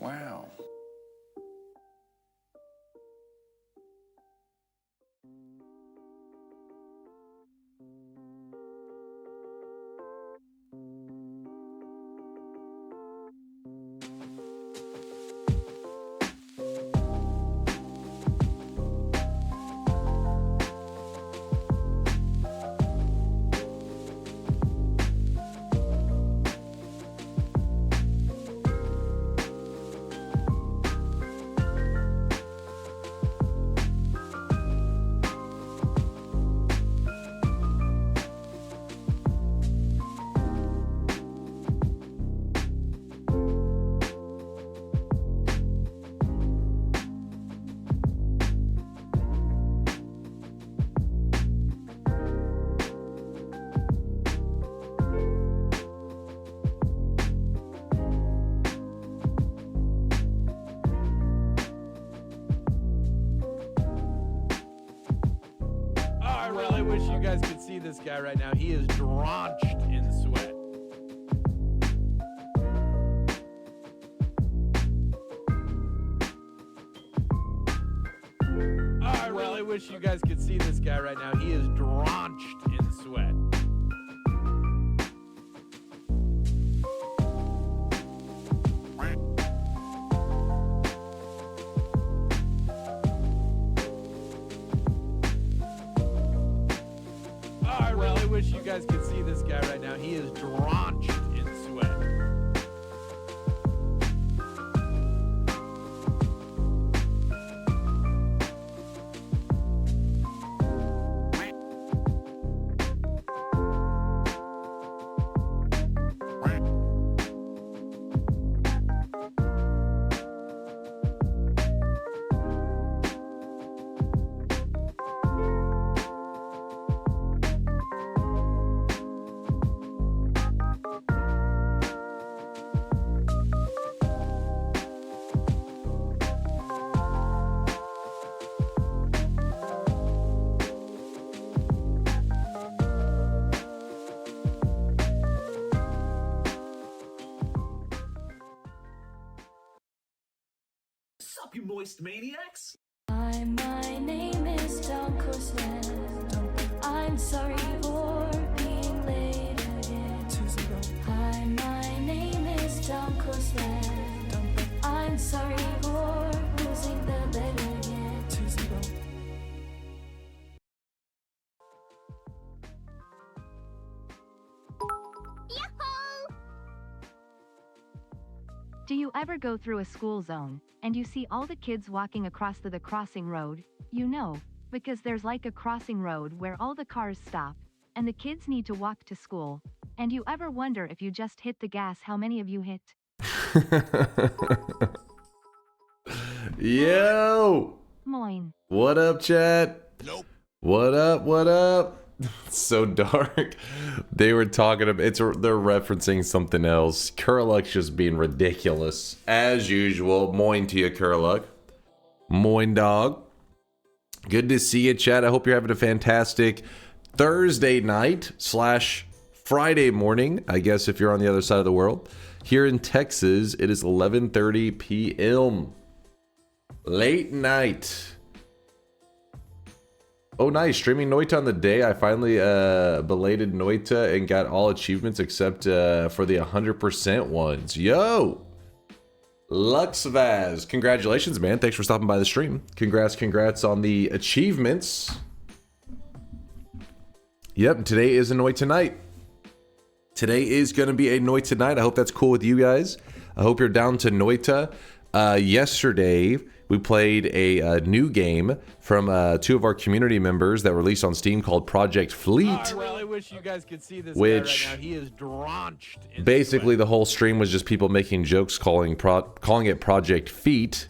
Wow. You guys could see this guy right now. He is drenched in sweat. I really wish you guys could see this guy right now. He is drenched in sweat. Wish you guys could see this guy right now. He is drenched in sweat. Sup, you moist maniacs? Hi, my name is DunkOrSlam. I'm sorry for being late again. Hi, my name is DunkOrSlam. I'm sorry for losing the bet again. Do you ever go through a school zone, and you see all the kids walking across the crossing road? You know, because there's like a crossing road where all the cars stop, and the kids need to walk to school. And you ever wonder if you just hit the gas, how many of you hit? Yo! Moin. What up, chat? Nope. What up? What up? So dark. They were talking about they're referencing something else. Curluck's just being ridiculous as usual. Moin to you, Curluck. Moin, dog. Good to see you, chat. I hope you're having a fantastic Thursday night / Friday morning, I guess, if you're on the other side of the world. Here in Texas, it is 11:30 p.m. Late night. Oh, nice. Streaming Noita on the day. I finally belated Noita and got all achievements except for the 100% ones. Yo! Luxvaz. Congratulations, man. Thanks for stopping by the stream. Congrats on the achievements. Yep, today is a Noita night. Today is going to be a Noita night. I hope that's cool with you guys. I hope you're down to Noita. Yesterday, we played a new game from 2 of our community members that released on Steam called Project Fleet. I really wish you guys could see this Which guy right now. He is drenched in basically sweat. the whole stream was just people making jokes calling it Project Feet.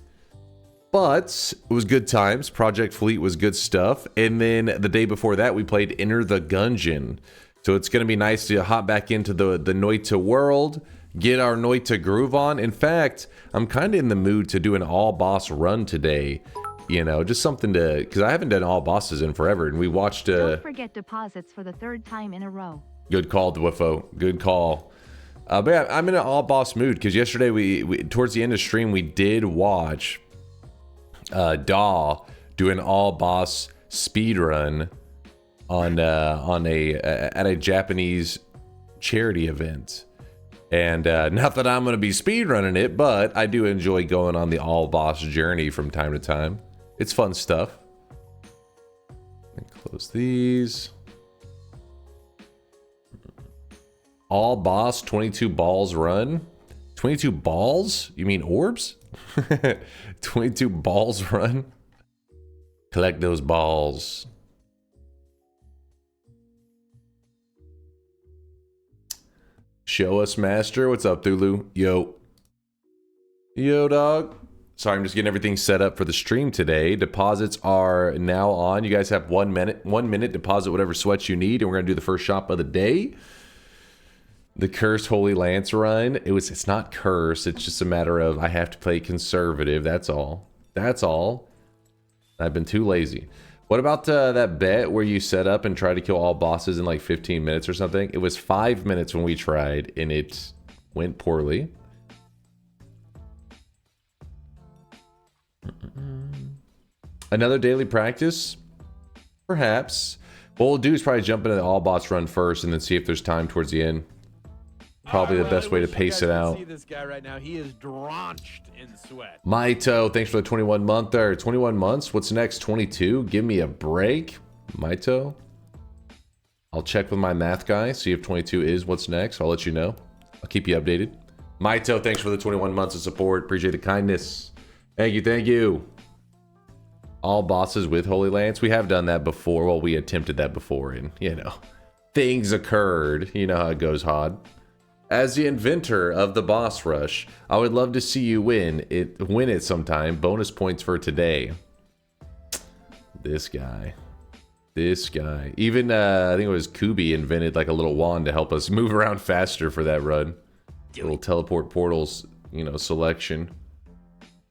But it was good times. Project Fleet was good stuff. And then the day before that, we played Enter the Gungeon. So it's going to be nice to hop back into the Noita world, get our Noita groove on. In fact, I'm kind of in the mood to do an all boss run today. You know, just something to, because I haven't done all bosses in forever. And we watched... Don't forget deposits for the 3rd time in a row. Good call, Dwiffo. Good call. But yeah, I'm in an all boss mood because yesterday we towards the end of stream we did watch Daw do an all boss speed run on at a Japanese charity event. And not that I'm going to be speed running it, but I do enjoy going on the all boss journey from time to time. It's fun stuff. Close these. All boss 22 balls run. 22 balls? You mean orbs? 22 balls run. Collect those balls. Show us, master. What's up, Thulu? Yo. Yo, dog. Sorry, I'm just getting everything set up for the stream today. Deposits are now on. You guys have 1 minute. 1 minute. Deposit whatever sweats you need, and we're going to do the first shop of the day. The Cursed Holy Lance run. It's not cursed. It's just a matter of I have to play conservative. That's all. That's all. I've been too lazy. What about that bet where you set up and try to kill all bosses in like 15 minutes or something? It was 5 minutes when we tried, and it went poorly. Another daily practice? Perhaps. What we'll do is probably jump into the all boss run first and then see if there's time towards the end. Probably the best way to pace it out. See this guy right now. He is drenched in sweat. Maito, thanks for the 21 month there. 21 months. What's next? 22. Give me a break. Maito. I'll check with my math guy, see if 22 is what's next. I'll let you know. I'll keep you updated. Maito, thanks for the 21 months of support. Appreciate the kindness. Thank you, thank you. All bosses with Holy Lance. We have done that before. Well, we attempted that before, and you know, things occurred. You know how it goes, Hod. As the inventor of the boss rush, I would love to see you win it sometime. Bonus points for today. This guy. Even I think it was Kubi invented like a little wand to help us move around faster for that run. Little teleport portals, you know, selection.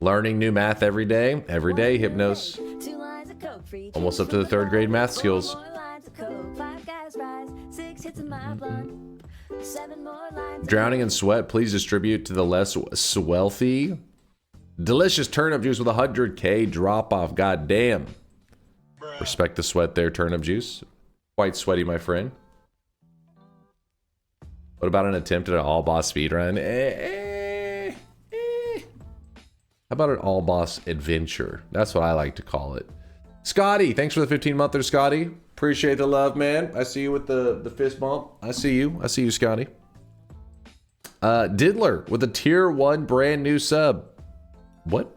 Learning new math every day. Every day, Hypnos. Almost up to the 3rd grade math skills. Drowning in sweat, please distribute to the less wealthy. Delicious turnip juice with 100k drop off. Goddamn. Respect the sweat there, turnip juice. Quite sweaty, my friend. What about an attempt at an all boss speedrun? How about an all boss adventure? That's what I like to call it. Scotty, thanks for the 15-monther, Scotty. Appreciate the love, man. I see you with the fist bump. I see you, Scotty. Diddler with a tier 1 brand new sub. What?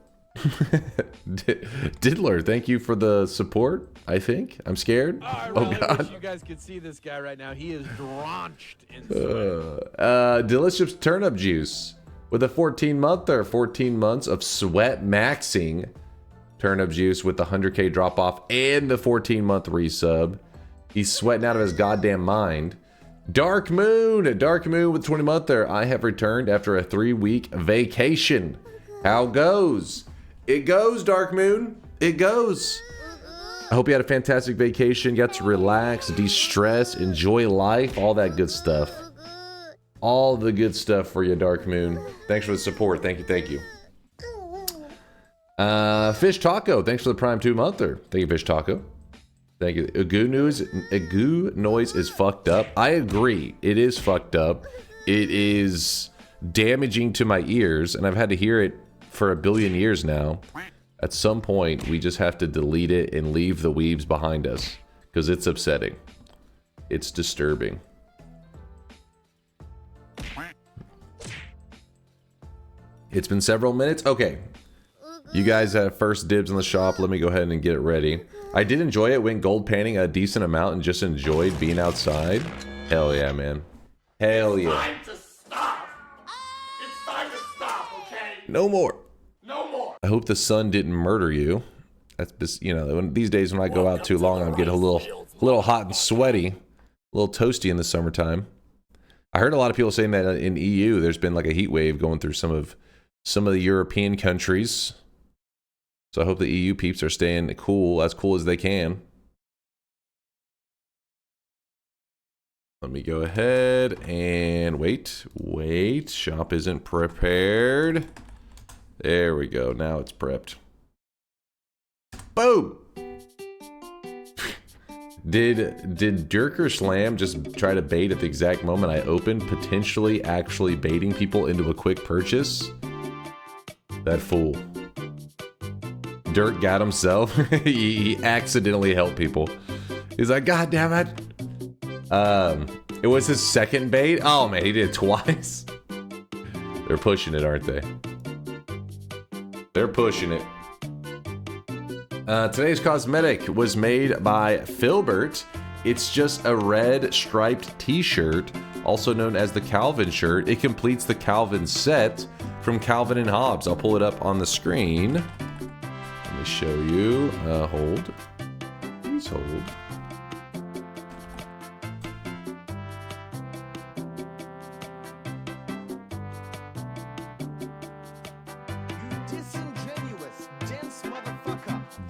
Diddler, thank you for the support. I think I'm scared. Oh, I Oh really God. wish you guys could see this guy right now. He is drenched in sweat. Delicious turnip juice with a 14-monther. 14 months of sweat maxing turnip juice with the 100k drop off and the 14-month resub. He's sweating out of his goddamn mind. Dark Moon with 20-monther. I have returned after a 3-week vacation. How goes? It goes, Dark Moon. It goes. I hope you had a fantastic vacation. Got to relax, de-stress, enjoy life, all that good stuff. All the good stuff for you, Dark Moon. Thanks for the support. Thank you, thank you. Fish Taco, thanks for the Prime 2-monther. Thank you, Fish Taco. Thank you. Agoo noise is fucked up. I agree. It is fucked up. It is damaging to my ears, and I've had to hear it for a billion years now. At some point, we just have to delete it and leave the weebs behind us, because it's upsetting. It's disturbing. It's been several minutes. Okay. You guys have first dibs on the shop. Let me go ahead and get it ready. I did enjoy it. Went gold panning a decent amount and just enjoyed being outside. Hell yeah, man. Hell yeah. Time to stop. It's time to stop, okay? No more. No more. I hope the sun didn't murder you. That's just, you know, these days when I go out too long, I'm getting a little hot and sweaty, a little toasty in the summertime. I heard a lot of people saying that in EU, there's been like a heat wave going through some of the European countries. So I hope the EU peeps are staying cool as they can. Let me go ahead and wait. Shop isn't prepared. There we go. Now it's prepped. Boom! Did DunkOrSlam just try to bait at the exact moment I opened, potentially actually baiting people into a quick purchase? That fool. Dirk got himself. he accidentally helped people. He's like, God damn it. It was his second bait. Oh man, he did it twice. They're pushing it, aren't they? They're pushing it. Today's cosmetic was made by Filbert. It's just a red striped t-shirt, also known as the Calvin shirt. It completes the Calvin set from Calvin and Hobbes. I'll pull it up on the screen. Let me show you. Hold. Please hold.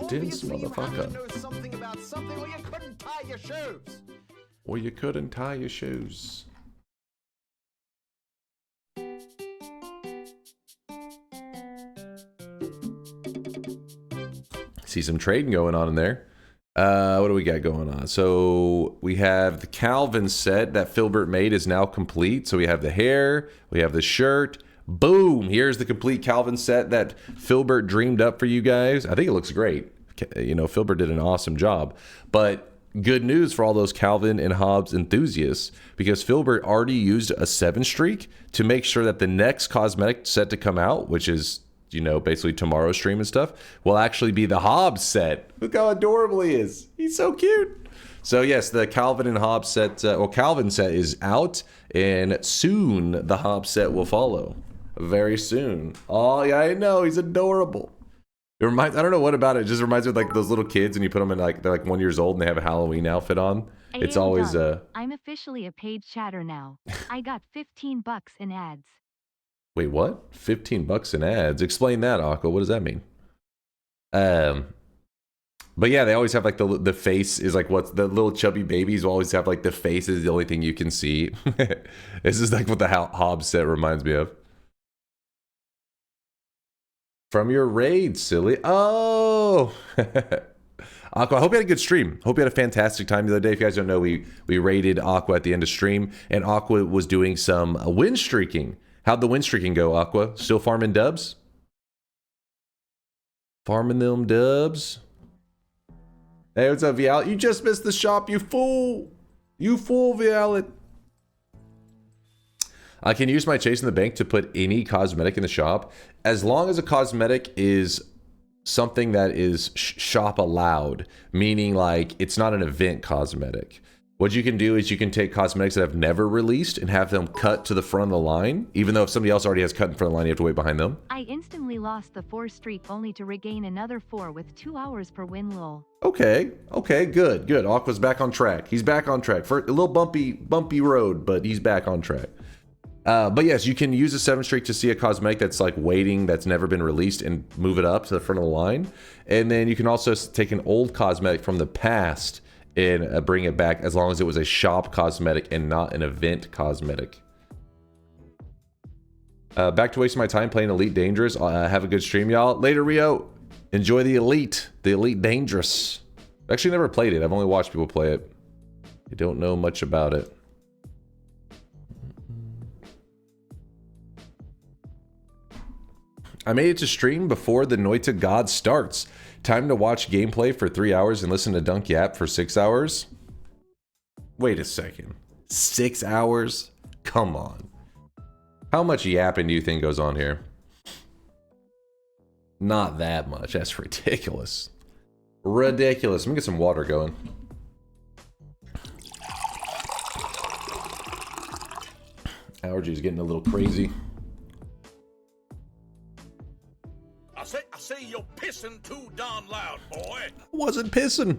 Dense motherfucker. Know something about something, or you couldn't tie your shoes. Or you couldn't tie your shoes. See some trading going on in there. What do we got going on? So we have the Calvin set that Filbert made is now complete. So we have the hair, we have the shirt. Boom! Here's the complete Calvin set that Filbert dreamed up for you guys. I think it looks great. You know, Filbert did an awesome job. But good news for all those Calvin and Hobbes enthusiasts, because Filbert already used a 7 streak to make sure that the next cosmetic set to come out, which is, you know, basically tomorrow's stream and stuff, will actually be the Hobbes set. Look how adorable he is. He's so cute. So yes, the Calvin and Hobbes set, Calvin set is out, and soon the Hobbes set will follow. Very soon. Oh yeah, I know, he's adorable. It reminds, I don't know what about it. It just reminds me of like those little kids, and you put them in like, they're like 1 year old and they have a Halloween outfit on. It's always I'm officially a paid chatter now. I got $15 in ads. Wait, what? $15 in ads? Explain that, Aqua. What does that mean? But yeah, they always have like the face is like what's the little chubby babies will always have like the face is the only thing you can see. This is like what the Hobbes set reminds me of. From your raid, silly. Oh! Aqua, I hope you had a good stream. Hope you had a fantastic time the other day. If you guys don't know, we raided Aqua at the end of stream, and Aqua was doing some win streaking. How'd the win streaking go, Aqua? Still farming dubs? Farming them dubs? Hey, what's up, Vialet? You just missed the shop, you fool! You fool, Vialet! I can use my Chase in the Bank to put any cosmetic in the shop. As long as a cosmetic is something that is shop allowed, meaning like it's not an event cosmetic. What you can do is you can take cosmetics that have never released and have them cut to the front of the line, even though if somebody else already has cut in front of the line, you have to wait behind them. I instantly lost the 4 streak only to regain another 4 with 2 hours per win lol. Okay, good. Aqua's back on track. He's back on track. For a little bumpy road, but he's back on track. But yes, you can use a 7 streak to see a cosmetic that's like waiting, that's never been released, and move it up to the front of the line. And then you can also take an old cosmetic from the past and bring it back, as long as it was a shop cosmetic and not an event cosmetic. Back to wasting my time playing Elite Dangerous. Have a good stream, y'all. Later, Rio. Enjoy the Elite Dangerous. I've actually never played it. I've only watched people play it. I don't know much about it. I made it to stream before the Noita God starts. Time to watch gameplay for 3 hours and listen to Dunk Yap for 6 hours? Wait a second. 6 hours? Come on. How much yapping do you think goes on here? Not that much. That's ridiculous. Ridiculous. Let me get some water going. Allergies getting a little crazy. I say you're pissing too darn loud, boy. I wasn't pissing.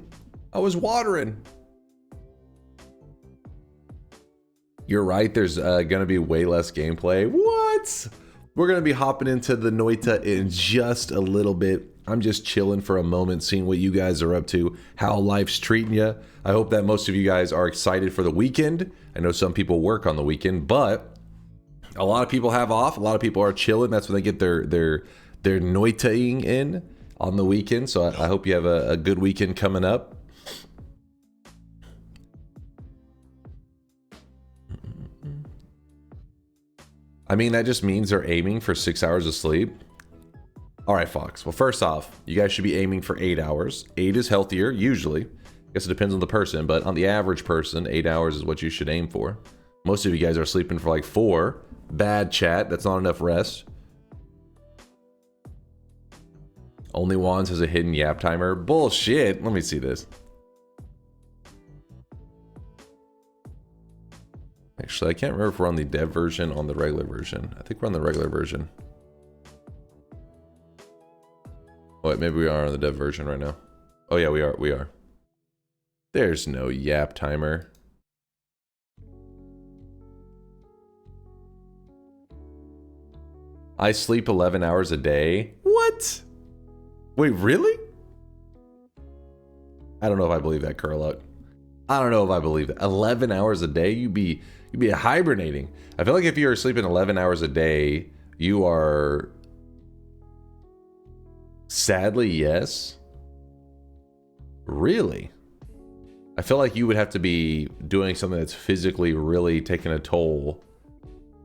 I was watering. You're right. There's going to be way less gameplay. What? We're going to be hopping into the Noita in just a little bit. I'm just chilling for a moment, seeing what you guys are up to, how life's treating you. I hope that most of you guys are excited for the weekend. I know some people work on the weekend, but a lot of people have off. A lot of people are chilling. That's when they get their Noitaing in on the weekend. So I hope you have a good weekend coming up. I mean, that just means they're aiming for 6 hours of sleep. All right, Fox. Well, first off, you guys should be aiming for 8 hours. 8 is healthier, usually. I guess it depends on the person, but on the average person, 8 hours is what you should aim for. Most of you guys are sleeping for like 4. Bad chat. That's not enough rest. Only Wands has a hidden yap timer. Bullshit. Let me see this. Actually, I can't remember if we're on the dev version or on the regular version. I think we're on the regular version. Oh, wait, maybe we are on the dev version right now. Oh yeah, we are. There's no yap timer. I sleep 11 hours a day. What? Wait, really? I don't know if I believe that, Curl. I don't know if I believe that. 11 hours a day? You'd be hibernating. I feel like if you are sleeping 11 hours a day, you are... Sadly, yes. Really? I feel like you would have to be doing something that's physically really taking a toll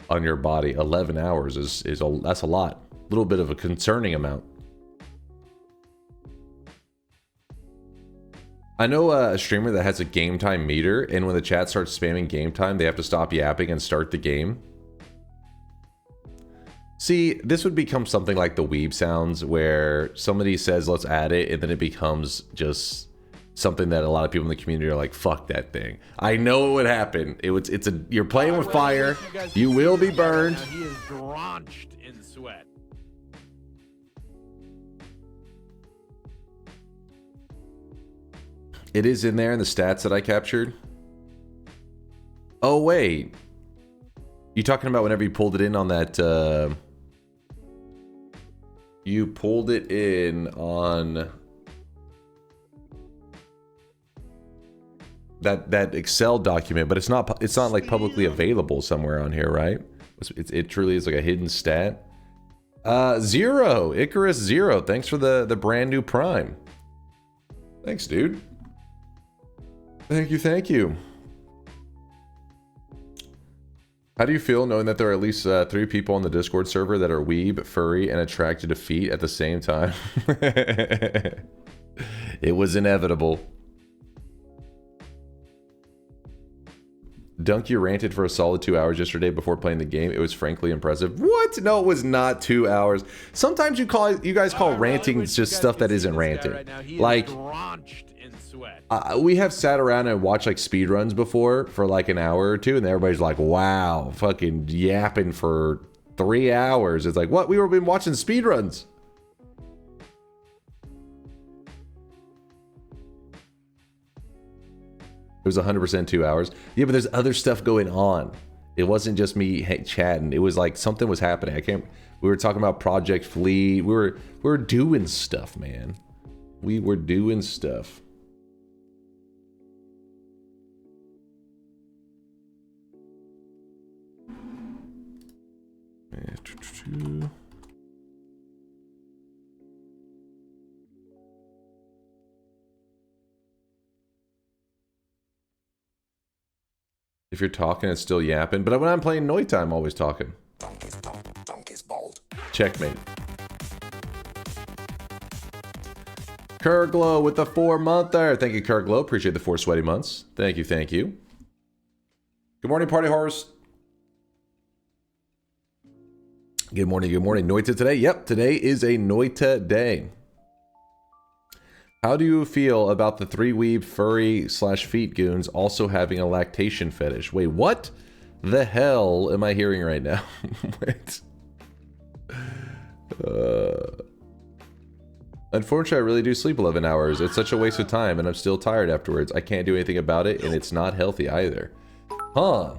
on your body. 11 hours that's a lot. A little bit of a concerning amount. I know a streamer that has a game time meter, and when the chat starts spamming game time, they have to stop yapping and start the game. See, this would become something like the Weeb sounds, where somebody says, let's add it, and then it becomes just something that a lot of people in the community are like, fuck that thing. I know it would happen. You're playing with fire. You will be burned. He is drenched in sweat. It is in there in the stats that I captured. Oh, wait. You talking about whenever you pulled it in on that... You pulled it in on... That Excel document, but it's not like publicly available somewhere on here, right? It truly is like a hidden stat. Zero. Icarus Zero. Thanks for the brand new Prime. Thanks, dude. Thank you. How do you feel knowing that there are at least 3 people on the Discord server that are weeb, furry, and attracted to feet at the same time? It was inevitable. Dunk, you ranted for a solid 2 hours yesterday before playing the game. It was frankly impressive. What? No, it was not 2 hours. Sometimes you guys call ranting just stuff that isn't ranting. Like, drenched in sweat. we have sat around and watched like speed runs before for like an hour or two, and everybody's like, "Wow, fucking yapping for 3 hours." It's like, what? We were been watching speed runs. It was 100% 2 hours. Yeah, but there's other stuff going on. It wasn't just me chatting. It was like something was happening. We were talking about Project Fleet. We were doing stuff, man. We were doing stuff. If you're talking, it's still yapping. But when I'm playing Noita, I'm always talking. Dunk is bold. Checkmate. Kurglow with the 4-monther. Thank you, Kurglow. Appreciate the 4 sweaty months. Thank you, thank you. Good morning, party horse. Good morning, good morning. Noita today? Yep, today is a Noita day. How do you feel about the 3-weeb furry/feet goons also having a lactation fetish? Wait, what the hell am I hearing right now? Wait. Unfortunately, I really do sleep 11 hours. It's such a waste of time, and I'm still tired afterwards. I can't do anything about it, and it's not healthy either. Huh.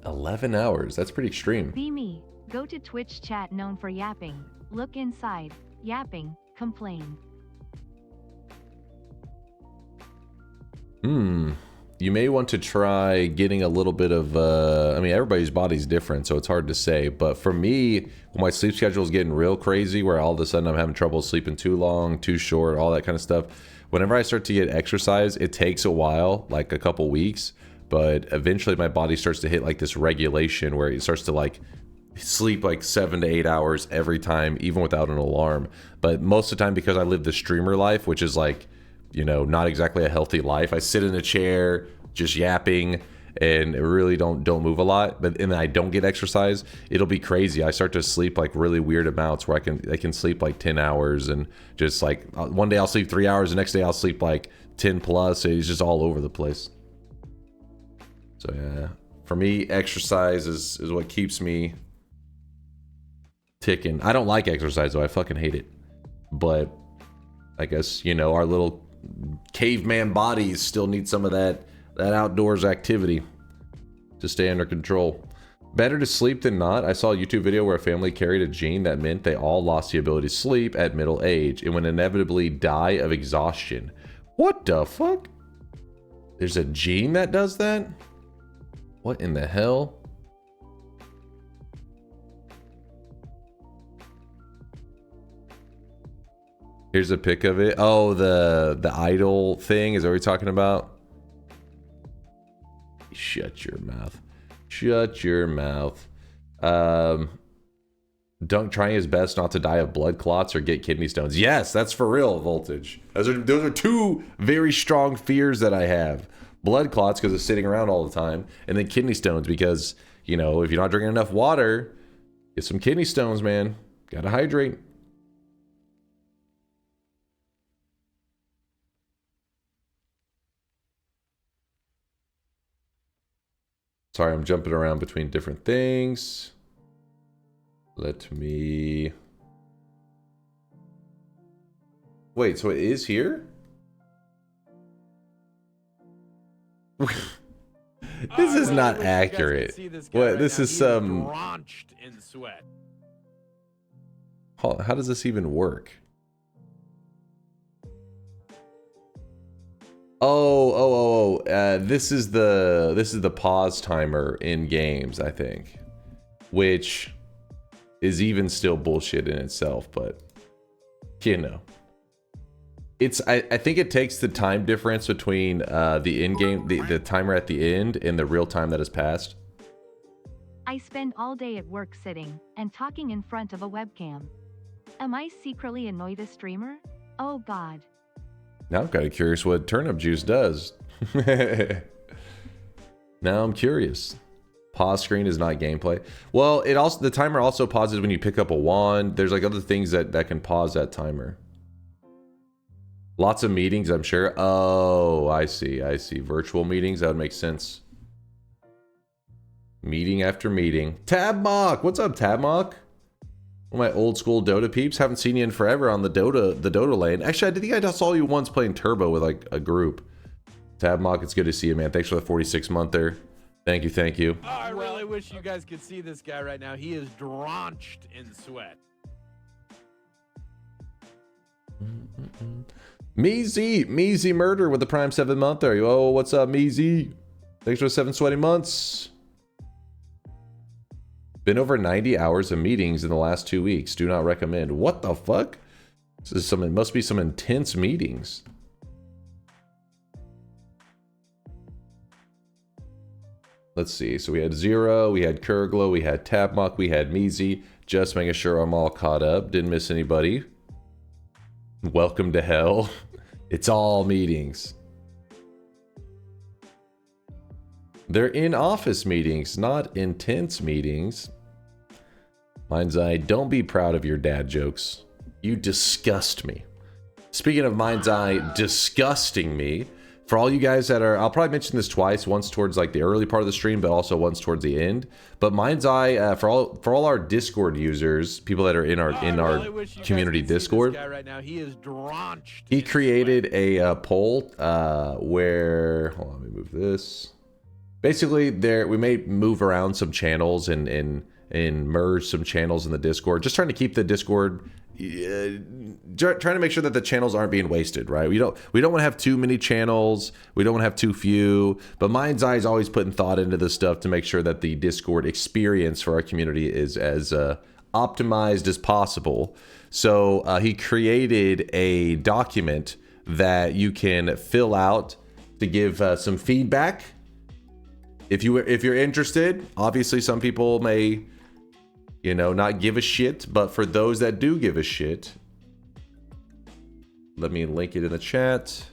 11 hours. That's pretty extreme. Be me. Go to Twitch chat known for yapping. Look inside. Yapping. Complain. You may want to try getting a little bit of, I mean, everybody's body's different, so it's hard to say. But for me, when my sleep schedule is getting real crazy, where all of a sudden I'm having trouble sleeping too long, too short, all that kind of stuff, whenever I start to get exercise, it takes a while, like a couple weeks, but eventually my body starts to hit like this regulation where it starts to like sleep like 7 to 8 hours every time, even without an alarm. But most of the time, because I live the streamer life, which is like, you know, not exactly a healthy life. I sit in a chair just yapping and really don't move a lot, but and I don't get exercise, it'll be crazy. I start to sleep like really weird amounts where I can sleep like 10 hours and just like one day I'll sleep 3 hours, the next day I'll sleep like 10 plus. It's just all over the place. So yeah, for me, exercise is what keeps me ticking. I don't like exercise though. I fucking hate it. But I guess, you know, our little caveman bodies still need some of that outdoors activity to stay under control. Better to sleep than not. I saw a YouTube video where a family carried a gene that meant they all lost the ability to sleep at middle age and would inevitably die of exhaustion. What the fuck? There's a gene that does that? What in the hell? Here's a pic of it. Oh, the idol thing is what we're talking about. Shut your mouth. Shut your mouth. Dunk trying his best not to die of blood clots or get kidney stones. Yes, that's for real, Voltage. Those are two very strong fears that I have. Blood clots because it's sitting around all the time, and then kidney stones because, you know, if you're not drinking enough water, get some kidney stones, man. Gotta hydrate. Sorry, I'm jumping around between different things. Let me... Wait, so it is here? This is not accurate. What? This is some... drenched in sweat. How does this even work? This is the pause timer in games, I think, which is even still bullshit in itself, but you know, I think it takes the time difference between the in-game the timer at the end and the real time that has passed. I spend all day at work sitting and talking in front of a webcam. Am I secretly a Noita streamer? Oh god. Now I'm kind of curious what turnip juice does. Now I'm curious. Pause screen is not gameplay. Well, it also, the timer also pauses when you pick up a wand. There's like other things that can pause that timer. Lots of meetings, I'm sure. Oh, I see. Virtual meetings, that would make sense. Meeting after meeting. Tabmock! What's up, Tabmock? One of my old school Dota peeps. Haven't seen you in forever on the Dota lane. Actually, I think I saw you once playing Turbo with like a group. Tabmock, it's good to see you, man. Thanks for the 46-monther. Thank you. Oh, I really wish you guys could see this guy right now. He is drenched in sweat. Meezy Murder with the Prime 7-monther. Oh, what's up, Meezy? Thanks for the 7 sweaty months. Been over 90 hours of meetings in the last 2 weeks. Do not recommend. What the fuck? This is it must be some intense meetings. Let's see. So we had Zero, we had Kurglo, we had Tabmock, we had Meezy. Just making sure I'm all caught up. Didn't miss anybody. Welcome to hell. It's all meetings. They're in-office meetings, not intense meetings. Mind's Eye, don't be proud of your dad jokes. You disgust me. Speaking of Mind's Eye disgusting me, for all you guys that are, I'll probably mention this twice, once towards like the early part of the stream, but also once towards the end. But Mind's Eye, for all our Discord users, people that are in our community Discord, This guy right now, he is drenched. he created a poll where, hold on, let me move this. Basically, we may move around some channels and merge some channels in the Discord, just trying to keep the Discord. Trying to make sure that the channels aren't being wasted, right? We don't want to have too many channels. We don't want to have too few. But Mind's Eye is always putting thought into this stuff to make sure that the Discord experience for our community is as optimized as possible. So he created a document that you can fill out to give some feedback. If you're interested, obviously some people may, you know, not give a shit, but for those that do give a shit, let me link it in the chat.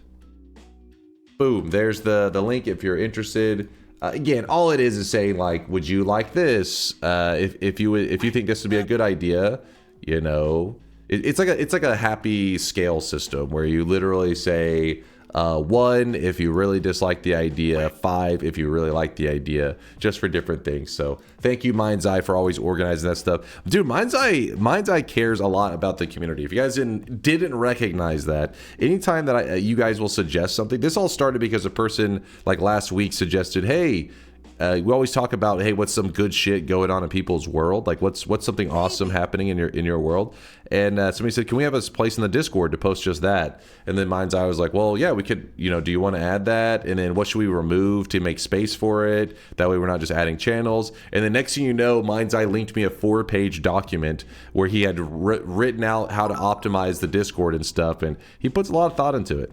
Boom, there's the link if you're interested. Again, all it is saying like, would you like this? If you think this would be a good idea, you know, it's like a happy scale system where you literally say 1 if you really dislike the idea, 5 if you really like the idea, just for different things. So thank you, Mind's Eye, for always organizing that stuff. Dude, Mind's Eye cares a lot about the community. If you guys didn't recognize that, anytime that you guys will suggest something, this all started because a person like last week suggested, hey, we always talk about, hey, what's some good shit going on in people's world? Like, what's something awesome happening in your world? And somebody said, can we have a place in the Discord to post just that? And then Mind's Eye was like, well, yeah, we could, you know, do you want to add that? And then what should we remove to make space for it? That way we're not just adding channels. And the next thing you know, Mind's Eye linked me a 4-page document where he had written out how to optimize the Discord and stuff. And he puts a lot of thought into it.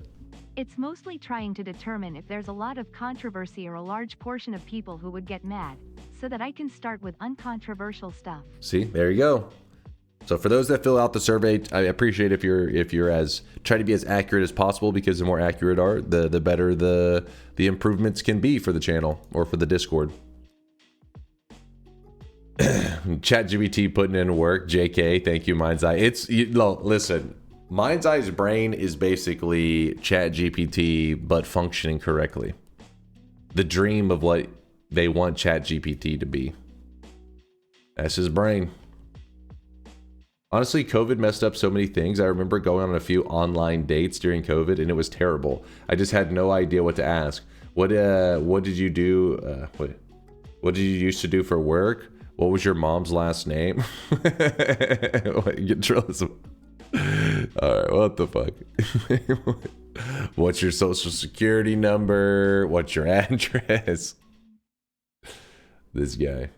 It's mostly trying to determine if there's a lot of controversy or a large portion of people who would get mad, so that I can start with uncontroversial stuff. See, there you go. So for those that fill out the survey, I appreciate if you're as try to be as accurate as possible, because the more accurate are, the better the improvements can be for the channel or for the Discord. ChatGPT putting in work. JK, thank you, Mind's Eye. Listen. Mind's Eye's brain is basically ChatGPT, but functioning correctly. The dream of what they want ChatGPT to be. That's his brain. Honestly, COVID messed up so many things. I remember going on a few online dates during COVID, and it was terrible. I just had no idea what to ask. What did you do? What did you used to do for work? What was your mom's last name? Alright, what the fuck? What's your social security number? What's your address? This guy.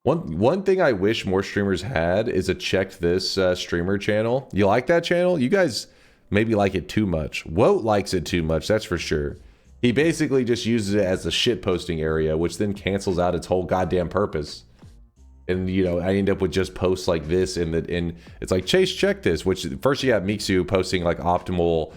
One thing I wish more streamers had is a checked this streamer channel. You like that channel? You guys maybe like it too much. Woat likes it too much, that's for sure. He basically just uses it as a shit posting area, which then cancels out its whole goddamn purpose. And you know, I end up with just posts like this, and it's like, Chase, check this. Which first you got Mixu posting like optimal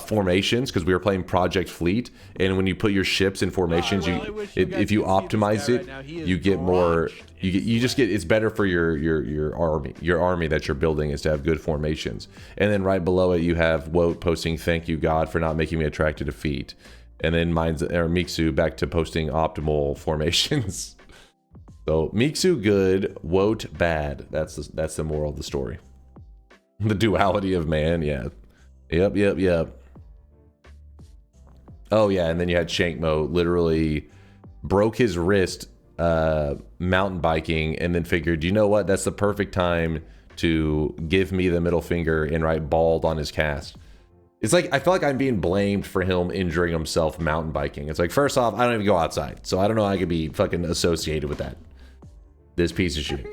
formations, because we were playing Project Fleet, and when you put your ships in formations, if you optimize it, you get more. You just get, it's better for your army. Your army that you're building is to have good formations. And then right below it, you have Woat posting, "Thank you God for not making me attracted to defeat." And then Mixu back to posting optimal formations. So Mixu good, Woat bad. That's the moral of the story. The duality of man, yeah. Yep. Oh yeah, and then you had Shankmo literally broke his wrist mountain biking, and then figured, you know what? That's the perfect time to give me the middle finger and write bald on his cast. It's like, I feel like I'm being blamed for him injuring himself mountain biking. It's like, first off, I don't even go outside, so I don't know how I could be fucking associated with that. This piece of shit.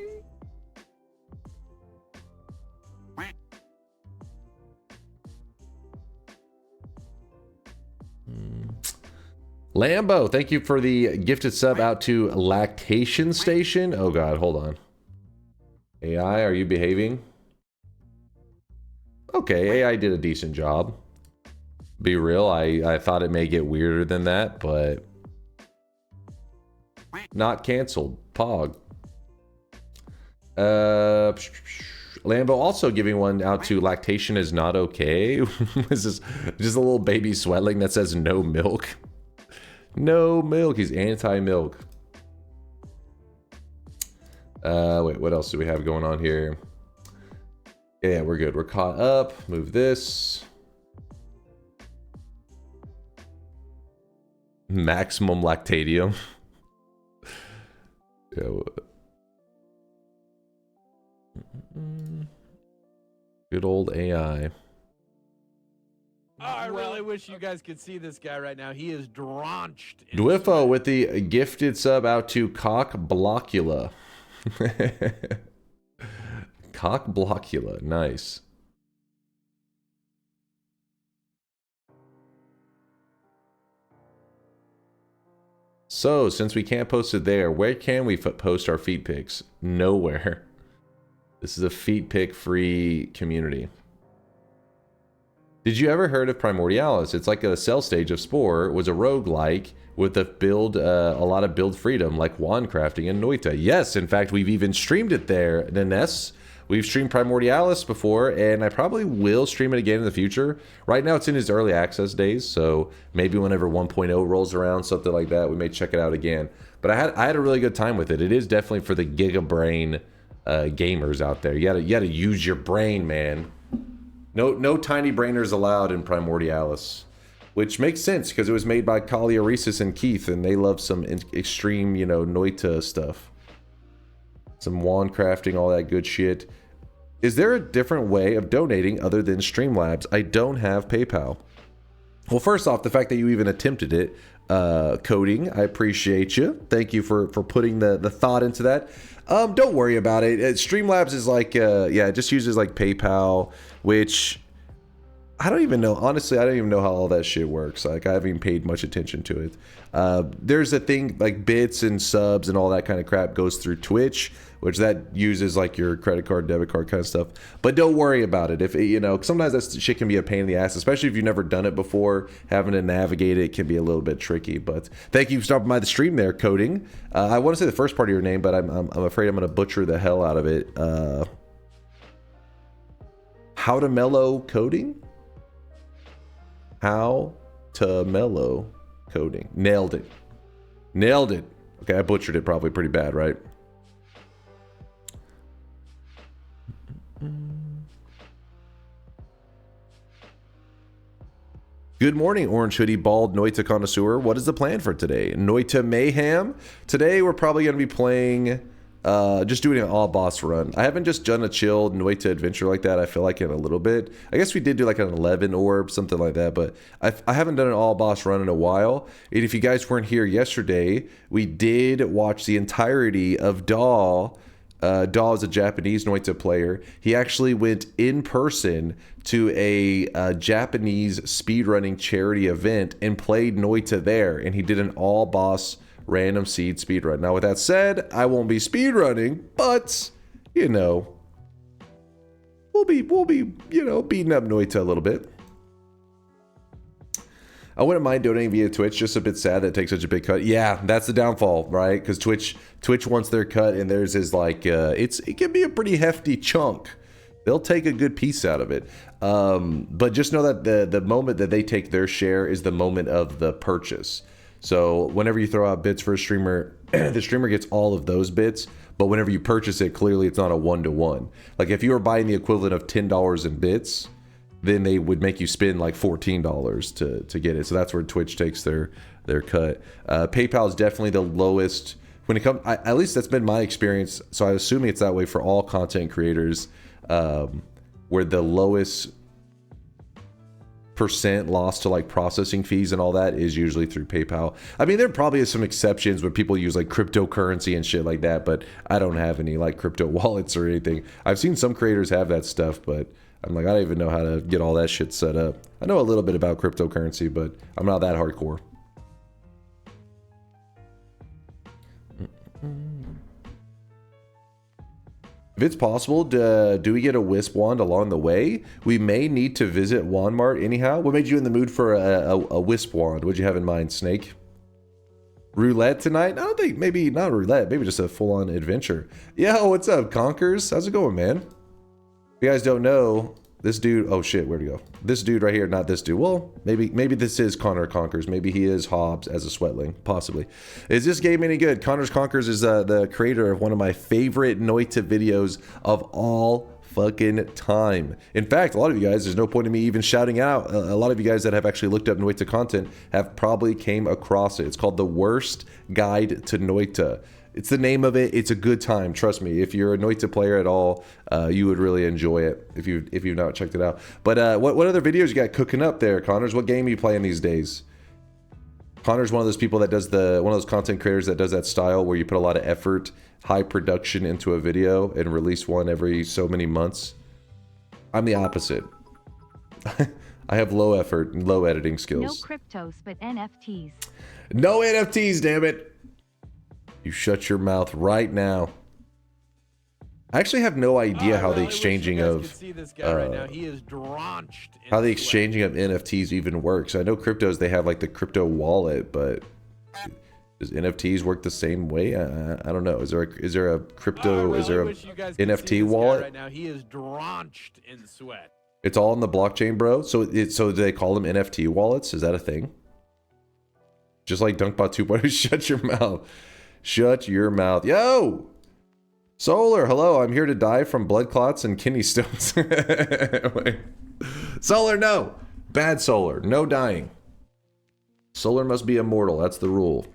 Lambo, thank you for the gifted sub out to Lactation Station. Oh god, hold on. AI, are you behaving? Okay, AI did a decent job. Be real, I thought it may get weirder than that, but not canceled. Pog. Lambo also giving one out to Lactation is not okay. This is just a little baby sweatling that says no milk. No milk. He's anti-milk. Wait, what else do we have going on here? Yeah, we're good. We're caught up. Move this. Maximum lactadium. Yeah. Good old AI. Oh, I really wish you guys could see this guy right now. He is drenched. Dwiffo with the gifted sub out to Cock Blockula. Cock Blockula, nice. So, since we can't post it there, where can we post our feed pics? Nowhere. This is a feed pic free community. Did you ever heard of Primordialis? It's like a cell stage of Spore. It was a roguelike with a lot of build freedom, like wand crafting and Noita. Yes, in fact, we've even streamed it there, Nines. We've streamed Primordialis before, and I probably will stream it again in the future. Right now, it's in its early access days, so maybe whenever 1.0 rolls around, something like that, we may check it out again. But I had a really good time with it. It is definitely for the Giga Brain gamers out there. You gotta use your brain, man. No tiny brainers allowed in Primordialis, which makes sense because it was made by Kalioresis and Keith, and they love some extreme, you know, Noita stuff, some wand crafting, all that good shit. Is there a different way of donating other than Streamlabs? I don't have PayPal. Well, first off, the fact that you even attempted it, coding, I appreciate you. Thank you for putting the thought into that. Don't worry about it. Streamlabs is like, yeah, it just uses like PayPal, which I don't even know. Honestly, I don't even know how all that shit works. Like, I haven't even paid much attention to it. There's a thing like bits and subs and all that kind of crap goes through Twitch, which that uses like your credit card, debit card kind of stuff. But don't worry about it. If it, you know, sometimes that shit can be a pain in the ass, especially if you've never done it before. Having to navigate it can be a little bit tricky. But thank you for stopping by the stream there, Coding. I want to say the first part of your name, but I'm afraid I'm going to butcher the hell out of it. How to mellow coding? How to mellow coding. Nailed it. Nailed it. Okay, I butchered it probably pretty bad, right? Good morning, Orange Hoodie Bald Noita Connoisseur. What is the plan for today? Noita Mayhem? Today we're probably going to be playing, just doing an all boss run. I haven't just done a chilled Noita adventure like that, I feel like, in a little bit. I guess we did do like an 11 orb, something like that, but I haven't done an all boss run in a while. And if you guys weren't here yesterday, we did watch the entirety of Daw. Daw is a Japanese Noita player. He actually went in person to a Japanese speedrunning charity event and played Noita there, and he did an all boss random seed speedrun. Now, with that said, I won't be speedrunning, but, you know, we'll be, you know, beating up Noita a little bit. I wouldn't mind donating via Twitch, just a bit sad that it takes such a big cut. Yeah, that's the downfall, right? Because Twitch wants their cut, and theirs is like, it can be a pretty hefty chunk. They'll take a good piece out of it. But just know that the moment that they take their share is the moment of the purchase. So whenever you throw out bits for a streamer, the streamer gets all of those bits. But whenever you purchase it, clearly it's not a one-to-one. Like if you were buying the equivalent of $10 in bits, then they would make you spend like $14 to get it. So that's where Twitch takes their cut. PayPal is definitely the lowest when it comes. At least that's been my experience. So I'm assuming it's that way for all content creators, where the lowest percent lost to like processing fees and all that is usually through PayPal. I mean, there probably is some exceptions where people use like cryptocurrency and shit like that, but I don't have any like crypto wallets or anything. I've seen some creators have that stuff, but I'm like, I don't even know how to get all that shit set up. I know a little bit about cryptocurrency, but I'm not that hardcore. If it's possible, do we get a wisp wand along the way? We may need to visit Walmart anyhow. What made you in the mood for a wisp wand? What'd you have in mind, Snake? Roulette tonight? I don't think, maybe not roulette, maybe just a full-on adventure. Yo, what's up, Conkers? How's it going, man? If you guys don't know, this dude, oh shit, where'd he go? This dude right here, not this dude. Well, maybe this is Connor Conkers. Maybe he is Hobbs as a sweatling, possibly. Is this game any good? Connor's Conkers is the creator of one of my favorite Noita videos of all fucking time. In fact, a lot of you guys, there's no point in me even shouting out. A lot of you guys that have actually looked up Noita content have probably came across it. It's called The Worst Guide to Noita. It's the name of it. It's a good time. Trust me. If you're a Noita player at all, you would really enjoy it if you've not checked it out. But what other videos you got cooking up there, Connors? What game are you playing these days? Connor's one of those people that does one of those content creators that does that style where you put a lot of effort, high production into a video and release one every so many months. I'm the opposite. I have low effort and low editing skills. No cryptos, but NFTs. No NFTs, damn it. You shut your mouth right now. I actually have no idea how the exchanging of He is drenched in how the sweat. exchanging of NFTs even works. I know cryptos, they have like the crypto wallet, but does NFTs work the same way? I don't know. Is there a crypto? Is there a NFT wallet? Right now, he is drenched in sweat. It's all in the blockchain, bro. So do they call them NFT wallets? Is that a thing? Just like DunkBot 2.0. Shut your mouth. Shut your mouth. Yo! Solar, hello. I'm here to die from blood clots and kidney stones. Wait. Solar, no. Bad Solar. No dying. Solar must be immortal. That's the rule.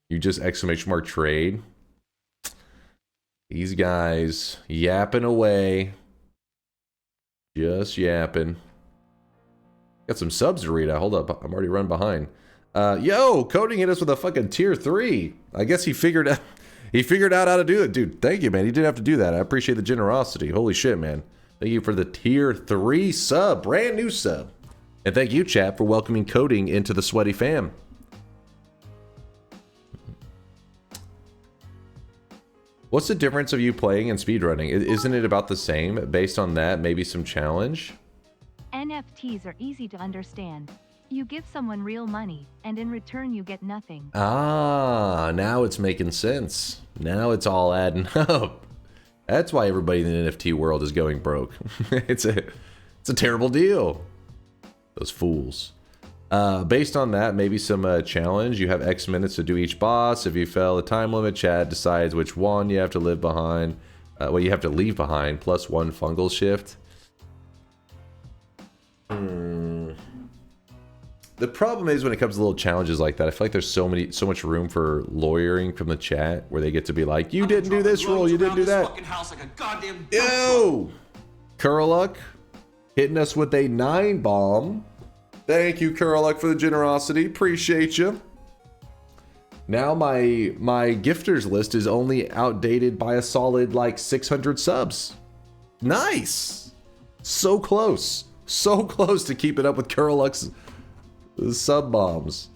You just exclamation mark trade. These guys yapping away. Just yapping. Got some subs to read out. Hold up. I'm already running behind. Yo, Coding hit us with a fucking tier 3. I guess he figured out how to do it. Dude, thank you, man. He didn't have to do that. I appreciate the generosity. Holy shit, man. Thank you for the tier 3 sub. Brand new sub. And thank you, chat, for welcoming Coding into the sweaty fam. What's the difference of you playing and speedrunning? Isn't it about the same? Based on that, maybe some challenge? NFTs are easy to understand. You give someone real money, and in return you get nothing. Ah, now it's making sense. Now it's all adding up. That's why everybody in the NFT world is going broke. It's a terrible deal. Those fools. Based on that, maybe some challenge. You have X minutes to do each boss. If you fail the time limit, chat decides which one you have to live behind. You have to leave behind, plus 1 fungal shift. The problem is when it comes to little challenges like that, I feel like there's so much room for lawyering from the chat where they get to be like, you didn't do this rule, you didn't do that. Yo! Curluck hitting us with a 9 bomb. Thank you, Curluck, for the generosity. Appreciate you. Now my gifters list is only outdated by a solid like 600 subs. Nice! So close. So close to keeping up with Curluck's Sub bombs.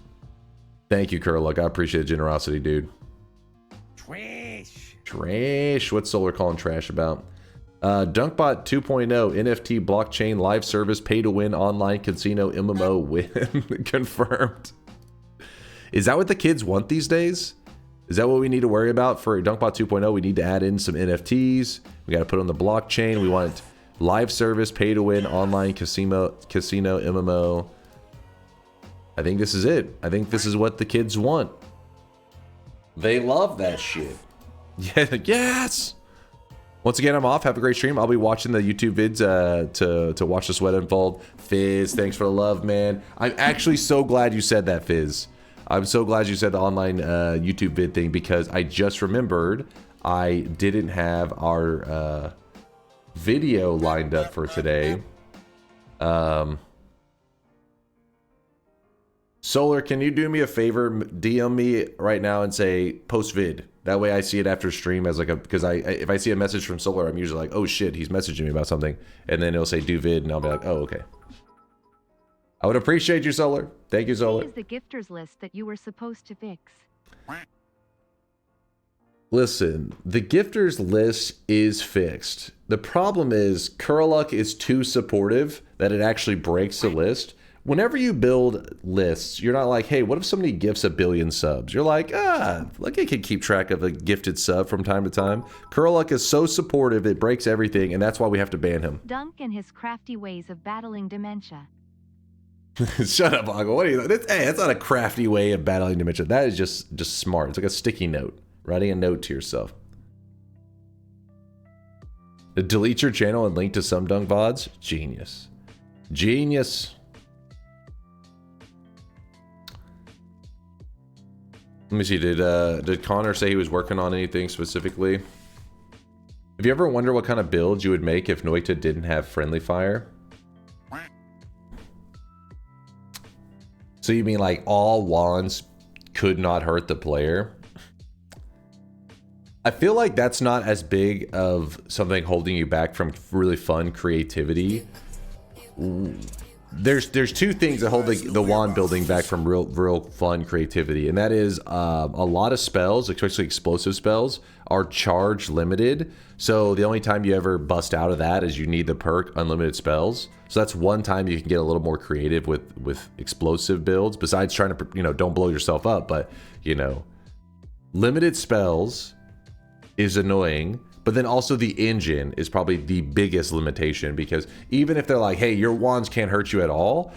Thank you, Curluck. I appreciate the generosity, dude. Trash. Trash. What's Solar calling trash about? DunkBot 2.0 NFT blockchain live service pay to win online casino MMO win confirmed. Is that what the kids want these days? Is that what we need to worry about for DunkBot 2.0? We need to add in some NFTs. We got to put on the blockchain. We want live service pay to win online casino MMO. I think this is it. I think this is what the kids want. They love that shit. Yeah, yes. Once again, I'm off. Have a great stream. I'll be watching the YouTube vids to watch the sweat unfold. Fizz, thanks for the love, man. I'm actually so glad you said that, Fizz. I'm so glad you said the online YouTube vid thing because I just remembered I didn't have our video lined up for today. Solar, can you do me a favor? DM me right now and say post vid. That way I see it after stream as like a, because if I see a message from Solar, I'm usually like, oh shit, he's messaging me about something. And then it'll say do vid and I'll be like, oh, okay. I would appreciate you, Solar. Thank you, Solar. What is the gifters list that you were supposed to fix? Listen, the gifters list is fixed. The problem is Curluck is too supportive that it actually breaks the list. Whenever you build lists, you're not like, hey, what if somebody gifts 1 billion subs? You're like, like I can keep track of a gifted sub from time to time. Curluck is so supportive, it breaks everything, and that's why we have to ban him. Dunk and his crafty ways of battling dementia. Shut up, Agua. What are you? Hey, that's not a crafty way of battling dementia. That is just smart. It's like a sticky note. Writing a note to yourself. Delete your channel and link to SomeDunkVods? Genius. Genius. Let me see, did Connor say he was working on anything specifically? Have you ever wondered what kind of build you would make if Noita didn't have friendly fire? So you mean like all wands could not hurt the player? I feel like that's not as big of something holding you back from really fun creativity. There's two things that hold the wand building back from real fun creativity, and that is a lot of spells, especially explosive spells, are charge limited. So the only time you ever bust out of that is you need the perk unlimited spells. So that's one time you can get a little more creative with explosive builds. Besides trying to don't blow yourself up, but limited spells is annoying. But then also the engine is probably the biggest limitation, because even if they're like, hey, your wands can't hurt you at all,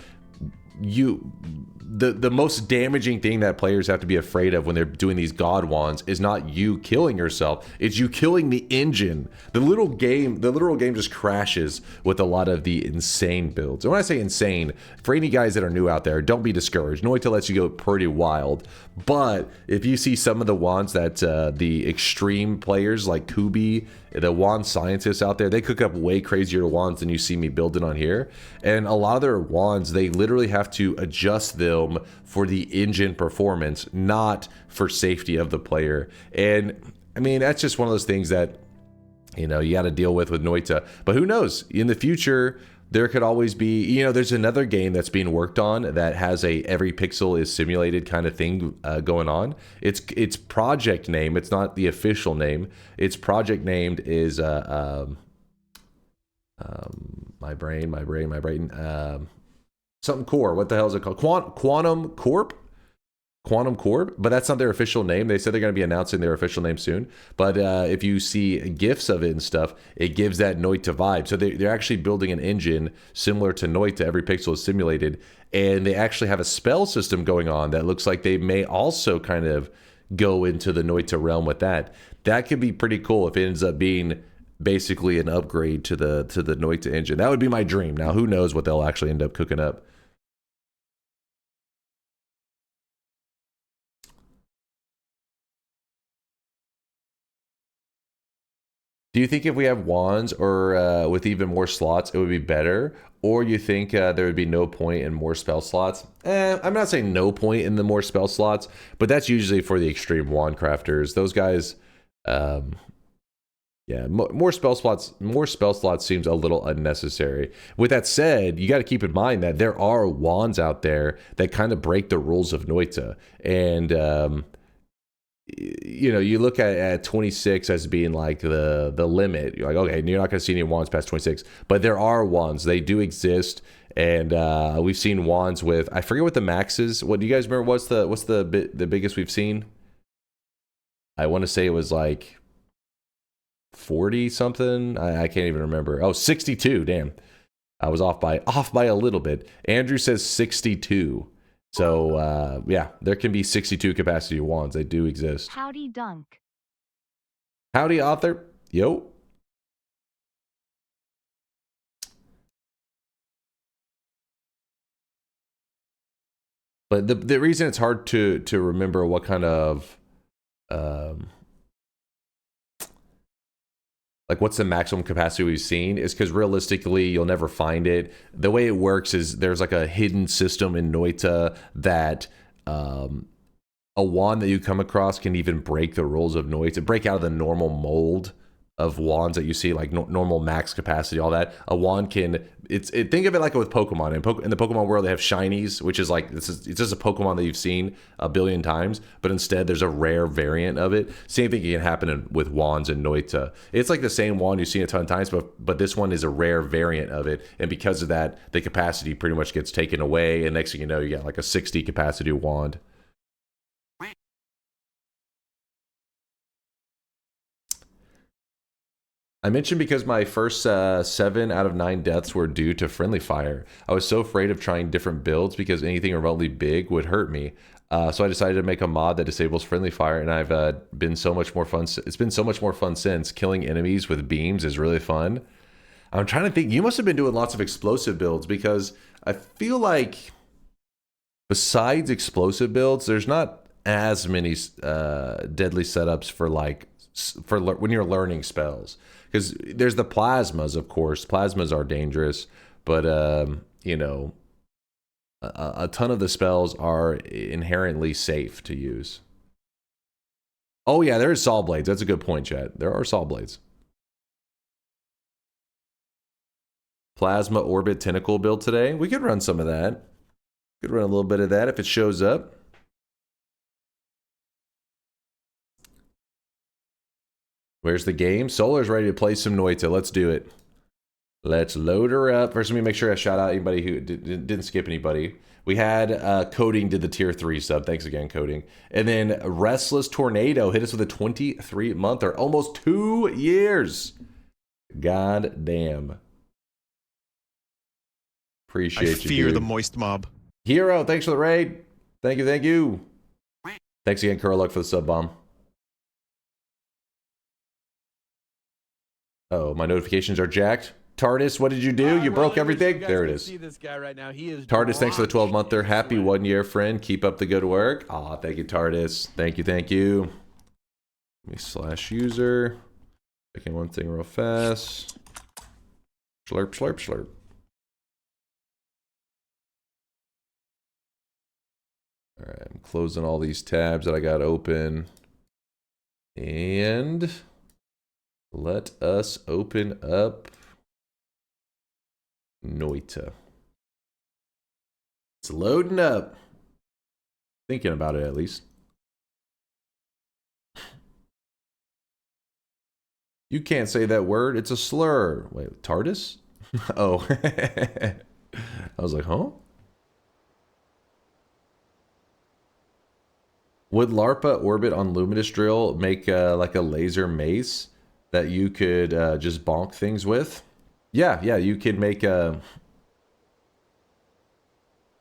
the most damaging thing that players have to be afraid of when they're doing these god wands is not you killing yourself, it's you killing the engine. The literal game just crashes with a lot of the insane builds. And when I say insane, for any guys that are new out there, don't be discouraged. Noita lets you go pretty wild. But if you see some of the wands that the extreme players like Kubi, the wand scientists out there, they cook up way crazier wands than you see me building on here. And a lot of their wands, they literally have to adjust them for the engine performance, not for safety of the player. And I mean, that's just one of those things that you got to deal with Noita. But who knows? In the future, there could always be, there's another game that's being worked on that has a every pixel is simulated kind of thing going on. Its project name, it's not the official name. Its project named is my brain. Something Core. What the hell is it called? Quantum Corp? Quantum Corp, but that's not their official name. They said they're going to be announcing their official name soon. But if you see GIFs of it and stuff, it gives that Noita vibe. So they're actually building an engine similar to Noita. Every pixel is simulated. And they actually have a spell system going on that looks like they may also kind of go into the Noita realm with that. That could be pretty cool if it ends up being basically an upgrade to the Noita engine. That would be my dream. Now, who knows what they'll actually end up cooking up. Do you think if we have wands or with even more slots, it would be better? Or you think there would be no point in more spell slots? I'm not saying no point in the more spell slots, but that's usually for the extreme wand crafters. Those guys, Yeah, more spell slots. More spell slots seems a little unnecessary. With that said, you got to keep in mind that there are wands out there that kind of break the rules of Noita, and you know, you look at 26 as being like the limit. You're like, okay, you're not going to see any wands past 26, but there are wands. They do exist, and we've seen wands with, I forget what the max is. What do you guys remember? What's the biggest we've seen? I want to say it was like 40 something. I can't even remember. Oh, 62. Damn, I was off by a little bit. Andrew says 62. So yeah, there can be 62 capacity wands. They do exist. Howdy, Dunk. Howdy, author. Yo. But the reason it's hard to remember what kind of like what's the maximum capacity we've seen is because realistically you'll never find it. The way it works is there's like a hidden system in Noita that a wand that you come across can even break the rules of Noita, break out of the normal mold of wands that you see, like normal max capacity, all that. A wand can, think of it like with Pokemon. In the Pokemon world, they have shinies, which is like, it's just a Pokemon that you've seen a billion times, but instead there's a rare variant of it. Same thing can happen with wands in Noita. It's like the same wand you've seen a ton of times, but this one is a rare variant of it, and because of that, the capacity pretty much gets taken away, and next thing you know, you got like a 60 capacity wand. I mentioned because my first 7 out of 9 deaths were due to friendly fire. I was so afraid of trying different builds because anything remotely big would hurt me. So I decided to make a mod that disables friendly fire, and I've been so much more fun. It's been so much more fun since. Killing enemies with beams is really fun. I'm trying to think. You must have been doing lots of explosive builds, because I feel like besides explosive builds, there's not as many deadly setups for when you're learning spells. Because there's the plasmas, of course. Plasmas are dangerous, but you know, a ton of the spells are inherently safe to use. Oh yeah, there is saw blades. That's a good point, chat. There are saw blades. Plasma orbit tentacle build today. We could run some of that. Could run a little bit of that if it shows up. Where's the game? Solar's ready to play some Noita. Let's do it. Let's load her up. First, let me make sure I shout out anybody who didn't skip anybody. We had Coding did the tier 3 sub. Thanks again, Coding. And then Restless Tornado hit us with a 23-monther. Almost 2 years. God damn. Appreciate you, I fear dude. the moist mob. Hero, thanks for the raid. Thank you, thank you. Thanks again, Curluck, for the sub bomb. Oh, my notifications are jacked. Tardis, what did you do? You broke everything? There it is. See this guy right now. He is Tardis, thanks for the 12-monther. Happy 1 year, friend. Keep up the good work. Aw, thank you, Tardis. Thank you, thank you. Let me slash user. Checking one thing real fast. Slurp, slurp, slurp. All right, I'm closing all these tabs that I got open. And let us open up Noita. It's loading up. Thinking about it, at least. You can't say that word. It's a slur. Wait, TARDIS? Oh. I was like, huh? Would LARPA orbit on Luminous Drill make like a laser mace that you could just bonk things with? Yeah, you could make a...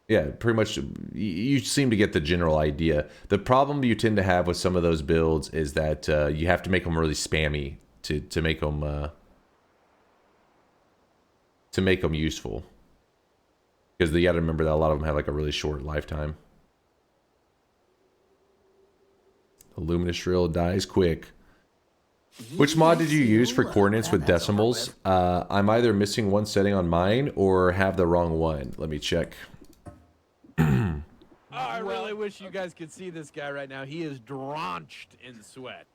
Yeah, pretty much, you seem to get the general idea. The problem you tend to have with some of those builds is that you have to make them really spammy to make them useful. Because you got to remember that a lot of them have like a really short lifetime. The Luminous Drill dies quick. Which mod did you use for coordinates with decimals? I'm either missing one setting on mine or have the wrong one. Let me check. Oh, I really wish you guys could see this guy right now. He is drenched in sweat.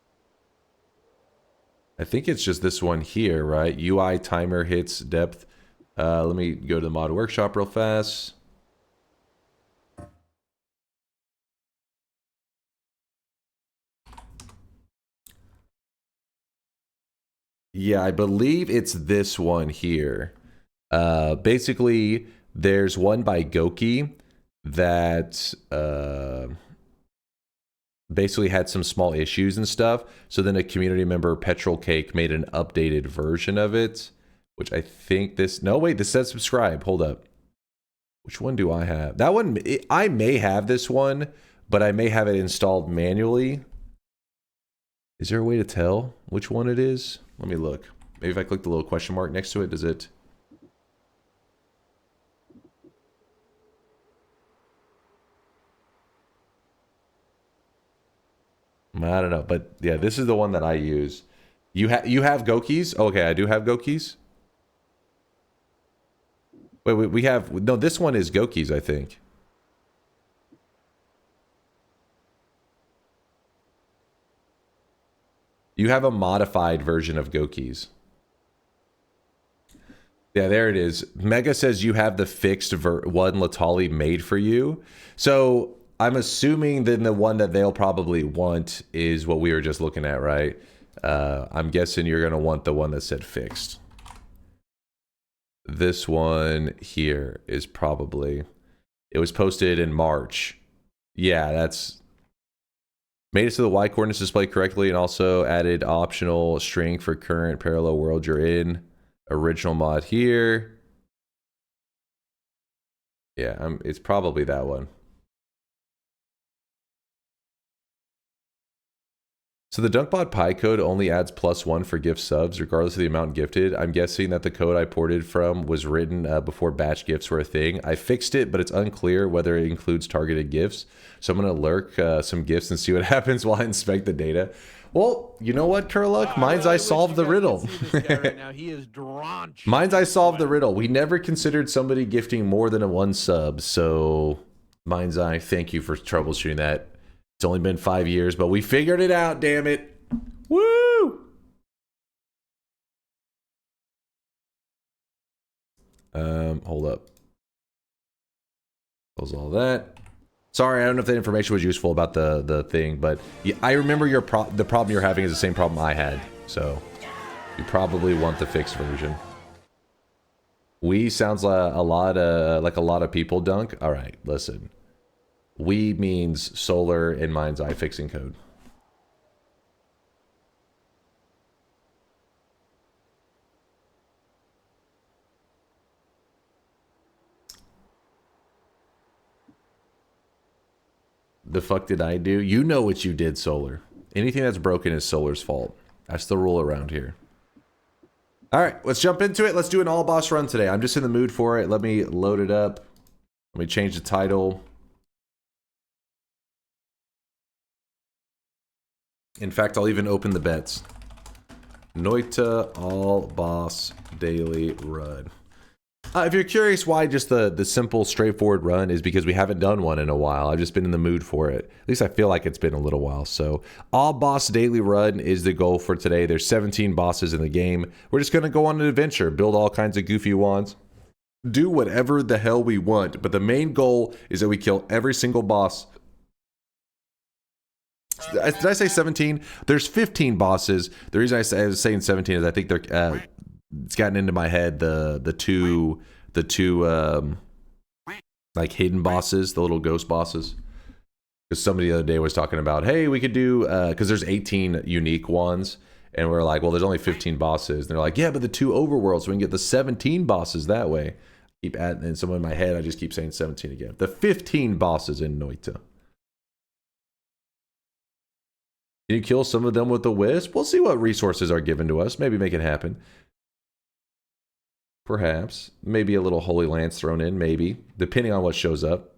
I think it's just this one here, right? UI timer hits depth. Let me go to the mod workshop real fast. Yeah, I believe it's this one here. Basically, there's one by Goki that basically had some small issues and stuff. So then a community member, Petrol Cake, made an updated version of it, which I think this... No, wait, this says subscribe. Hold up. Which one do I have? That one, I may have this one, but I may have it installed manually. Is there a way to tell which one it is? Let me look. Maybe if I click the little question mark next to it, does it... I don't know, but yeah, this is the one that I use. You have Gokis? Oh, okay, I do have Gokis. Wait, we have... No, this one is Gokis, I think. You have a modified version of Gokis. Yeah, there it is. Mega says you have the fixed one Latali made for you. So I'm assuming then the one that they'll probably want is what we were just looking at, right? I'm guessing you're going to want the one that said fixed. This one here is probably... It was posted in March. Yeah, that's... Made it so the Y coordinates display correctly and also added optional string for current parallel world you're in. Original mod here. Yeah, it's probably that one. So the DunkBot Pi code only adds +1 for gift subs, regardless of the amount gifted. I'm guessing that the code I ported from was written before batch gifts were a thing. I fixed it, but it's unclear whether it includes targeted gifts. So I'm going to lurk some gifts and see what happens while I inspect the data. Well, you know what, Kurluk? Mine's I solved the riddle. Right now. He is drawn. Mine's I solved the riddle. We never considered somebody gifting more than a 1 sub. So mine's I, thank you for troubleshooting that. It's only been 5 years, but we figured it out, damn it. Woo! Hold up. Close all that. Sorry, I don't know if that information was useful about the thing, but yeah, I remember the problem you're having is the same problem I had. So you probably want the fixed version. We sounds like a lot of people, Dunk. All right, listen. We means solar and mine's eye fixing code. The fuck did I do? You know what you did, Solar. Anything that's broken is Solar's fault. That's the rule around here. All right, let's jump into it. Let's do an all boss run today. I'm just in the mood for it. Let me load it up. Let me change the title. In fact, I'll even open the bets. Noita all boss daily run. If you're curious why just the simple, straightforward run is because we haven't done one in a while. I've just been in the mood for it. At least I feel like it's been a little while. So all boss daily run is the goal for today. There's 17 bosses in the game. We're just going to go on an adventure, build all kinds of goofy wands, do whatever the hell we want. But the main goal is that we kill every single boss. Did I say 17? There's 15 bosses. The reason I was saying 17 is I think they're... it's gotten into my head the two like hidden bosses, the little ghost bosses. Because somebody the other day was talking about, hey, we could do because there's 18 unique ones, and we're like, well, there's only 15 bosses. And they're like, yeah, but the 2 overworlds, so we can get the 17 bosses that way. Keep adding, and some in my head, I just keep saying 17 again. The 15 bosses in Noita. Can you kill some of them with the wisp? We'll see what resources are given to us. Maybe make it happen. Perhaps. Maybe a little Holy Lance thrown in, maybe. Depending on what shows up.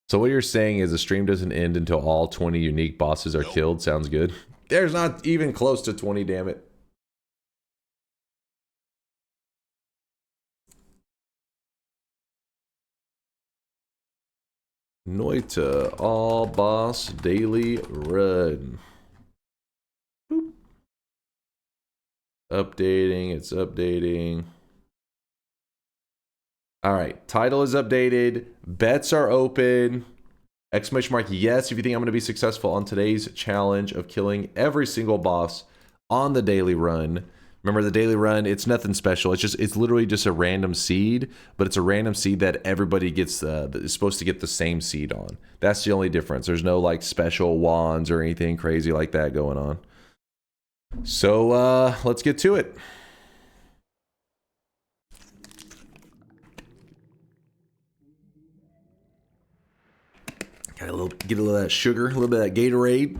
So what you're saying is the stream doesn't end until all 20 unique bosses are killed. Sounds good. There's not even close to 20, damn it. Noita, all boss daily run. Boop. Updating, it's updating. All right, title is updated. Bets are open. Exclamation mark, yes, if you think I'm going to be successful on today's challenge of killing every single boss on the daily run. Remember, the daily run, it's nothing special. It's literally just a random seed, but it's a random seed that everybody gets, is supposed to get the same seed on. That's the only difference. There's no like special wands or anything crazy like that going on. So let's get to it. Got get a little of that sugar, a little bit of that Gatorade.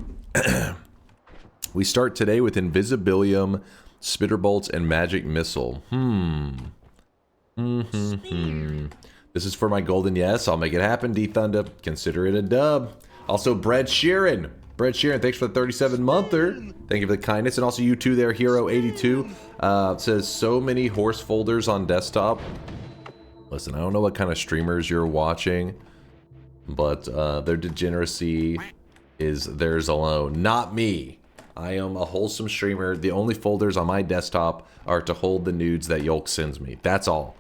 We start today with Invisibilium, Spitter Bolts, and Magic Missile. This is for my golden yes. I'll make it happen, D-Thunder. Consider it a dub. Also, Brett Sheeran. Brett Sheeran, thanks for the 37-monther. Thank you for the kindness. And also you too there, Hero82. Says, so many horse folders on desktop. Listen, I don't know what kind of streamers you're watching, but their degeneracy is theirs alone. Not me. I am a wholesome streamer. The only folders on my desktop are to hold the nudes that Yolk sends me. That's all.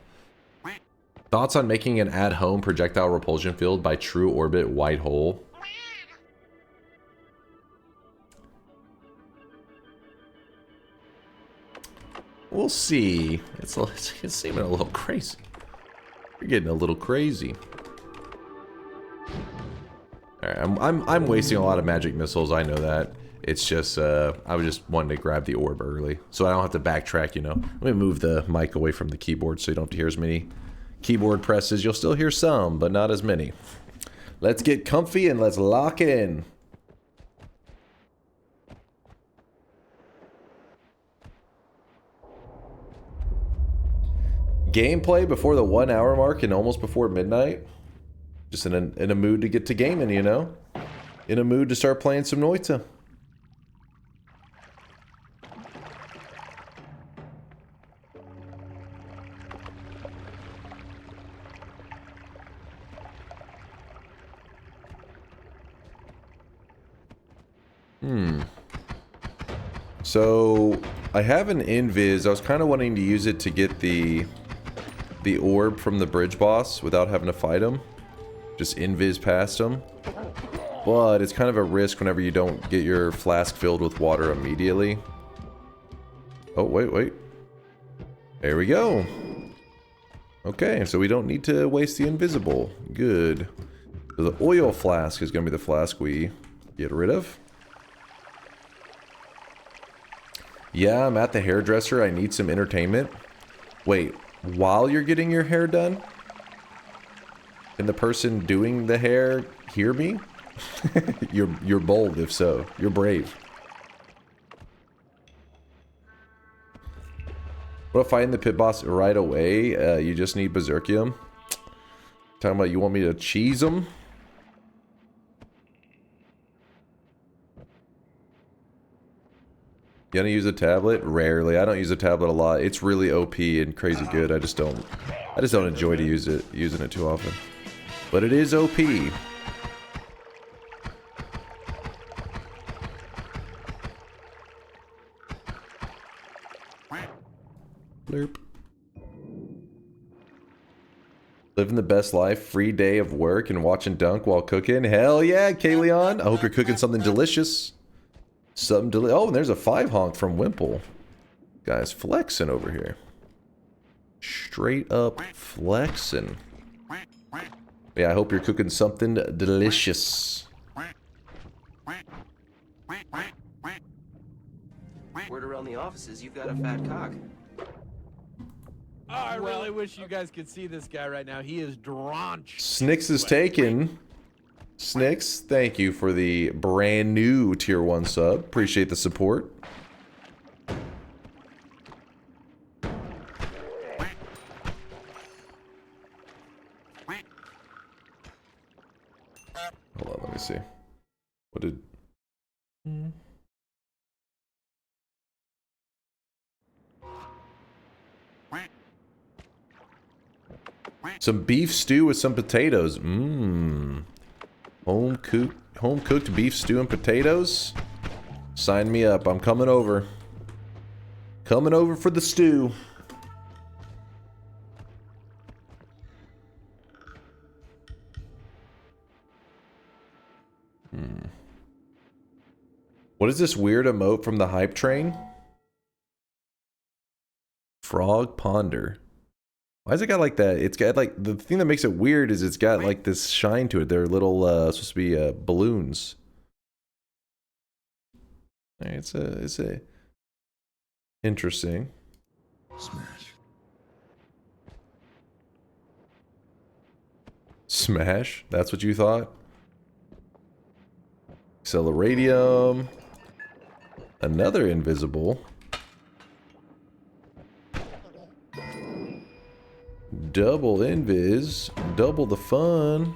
Thoughts on making an at-home projectile repulsion field by True Orbit White Hole? We'll see. It's seeming a little crazy. You're getting a little crazy. Alright, I'm wasting a lot of magic missiles, I know that. It's just, I was just wanting to grab the orb early, so I don't have to backtrack, you know. Let me move the mic away from the keyboard so you don't have to hear as many keyboard presses. You'll still hear some, but not as many. Let's get comfy and let's lock in. Gameplay before the 1 hour mark and almost before midnight. Just in a mood to get to gaming, you know? In a mood to start playing some Noita. So, I have an invis. I was kind of wanting to use it to get the orb from the bridge boss without having to fight him. Just invis past him. But it's kind of a risk whenever you don't get your flask filled with water immediately. Oh, wait. There we go. Okay, so we don't need to waste the invisible. Good. So the oil flask is going to be the flask we get rid of. Yeah, I'm at the hairdresser. I need some entertainment. Wait, while you're getting your hair done? Can the person doing the hair hear me? You're bold if so. You're brave. What if I find the pit boss right away? You just need Berserkium. Talking about you want me to cheese him? You gonna use a tablet? Rarely. I don't use a tablet a lot. It's really OP and crazy good. I just don't enjoy using it too often. But it is OP. Blurp. Living the best life, free day of work and watching Dunk while cooking. Hell yeah, Kaleon. I hope you're cooking something delicious. Oh, and there's a 5 honk from Wimple. Guys, flexing over here. Straight up flexing. Yeah, I hope you're cooking something delicious. Word around the offices, you've got a fat cock. Oh, I really wish you guys could see this guy right now. He is drenched. Snicks is taken. Snicks, thank you for the brand new tier 1 sub. Appreciate the support. Hold on, let me see. What did... Some beef stew with some potatoes. Mmm. Home cooked beef stew and potatoes. Sign me up. I'm coming over. Coming over for the stew. What is this weird emote from the hype train? Frog Ponder. Why has it got like that? It's got like, the thing that makes it weird is it's got like this shine to it. They're little, supposed to be balloons. It's a interesting. Smash? That's what you thought? Acceleradium. Another invisible. Double invis. Double the fun.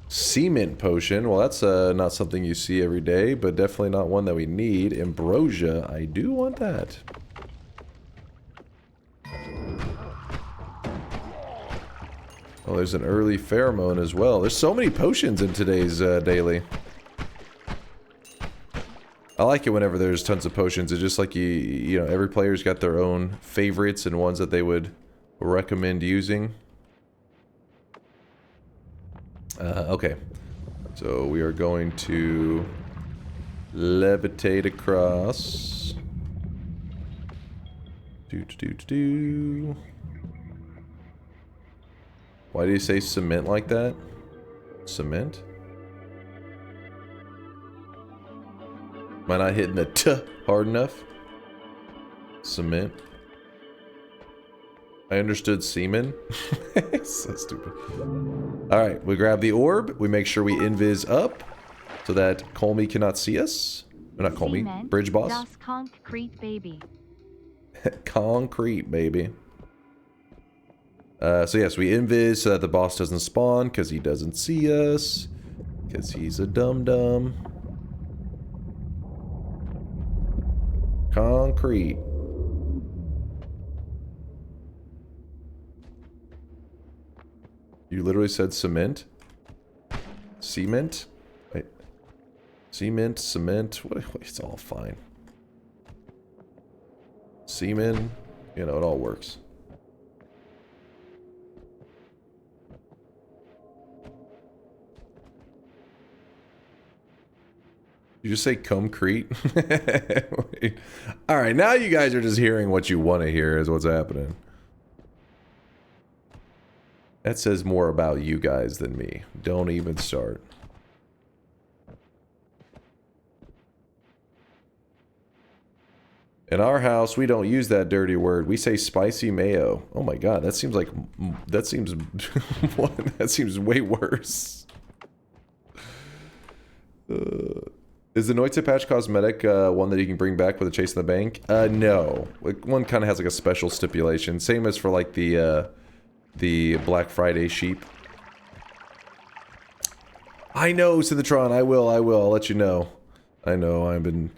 Cement potion. Well, that's not something you see every day, but definitely not one that we need. Ambrosia. I do want that. Oh, there's an early pheromone as well. There's so many potions in today's daily. I like it whenever there's tons of potions. It's just like you know, every player's got their own favorites and ones that they would recommend using. Okay. So we are going to levitate across. Why do you say cement like that? Cement? Am I not hitting the t hard enough? Cement. I understood semen. So stupid. Alright, we grab the orb. We make sure we invis up so that Colmy cannot see us. Or not Colmy, Cement, Bridge Boss. Das concrete baby. Concrete, baby. So yes, we invis so that the boss doesn't spawn because he doesn't see us. Because he's a dum-dum. Concrete. You literally said cement? Cement? Wait. Cement, cement, what, it's all fine. Semen, you know, it all works. You just say concrete? Alright, now you guys are just hearing what you want to hear is what's happening. That says more about you guys than me. Don't even start. In our house, we don't use that dirty word. We say spicy mayo. Oh my god, that seems like... That seems... what? That seems way worse. Is the Noita patch cosmetic one that you can bring back with a chase in the bank? No. Like, one kind of has like a special stipulation. Same as for like the Black Friday sheep. I know, Synthotron. I will. I'll let you know. I know, I've been...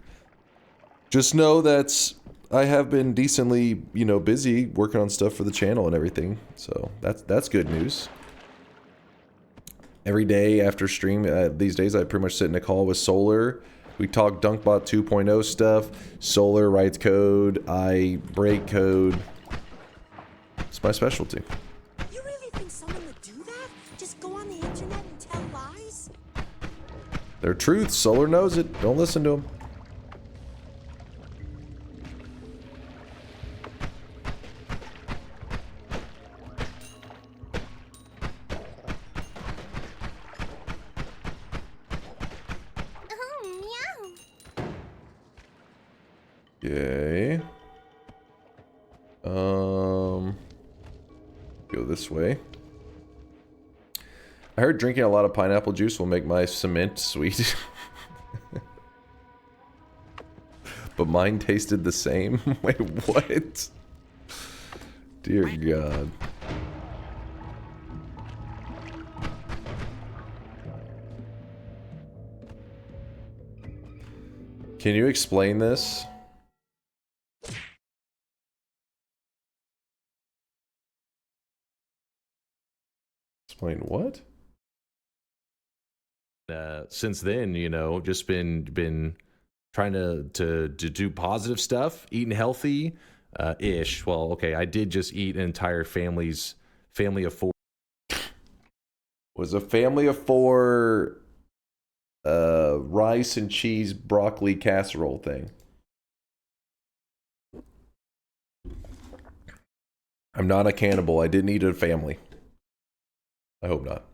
Just know that I have been decently, you know, busy working on stuff for the channel and everything. So, that's good news. Every day after stream, these days I pretty much sit in a call with Solar. We talk DunkBot 2.0 stuff. Solar writes code. I break code. It's my specialty. You really think someone would do that? Just go on the internet and tell lies? They're truth. Solar knows it. Don't listen to him. Okay. Go this way. I heard drinking a lot of pineapple juice will make my cement sweet. But mine tasted the same? Wait, what? Dear God. Can you explain this? Explain what? Since then, you know, just been trying to do positive stuff, eating healthy, ish. Well, okay, I did just eat an entire family of 4. Was a family of 4 rice and cheese broccoli casserole thing. I'm not a cannibal. I didn't eat a family. I hope not.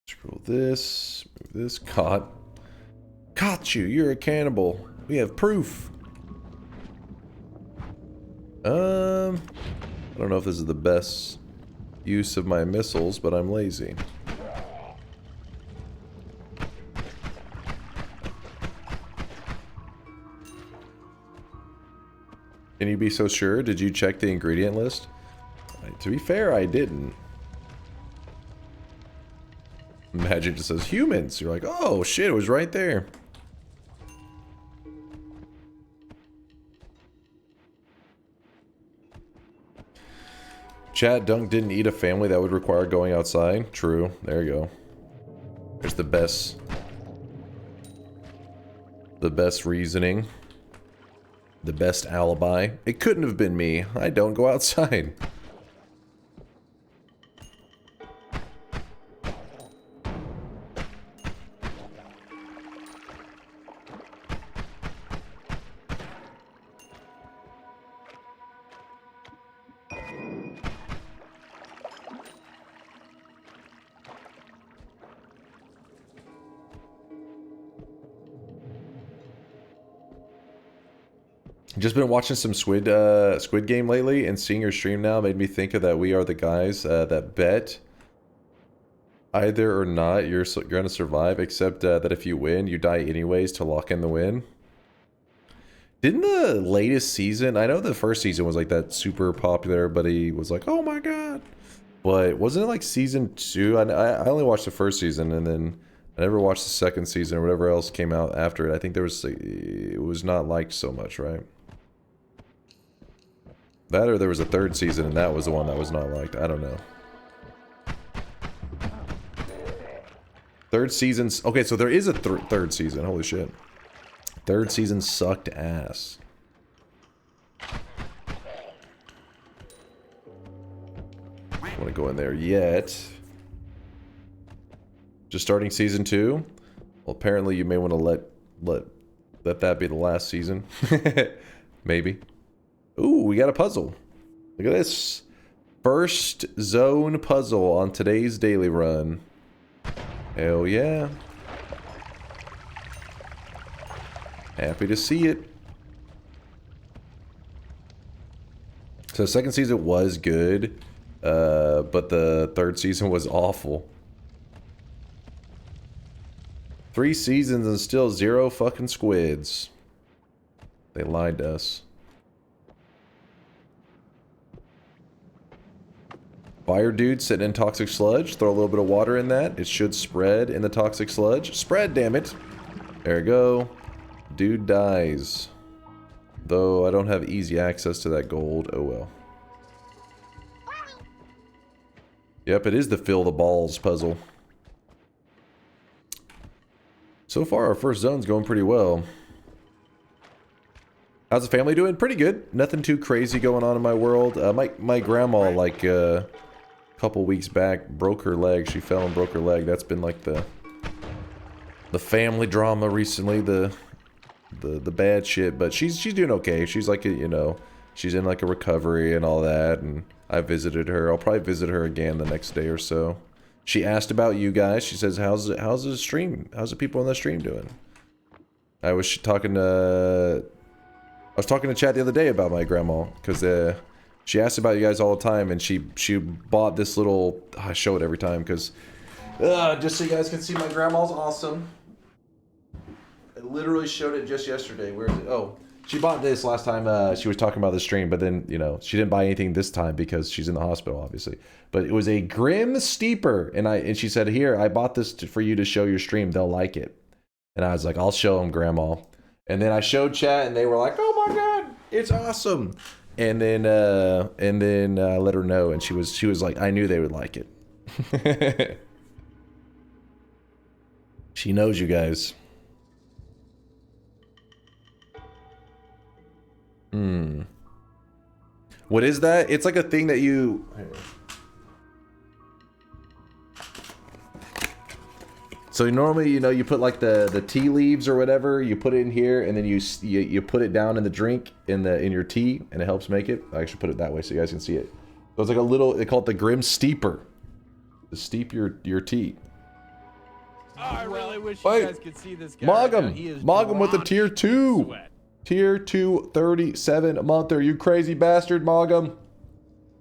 Scroll this. Move this. Caught you. You're a cannibal. We have proof. I don't know if this is the best use of my missiles, but I'm lazy. Can you be so sure? Did you check the ingredient list? To be fair, I didn't. Imagine it just says humans. You're like, oh shit, it was right there. Chat, Dunk didn't eat a family that would require going outside. True. There you go. There's the best reasoning. The best alibi. It couldn't have been me. I don't go outside. Just been watching some Squid Game lately, and seeing your stream now made me think of that We Are the Guys that bet either or not you're gonna survive, except that if you win, you die anyways to lock in the win. Didn't the latest season? I know the first season was like that super popular, but he was like, "Oh my god!" But wasn't it like season 2? I only watched the first season, and then I never watched the second season or whatever else came out after it. I think it was not liked so much, right? That or there was a third season and that was the one that was not liked. I don't know. Third season's... Okay, so there is a third season. Holy shit. Third season sucked ass. Don't want to go in there yet. Just starting season 2? Well, apparently you may want to let that be the last season. Maybe. Ooh, we got a puzzle. Look at this. First zone puzzle on today's daily run. Hell yeah. Happy to see it. So second season was good, but the third season was awful. 3 seasons and still 0 fucking squids. They lied to us. Fire dude sitting in toxic sludge. Throw a little bit of water in that. It should spread in the toxic sludge. Spread, damn it. There we go. Dude dies. Though I don't have easy access to that gold. Oh well. Yep, it is the fill the balls puzzle. So far, our first zone's going pretty well. How's the family doing? Pretty good. Nothing too crazy going on in my world. My grandma, like, couple weeks back, broke her leg. She fell and broke her leg. That's been like the family drama recently, the bad shit. But she's doing okay. She's like, you know, she's in like a recovery and all that. And I visited her. I'll probably visit her again the next day or so. She asked about you guys. She says, how's the stream? How's the people on the stream doing? I was talking to Chad the other day about my grandma, because she asked about you guys all the time, and she bought this little... I show it every time, because... just so you guys can see, my grandma's awesome. I literally showed it just yesterday. Where is it? Oh. She bought this last time she was talking about the stream, but then, you know, she didn't buy anything this time because she's in the hospital, obviously. But it was a Grim Steeper, and she said, "Here, I bought this for you to show your stream. They'll like it." And I was like, "I'll show them, Grandma." And then I showed chat, and they were like, "Oh my god, it's awesome!" And then I let her know, and she was like, "I knew they would like it." She knows you guys. What is that? It's like a thing that you... So normally, you know, you put like the tea leaves or whatever, you put it in here, and then you put it down in the drink in your tea, and it helps make it. I actually put it that way so you guys can see it. So it's like a little, they call it the Grim Steeper. To steep your tea. Oh, I really wish you guys could see this guy. Mogum with the tier 2. Sweat. Tier 2, 37 a month. Are you crazy bastard, Mogum?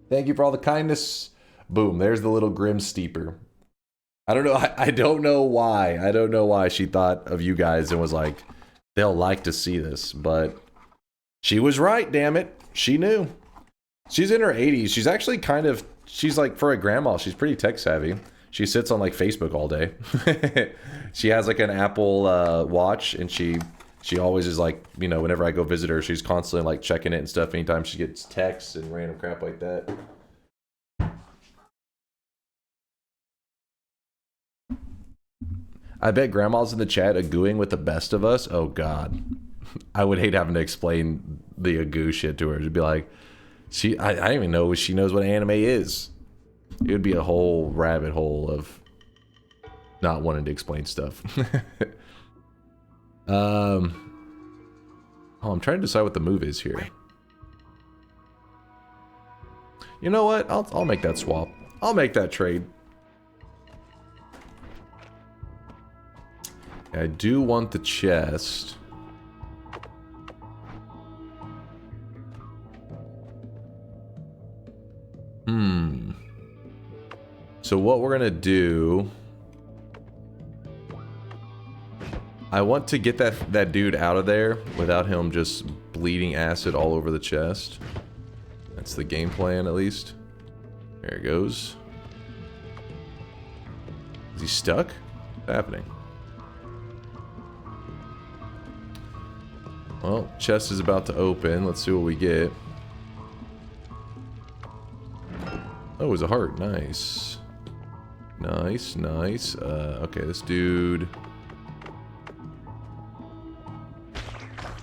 Thank you for all the kindness. Boom, there's the little Grim Steeper. I don't know. I don't know why. I don't know why she thought of you guys and was like, they'll like to see this. But she was right, damn it. She knew. She's in her 80s. She's actually kind of, she's like, for a grandma, she's pretty tech savvy. She sits on like Facebook all day. She has like an Apple watch, and she always is like, you know, whenever I go visit her, she's constantly like checking it and stuff anytime she gets texts and random crap like that. I bet grandma's in the chat agooing with the best of us. Oh god. I would hate having to explain the agoo shit to her. She'd be like, I don't even know if she knows what anime is. It would be a whole rabbit hole of not wanting to explain stuff. Oh, I'm trying to decide what the move is here. You know what? I'll make that swap. I'll make that trade. I do want the chest. So what we're gonna do... I want to get that dude out of there without him just bleeding acid all over the chest. That's the game plan, at least. There it goes. Is he stuck? What's happening? Well, chest is about to open. Let's see what we get. Oh, it was a heart. Nice. Nice, nice. Okay, this dude...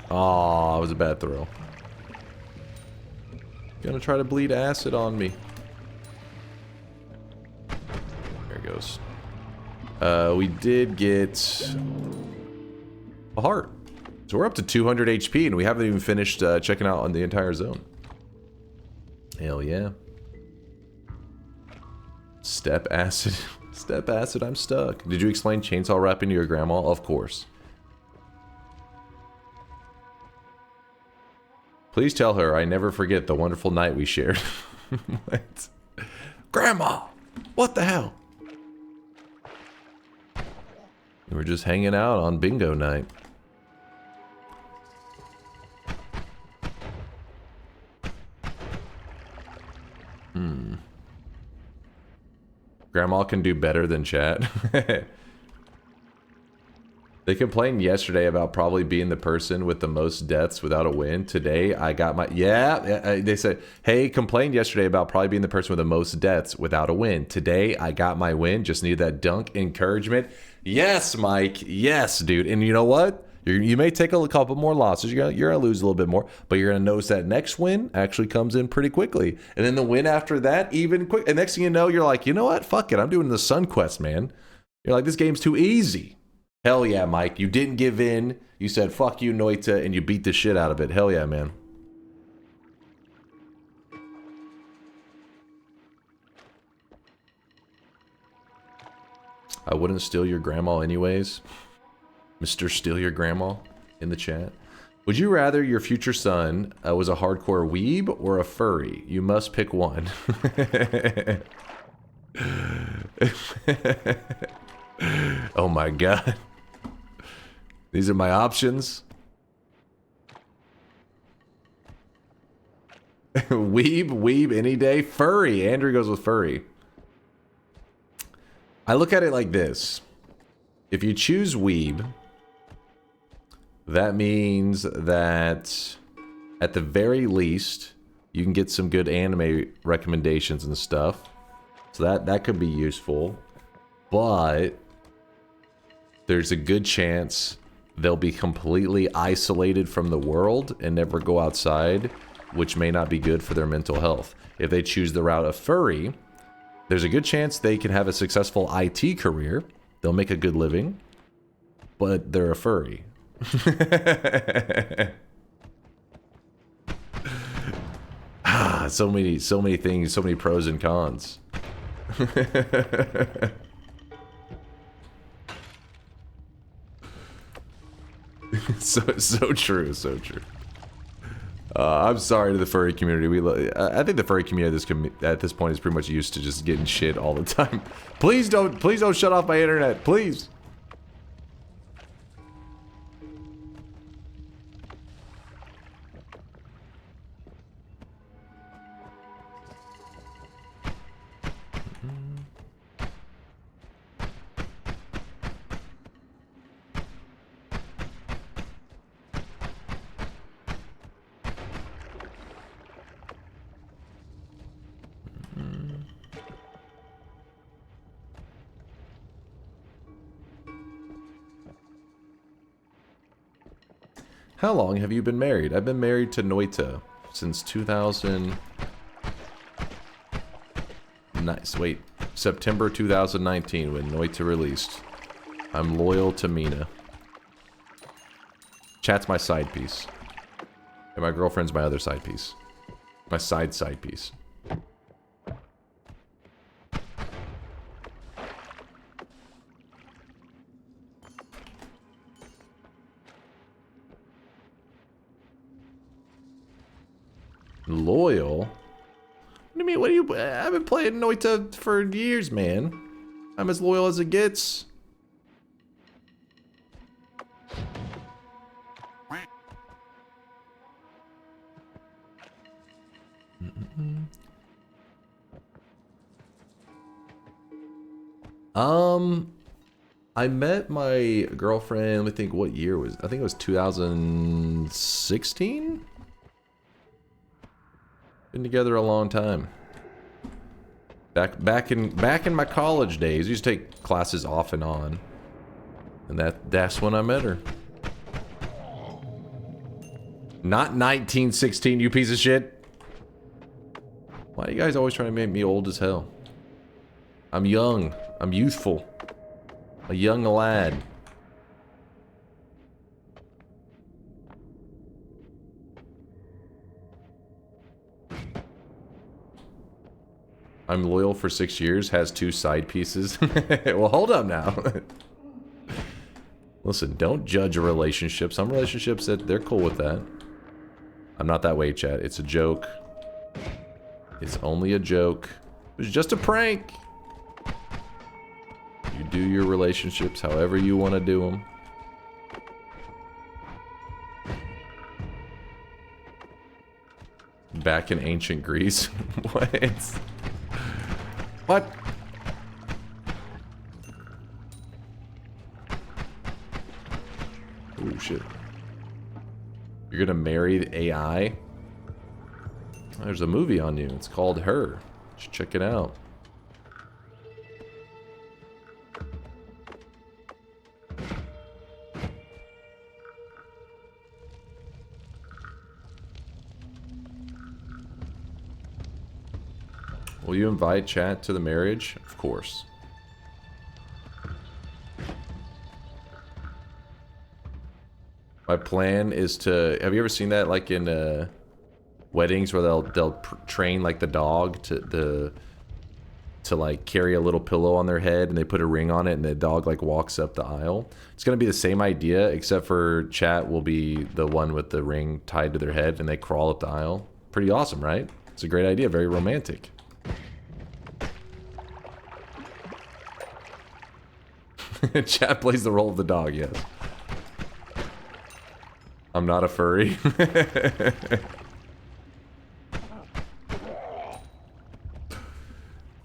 Aw, it was a bad throw. Gonna try to bleed acid on me. There it goes. We did get a heart. So we're up to 200 HP, and we haven't even finished checking out on the entire zone. Hell yeah. Step acid. Step acid, I'm stuck. Did you explain chainsaw wrapping to your grandma? Of course. Please tell her I never forget the wonderful night we shared. What? Grandma! What the hell? We were just hanging out on bingo night. Grandma can do better than chat. They complained yesterday about probably being the person with the most deaths without a win. Today, I got my... Yeah, they said, hey, complained yesterday about probably being the person with the most deaths without a win. Today, I got my win. Just needed that dunk encouragement. Yes, Mike. Yes, dude. And you know what? You may take a couple more losses. You're gonna lose a little bit more, but you're gonna notice that next win actually comes in pretty quickly, and then the win after that even quick. And next thing you know, you're like, you know what? Fuck it. I'm doing the Sun Quest, man. You're like, this game's too easy. Hell yeah, Mike. You didn't give in. You said fuck you, Noita, and you beat the shit out of it. Hell yeah, man. I wouldn't steal your grandma anyways. Mr. Steal Your Grandma in the chat. Would you rather your future son was a hardcore weeb or a furry? You must pick one. Oh my god. These are my options. Weeb any day. Furry. Andrew goes with furry. I look at it like this. If you choose weeb, that means that at the very least, you can get some good anime recommendations and stuff. So that could be useful. But there's a good chance they'll be completely isolated from the world and never go outside, which may not be good for their mental health. If they choose the route of furry, there's a good chance they can have a successful IT career. They'll make a good living, but they're a furry. So many things, so many pros and cons. so true, so true. I'm sorry to the furry community. I think the furry community at this point is pretty much used to just getting shit all the time. Please don't shut off my internet, please. How long have you been married? I've been married to Noita since 2000. Nice. Wait, September 2019 when Noita released. I'm loyal to Mina. Chat's my side piece. And my girlfriend's my other side piece. My side piece. Loyal? What do you mean? What do you? I've been playing Noita for years, man. I'm as loyal as it gets. I met my girlfriend, let me think what year was, I think it was 2016? Been together a long time. Back in my college days, I used to take classes off and on. And that's when I met her. Not 1916, you piece of shit. Why are you guys always trying to make me old as hell? I'm young. I'm youthful. A young lad. I'm loyal for 6 years, has 2 side pieces. Well, hold up now. Listen, don't judge a relationship. Some relationships, they're cool with that. I'm not that way, chat. It's a joke. It's only a joke. It was just a prank. You do your relationships however you want to do them. Back in ancient Greece. What? What? Oh shit. You're gonna marry the AI? There's a movie on you. It's called Her. You should check it out. Will you invite chat to the marriage? Of course. My plan is to... Have you ever seen that, like in weddings, where they'll train like the dog to like carry a little pillow on their head, and they put a ring on it, and the dog like walks up the aisle. It's gonna be the same idea, except for chat will be the one with the ring tied to their head, and they crawl up the aisle. Pretty awesome, right? It's a great idea. Very romantic. Chat plays the role of the dog, yes. I'm not a furry.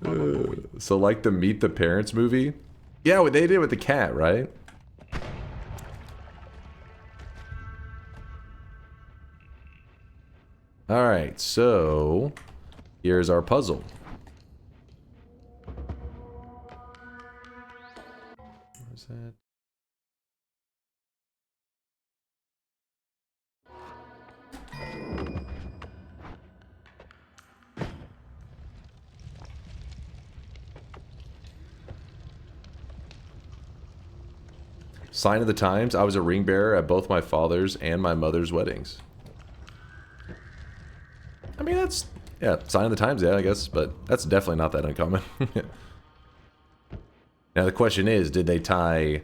So like the Meet the Parents movie? Yeah, what they did with the cat, right? Alright, so here's our puzzle. Where's that? Sign of the times. I was a ring bearer at both my father's and my mother's weddings. I mean, that's... yeah, sign of the times, yeah, I guess. But that's definitely not that uncommon. Now, the question is, did they tie...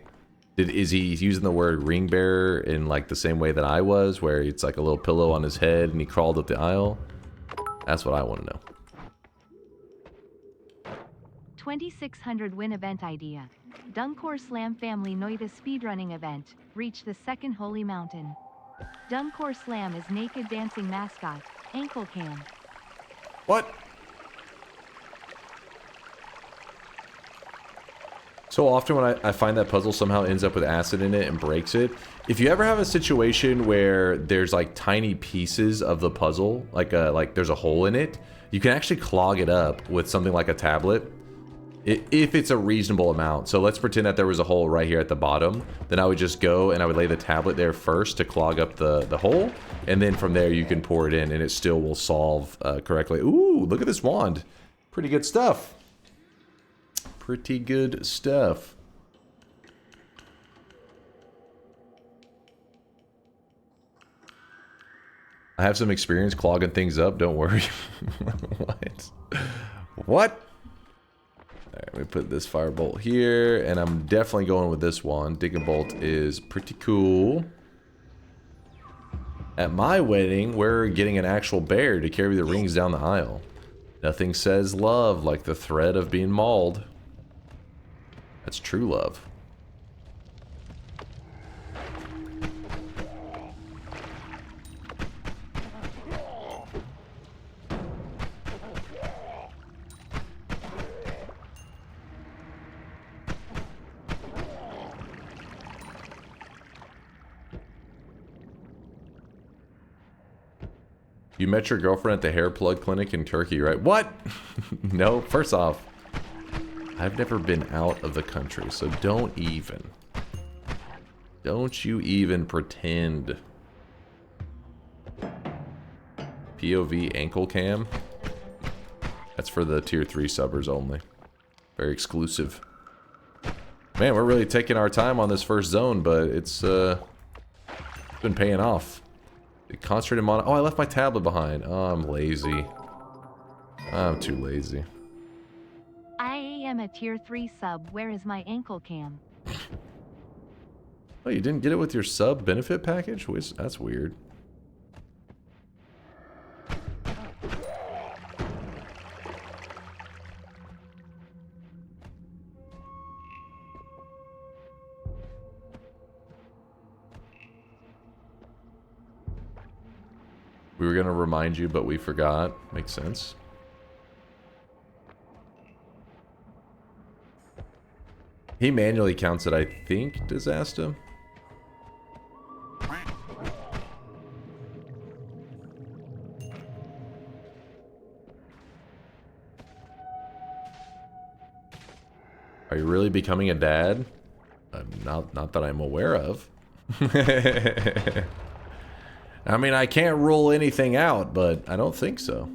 is he using the word ring bearer in, like, the same way that I was? Where it's like a little pillow on his head and he crawled up the aisle? That's what I want to know. 2600 win event idea. DunkOrSlam family Noita speedrunning event. Reach the second holy mountain. DunkOrSlam is naked dancing mascot. Ankle cam. What? So often when I find that puzzle somehow ends up with acid in it and breaks it. If you ever have a situation where there's like tiny pieces of the puzzle, like there's a hole in it, you can actually clog it up with something like a tablet. If it's a reasonable amount. So let's pretend that there was a hole right here at the bottom. Then I would just go and I would lay the tablet there first to clog up the hole. And then from there you can pour it in and it still will solve correctly. Ooh, look at this wand. Pretty good stuff. Pretty good stuff. I have some experience clogging things up, don't worry. What? What? Alright, let me put this firebolt here, and I'm definitely going with this one. Digging bolt is pretty cool. At my wedding, we're getting an actual bear to carry the rings down the aisle. Nothing says love like the threat of being mauled. That's true love. You met your girlfriend at the hair plug clinic in Turkey, right? What? No, first off, I've never been out of the country, so don't even. Don't you even pretend. POV ankle cam? That's for the tier 3 subbers only. Very exclusive. Man, we're really taking our time on this first zone, but it's been paying off. Concentrated mono. Oh, I left my tablet behind. Oh, I'm lazy. I'm too lazy. I am a tier 3 sub. Where is my ankle cam? Oh, you didn't get it with your sub benefit package? That's weird. We were gonna remind you, but we forgot. Makes sense. He manually counts it, I think, Disaster. Are you really becoming a dad? Not that I'm aware of. I mean, I can't rule anything out, but I don't think so.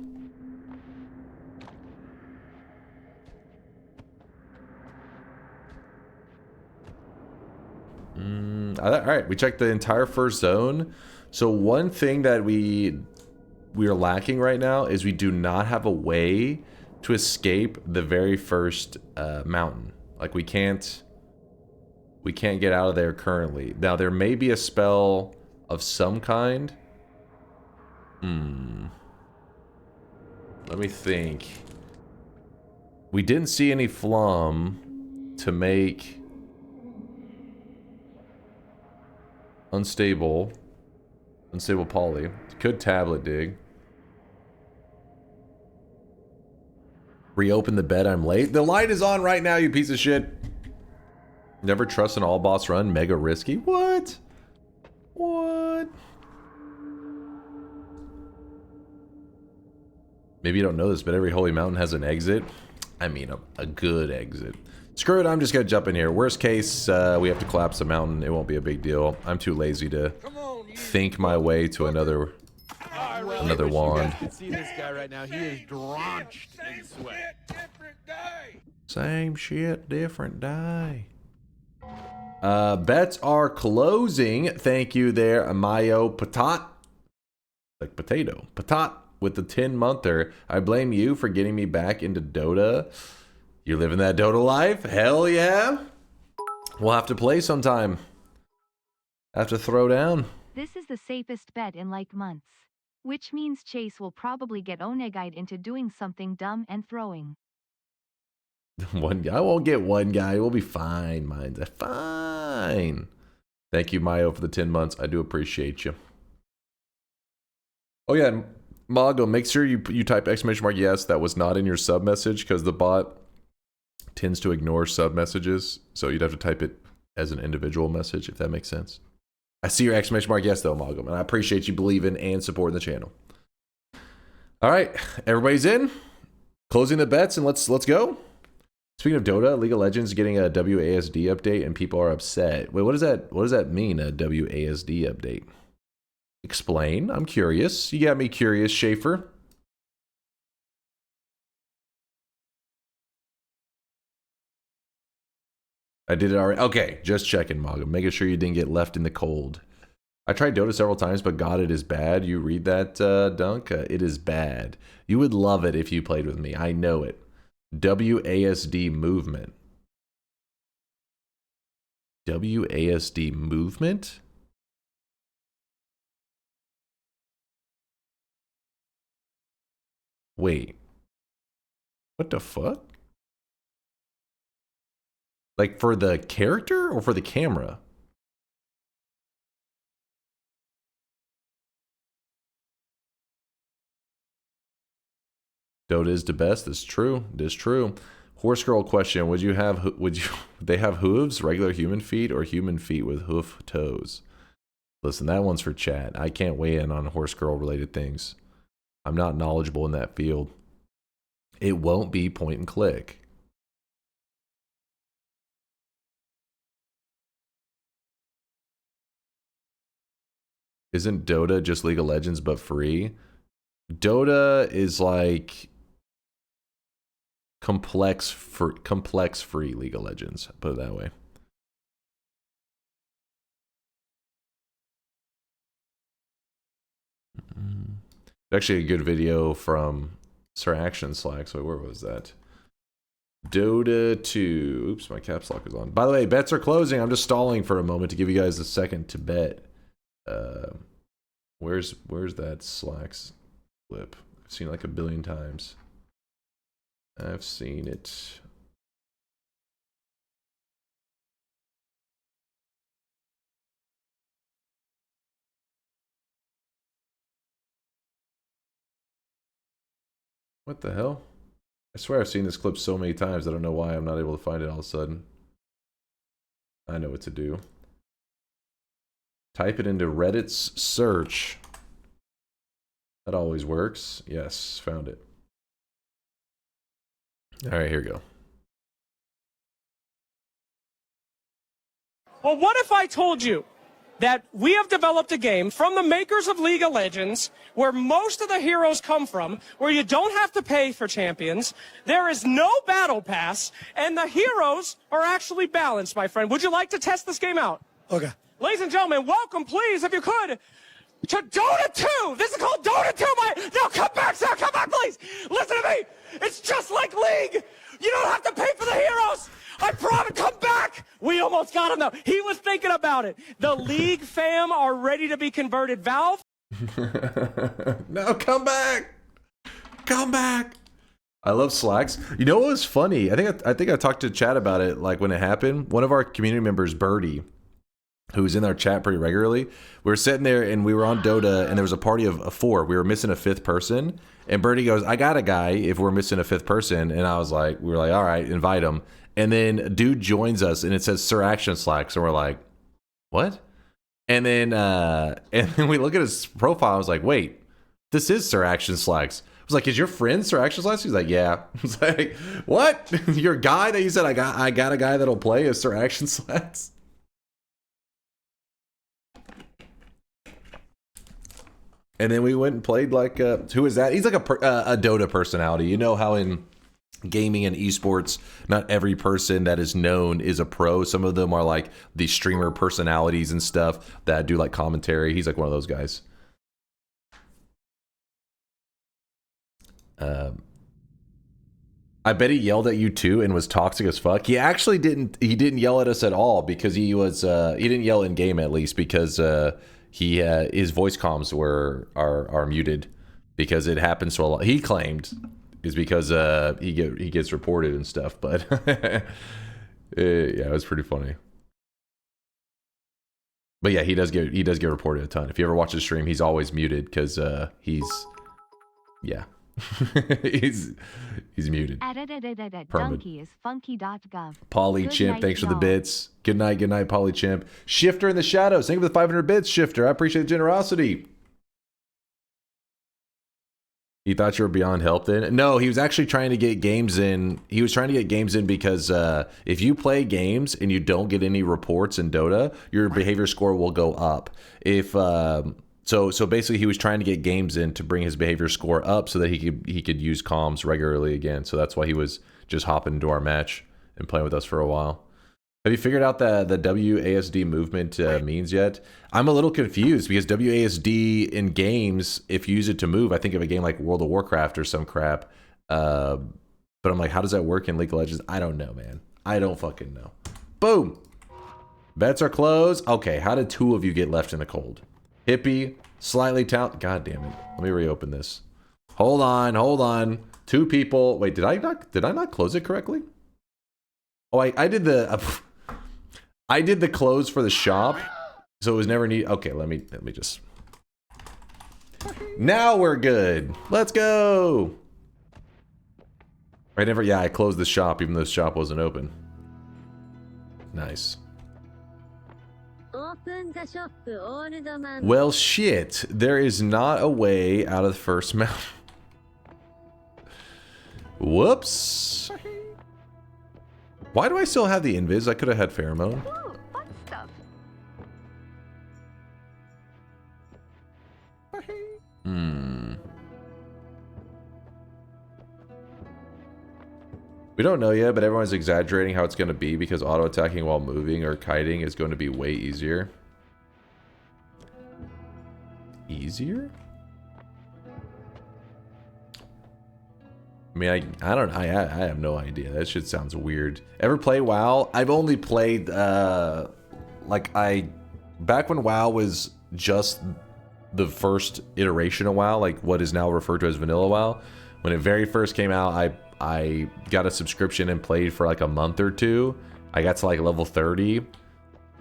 Alright, we checked the entire first zone. So one thing that we are lacking right now is we do not have a way to escape the very first mountain. Like we can't get out of there currently. Now there may be a spell of some kind. Let me think. We didn't see any flum to make unstable poly. Could tablet dig. Reopen the bed, I'm late. The light is on right now, you piece of shit. Never trust an all boss run, mega risky. What? What? Maybe you don't know this, but every holy mountain has an exit. I mean, a good exit. Screw it, I'm just gonna jump in here. Worst case, we have to collapse the mountain. It won't be a big deal. I'm too lazy to think my way to another wand. You can see this guy right now. He is drenched in sweat. Same shit, different day. Bets are closing. Thank you there, Mayo Patat. Like potato. Patat with the 10-monther. I blame you for getting me back into Dota. You living that Dota life? Hell yeah. We'll have to play sometime. Have to throw down. This is the safest bet in like months. Which means Chase will probably get Onegite into doing something dumb and throwing. One guy. I won't get one guy. We'll be fine. Mine's fine. Thank you, Mayo, for the 10 months. I do appreciate you. Oh, yeah. Mago, make sure you type exclamation mark yes. That was not in your sub message because the bot tends to ignore sub messages. So you'd have to type it as an individual message, if that makes sense. I see your exclamation mark yes, though, Mago. And I appreciate you believing and supporting the channel. All right. Everybody's in. Closing the bets and let's go. Speaking of Dota, League of Legends getting a WASD update and people are upset. Wait, what does that mean, a WASD update? Explain. I'm curious. You got me curious, Schaefer. I did it already. Okay, just checking, Maga. Making sure you didn't get left in the cold. I tried Dota several times, but God, it is bad. You read that, Dunk? It is bad. You would love it if you played with me. I know it. WASD movement. WASD movement? Wait. What the fuck? Like for the character or for the camera? Dota is the best. That's true. It is true. Horse girl question: would they have hooves, regular human feet, or human feet with hoof toes? Listen, that one's for chat. I can't weigh in on horse girl related things. I'm not knowledgeable in that field. It won't be point and click. Isn't Dota just League of Legends but free? Dota is like complex free League of Legends, put it that way. Actually a good video from Sir Action Slack. So where was that? Dota 2. Oops, my caps lock is on. By the way, bets are closing. I'm just stalling for a moment to give you guys a second to bet. Where's that Slacks clip? I've seen it like a billion times. I've seen it. What the hell? I swear I've seen this clip so many times. I don't know why I'm not able to find it all of a sudden. I know what to do. Type it into Reddit's search. That always works. Yes, found it. All right, here we go. Well, what if I told you that we have developed a game from the makers of League of Legends where most of the heroes come from, where you don't have to pay for champions, there is no battle pass, and the heroes are actually balanced, my friend. Would you like to test this game out? Okay. Ladies and gentlemen, welcome, please, if you could, to Dota 2. This is called Dota 2. No, come back, sir. Come back, please. Listen to me. It's just like League. You don't have to pay for the heroes. I promise. Come back. We almost got him, though. He was thinking about it. The League fam are ready to be converted. Valve. No, come back. Come back. I love Slacks. You know what was funny? I think I talked to Chad about it like when it happened. One of our community members, Birdie, who's in our chat pretty regularly, we were sitting there and we were on Dota and there was a party of 4. We were missing a 5th person And Bertie goes, I got a guy if we're missing a 5th person. And I was like, we were like, all right, invite him. And then a dude joins us and it says Sir Action Slacks. And we're like, what? And then we look at his profile. I was like, wait, this is Sir Action Slacks. I was like, is your friend Sir Action Slacks? He's like, yeah. I was like, what? Your guy that you said I got a guy that'll play is Sir Action Slacks? And then we went and played like, who is that? He's like a Dota personality. You know how in gaming and esports, not every person that is known is a pro. Some of them are like the streamer personalities and stuff that do like commentary. He's like one of those guys. I bet he yelled at you too and was toxic as fuck. He actually didn't. He didn't yell at us at all because he was. He didn't yell in game at least because his voice comms are muted because it happens to a lot. He claimed is because he gets reported and stuff. But yeah, it was pretty funny. But yeah, he does get reported a ton. If you ever watch his stream, he's always muted because he's he's muted. Donkey is funky.gov. Polly Chimp, thanks for the bits. Good night, Polly Chimp. Shifter in the shadows, thank you for the 500 bits, Shifter. I appreciate the generosity. He thought you were beyond help then? No, he was actually trying to get games in. He was trying to get games in because if you play games and you don't get any reports in Dota, your behavior score will go up. If So basically, he was trying to get games in to bring his behavior score up so that he could use comms regularly again. So that's why he was just hopping into our match and playing with us for a while. Have you figured out the WASD movement means yet? I'm a little confused because WASD in games, if you use it to move, I think of a game like World of Warcraft or some crap. But I'm like, how does that work in League of Legends? I don't know, man. I don't fucking know. Boom. Bets are closed. Okay, how did 2 of you get left in the cold? Hippie, slightly talented. God damn it. Let me reopen this. Hold on. 2 people. Wait, did I not close it correctly? Oh, I did the close for the shop, so it was never need. Okay, let me just. Now we're good. Let's go. I closed the shop even though the shop wasn't open. Nice. Well, shit. There is not a way out of the first mount. Whoops. Why do I still have the invis? I could have had pheromone. Ooh, fun stuff. We don't know yet, but everyone's exaggerating how it's going to be because auto-attacking while moving or kiting is going to be way easier. Easier? I mean, I don't. I have no idea. That shit sounds weird. Ever play WoW? I've only played back when WoW was just the first iteration of WoW, like what is now referred to as vanilla WoW. When it very first came out, I got a subscription and played for like a month or 2. I got to like level 30,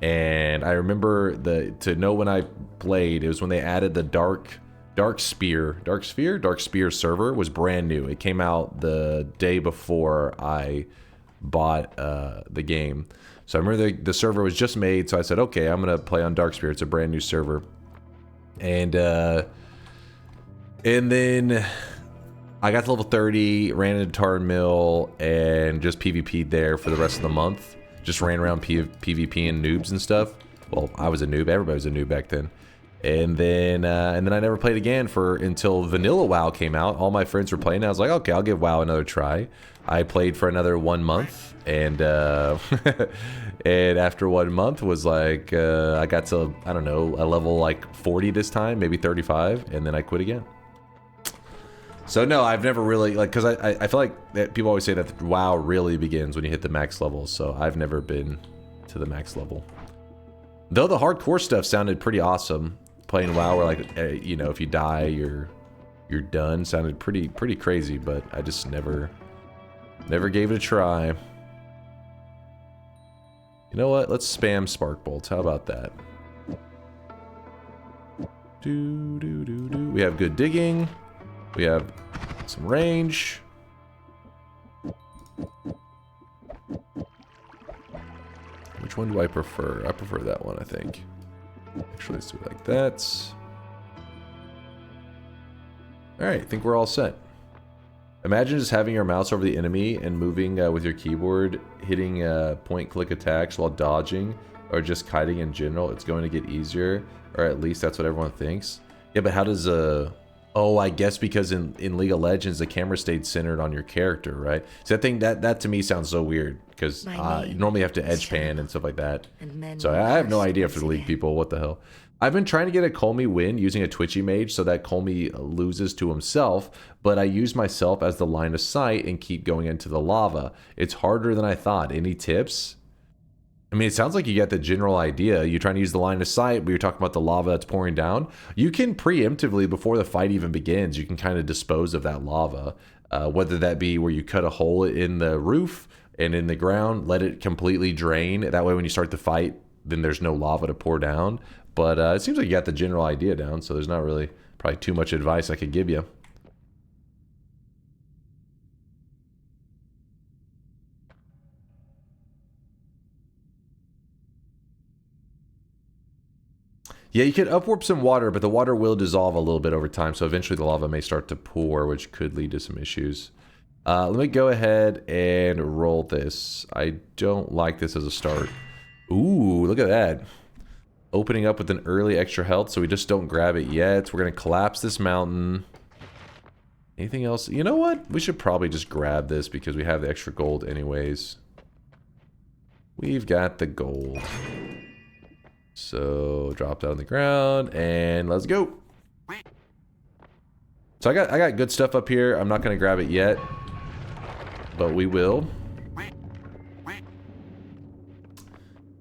and I remember to know when I played, it was when they added the Dark Spear server was brand new. It came out the day before I bought the game. So I remember the server was just made, so I said, okay, I'm gonna play on Dark Spear. It's a brand new server. And then I got to level 30, ran into Tarn Mill, and just PvP'd there for the rest of the month. Just ran around PvPing noobs and stuff. Well, I was a noob. Everybody was a noob back then. And then I never played again until Vanilla WoW came out. All my friends were playing. I was like, okay, I'll give WoW another try. I played for another 1 month, and and after 1 month was like I got to, I don't know, a level like 40 this time, maybe 35, and then I quit again. So no, I've never really, like, because I feel like that people always say that WoW really begins when you hit the max level. So I've never been to the max level. Though the hardcore stuff sounded pretty awesome. Playing WoW, where like you know, if you die, you're done. Sounded pretty crazy, but I just never gave it a try. You know what? Let's spam spark bolts. How about that? We have good digging. We have some range. Which one do I prefer? I prefer that one, I think. Actually, let's do it like that. Alright, I think we're all set. Imagine just having your mouse over the enemy and moving with your keyboard, hitting point-click attacks while dodging, or just kiting in general. It's going to get easier, or at least that's what everyone thinks. Yeah, but how does oh, I guess because in League of Legends, the camera stayed centered on your character, right? So that to me sounds so weird, because you normally have to edge pan and stuff like that. So I have no idea for the League people, what the hell. I've been trying to get a Colmy win using a Twitchy mage so that Colmy loses to himself, but I use myself as the line of sight and keep going into the lava. It's harder than I thought. Any tips? I mean, it sounds like you get the general idea. You're trying to use the line of sight, but you're talking about the lava that's pouring down. You can preemptively, before the fight even begins, you can kind of dispose of that lava. Whether that be where you cut a hole in the roof and in the ground, let it completely drain. That way when you start the fight, then there's no lava to pour down. But it seems like you got the general idea down, so there's not really probably too much advice I could give you. Yeah, you could upwarp some water, but the water will dissolve a little bit over time, so eventually the lava may start to pour, which could lead to some issues. Let me go ahead and roll this. I don't like this as a start. Ooh, look at that. Opening up with an early extra health, so we just don't grab it yet. We're going to collapse this mountain. Anything else? You know what? We should probably just grab this because we have the extra gold anyways. We've got the gold. So drop that on the ground and let's go. So I got good stuff up here. I'm not going to grab it yet, but we will.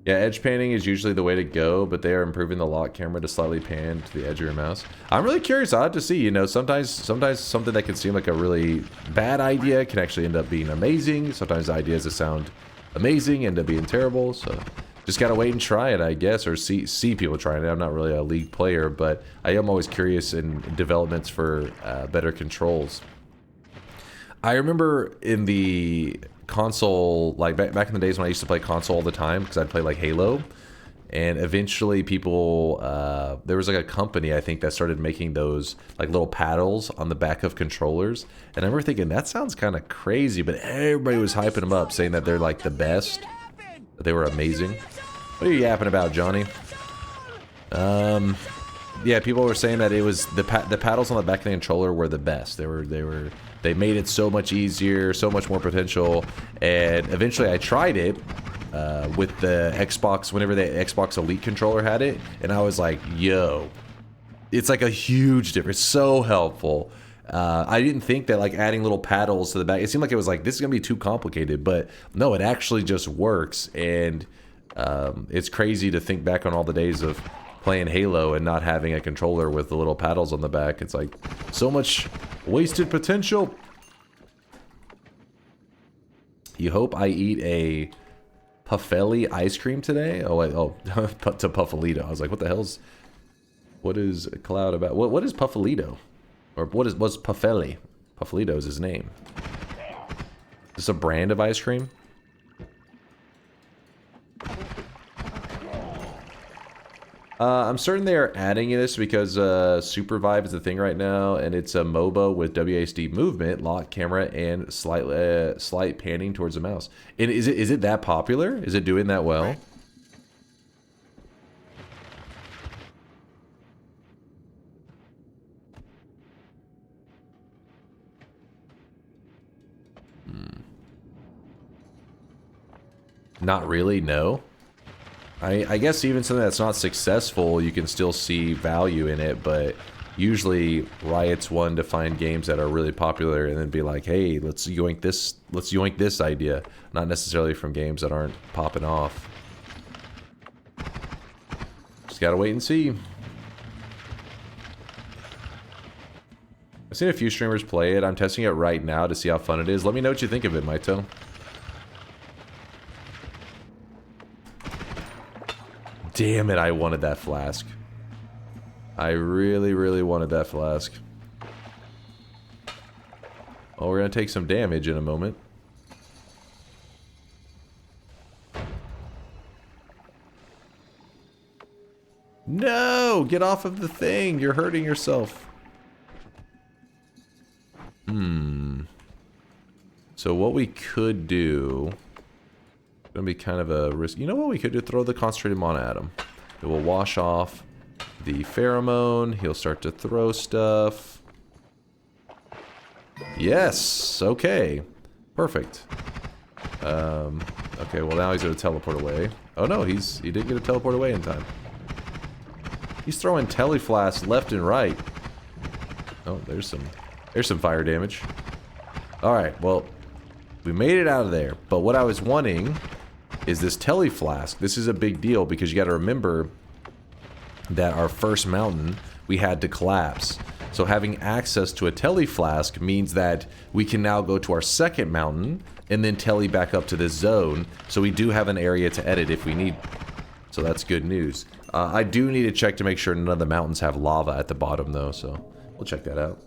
Yeah, edge panning is usually the way to go, but they are improving the lock camera to slightly pan to the edge of your mouse. I'm really curious. I have to see, you know, sometimes something that can seem like a really bad idea can actually end up being amazing. Sometimes ideas that sound amazing end up being terrible. So just gotta wait and try it, I guess, or see people trying it. I'm not really a League player, but I am always curious in developments for better controls. I remember in the console, like back in the days when I used to play console all the time, because I'd play like Halo, and eventually people, there was like a company I think that started making those like little paddles on the back of controllers, and I remember thinking that sounds kind of crazy, but everybody was hyping them up, saying that they're like the best, that they were amazing. What are you yapping about, Johnny? Yeah, people were saying that it was the paddles on the back of the controller were the best. They made it so much easier, so much more potential, and eventually I tried it with the Xbox, whenever the Xbox Elite controller had it, and I was like, yo, it's like a huge difference, so helpful. I didn't think that like adding little paddles to the back, it seemed like it was like, this is gonna be too complicated, but no, it actually just works, and it's crazy to think back on all the days of playing Halo and not having a controller with the little paddles on the back. It's like so much wasted potential. You hope I eat a Puffeli ice cream today? Oh wait, oh, to Puffalito. I was like, what the hell's, what is a cloud about? What is Puffalito? Or what's Puffeli? Puffalito is his name. Is this a brand of ice cream? I'm certain they are adding this because Supervive is the thing right now, and it's a MOBA with WASD movement, lock camera, and slight panning towards the mouse. And is it that popular? Is it doing that well? Not really, no. I guess even something that's not successful, you can still see value in it, but usually Riot's one to find games that are really popular and then be like, hey, let's yoink this idea, not necessarily from games that aren't popping off. Just gotta wait and see. I've seen a few streamers play it. I'm testing it right now to see how fun it is. Let me know what you think of it, Maito. Damn it, I wanted that flask. I really, really wanted that flask. Oh, we're gonna take some damage in a moment. No! Get off of the thing! You're hurting yourself. So what we could do... Gonna be kind of a risk. You know what we could do? Throw the concentrated mana at him. It will wash off the pheromone. He'll start to throw stuff. Yes! Okay. Perfect. Okay, well now he's gonna teleport away. Oh no, he didn't get to teleport away in time. He's throwing teleflasks left and right. Oh, there's some fire damage. Alright, well, we made it out of there. But what I was wanting is this teleflask. This is a big deal because you gotta remember that our first mountain we had to collapse. So having access to a teleflask means that we can now go to our second mountain and then tele back up to this zone. So we do have an area to edit if we need. So that's good news. I do need to check to make sure none of the mountains have lava at the bottom though, so we'll check that out.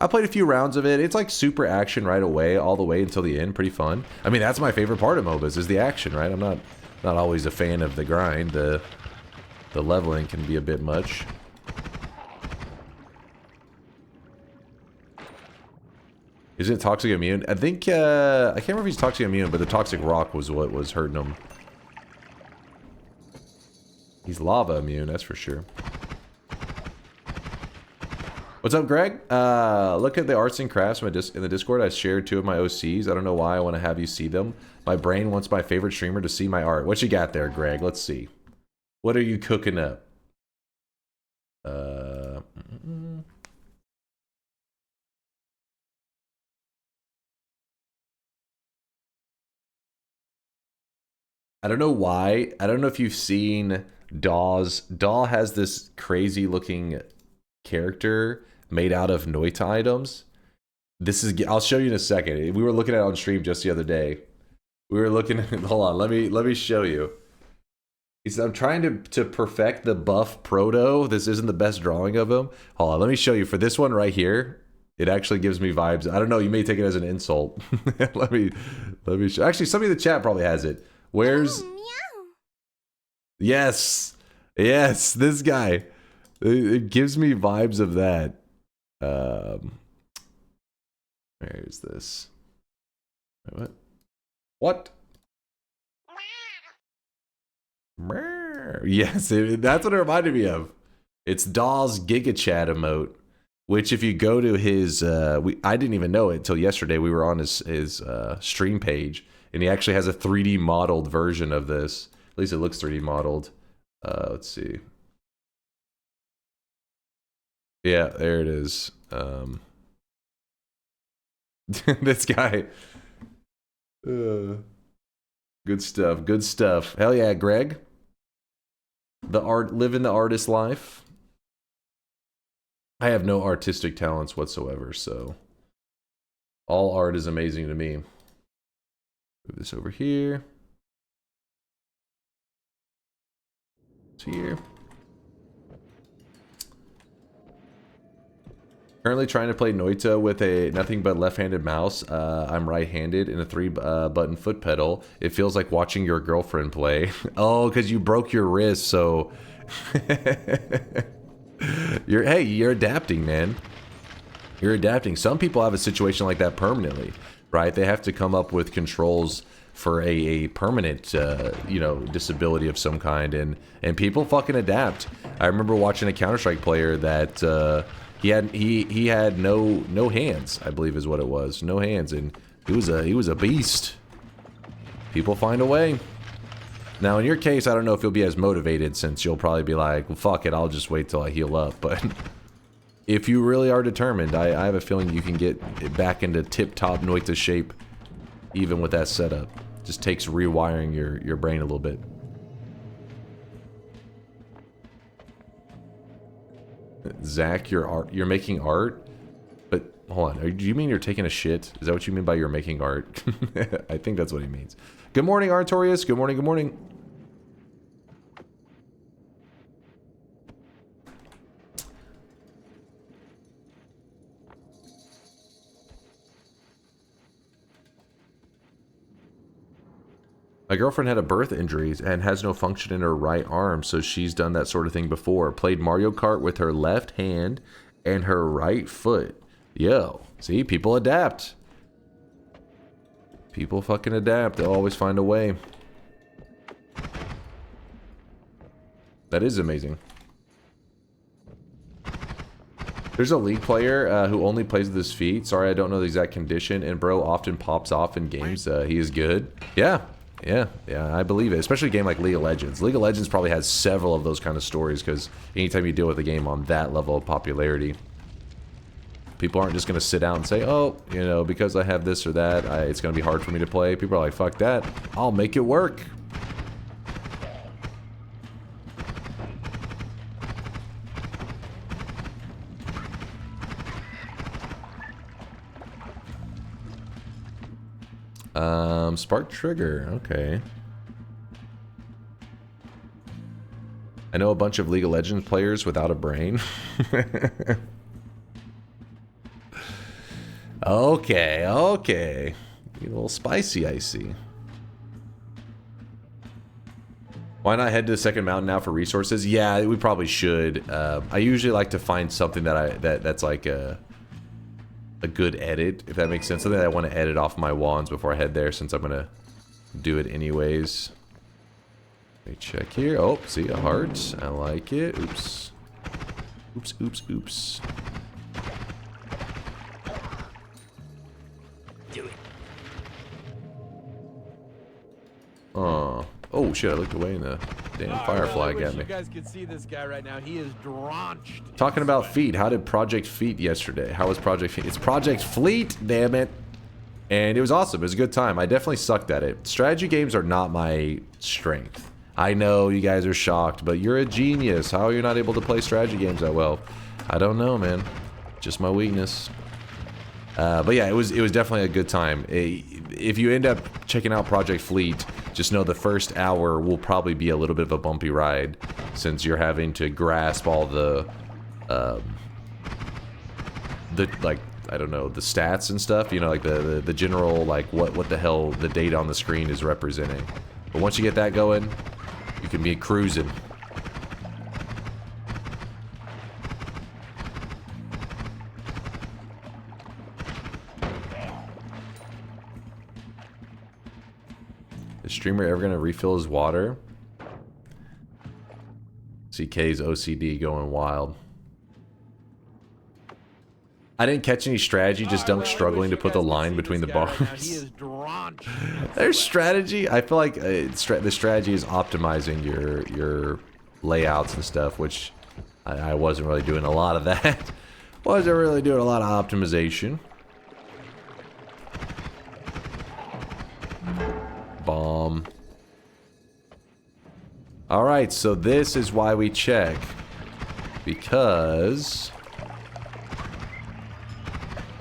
I played a few rounds of it. It's like super action right away, all the way until the end. Pretty fun. I mean, that's my favorite part of MOBAs is the action, right? I'm not always a fan of the grind. The leveling can be a bit much. Isn't it toxic immune? I think, I can't remember if he's toxic immune, but the toxic rock was what was hurting him. He's lava immune, that's for sure. What's up, Greg? Look at the arts and crafts in the Discord. I shared 2 of my OCs. I don't know why I want to have you see them. My brain wants my favorite streamer to see my art. What you got there, Greg? Let's see. What are you cooking up? I don't know why. I don't know if you've seen Dawes. Daw has this crazy looking character made out of Noita items. This is, I'll show you in a second. We were looking at it on stream just the other day. We were looking at, hold on, let me show you. I'm trying to perfect the buff Proto. This isn't the best drawing of him. Hold on, let me show you. For this one right here, it actually gives me vibes. I don't know, you may take it as an insult. let me show. Actually, somebody in the chat probably has it. Where's... Yes! Yes, this guy. It gives me vibes of that. Where's this? Wait, what? Yes, that's what it reminded me of. It's Dawes Giga Chat emote, which if you go to his, I didn't even know it until yesterday. We were on his stream page, and he actually has a 3D modeled version of this. At least it looks 3D modeled. Let's see. Yeah, there it is. This guy. Good stuff. Good stuff. Hell yeah, Greg. Living the artist life. I have no artistic talents whatsoever, so all art is amazing to me. Move this over here. It's here. Currently trying to play Noita with a nothing but left-handed mouse. I'm right-handed in a 3-button foot pedal. It feels like watching your girlfriend play. Oh, because you broke your wrist, so... You're adapting, man. You're adapting. Some people have a situation like that permanently, right? They have to come up with controls for a permanent, you know, disability of some kind, and people fucking adapt. I remember watching a Counter-Strike player that... He had no hands, I believe is what it was. No hands, and he was a beast. People find a way. Now in your case, I don't know if you'll be as motivated, since you'll probably be like, well, fuck it, I'll just wait till I heal up. But if you really are determined, I have a feeling you can get it back into tip-top Noita shape, even with that setup. Just takes rewiring your brain a little bit. Zach, you're making art? But hold on, do you mean you're taking a shit? Is that what you mean by you're making art? I think that's what he means. Good morning, Artorius. Good morning, good morning. My girlfriend had a birth injury and has no function in her right arm, so she's done that sort of thing before. Played Mario Kart with her left hand and her right foot. Yo, see, people adapt. People fucking adapt. They'll always find a way. That is amazing. There's a League player who only plays with his feet. Sorry, I don't know the exact condition. And bro often pops off in games. He is good. Yeah, I believe it. Especially a game like League of Legends. League of Legends probably has several of those kind of stories because anytime you deal with a game on that level of popularity, people aren't just going to sit out and say, oh, you know, because I have this or that, it's going to be hard for me to play. People are like, fuck that. I'll make it work. Spark Trigger, okay. I know a bunch of League of Legends players without a brain. Okay. A little spicy, I see. Why not head to the second mountain now for resources? Yeah, we probably should. I usually like to find something that's like a good edit, if that makes sense. Something that I want to edit off my wands before I head there, since I'm gonna do it anyways. Let me check here. Oh, see, a heart. I like it. Oops. Oops. Do it. Oh shit, I looked away and the damn firefly got me. You guys can see this guy right now. He is drenched. Talking about feet, how did Project Feet yesterday? How was Project Feet? It's Project Fleet, damn it. And it was awesome. It was a good time. I definitely sucked at it. Strategy games are not my strength. I know you guys are shocked, but you're a genius. How are you not able to play strategy games that well? I don't know, man. Just my weakness. But yeah, it was definitely a good time. If you end up checking out Project Fleet, just know the first hour will probably be a little bit of a bumpy ride, since you're having to grasp all the like, I don't know, the stats and stuff. You know, like the general, like what the hell the data on the screen is representing. But once you get that going, you can be cruising. Is streamer ever gonna refill his water? CK's OCD going wild. I didn't catch any strategy, just Dunk struggling to put the line between the bars. There's strategy. I feel like the strategy is optimizing your layouts and stuff, which I wasn't really doing a lot of that. Wasn't really doing a lot of optimization. Bomb. Alright, so this is why we check. Because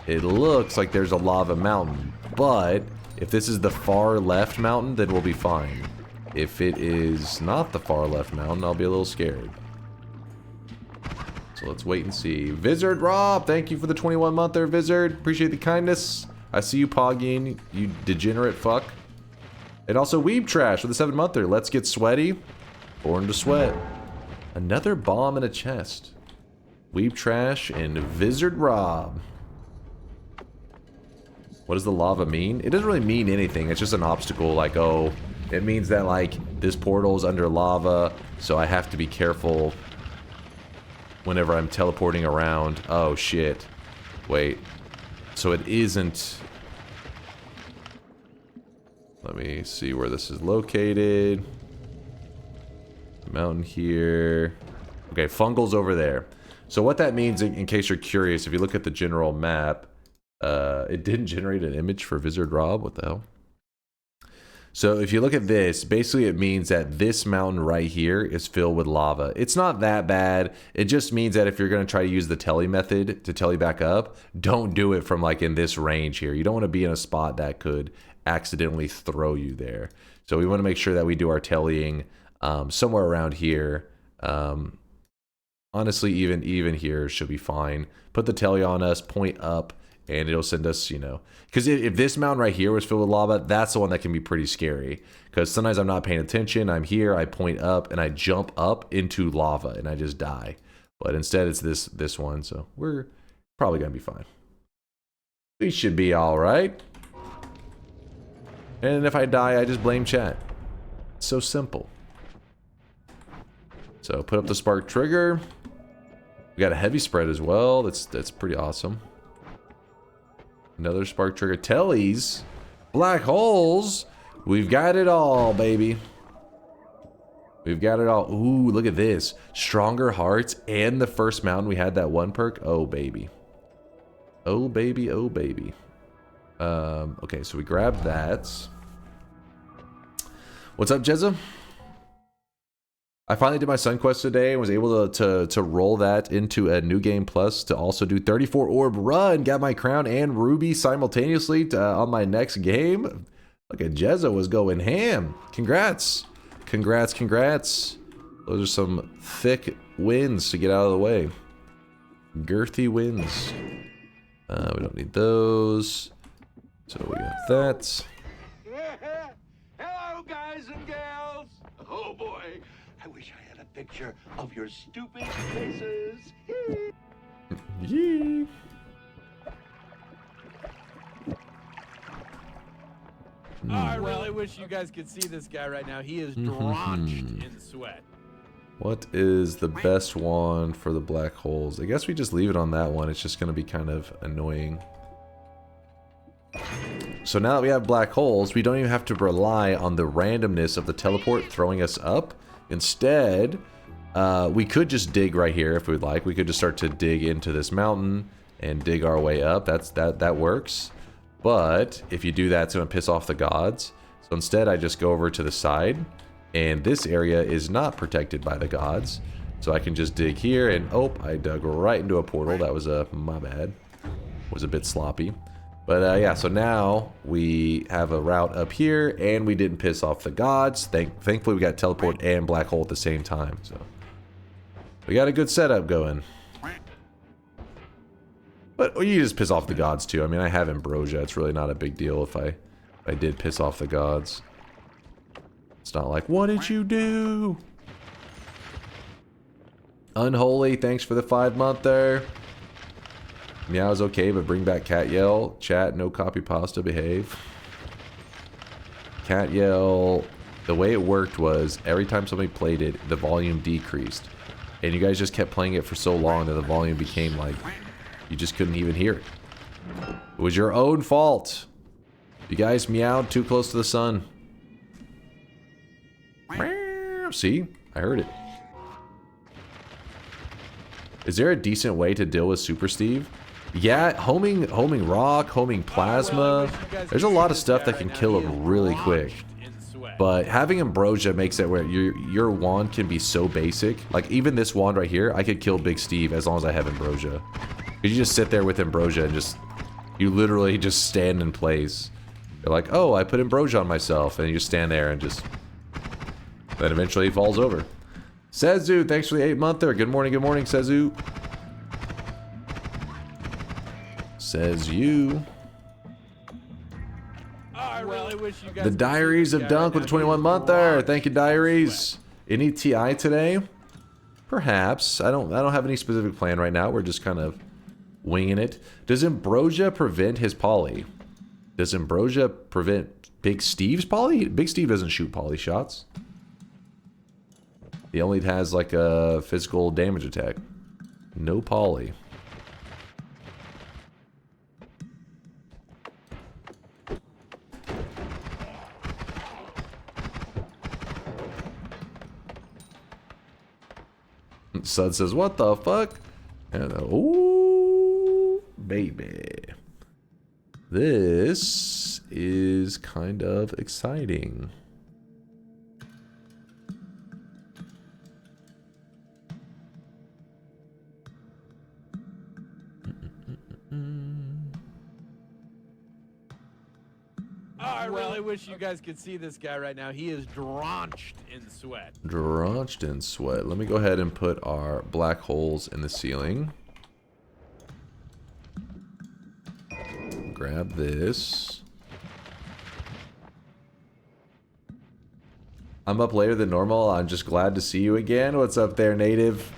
it looks like there's a lava mountain. But if this is the far left mountain, then we'll be fine. If it is not the far left mountain, I'll be a little scared. So let's wait and see. Vizard Rob, thank you for the 21-month there, Vizard. Appreciate the kindness. I see you pogging, you degenerate fuck. And also Weeb Trash with the 7-monther. Let's get sweaty. Born to sweat. Another bomb in a chest. Weeb Trash and Vizard Rob. What does the lava mean? It doesn't really mean anything. It's just an obstacle. Like, oh, it means that, like, this portal is under lava, so I have to be careful whenever I'm teleporting around. Oh, shit. Wait. So it isn't... Let me see where this is located. Mountain here. Okay, fungal's over there. So what that means, in case you're curious, if you look at the general map, it didn't generate an image for Vizard Rob. What the hell? So if you look at this, basically it means that this mountain right here is filled with lava. It's not that bad. It just means that if you're going to try to use the telly method to telly back up, don't do it from like in this range here. You don't want to be in a spot that could accidentally throw you there. So we want to make sure that we do our tellying somewhere around here. Honestly, even here should be fine. Put the telly on us, point up. and it'll send us, you know, because if this mountain right here was filled with lava, that's the one that can be pretty scary. Because sometimes I'm not paying attention. I'm here, I point up, and I jump up into lava, and I just die. But instead, it's this one, so we're probably gonna be fine. We should be all right. And if I die, I just blame chat. It's so simple. So put up the spark trigger. We got a heavy spread as well. That's pretty awesome. Another spark trigger. Tellies. Black holes. We've got it all, baby. We've got it all. Ooh, look at this. Stronger hearts and the first mountain. We had that one perk. Oh, baby. Oh, baby. Oh, baby. Okay, so we grabbed that. What's up, Jezza? I finally did my Sun Quest today and was able to roll that into a New Game Plus to also do 34 orb run. Got my crown and ruby simultaneously on my next game. Look at Jezza was going ham. Congrats. Congrats, congrats. Those are some thick wins to get out of the way. Girthy wins. We don't need those. So we got that. Hello, guys and gals. Oh boy, I wish I had a picture of your stupid faces. Yee. I really wish you guys could see this guy right now. He is drenched in sweat. What is the best one for the black holes? I guess we just leave it on that one. It's just going to be kind of annoying. So now that we have black holes, we don't even have to rely on the randomness of the teleport throwing us up. Instead, we could just dig right here if we'd like. We could just start to dig into this mountain and dig our way up. That works. But if you do that, it's going to piss off the gods. So instead, I just go over to the side. And this area is not protected by the gods. So I can just dig here and, oh, I dug right into a portal. That was my bad. Was a bit sloppy. But yeah, so now we have a route up here and we didn't piss off the gods. Thankfully we got teleport and black hole at the same time. So we got a good setup going. But you just piss off the gods too. I mean, I have Ambrosia. It's really not a big deal if I did piss off the gods. It's not like, what did you do? Unholy, thanks for the 5-monther. Meow is okay, but bring back Cat Yell. Chat, no copy pasta, behave. Cat Yell, the way it worked was every time somebody played it, the volume decreased. And you guys just kept playing it for so long that the volume became like, you just couldn't even hear it. It was your own fault. You guys meowed too close to the sun. See? I heard it. Is there a decent way to deal with Super Steve? Yeah, homing rock, homing plasma. There's a lot of stuff that can kill him really quick. But having Ambrosia makes it where your wand can be so basic. Like even this wand right here, I could kill Big Steve as long as I have Ambrosia. You just sit there with Ambrosia and you literally just stand in place. You're like, oh, I put Ambrosia on myself, and you just stand there and just. Then eventually he falls over. Sezu, thanks for the 8-monther. Good morning, Sezu. Says you. I really wish you guys The Diaries of Dunk with the 21-monther. Thank you, Diaries. Any TI today? Perhaps. I don't have any specific plan right now. We're just kind of winging it. Does Ambrosia prevent his poly? Does Ambrosia prevent Big Steve's poly? Big Steve doesn't shoot poly shots. He only has like a physical damage attack. No poly. Sud says, what the fuck? And ooh, baby. This is kind of exciting. I really wish you guys could see this guy right now. He is drenched in sweat. Drenched in sweat. Let me go ahead and put our black holes in the ceiling. grab this. I'm up later than normal. I'm just glad to see you again. What's up there, Native?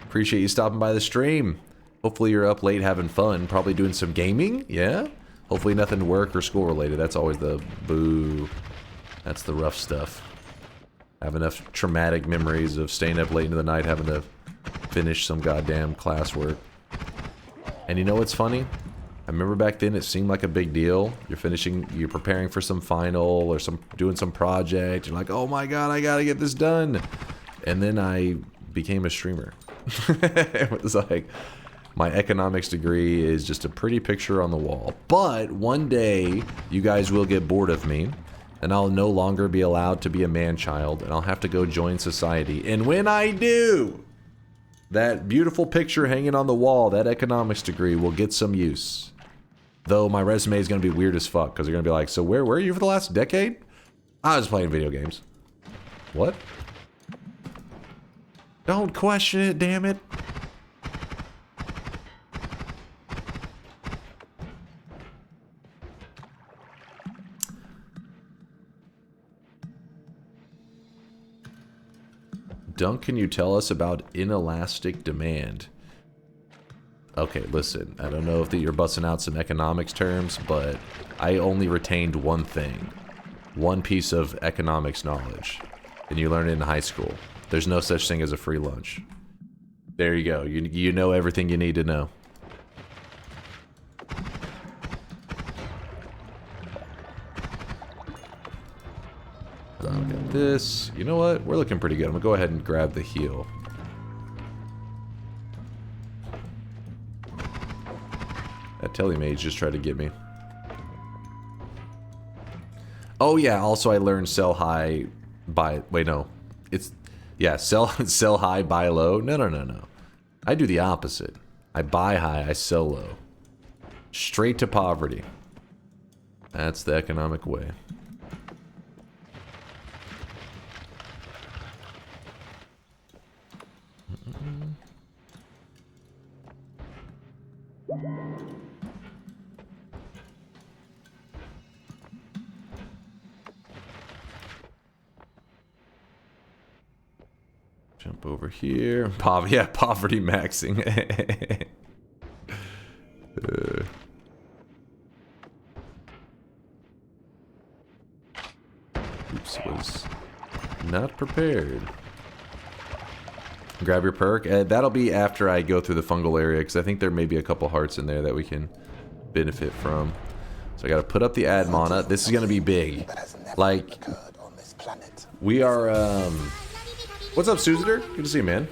Appreciate you stopping by the stream. Hopefully you're up late having fun. Probably doing some gaming, yeah? Hopefully nothing work or school related. That's always the boo. That's the rough stuff. I have enough traumatic memories of staying up late into the night having to finish some goddamn classwork. And you know what's funny? I remember back then it seemed like a big deal. You're preparing for some final or doing some project. You're like, oh my god, I gotta get this done. And then I became a streamer. It was like, my economics degree is just a pretty picture on the wall. But one day, you guys will get bored of me, and I'll no longer be allowed to be a man-child, and I'll have to go join society. And when I do, that beautiful picture hanging on the wall, that economics degree, will get some use. Though my resume is going to be weird as fuck, because they're going to be like, so where were you for the last decade? I was playing video games. What? Don't question it, damn it. Dunk, can you tell us about inelastic demand? Okay, listen, I don't know if you're busting out some economics terms, but I only retained one thing. One piece of economics knowledge. And you learn it in high school. There's no such thing as a free lunch. There you go. You know everything you need to know. Look at this. You know what? We're looking pretty good. I'm gonna go ahead and grab the heal. That telemage just tried to get me. Oh yeah, also I learned sell high, buy... Wait, no. It's... Yeah, sell high, buy low. No. I do the opposite. I buy high, I sell low. Straight to poverty. That's the economic way. Jump over here. Poverty maxing. Oops, was not prepared. Grab your perk. That'll be after I go through the fungal area, because I think there may be a couple hearts in there that we can benefit from. So I gotta put up the ad mana. This is gonna be big. Like, we are, what's up, Suzitor? Good to see you, man.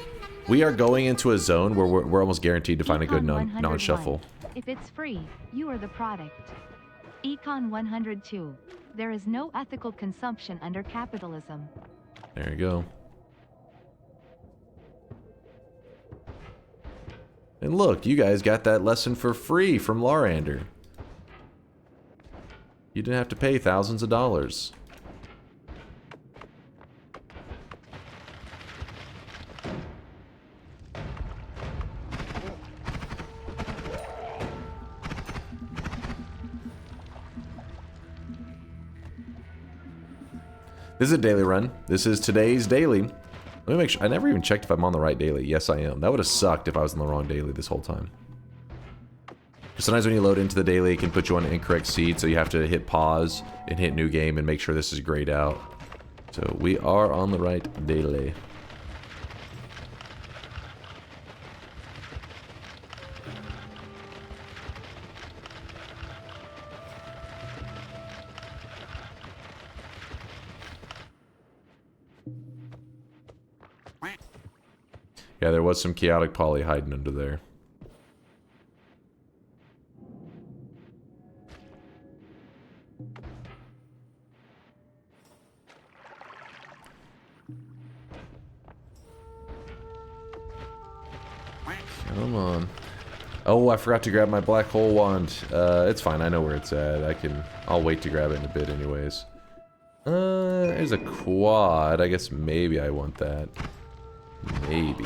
We are going into a zone where we're almost guaranteed to find a good non-shuffle. If it's free, you are the product. Econ 102. There is no ethical consumption under capitalism. There you go. And look, you guys got that lesson for free from Larander. You didn't have to pay thousands of dollars. This is a daily run. This is today's daily. Let me make sure. I never even checked if I'm on the right daily. Yes, I am. That would have sucked if I was on the wrong daily this whole time. Sometimes when you load into the daily, it can put you on an incorrect seed, so you have to hit pause and hit new game and make sure this is grayed out. So we are on the right daily. Yeah, there was some chaotic poly hiding under there. Come on. Oh, I forgot to grab my black hole wand. It's fine. I know where it's at. I'll wait to grab it in a bit anyways. There's a quad. I guess maybe I want that. Maybe.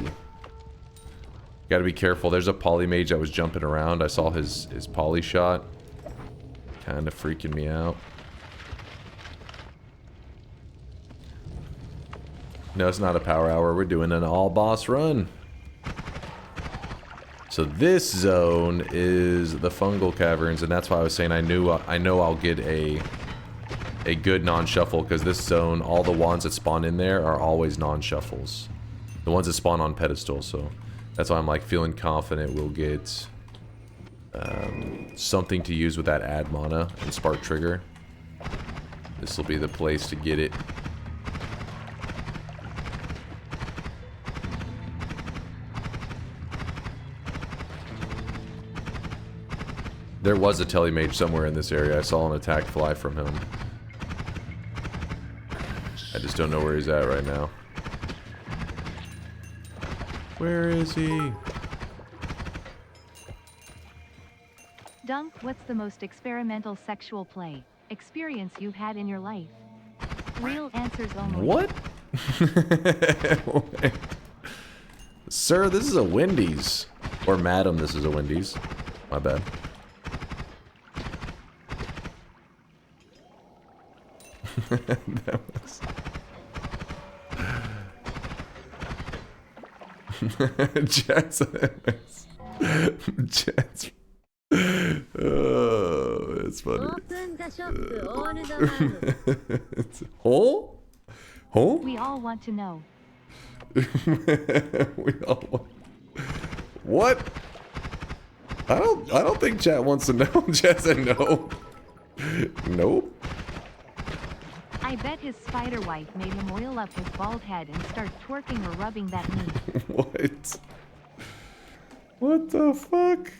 Gotta be careful. There's a poly mage that was jumping around. I saw his poly shot. Kind of freaking me out. No, it's not a power hour. We're doing an all boss run. So this zone is the fungal caverns, and that's why I was saying I know I'll get a good non-shuffle, because this zone, all the wands that spawn in there are always non-shuffles. The ones that spawn on pedestal, so that's why I'm like feeling confident we'll get something to use with that add mana and spark trigger. This will be the place to get it. There was a telemage somewhere in this area. I saw an attack fly from him. I just don't know where he's at right now. Where is he? Dunk, what's the most experimental sexual play experience you've had in your life? Real answers only. What? Sir, this is a Wendy's. Or madam, this is a Wendy's. My bad. That was... Jets. Oh, it's funny. Hole? Hole? We all want to know. We all want... What? I don't think chat wants to know. Chat said no. Nope. I bet his spider wife made him oil up his bald head and start twerking or rubbing that knee. What? What the fuck?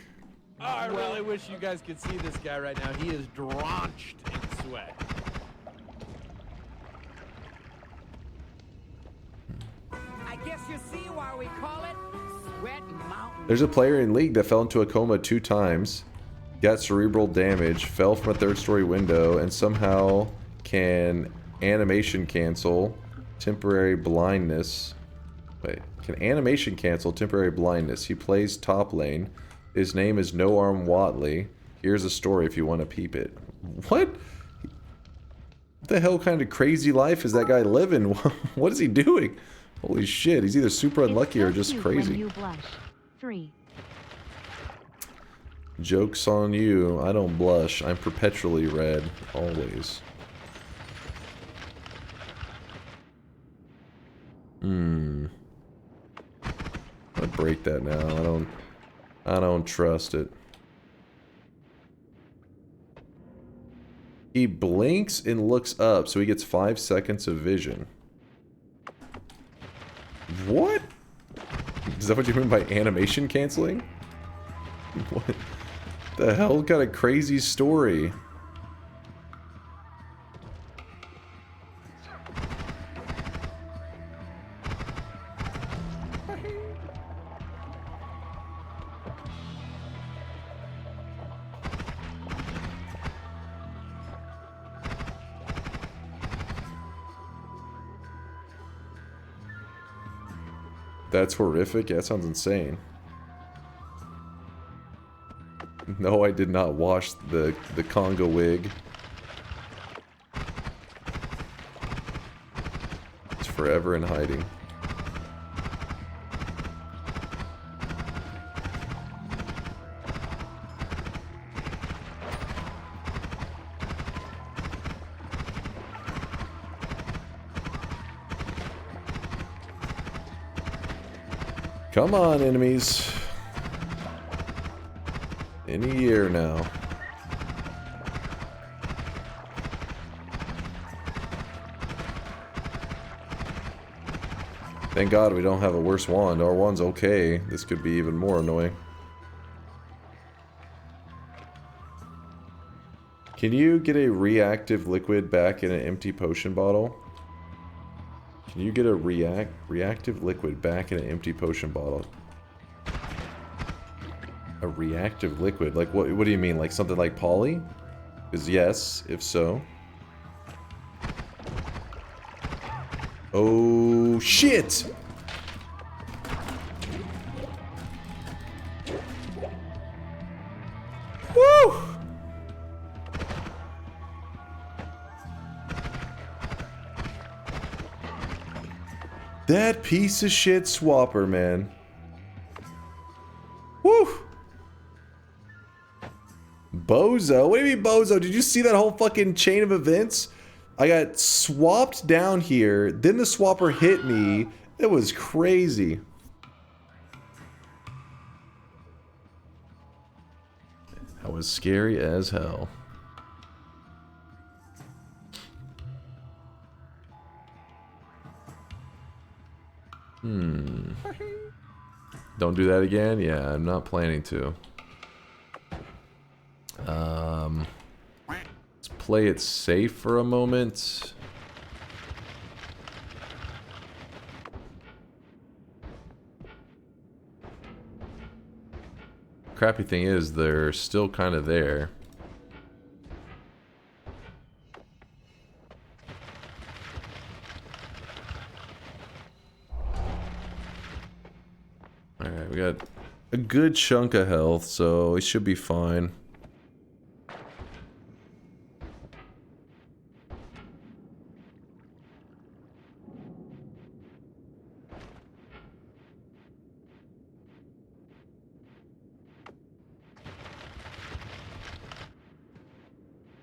Oh, I really wish you guys could see this guy right now. He is drenched in sweat. I guess you see why we call it Sweat Mountain. There's a player in League that fell into a coma 2 times, got cerebral damage, fell from a 3rd-story window, and somehow can animation cancel temporary blindness. Wait, can animation cancel temporary blindness? He plays top lane. His name is No Arm Watley. Here's a story if you want to peep it. What? What the hell kind of crazy life is that guy living? What is he doing? Holy shit, he's either super unlucky or just crazy. When you blush. 3. Joke's on you. I don't blush. I'm perpetually red. Always. I'm gonna break that now. I don't trust it. He blinks and looks up, so he gets 5 seconds of vision. What? Is that what you mean by animation canceling? What the hell kind of crazy story? That's horrific? Yeah, that sounds insane. No, I did not wash the Congo wig. It's forever in hiding. Come on, enemies. Any year now. Thank God we don't have a worse wand. Our wand's okay. This could be even more annoying. Can you get a reactive liquid back in an empty potion bottle? Can you get a reactive liquid back in an empty potion bottle? A reactive liquid? Like what do you mean? Like something like poly? Because yes, if so. Oh shit! Woo! That piece of shit swapper, man. Woo! Bozo? What do you mean bozo? Did you see that whole fucking chain of events? I got swapped down here, then the swapper hit me. It was crazy. That was scary as hell. Don't do that again? Yeah, I'm not planning to. Let's play it safe for a moment. Crappy thing is, they're still kind of there. Alright, we got a good chunk of health, so it should be fine.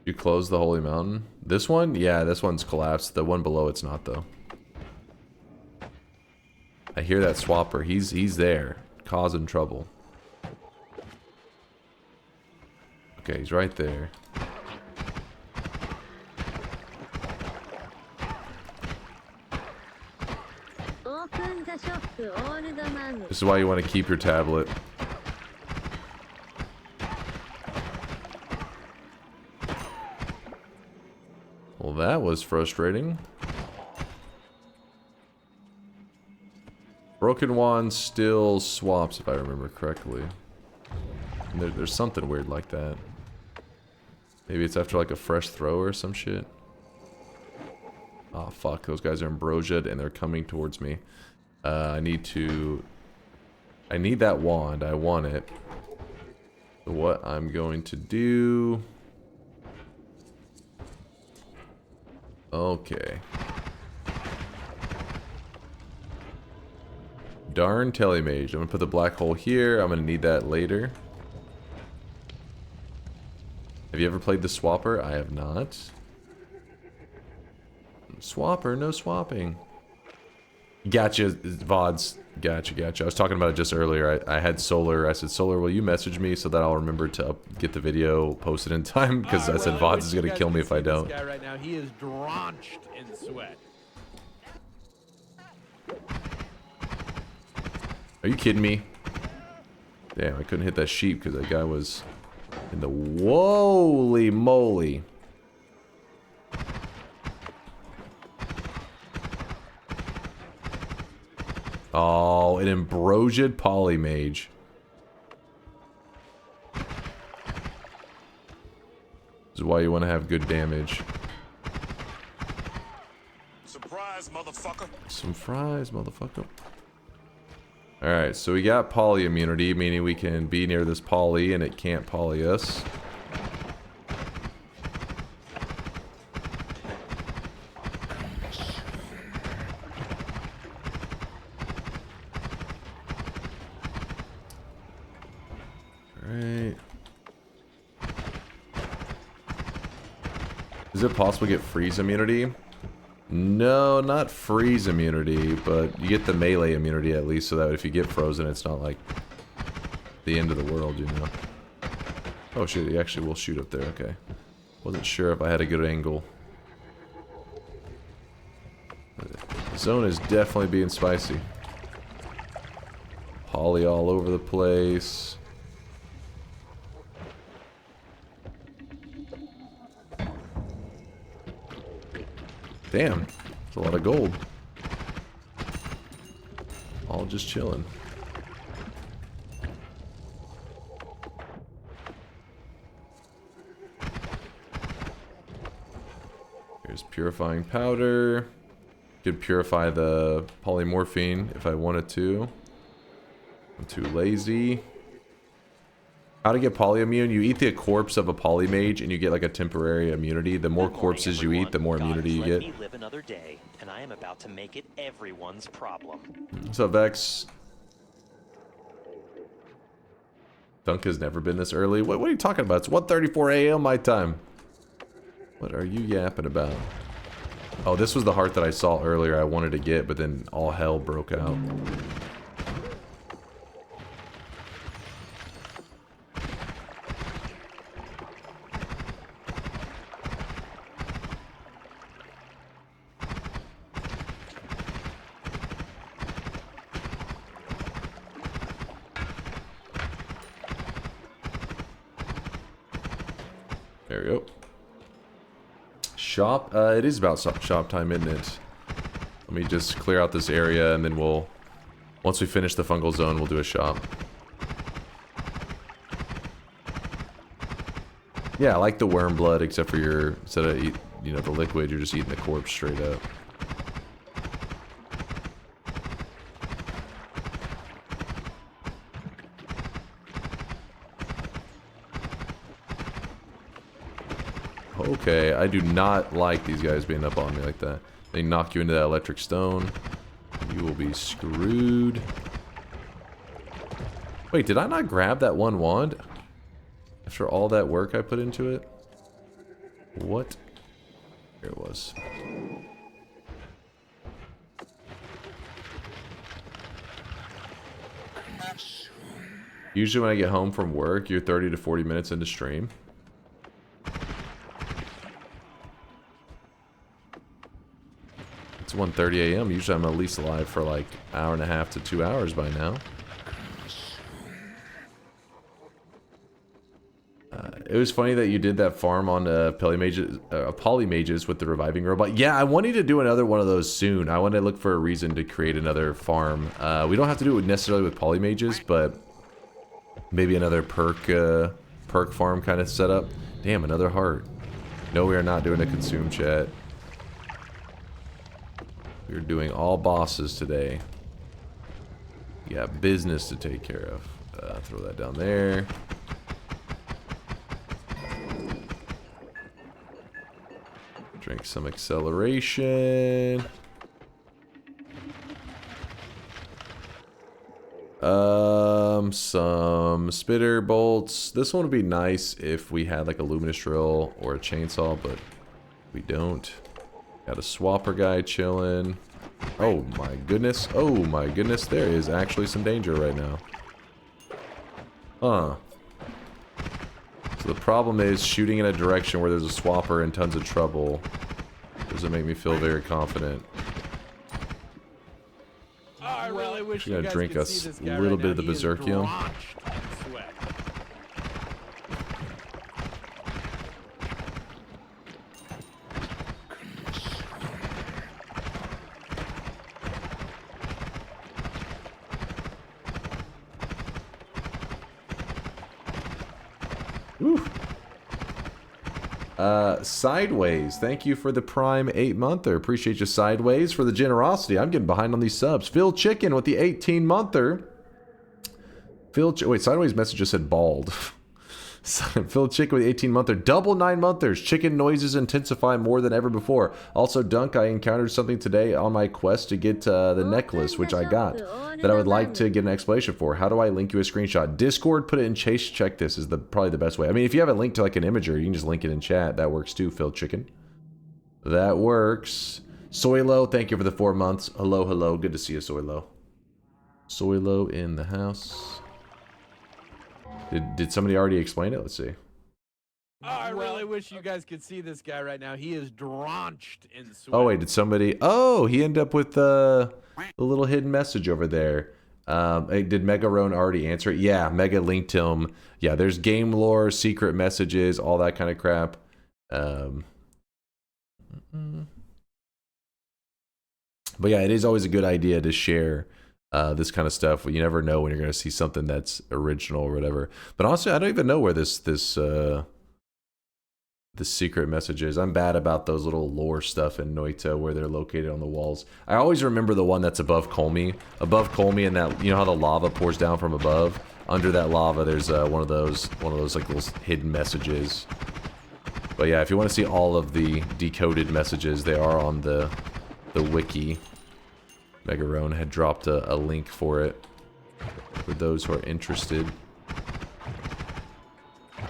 You close the Holy Mountain? This one? Yeah, this one's collapsed. The one below it's not, though. I hear that swapper. He's there, causing trouble. Okay, he's right there. This is why you want to keep your tablet. Well, that was frustrating. Broken Wand still swaps, if I remember correctly. And there's something weird like that. Maybe it's after like a fresh throw or some shit. Oh fuck, those guys are ambrosiaed and they're coming towards me. I need that wand. I want it. So what I'm going to do... Okay. Darn Telemage. I'm gonna put the black hole here. I'm gonna need that later. Have you ever played the Swapper? I have not. Swapper, no swapping. Gotcha, VODs. Gotcha. I was talking about it just earlier. I had Solar. I said, Solar, will you message me so that I'll remember to get the video posted in time? Because I said VODs is gonna kill me if I don't. This guy right now, he is drenched in sweat. Are you kidding me? Damn, I couldn't hit that sheep because that guy was in the... Holy moly. Oh, an ambrosiaed polymage. This is why you want to have good damage. Surprise, motherfucker. Some fries, motherfucker. Alright, so we got poly immunity, meaning we can be near this poly and it can't poly us. Alright. Is it possible to get freeze immunity? No, not freeze immunity, but you get the melee immunity at least, so that if you get frozen, it's not like the end of the world, you know. Oh shit, he actually will shoot up there, okay. Wasn't sure if I had a good angle. The zone is definitely being spicy. Poly all over the place. Damn, that's a lot of gold. All just chilling. Here's purifying powder. Could purify the polymorphine if I wanted to. I'm too lazy. How to get polyimmune? You eat the corpse of a polymage and you get like a temporary immunity. The more corpses you eat, the more immunity you get. Let me live another day, and I am about to make it everyone's problem. What's up, Vex? Dunk has never been this early. What are you talking about? It's 1:34 a.m. my time. What are you yapping about? Oh, this was the heart that I saw earlier I wanted to get, but then all hell broke out. There we go. Shop? It is about shop time, isn't it? Let me just clear out this area and then we'll... Once we finish the fungal zone, we'll do a shop. Yeah, I like the worm blood, except for your... Instead of, you know, the liquid, you're just eating the corpse straight up. Okay, I do not like these guys being up on me like that. They knock you into that electric stone. You will be screwed. Wait, did I not grab that one wand? After all that work I put into it? What? Here it was. Usually when I get home from work, you're 30 to 40 minutes into stream. It's 1:30 a.m. Usually I'm at least alive for like an hour and a half to 2 hours by now. It was funny that you did that farm on polymages with the reviving robot. Yeah, I wanted to do another one of those soon. I want to look for a reason to create another farm. We don't have to do it necessarily with polymages, but maybe another perk farm kind of setup. Damn, another heart. No, we are not doing a consume chat. We're doing all bosses today. You got business to take care of. Throw that down there. Drink some acceleration. Some spitter bolts. This one would be nice if we had like a luminous drill or a chainsaw, but we don't. Got a swapper guy chilling. Oh my goodness. Oh my goodness. There is actually some danger right now. Huh. So the problem is shooting in a direction where there's a swapper and tons of trouble doesn't make me feel very confident. I really wish I'm gonna drink a little bit of the Berserkium. Sideways, thank you for the Prime 8-monther. Appreciate you, Sideways, for the generosity. I'm getting behind on these subs. Phil Chicken with the 18-monther. Wait, Sideways message just said bald. Phil Chicken with the 18-monther. Double 9-monthers. Chicken noises intensify more than ever before. Also, Dunk, I encountered something today on my quest to get the necklace, which I got, that I would like to get an explanation for. How do I link you a screenshot? Discord, put it in Chase Check This is probably the best way. I mean, if you have a link to like an imager, you can just link it in chat. That works too, Phil Chicken. That works. Soylo, thank you for the 4 months. Hello, hello. Good to see you, Soylo. Soylo in the house. Did somebody already explain it? Let's see. I really wish you guys could see this guy right now. He is drenched in sweat. Oh, wait, did somebody... Oh, he ended up with the little hidden message over there. Did Mega Roan already answer it? Yeah, Mega linked him. Yeah, there's game lore, secret messages, all that kind of crap. But yeah, it is always a good idea to share this kind of stuff. You never know when you're going to see something that's original or whatever. But honestly, I don't even know where this the secret messages. I'm bad about those little lore stuff in Noita where they're located on the walls. I always remember the one that's above Colmy. Above Colmy, and that, you know how the lava pours down from above? Under that lava, there's one of those like little hidden messages. But yeah, if you want to see all of the decoded messages, they are on the wiki. Megarone had dropped a link for it for those who are interested.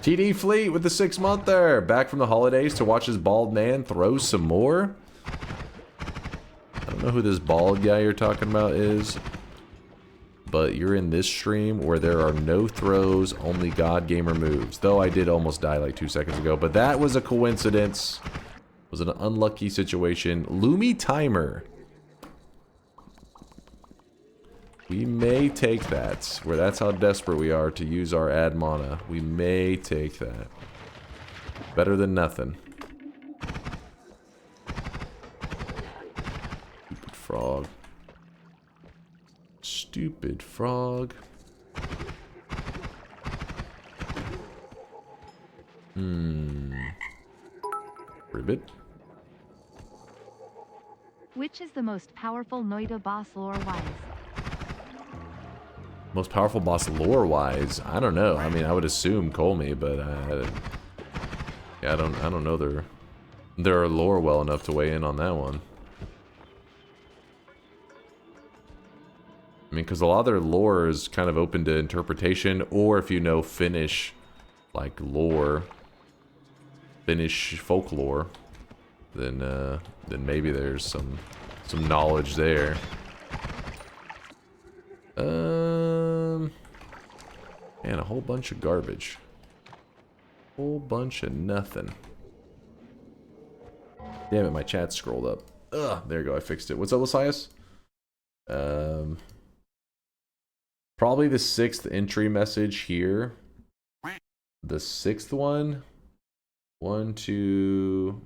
TD Fleet with the 6-monther, back from the holidays to watch his bald man throw some more. I don't know who this bald guy you're talking about is, but you're in this stream where there are no throws, only God Gamer moves. Though I did almost die like 2 seconds ago, but that was a coincidence. It was an unlucky situation. Lumi Timer. We may take that, where that's how desperate we are to use our ad mana. We may take that. Better than nothing. Stupid frog. Stupid frog. Ribbit. Which is the most powerful Noita boss lore-wise? Most powerful boss lore-wise? I don't know. I mean, I would assume Colmy, but yeah, I don't know their lore well enough to weigh in on that one. I mean, because a lot of their lore is kind of open to interpretation, or if you know Finnish, like lore, Finnish folklore, then maybe there's some knowledge there. And a whole bunch of garbage. Whole bunch of nothing. Damn it, my chat scrolled up. Ugh, there you go, I fixed it. What's up, Lasias? Probably the 6th entry message here. The 6th one. 1, 2,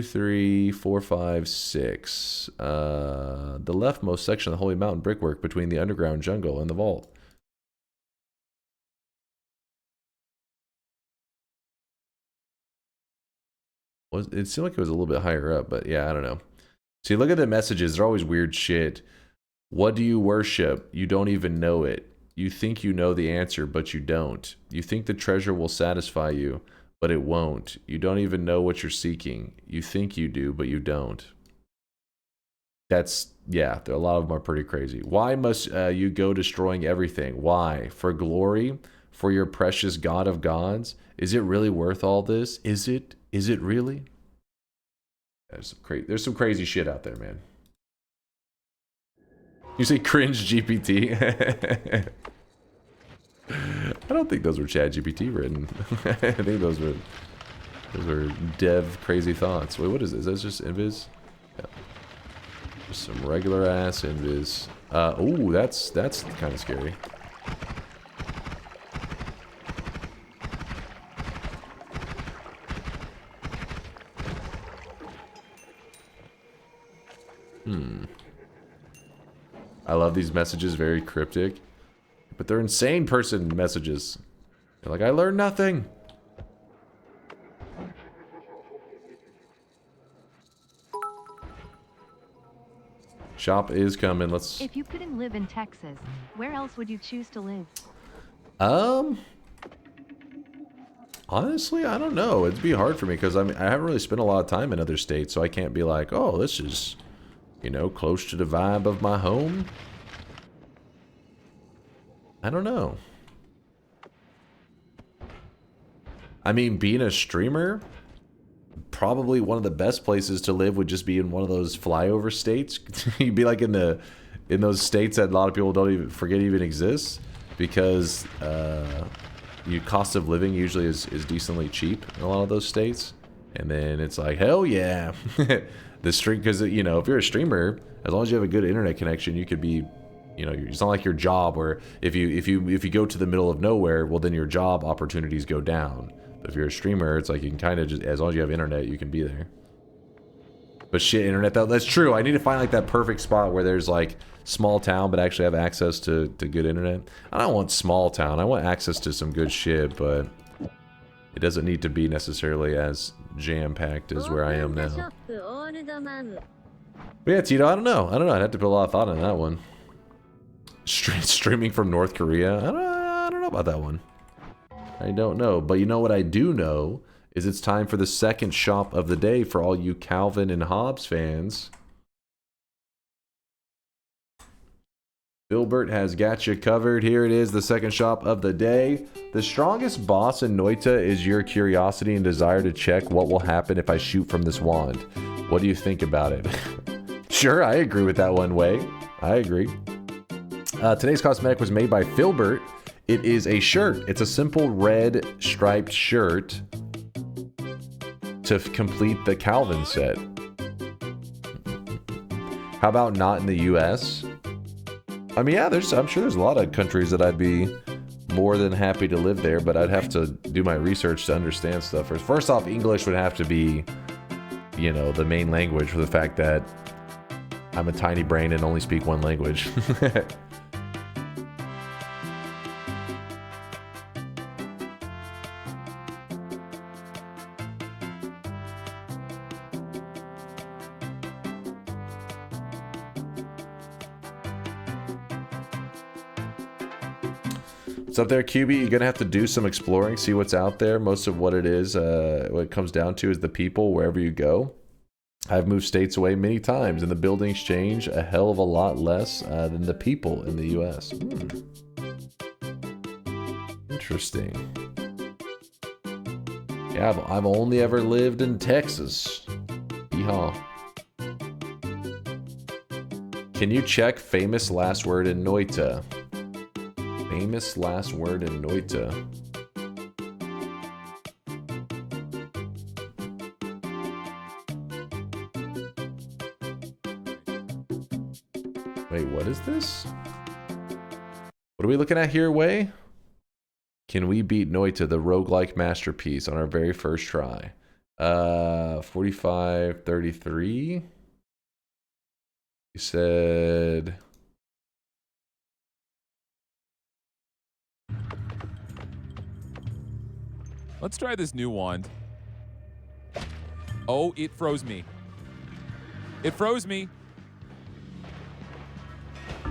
3, 4, 5, 6. The leftmost section of the Holy Mountain brickwork between the underground jungle and the vault. It seemed like it was a little bit higher up, but yeah, I don't know. See, look at the messages. They're always weird shit. What do you worship? You don't even know it. You think you know the answer, but you don't. You think the treasure will satisfy you, but it won't. You don't even know what you're seeking. You think you do, but you don't. That's, yeah, a lot of them are pretty crazy. Why must you go destroying everything? Why? For glory? For your precious God of gods? Is it really worth all this? Is it? Is it really? There's some crazy shit out there, man. You say cringe GPT? I don't think those were Chat GPT written. I think those were dev crazy thoughts. Wait, what is this? That's just invis? Yeah. Just some regular ass invis. Ooh, that's kind of scary. I love these messages, very cryptic. But they're insane person messages. They're like, I learned nothing. Shop is coming. Let's. If you couldn't live in Texas, where else would you choose to live? Honestly, I don't know. It'd be hard for me because I haven't really spent a lot of time in other states, so I can't be like, oh, this is, you know, close to the vibe of my home. I don't know. I mean, being a streamer, probably one of the best places to live would just be in one of those flyover states. You'd be like in those states that a lot of people don't even forget even exists, because your cost of living usually is decently cheap in a lot of those states. And then it's like, hell yeah. The stream, because, you know, if you're a streamer, as long as you have a good internet connection, you could be, you know, it's not like your job where if you go to the middle of nowhere, well, then your job opportunities go down. But if you're a streamer, it's like you can kind of just, as long as you have internet, you can be there. But shit, internet, that's true. I need to find like that perfect spot where there's like small town, but actually have access to good internet. I don't want small town. I want access to some good shit, but It doesn't need to be necessarily as jam-packed as where I am now. But yeah, Tito, I don't know. I'd have to put a lot of thought on that one. Streaming from North Korea? I don't know about that one. I don't know. But you know what I do know is it's time for the second shop of the day for all you Calvin and Hobbes fans. Filbert has got you covered. Here it is, the second shop of the day. The strongest boss in Noita is your curiosity and desire to check what will happen if I shoot from this wand. What do you think about it? Sure, I agree with that one, Way. I agree. Today's cosmetic was made by Filbert. It is a shirt. It's a simple red striped shirt to complete the Calvin set. How about not in the US? I mean, yeah, I'm sure there's a lot of countries that I'd be more than happy to live there, but I'd have to do my research to understand stuff. First off, English would have to be, you know, the main language for the fact that I'm a tiny brain and only speak one language. What's up there, QB? You're gonna have to do some exploring, see what's out there. Most of what it is, what it comes down to is the people wherever you go. I've moved states away many times, and the buildings change a hell of a lot less than the people in the US. Interesting. Yeah, I've only ever lived in Texas. Yeehaw. Can you check famous last word in Noita? Famous last word in Noita. Wait, what is this? What are we looking at here, Way? Can we beat Noita, the roguelike masterpiece, on our very first try? 45-33. You said... Let's try this new wand. Oh, it froze me. It froze me.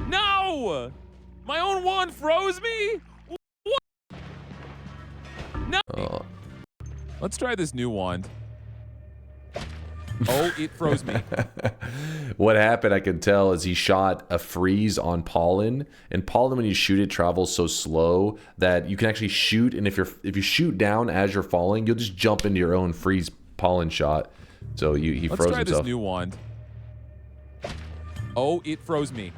No! My own wand froze me? What? No! Let's try this new wand. Oh, it froze me. What happened, I can tell, is he shot a freeze on pollen, and pollen, when you shoot it, travels so slow that you can actually shoot, and if you shoot down as you're falling, you'll just jump into your own freeze pollen shot. So he froze himself. Let's try this new wand. Oh, it froze me.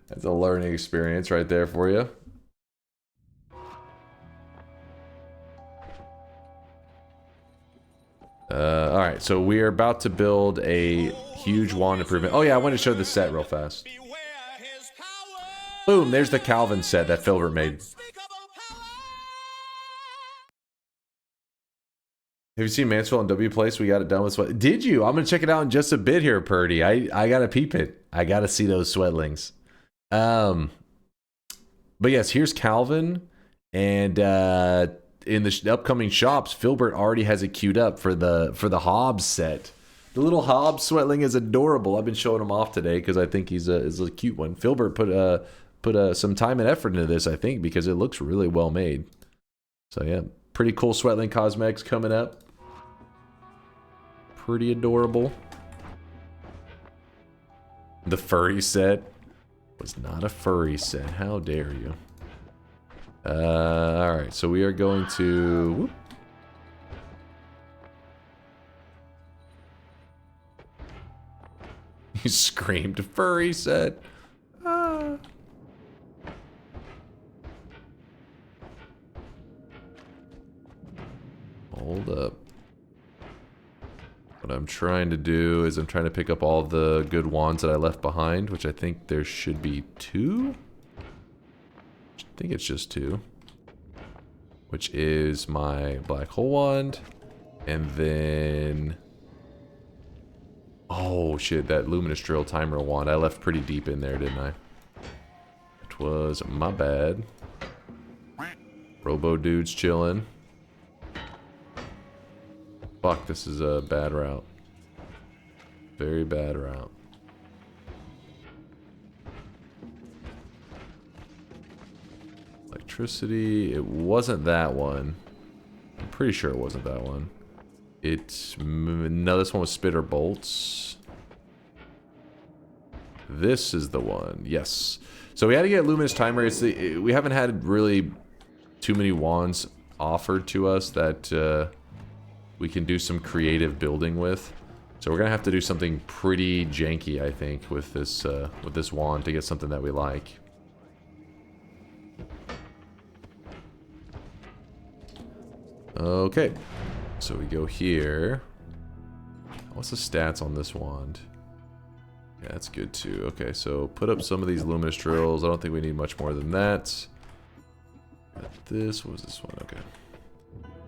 That's a learning experience right there for you. Alright, so we are about to build a huge wand improvement. Oh yeah, I want to show the set real fast. Boom, there's the Calvin set that Filbert made. Have you seen Mansfield and W Place? We got it done with sweat. Did you? I'm going to check it out in just a bit here, Purdy. I got to peep it. I got to see those sweatlings. But yes, here's Calvin. And in the upcoming shops, Filbert already has it queued up for the Hobbes set. The little Hobbes sweatling is adorable. I've been showing him off today because I think he's a cute one. Filbert put some time and effort into this, I think, because it looks really well made. So yeah, pretty cool sweatling cosmetics coming up. Pretty adorable. The furry set was not a furry set. How dare you? Alright, so we are going to... Whoop. You screamed furry set. Ah. Hold up. What I'm trying to do is I'm trying to pick up all the good wands that I left behind, which I think there should be 2. I think it's just 2. Which is my black hole wand. And then... Oh shit, that luminous drill timer wand. I left pretty deep in there, didn't I? It was my bad. Robo dude's chilling. Fuck, this is a bad route. Very bad route. Electricity. It wasn't that one. I'm pretty sure it wasn't that one. No, this one was spitter bolts. This is the one. Yes. So we had to get luminous timer. We haven't had really too many wands offered to us that we can do some creative building with. So we're gonna have to do something pretty janky, I think, with this wand to get something that we like. Okay, so we go here. What's the stats on this wand? Yeah, that's good too. Okay, so put up some of these luminous drills. I don't think we need much more than that. But this, what was this one? Okay.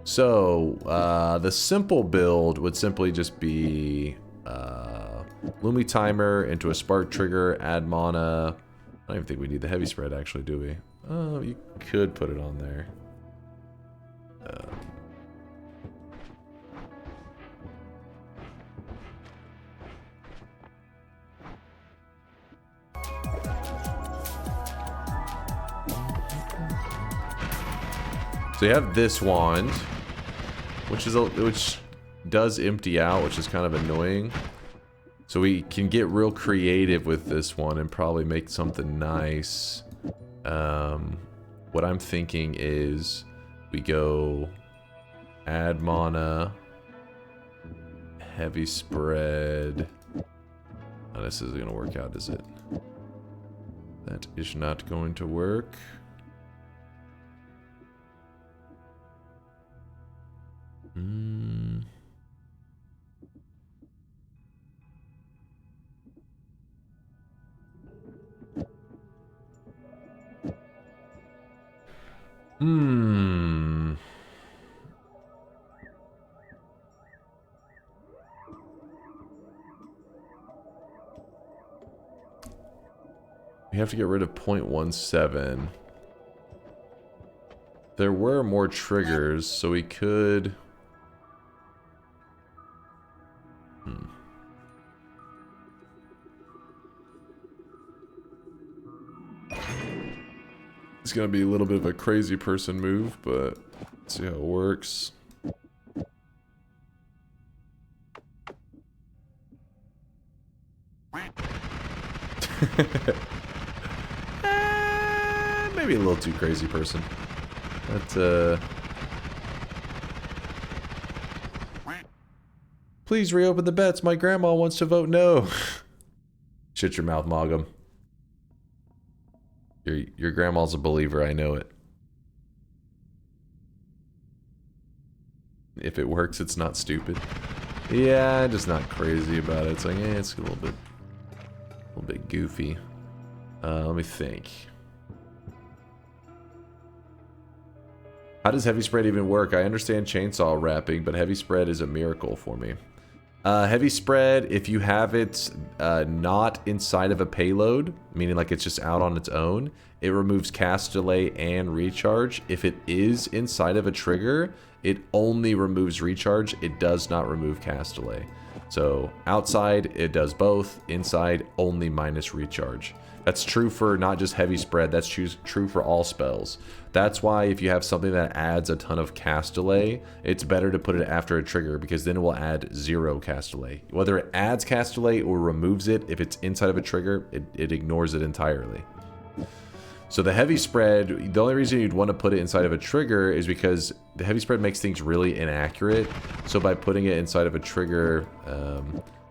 So, the simple build would simply just be Lumi Timer into a Spark Trigger, add mana. I don't even think we need the heavy spread actually, do we? Oh, you could put it on there. So you have this wand, which does empty out, which is kind of annoying. So we can get real creative with this one and probably make something nice. What I'm thinking is we go add mana, heavy spread. Oh, this isn't gonna work out, is it? That is not going to work. We have to get rid of 0.17. There were more triggers, so we could... It's gonna be a little bit of a crazy person move, but let's see how it works. Maybe a little too crazy person. But, please reopen the bets. My grandma wants to vote no. Shut your mouth, Mogum. Your grandma's a believer, I know it. If it works, it's not stupid. Yeah, I'm just not crazy about it. It's like, it's a little bit goofy. Let me think. How does heavy spread even work? I understand chainsaw wrapping, but heavy spread is a miracle for me. Heavy spread, if you have it not inside of a payload, meaning like it's just out on its own, it removes cast delay and recharge. If it is inside of a trigger, it only removes recharge. It does not remove cast delay. So outside, it does both. Inside, only minus recharge. That's true for not just heavy spread, that's true for all spells. That's why if you have something that adds a ton of cast delay, it's better to put it after a trigger because then it will add 0 cast delay. Whether it adds cast delay or removes it, if it's inside of a trigger, it ignores it entirely. So the heavy spread, the only reason you'd want to put it inside of a trigger is because the heavy spread makes things really inaccurate. So by putting it inside of a trigger,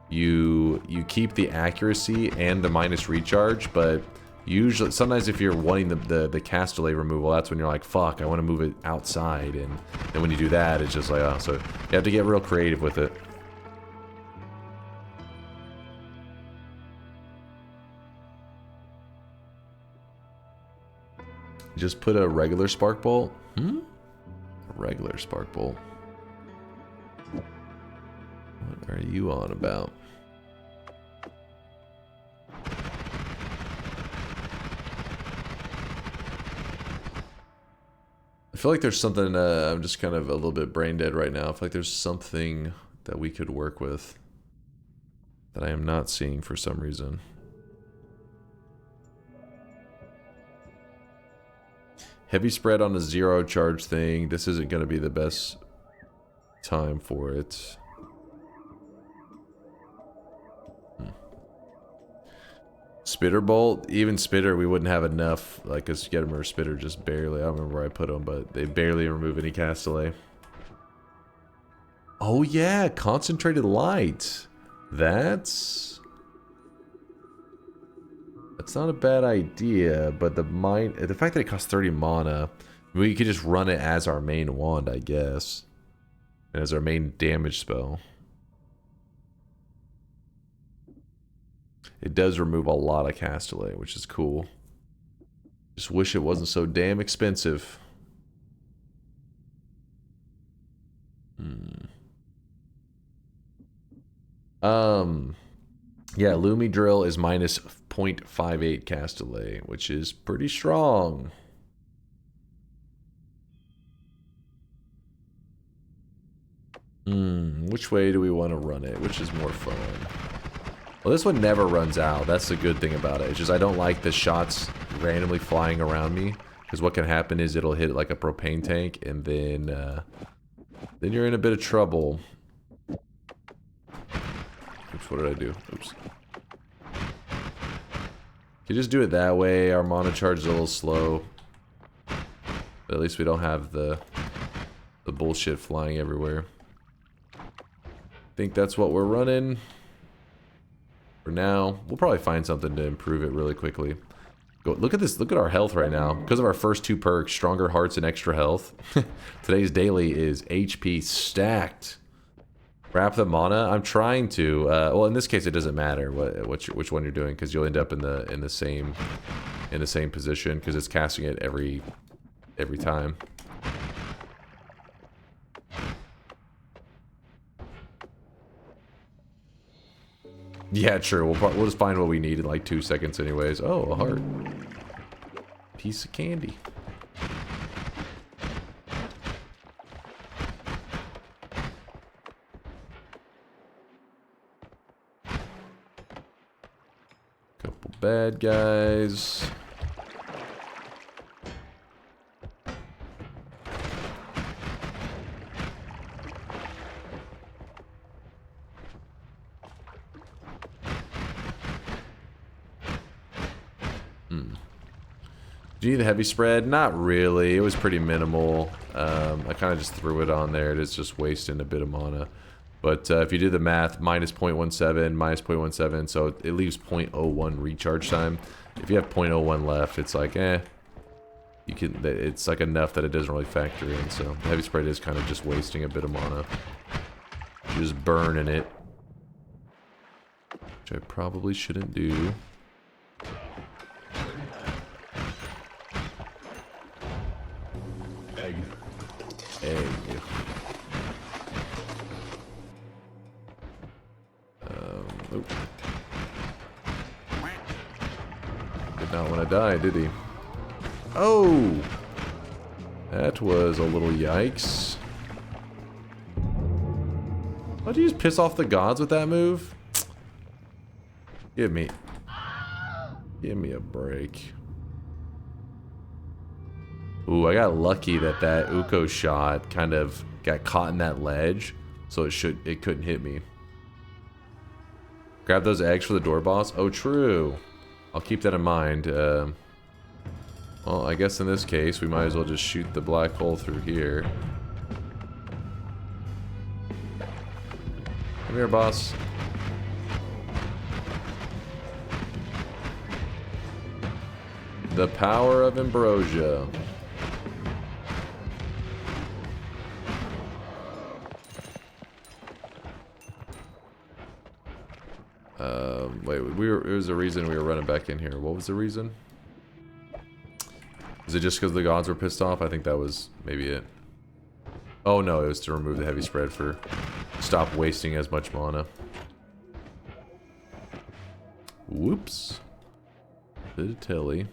you keep the accuracy and the minus recharge, but usually, sometimes if you're wanting the cast delay removal, that's when you're like, fuck, I want to move it outside, and then when you do that, it's just like, oh, so you have to get real creative with it. Just put a regular spark bolt? A regular spark bolt. What are you on about? I feel like there's something, I'm just kind of a little bit brain dead right now. I feel like there's something that we could work with that I am not seeing for some reason. Heavy spread on a 0 charge thing. This isn't going to be the best time for it. Spitter bolt, even spitter, we wouldn't have enough. Like, cause get him or spitter just barely. I don't remember where I put them, but they barely remove any cast delay. Oh yeah, concentrated light. That's not a bad idea. But the fact that it costs 30 mana, we could just run it as our main wand, I guess, and as our main damage spell. It does remove a lot of cast delay, which is cool. Just wish it wasn't so damn expensive. Yeah, Lumi Drill is minus 0.58 cast delay, which is pretty strong. Which way do we want to run it? Which is more fun? Well, this one never runs out. That's the good thing about it. It's just I don't like the shots randomly flying around me, because what can happen is it'll hit like a propane tank, and then you're in a bit of trouble. Oops, what did I do? Oops. You just do it that way. Our mana charge is a little slow, but at least we don't have the bullshit flying everywhere. I think that's what we're running. For now, we'll probably find something to improve it really quickly. Go, look at this. Look at our health right now. Because of our first 2 perks, Stronger Hearts and Extra Health. Today's daily is HP stacked. Wrap the mana. I'm trying to. Well, in this case, it doesn't matter which one you're doing, because you'll end up in the same position, because it's casting it every time. Yeah, sure. We'll just find what we need in like 2 seconds anyways. Oh, a heart. Piece of candy. Couple bad guys. Do you need the heavy spread? Not really. It was pretty minimal. I kind of just threw it on there. It is just wasting a bit of mana. But if you do the math, minus 0.17, minus 0.17, so it leaves 0.01 recharge time. If you have 0.01 left, it's like, you can. It's like enough that it doesn't really factor in. So heavy spread is kind of just wasting a bit of mana. Just burning it, which I probably shouldn't do. Egg. Nope. Did not want to die, did he? Oh! That was a little yikes. Why'd you just piss off the gods with that move? Give me a break. Ooh, I got lucky that Uko shot kind of got caught in that ledge, so it couldn't hit me. Grab those eggs for the door boss. Oh, true. I'll keep that in mind. Well, I guess in this case, we might as well just shoot the black hole through here. Come here, boss. The power of ambrosia. Wait, there was a reason we were running back in here. What was the reason? Is it just because the gods were pissed off? I think that was maybe it. Oh no, it was to remove the heavy spread for stop wasting as much mana. Whoops. Bit of telly.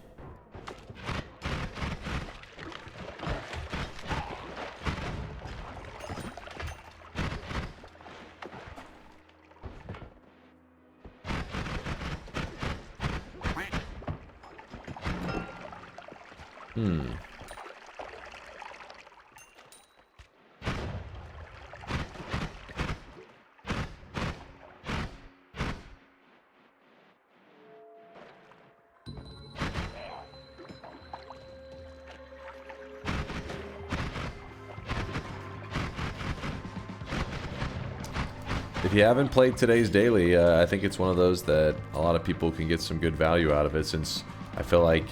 If you haven't played today's daily, I think it's one of those that a lot of people can get some good value out of it, since I feel like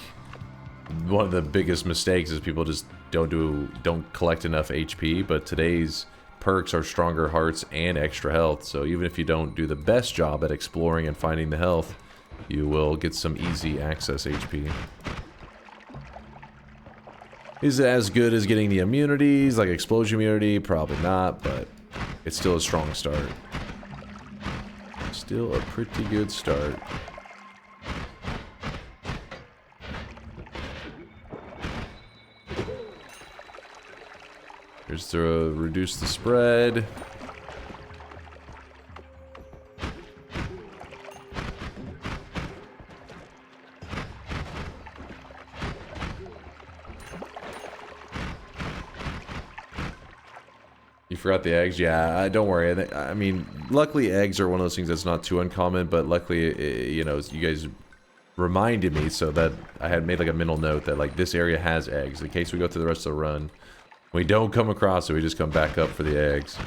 one of the biggest mistakes is people just don't collect enough HP, but today's perks are stronger hearts and extra health, so even if you don't do the best job at exploring and finding the health, you will get some easy access HP. Is it as good as getting the immunities, like explosion immunity? Probably not, but it's still a strong start. Still a pretty good start. Here's to reduce the spread. You forgot the eggs? Yeah, don't worry. I mean, luckily eggs are one of those things that's not too uncommon, but luckily, you know, you guys reminded me so that I had made like a mental note that like this area has eggs. In case we go through the rest of the run, we don't come across it, we just come back up for the eggs.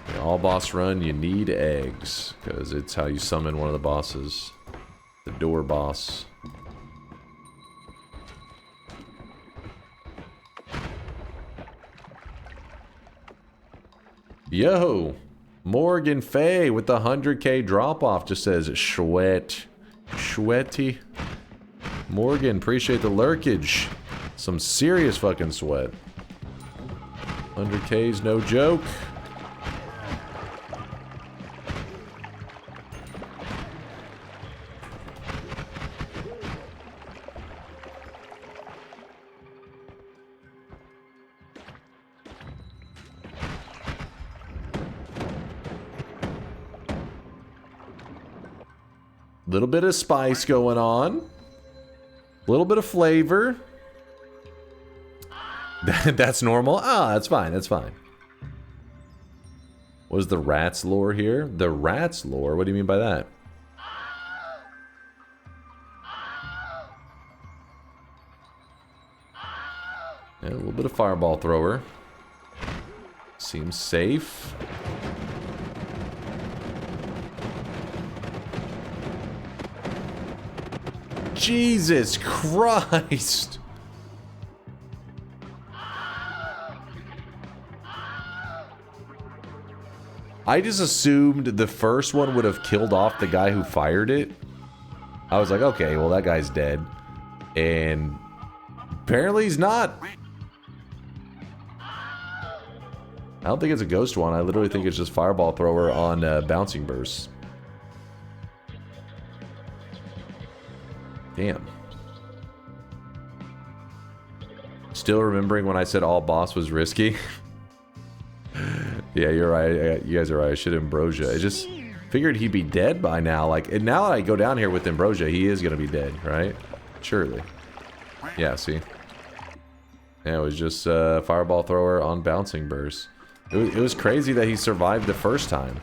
In all boss run, you need eggs, because it's how you summon one of the bosses. The door boss. Yo, Morgan Fay with the 100k drop off just says sweaty. Morgan, appreciate the lurkage. Some serious fucking sweat. 100k's no joke. Little bit of spice going on. Little bit of flavor. That's normal. Ah, that's fine. That's fine. What is the rat's lore here? The rat's lore? What do you mean by that? Yeah, a little bit of fireball thrower. Seems safe. Jesus Christ! I just assumed the first one would have killed off the guy who fired it. I was like, okay, well that guy's dead. And apparently he's not. I don't think it's a ghost one. I literally think it's just fireball thrower on bouncing bursts. Damn. Still remembering when I said all boss was risky. Yeah, you're right. You guys are right. I should Ambrosia. I just figured he'd be dead by now. Like, and now that I go down here with Ambrosia, he is gonna be dead, right? Surely. Yeah, see? Yeah, it was just fireball thrower on bouncing burst. It was crazy that he survived the first time.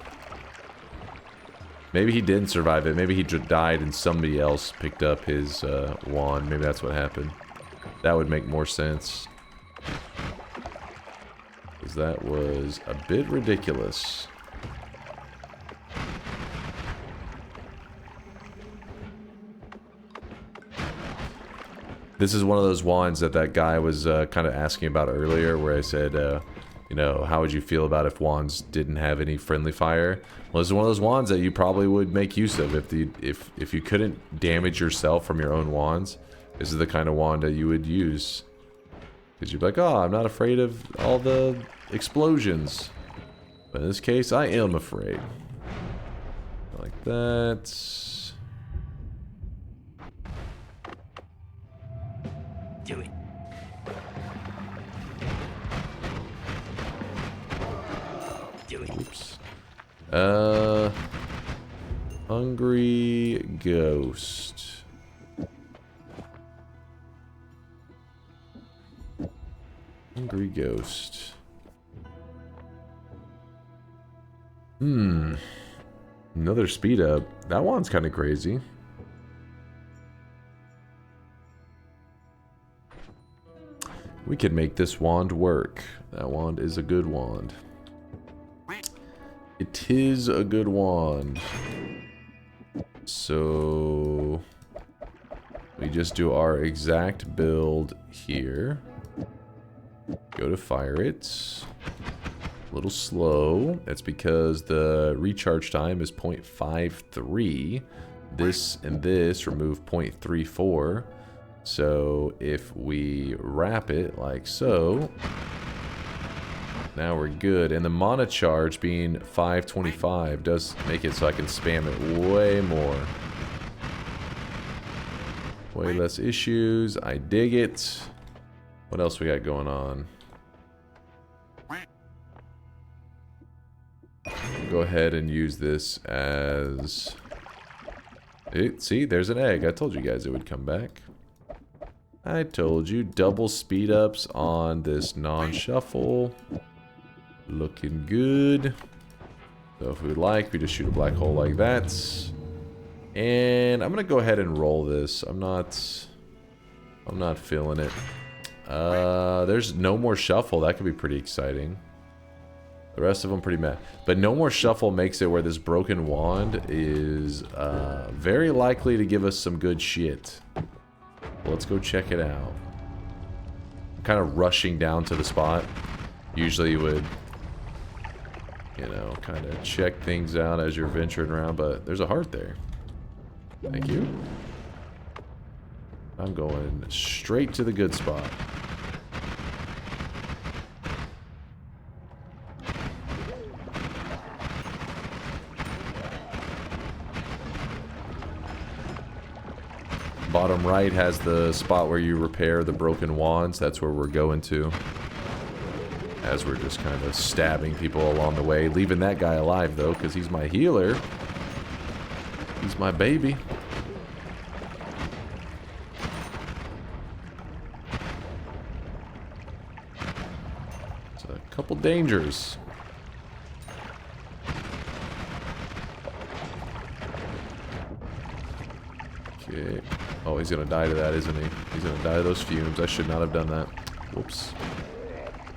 Maybe he didn't survive it. Maybe he died and somebody else picked up his wand. Maybe that's what happened. That would make more sense. Because that was a bit ridiculous. This is one of those wands that guy was kind of asking about earlier, where I said, you know, how would you feel about if wands didn't have any friendly fire? Well, this is one of those wands that you probably would make use of if you couldn't damage yourself from your own wands. This is the kind of wand that you would use. Because you'd be like, oh, I'm not afraid of all the explosions. But in this case, I am afraid. Like that. Do it. Do it. Oops. Hungry Ghost. Angry Ghost. Another speed up. That one's kind of crazy. We could make this wand work. That wand is a good wand. It is a good wand. So we just do our exact build here. Go to fire it. A little slow. That's because the recharge time is 0.53. This and this remove 0.34. So if we wrap it like so, now we're good. And the mana charge being 525 does make it so I can spam it way more. Way less issues. I dig it. What else we got going on? Go ahead and use this as... See, there's an egg. I told you guys it would come back. I told you. Double speed ups on this non-shuffle. Looking good. So if we would like, we just shoot a black hole like that. And I'm going to go ahead and roll this. I'm not feeling it. There's no more shuffle. That could be pretty exciting. The rest of them pretty mad. But no more shuffle makes it where this broken wand is very likely to give us some good shit. Let's go check it out. I'm kind of rushing down to the spot. Usually you would, you know, kind of check things out as you're venturing around, but there's a heart there. Thank you. I'm going straight to the good spot. Bottom right has the spot where you repair the broken wands. That's where we're going to. As we're just kind of stabbing people along the way. Leaving that guy alive, though, because he's my healer. He's my baby. It's a couple dangers. Okay. Oh, he's gonna die to that, isn't he? He's gonna die to those fumes. I should not have done that. Whoops.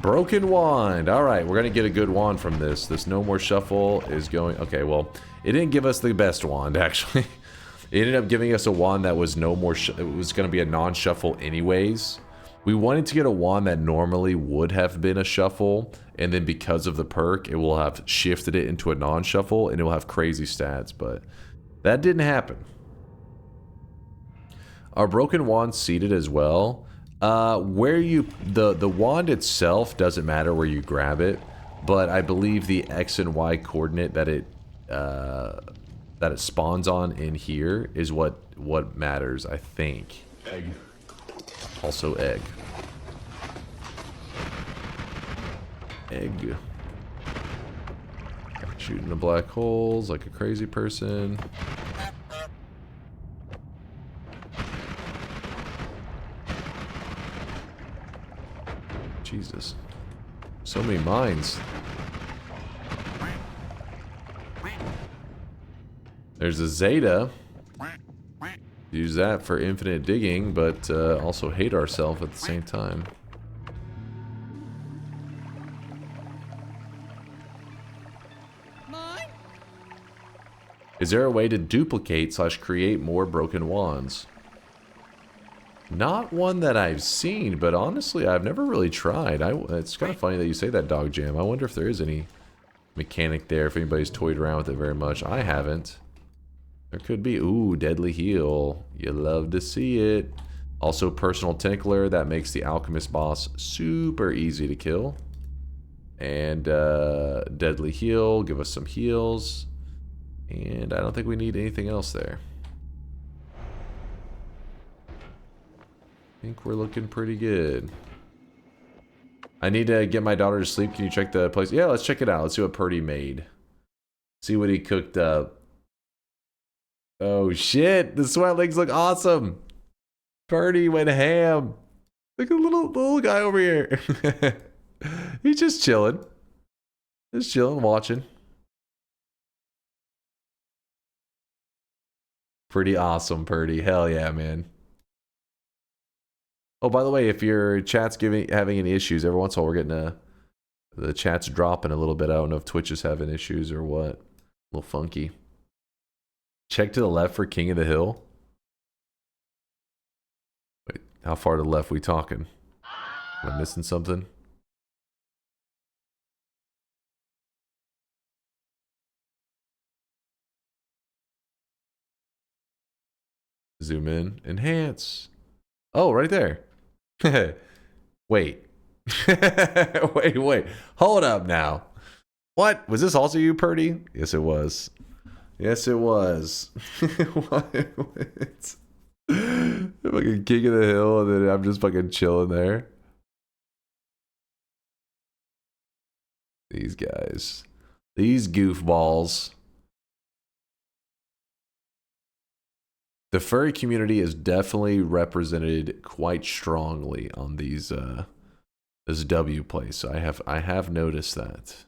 Broken wand. Alright, we're gonna get a good wand from this. This no more shuffle is going... Okay, well, it didn't give us the best wand, actually. It ended up giving us a wand that was no more... It was gonna be a non-shuffle anyways. We wanted to get a wand that normally would have been a shuffle, and then because of the perk, it will have shifted it into a non-shuffle, and it will have crazy stats, but that didn't happen. Our broken wand seated as well. Where you the wand itself doesn't matter where you grab it, but I believe the X and Y coordinate that it spawns on in here is what matters, I think. Egg. Also egg. Egg. Shooting the black holes like a crazy person. Jesus. So many mines. There's a Zeta. Use that for infinite digging, but also hate ourselves at the same time. Is there a way to duplicate / create more broken wands? Not one that I've seen, but honestly, I've never really tried. It's kind of funny that you say that, Dog Jam. I wonder if there is any mechanic there, if anybody's toyed around with it very much. I haven't. There could be. Ooh, Deadly Heal. You love to see it. Also, Personal Tinkler. That makes the Alchemist boss super easy to kill. And Deadly Heal. Give us some heals. And I don't think we need anything else there. I think we're looking pretty good. I need to get my daughter to sleep. Can you check the place? Yeah, let's check it out. Let's see what Purdy made. See what he cooked up. Oh shit, the sweat legs look awesome. Purdy went ham. Look at the little guy over here. He's just chilling. Just chilling, watching. Pretty awesome, Purdy. Hell yeah, man. Oh, by the way, if your chat's having any issues, every once in a while we're getting the chat's dropping a little bit. I don't know if Twitch is having issues or what. A little funky. Check to the left for King of the Hill. Wait, how far to the left we talking? Am I missing something? Zoom in. Enhance. Oh, right there. Wait. wait. Hold up now. What? Was this also you, Purdy? Yes, it was. Yes, it was. What? Fucking King of the Hill, and then I'm just fucking chilling there. These guys. These goofballs. The furry community is definitely represented quite strongly on these this W place. So I have noticed that.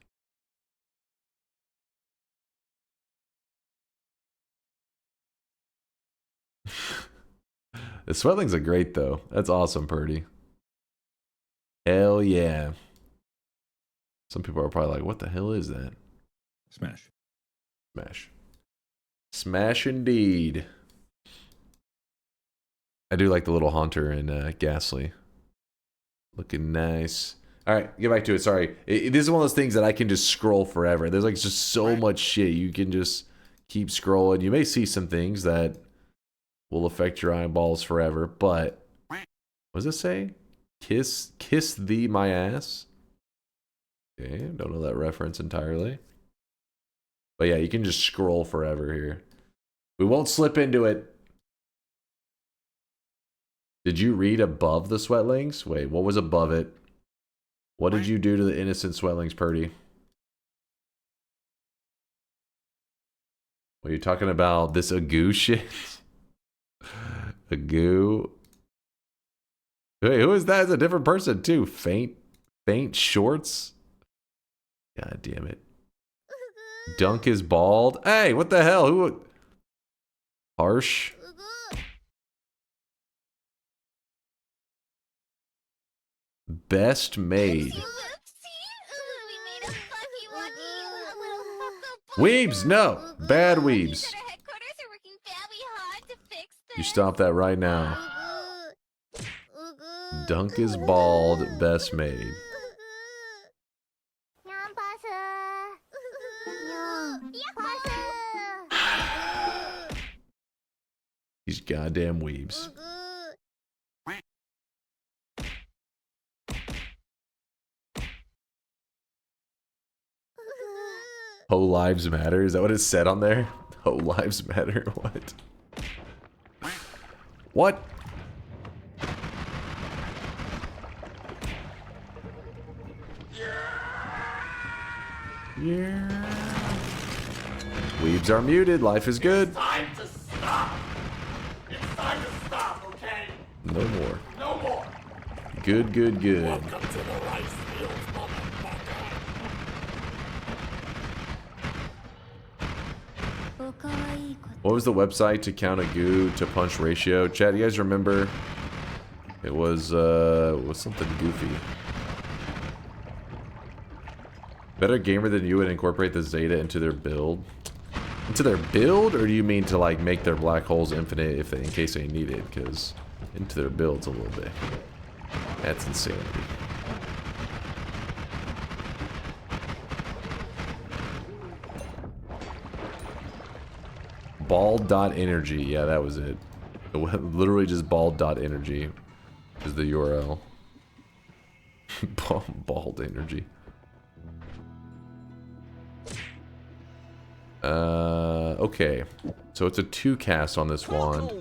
The Sweatlings are great though. That's awesome, Purdy. Hell yeah. Some people are probably like, what the hell is that? Smash. Smash. Smash indeed. I do like the little Haunter in Ghastly. Looking nice. All right, get back to it. Sorry. This is one of those things that I can just scroll forever. There's like just so much shit. You can just keep scrolling. You may see some things that will affect your eyeballs forever, but what does it say? Kiss thee my ass. Okay, don't know that reference entirely. But yeah, you can just scroll forever here. We won't slip into it. Did you read above the Sweatlings? Wait, what was above it? What did you do to the innocent Sweatlings, Purdy? What are you talking about? This Agoo shit? Agoo? Wait, who is that? It's a different person too. Faint shorts? God damn it. Dunk is bald. Hey, what the hell? Who? Harsh? Best made. Weebs, no. Bad weebs. You stop that right now. Dunk is bald, best made. These goddamn weebs. Ho lives matter? Is that what it said on there? Ho lives matter? What? What? Yeah. Weebs are muted. Life is good. It's time to stop. It's time to stop, okay? No more. No more. Good. Welcome to the rice fields, motherfucker. What was the website to count a goo to punch ratio? Chad, you guys remember? It was something goofy. Better gamer than you would incorporate the Zeta into their build. Into their build, or do you mean to like make their black holes infinite if they, in case they need it? Because into their builds a little bit. That's insanity. Bald.energy. Yeah, that was it. It was literally just bald.energy is the URL. Bald energy. Okay. So it's a 2 cast on this wand.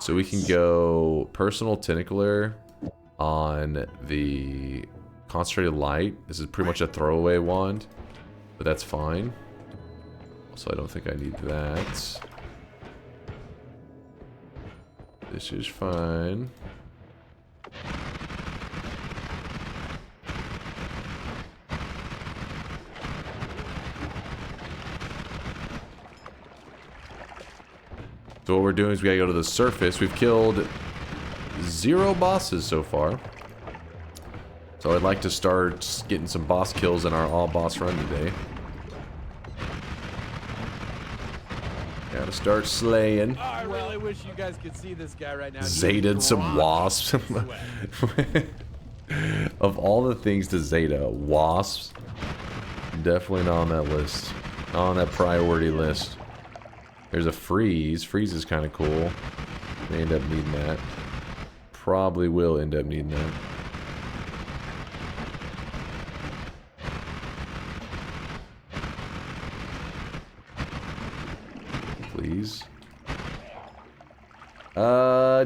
So we can go personal tentacler on the concentrated light. This is pretty much a throwaway wand, but that's fine. So I don't think I need that. This is fine. So what we're doing is we gotta go to the surface. We've killed 0 bosses so far. So I'd like to start getting some boss kills in our all boss run today. Gotta start slaying. Oh, I really wish you guys could see this guy right now. Zetaed some wasps. Of all the things to Zeta, wasps, definitely not on that list. Not on that priority list. There's a freeze. Freeze is kind of cool. May end up needing that. Probably will end up needing that. Please.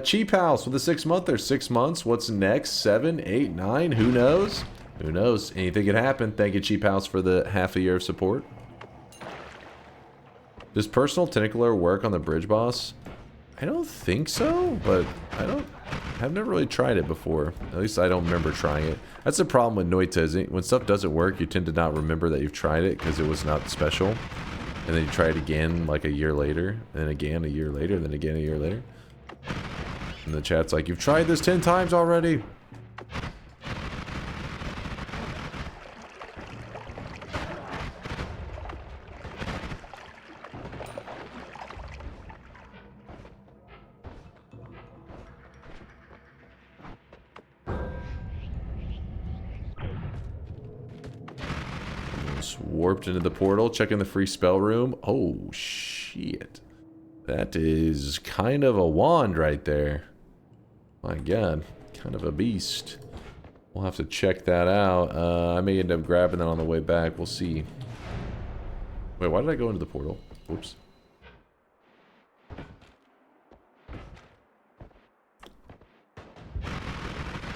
Cheap House with a 6-monther. 6 months. What's next? 7, 8, 9. Who knows? Who knows? Anything could happen. Thank you, Cheap House, for the half a year of support. Does personal tentacular work on the bridge boss? I don't think so, but I've never really tried it before. At least I don't remember trying it. That's the problem with Noita, is when stuff doesn't work, you tend to not remember that you've tried it because it was not special. And then you try it again like a year later, and then again a year later, and then again a year later. And the chat's like, you've tried this 10 times already. Warped into the portal, checking the free spell room. Oh, shit. That is kind of a wand right there. My god, kind of a beast. We'll have to check that out. I may end up grabbing that on the way back. We'll see. Wait, why did I go into the portal? Whoops.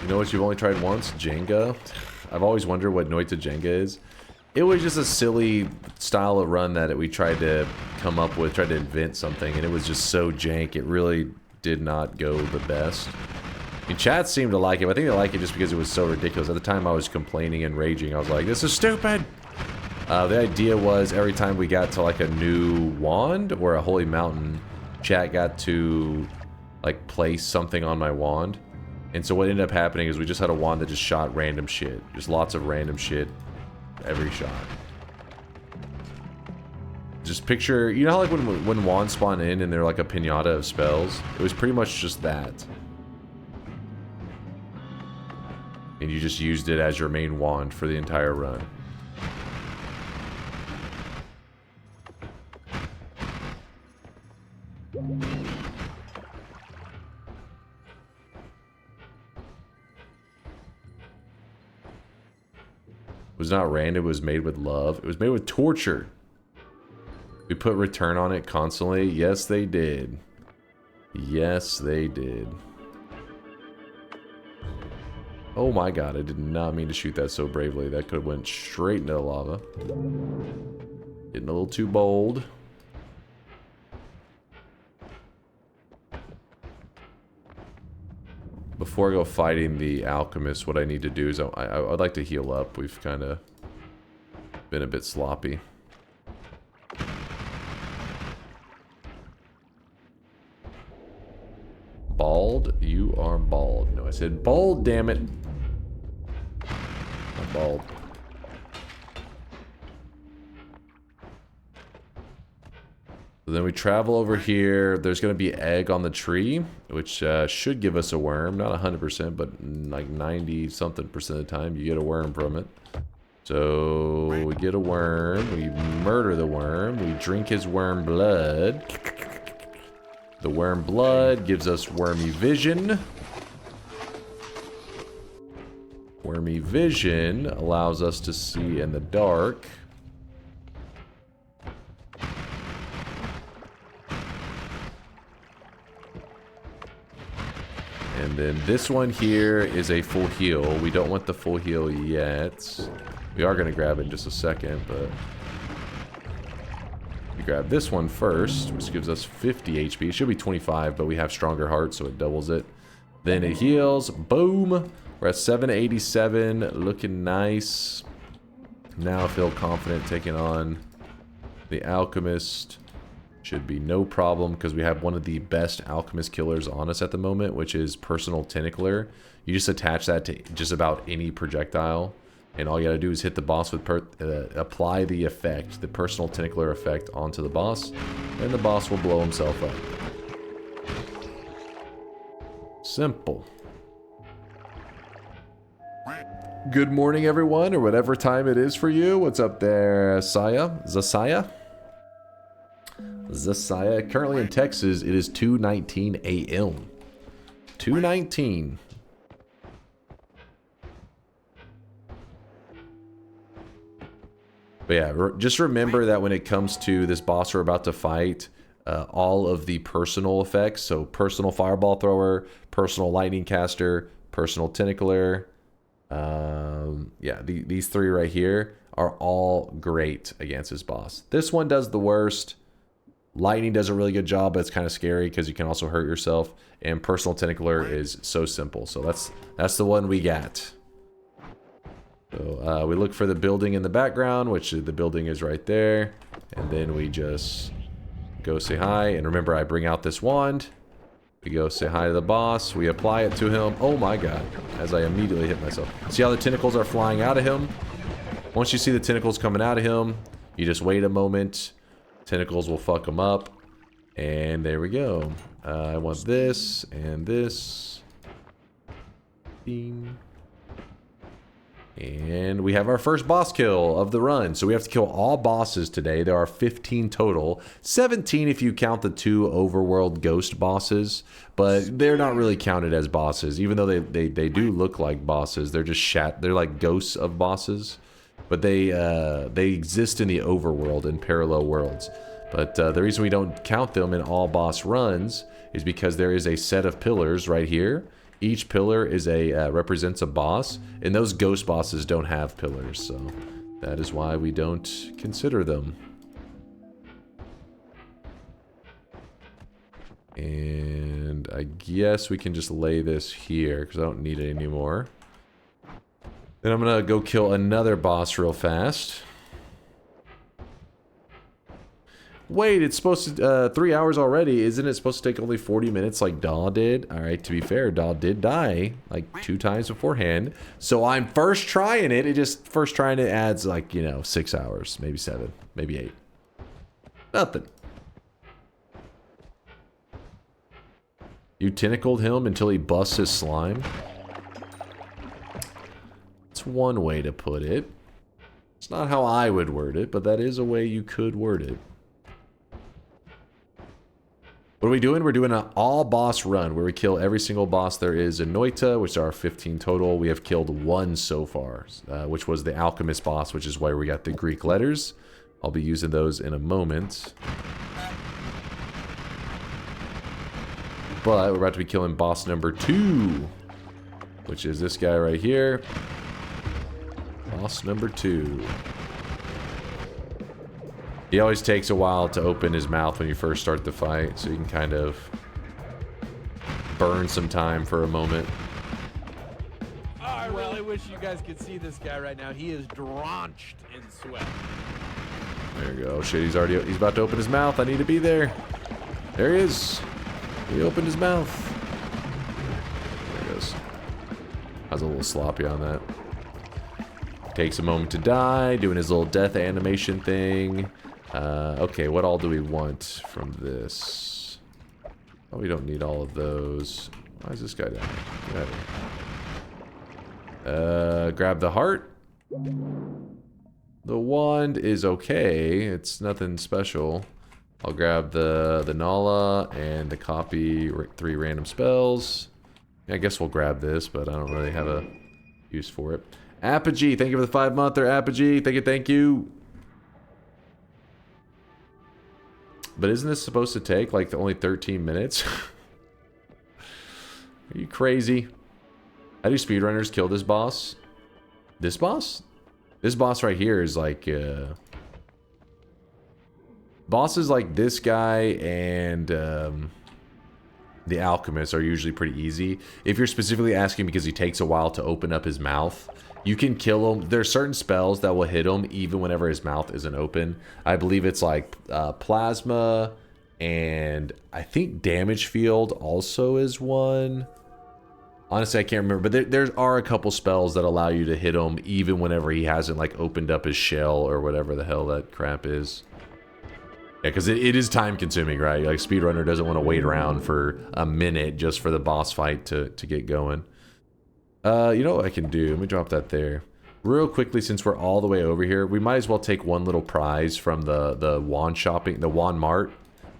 You know what you've only tried once? Jenga. I've always wondered what Noita Jenga is. It was just a silly style of run that we tried to come up with, tried to invent something, and it was just so jank. It really did not go the best. I mean, chat seemed to like it, but I think they like it just because it was so ridiculous. At the time I was complaining and raging. I was like, this is stupid! The idea was every time we got to like a new wand or a holy mountain, chat got to like place something on my wand. And so what ended up happening is we just had a wand that just shot random shit. Just lots of random shit every shot. Just picture, you know how like when wands spawn in and they're like a pinata of spells? It was pretty much just that. And you just used it as your main wand for the entire run. It was not random, it was made with love. It was made with torture. We put return on it constantly. Yes, they did. Yes, they did. Oh my god, I did not mean to shoot that so bravely. That could have went straight into the lava. Getting a little too bold. Before I go fighting the alchemist, what I need to do is I'd like to heal up. We've kind of been a bit sloppy. Bald? You are bald. No, I said bald, damn it. I'm bald. So then we travel over here. There's going to be egg on the tree, which should give us a worm. Not 100%, but like 90-something% of the time, you get a worm from it. So we get a worm. We murder the worm. We drink his worm blood. The worm blood gives us wormy vision. Wormy vision allows us to see in the dark. And then this one here is a full heal. We don't want the full heal yet. We are going to grab it in just a second, but... we grab this one first, which gives us 50 HP. It should be 25, but we have stronger heart, so it doubles it. Then it heals. Boom! We're at 787. Looking nice. Now I feel confident taking on the alchemist. Should be no problem because we have one of the best alchemist killers on us at the moment, which is Personal Tentacler. You just attach that to just about any projectile, and all you gotta do is hit the boss with apply the effect, the Personal Tentacler effect, onto the boss, and the boss will blow himself up. Simple. Good morning, everyone, or whatever time it is for you. What's up there, Saya? Zasaya? Zasaya. Currently in Texas, it is 2:19 a.m. 2:19. But yeah, just remember that when it comes to this boss we're about to fight, all of the personal effects, so personal fireball thrower, personal lightning caster, personal tentacler, yeah, these three right here are all great against this boss. This one does the worst. Lightning does a really good job, but it's kind of scary because you can also hurt yourself. And personal tentacler is so simple. So that's the one we got. So we look for the building in the background, which the building is right there. And then we just go say hi. And remember, I bring out this wand. We go say hi to the boss. We apply it to him. Oh my god. As I immediately hit myself. See how the tentacles are flying out of him? Once you see the tentacles coming out of him, you just wait a moment. Tentacles will fuck him up. And there we go. I want this and this. Bing. And we have our first boss kill of the run. So we have to kill all bosses today. There are 15 total. 17 if you count the 2 overworld ghost bosses. But they're not really counted as bosses. Even though they do look like bosses. They're just they're like ghosts of bosses. But they exist in the overworld, in parallel worlds. But the reason we don't count them in all boss runs is because there is a set of pillars right here. Each pillar is represents a boss, and those ghost bosses don't have pillars, so that is why we don't consider them. And I guess we can just lay this here because I don't need it anymore. Then I'm gonna go kill another boss real fast. Wait, it's supposed to 3 hours already. Isn't it supposed to take only 40 minutes like Daw did? Alright, to be fair, Daw did die like 2 times beforehand. So I'm first trying it. First trying it adds like, you know, 6 hours, maybe 7, maybe 8. Nothing. You tentacled him until he busts his slime? That's one way to put it. It's not how I would word it, but that is a way you could word it. What are we doing? We're doing an all-boss run where we kill every single boss there is in Noita, which are 15 total. We have killed 1 so far, which was the alchemist boss, which is where we got the Greek letters. I'll be using those in a moment. But we're about to be killing boss number 2, which is this guy right here. Boss number 2. He always takes a while to open his mouth when you first start the fight, so you can kind of burn some time for a moment. Oh, I really wish you guys could see this guy right now. He is drenched in sweat. There you go. Shit, he's about to open his mouth. I need to be there. There he is. He opened his mouth. There he goes. I was a little sloppy on that. Takes a moment to die, doing his little death animation thing. Okay, what all do we want from this? Oh, we don't need all of those. Why is this guy down? Get out of here. Grab the heart. The wand is okay. It's nothing special. I'll grab the Nala and the copy 3 random spells. I guess we'll grab this, but I don't really have a use for it. Apogee, thank you for the 5-monther. Apogee, thank you. But isn't this supposed to take like only 13 minutes? Are you crazy? How do speedrunners kill this boss? This boss? This boss right here is like bosses like this guy and the alchemist are usually pretty easy. If you're specifically asking because he takes a while to open up his mouth, you can kill him. There are certain spells that will hit him even whenever his mouth isn't open. I believe it's like plasma, And I think damage field also is one. Honestly, I can't remember, but there are a couple spells that allow you to hit him even whenever he hasn't like opened up his shell or whatever the hell that crap is. Yeah, because it is time consuming, right? Like speedrunner doesn't want to wait around for a minute just for the boss fight to get going. You know what I can do? Let me drop that there. Real quickly, since we're all the way over here, we might as well take one little prize from the wand shopping, the wand mart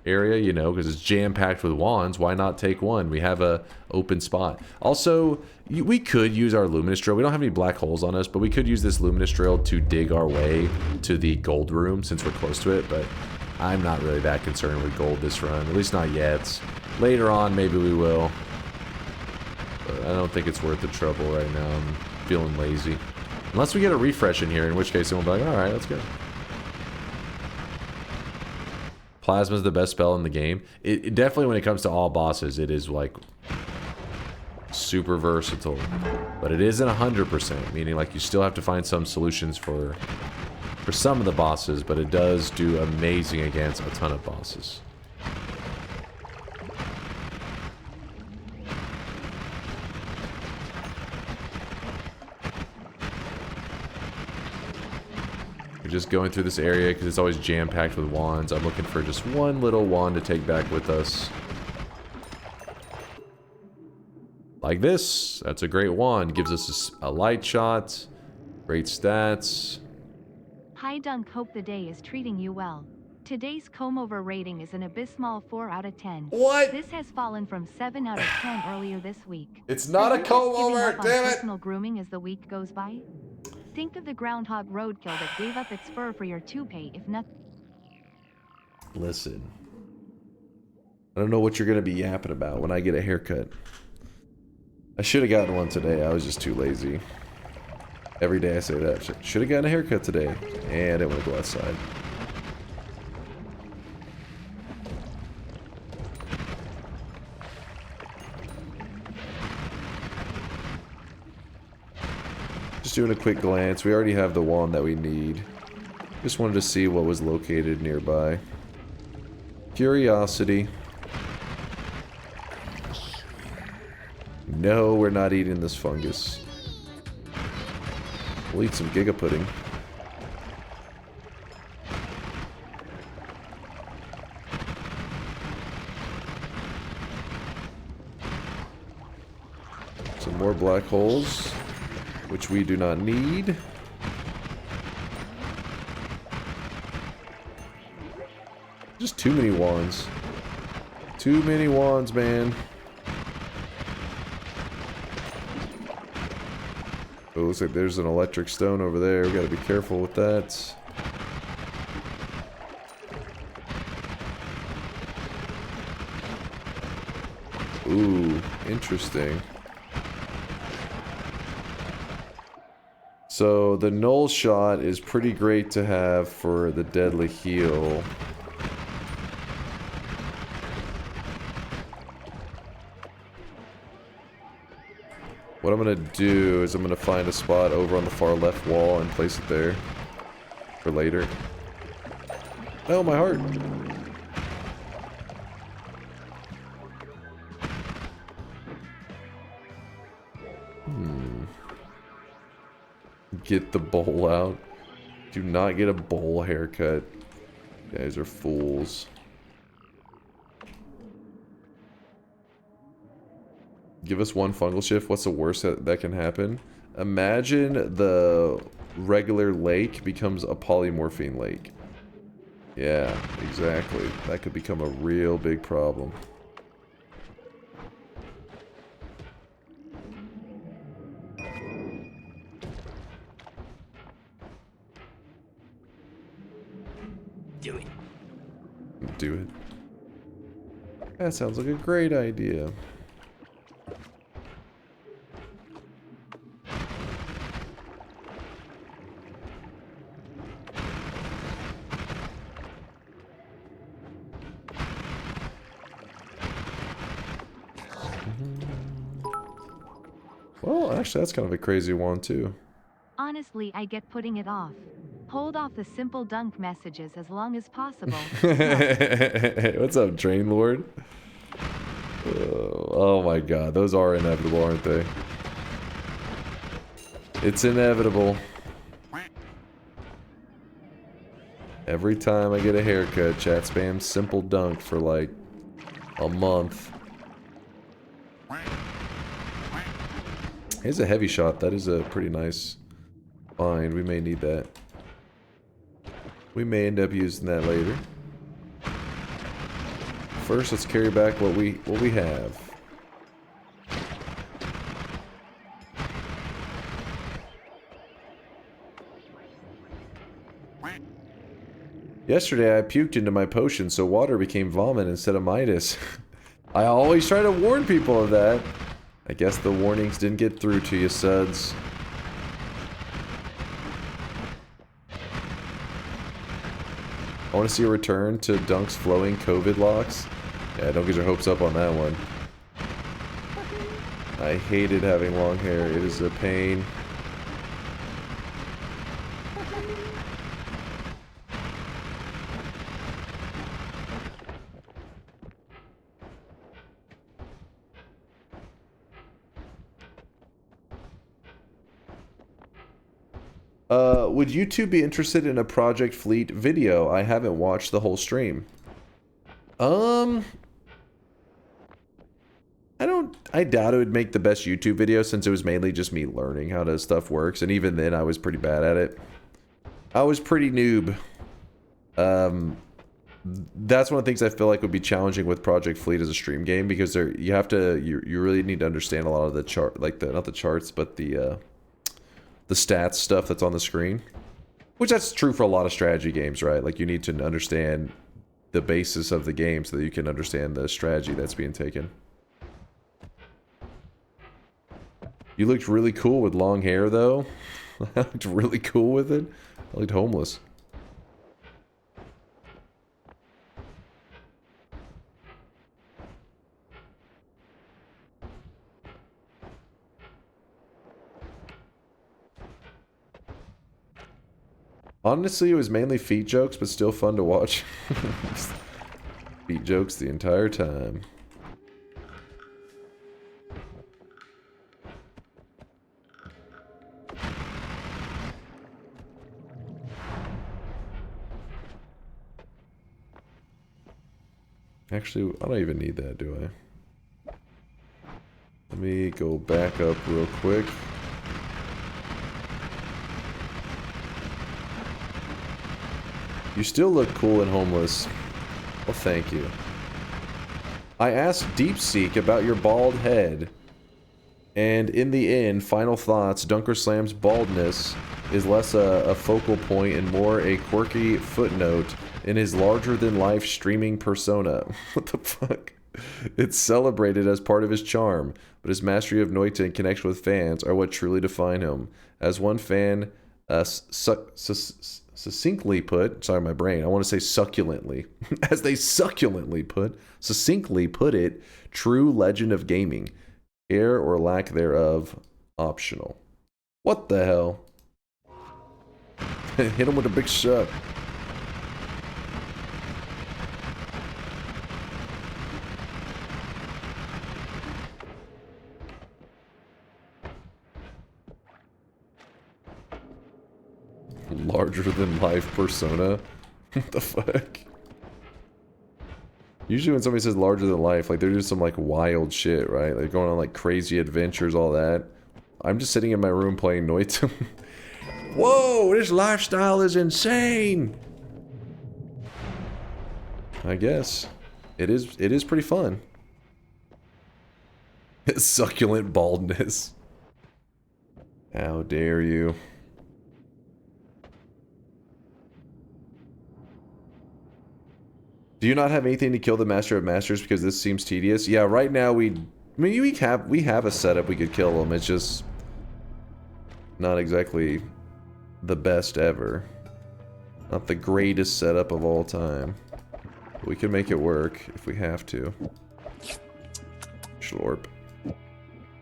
area, you know, because it's jam-packed with wands. Why not take one? We have a open spot. Also, we could use our luminous drill. We don't have any black holes on us, but we could use this luminous drill to dig our way to the gold room since we're close to it, but I'm not really that concerned with gold this run, at least not yet. Later on, maybe we will. But I don't think it's worth the trouble right now. I'm feeling lazy. Unless we get a refresh in here, in which case we'll be like, alright, let's go. Plasma's the best spell in the game. It definitely, when it comes to all bosses, it is like super versatile. But it isn't 100%, meaning like you still have to find some solutions for some of the bosses, but it does do amazing against a ton of bosses. We're just going through this area because it's always jam-packed with wands. I'm looking for just one little wand to take back with us. Like this. That's a great wand. Gives us a light shot. Great stats. Hi Dunk, hope the day is treating you well. Today's comb over rating is an abysmal 4 out of 10. What? This has fallen from 7 out of 10 earlier this week. It's not a comb over, damn it! Personal grooming as the week goes by. Think of the groundhog roadkill that gave up its fur for your toupee, if not. Listen. I don't know what you're going to be yapping about when I get a haircut. I should have gotten one today. I was just too lazy. Every day I say that. Should have gotten a haircut today. And I didn't want to go outside. Just doing a quick glance. We already have the wand that we need. Just wanted to see what was located nearby. Curiosity. No, we're not eating this fungus. We'll eat some Giga Pudding. Some more black holes, which we do not need. Just too many wands. Too many wands, man. Oh, looks like there's an electric stone over there. We gotta be careful with that. Ooh, interesting. So the null shot is pretty great to have for the deadly heal. What I'm gonna do is I'm gonna find a spot over on the far left wall and place it there for later. Oh, my heart. Get the bowl out. Do not get a bowl haircut. You guys are fools. Give us one fungal shift. What's the worst that can happen? Imagine the regular lake becomes a polymorphine lake. Yeah, exactly. That could become a real big problem. Do it. Do it. That sounds like a great idea. Well, actually, that's kind of a crazy one, too. Honestly, I get putting it off. Hold off the simple dunk messages as long as possible. What's up, Drain Lord? Oh my god, those are inevitable, aren't they? It's inevitable. Every time I get a haircut, chat spam simple dunk for like a month. Here's a heavy shot. That is a pretty nice find. We may need that. We may end up using that later. First, let's carry back what we have. Yesterday, I puked into my potion, so water became vomit instead of Midas. I always try to warn people of that. I guess the warnings didn't get through to you, suds. I want to see a return to Dunk's flowing COVID locks. Yeah, don't get your hopes up on that one. I hated having long hair. It is a pain. Would YouTube be interested in a Project Fleet video? I haven't watched the whole stream. I doubt it would make the best YouTube video since it was mainly just me learning how the stuff works, and even then I was pretty bad at it. I was pretty noob. That's one of the things I feel like would be challenging with Project Fleet as a stream game, because you really need to understand a lot of the chart, like not the charts, but the stats stuff that's on the screen. Which that's true for a lot of strategy games, right? Like you need to understand the basis of the game so that you can understand the strategy that's being taken. You looked really cool with long hair, though. I looked really cool with it. I looked homeless. Honestly, it was mainly feet jokes, but still fun to watch. Feet jokes the entire time. Actually, I don't even need that, do I? Let me go back up real quick. You still look cool and homeless. Well, thank you. I asked DeepSeek about your bald head. And in the end, final thoughts, DunkOrSlam's baldness is less a focal point and more a quirky footnote in his larger-than-life streaming persona. What the fuck? It's celebrated as part of his charm, but his mastery of Noita and connection with fans are what truly define him. As one fan succinctly put, sorry, my brain, I want to say succulently. As they succulently succinctly put it, true legend of gaming. Care or lack thereof, optional. What the hell? Hit him with a big shot. Larger than life persona? What the fuck? Usually when somebody says larger than life, like they're doing some like wild shit, right? They're going on like crazy adventures, all that. I'm just sitting in my room playing Noita. Whoa, this lifestyle is insane! I guess. It is pretty fun. Succulent baldness. How dare you? Do you not have anything to kill the Master of Masters because this seems tedious? Yeah, right now we have a setup we could kill them. It's just not exactly the best ever. Not the greatest setup of all time. We can make it work if we have to. Schlorp.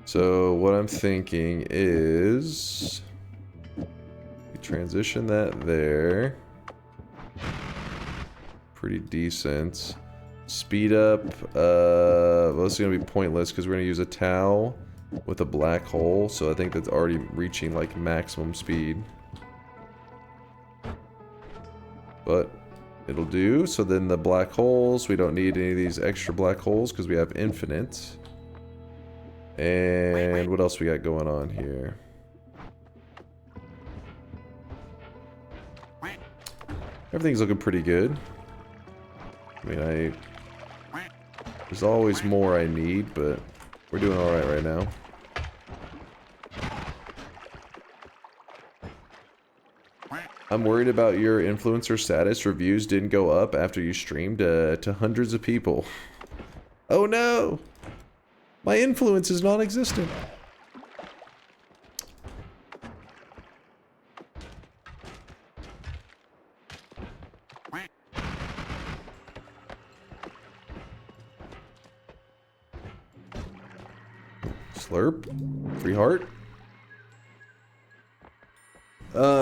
So what I'm thinking is we transition that there. Pretty decent. Speed up. Well, this is gonna be pointless because we're gonna use a Tau with a black hole. So I think that's already reaching like maximum speed. But it'll do. So then the black holes, we don't need any of these extra black holes because we have infinite. And what else we got going on here? Everything's looking pretty good. I mean, there's always more I need, but we're doing alright right now. I'm worried about your influencer status. Reviews didn't go up after you streamed to hundreds of people. Oh no! My influence is non-existent. Slurp. Free heart.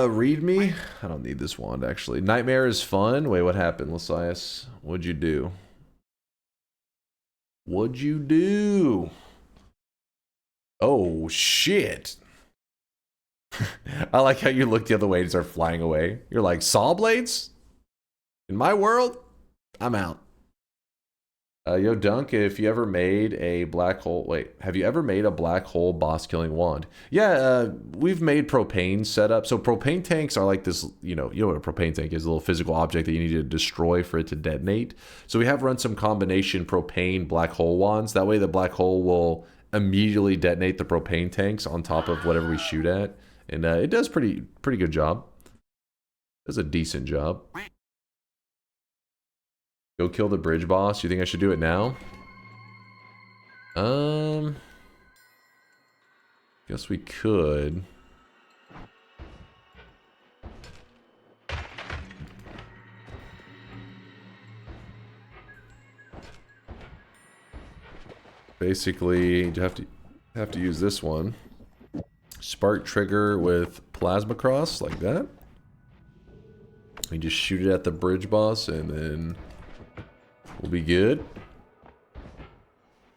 Read me? I don't need this wand, actually. Nightmare is fun. Wait, what happened, Lysias? What'd you do? What'd you do? Oh, shit. I like how you look the other way and start flying away. You're like, saw blades? In my world? I'm out. Yo, Dunk, if you ever made a black hole... Wait, have you ever made a black hole boss-killing wand? Yeah, we've made propane setup. So propane tanks are like this, you know what a propane tank is, a little physical object that you need to destroy for it to detonate. So we have run some combination propane black hole wands. That way the black hole will immediately detonate the propane tanks on top of whatever we shoot at. And it does pretty good job. It does a decent job. Go kill the bridge boss. You think I should do it now? Guess we could. Basically, you have to use this one. Spark trigger with plasma cross like that. We just shoot it at the bridge boss and then we'll be good.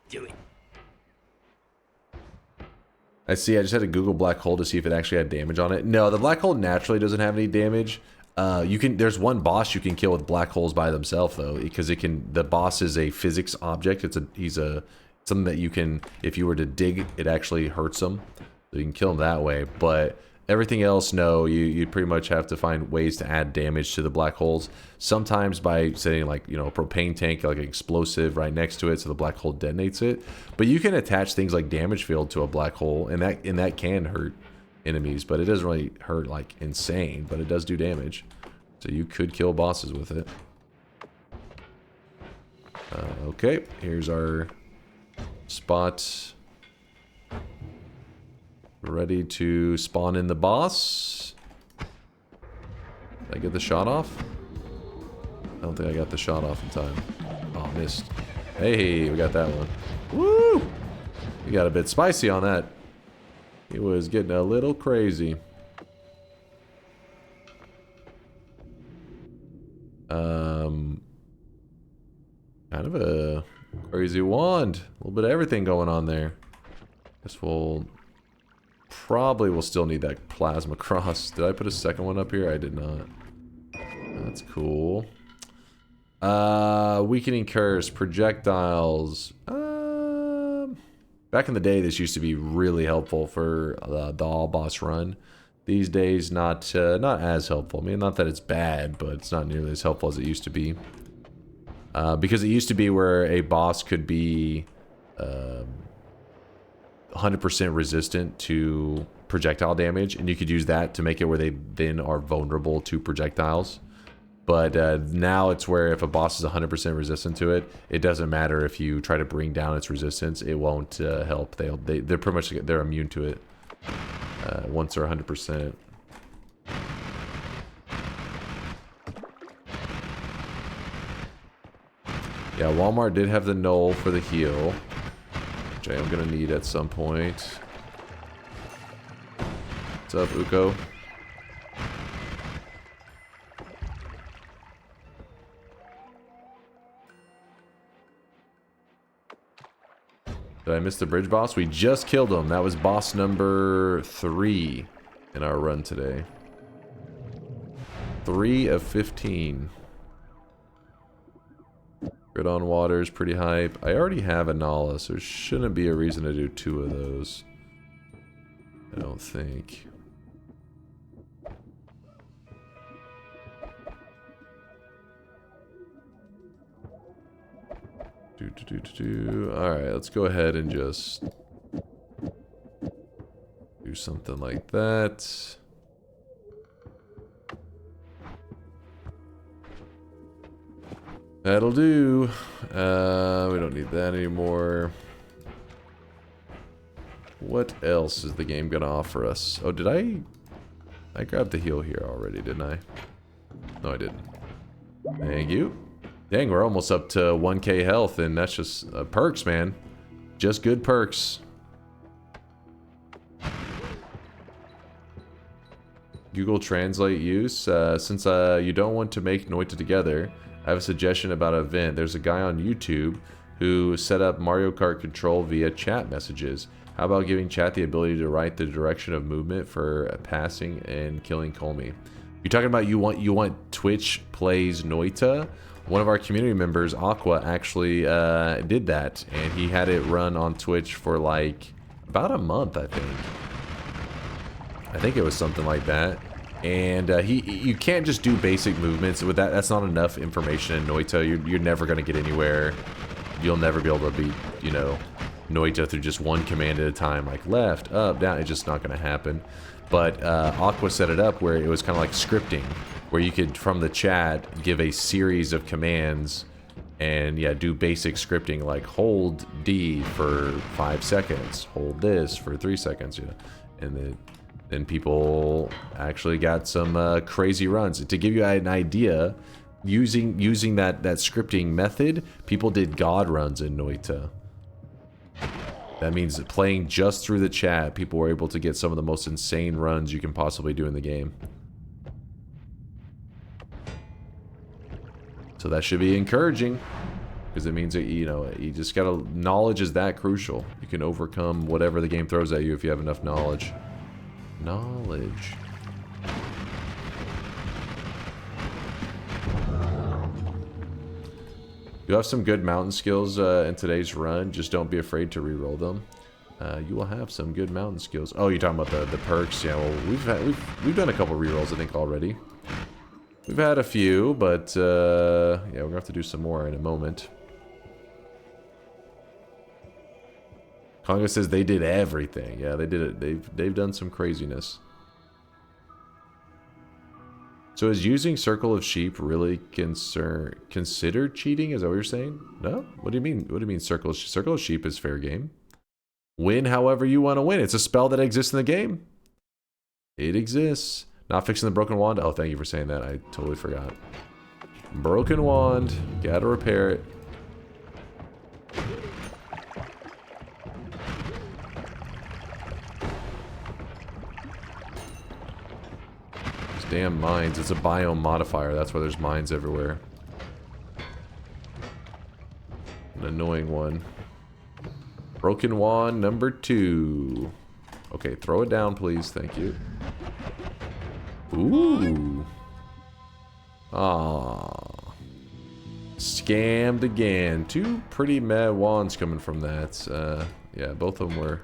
Do it. I see. I just had to Google black hole to see if it actually had damage on it. No, the black hole naturally doesn't have any damage. There's one boss you can kill with black holes by themselves though, because the boss is a physics object. He's something that you can, if you were to dig, it actually hurts him. So you can kill him that way. But everything else, no, you pretty much have to find ways to add damage to the black holes. Sometimes by setting like, a propane tank, like an explosive right next to it so the black hole detonates it. But you can attach things like damage field to a black hole and that can hurt enemies, but it doesn't really hurt like insane, but it does do damage. So you could kill bosses with it. Okay, here's our spot. Ready to spawn in the boss. Did I get the shot off? I don't think I got the shot off in time. Oh, missed. Hey, we got that one. Woo! We got a bit spicy on that. He was getting a little crazy. Kind of a crazy wand. A little bit of everything going on there. Guess we'll... Probably will still need that plasma cross. Did I put a second one up here? I did not. That's cool. Weakening curse, projectiles. Back in the day, this used to be really helpful for the all boss run. These days, not as helpful. I mean, not that it's bad, but it's not nearly as helpful as it used to be. Because it used to be where a boss could be 100% resistant to projectile damage, and you could use that to make it where they then are vulnerable to projectiles. But now it's where if a boss is 100% resistant to it, it doesn't matter if you try to bring down its resistance, it won't help. They're pretty much, they're immune to it once they're 100%. Yeah, Walmart did have the null for the heal, which I am going to need at some point. What's up, Uko? Did I miss the bridge boss? We just killed him. That was boss number 3 in our run today. 3 of 15. Grid on water is pretty hype. I already have a Nala, so there shouldn't be a reason to do 2 of those. I don't think. Alright, let's go ahead and just do something like that. That'll do. We don't need that anymore. What else is the game gonna offer us? Oh, did I grabbed the heal here already, didn't I? No, I didn't. Thank you. Dang, we're almost up to 1k health, and that's just perks, man. Just good perks. Google Translate use. Since you don't want to make Noita together, I have a suggestion about an event. There's a guy on YouTube who set up Mario Kart control via chat messages. How about giving chat the ability to write the direction of movement for passing and killing Colmy? You're talking about you want Twitch plays Noita? One of our community members, Aqua, actually did that, and he had it run on Twitch for like about a month, I think. I think it was something like that. And you can't just do basic movements with that. That's not enough information in Noita. You're never going to get anywhere. You'll never be able to beat, you know, Noita through just one command at a time, like left, up, down. It's just not going to happen. But Aqua set it up where it was kind of like scripting, where you could, from the chat, give a series of commands and, yeah, do basic scripting, like hold D for 5 seconds, hold this for 3 seconds, you know, and then people actually got some crazy runs. To give you an idea, using that scripting method, people did god runs in Noita. That means that playing just through the chat, people were able to get some of the most insane runs you can possibly do in the game. So that should be encouraging, because it means that, you know, you just gotta, knowledge is that crucial. You can overcome whatever the game throws at you if you have enough knowledge. Knowledge. You have some good mountain skills in today's run. Just don't be afraid to reroll them. You will have some good mountain skills. Oh, you're talking about the perks? Yeah. Well, we've done a couple rerolls, I think, already. We've had a few, but yeah, we're gonna have to do some more in a moment. Conga says they did everything. Yeah, they did it. They've done some craziness. So is using Circle of Sheep really considered cheating? Is that what you're saying? No? What do you mean? What do you mean Circle of Sheep is fair game? Win however you want to win. It's a spell that exists in the game. It exists. Not fixing the broken wand. Oh, thank you for saying that. I totally forgot. Broken wand. Gotta repair it. Damn mines. It's a biome modifier. That's why there's mines everywhere. An annoying one. Broken wand number 2. Okay, throw it down, please. Thank you. Ooh. Ah. Scammed again. 2 pretty mad wands coming from that. Yeah, both of them were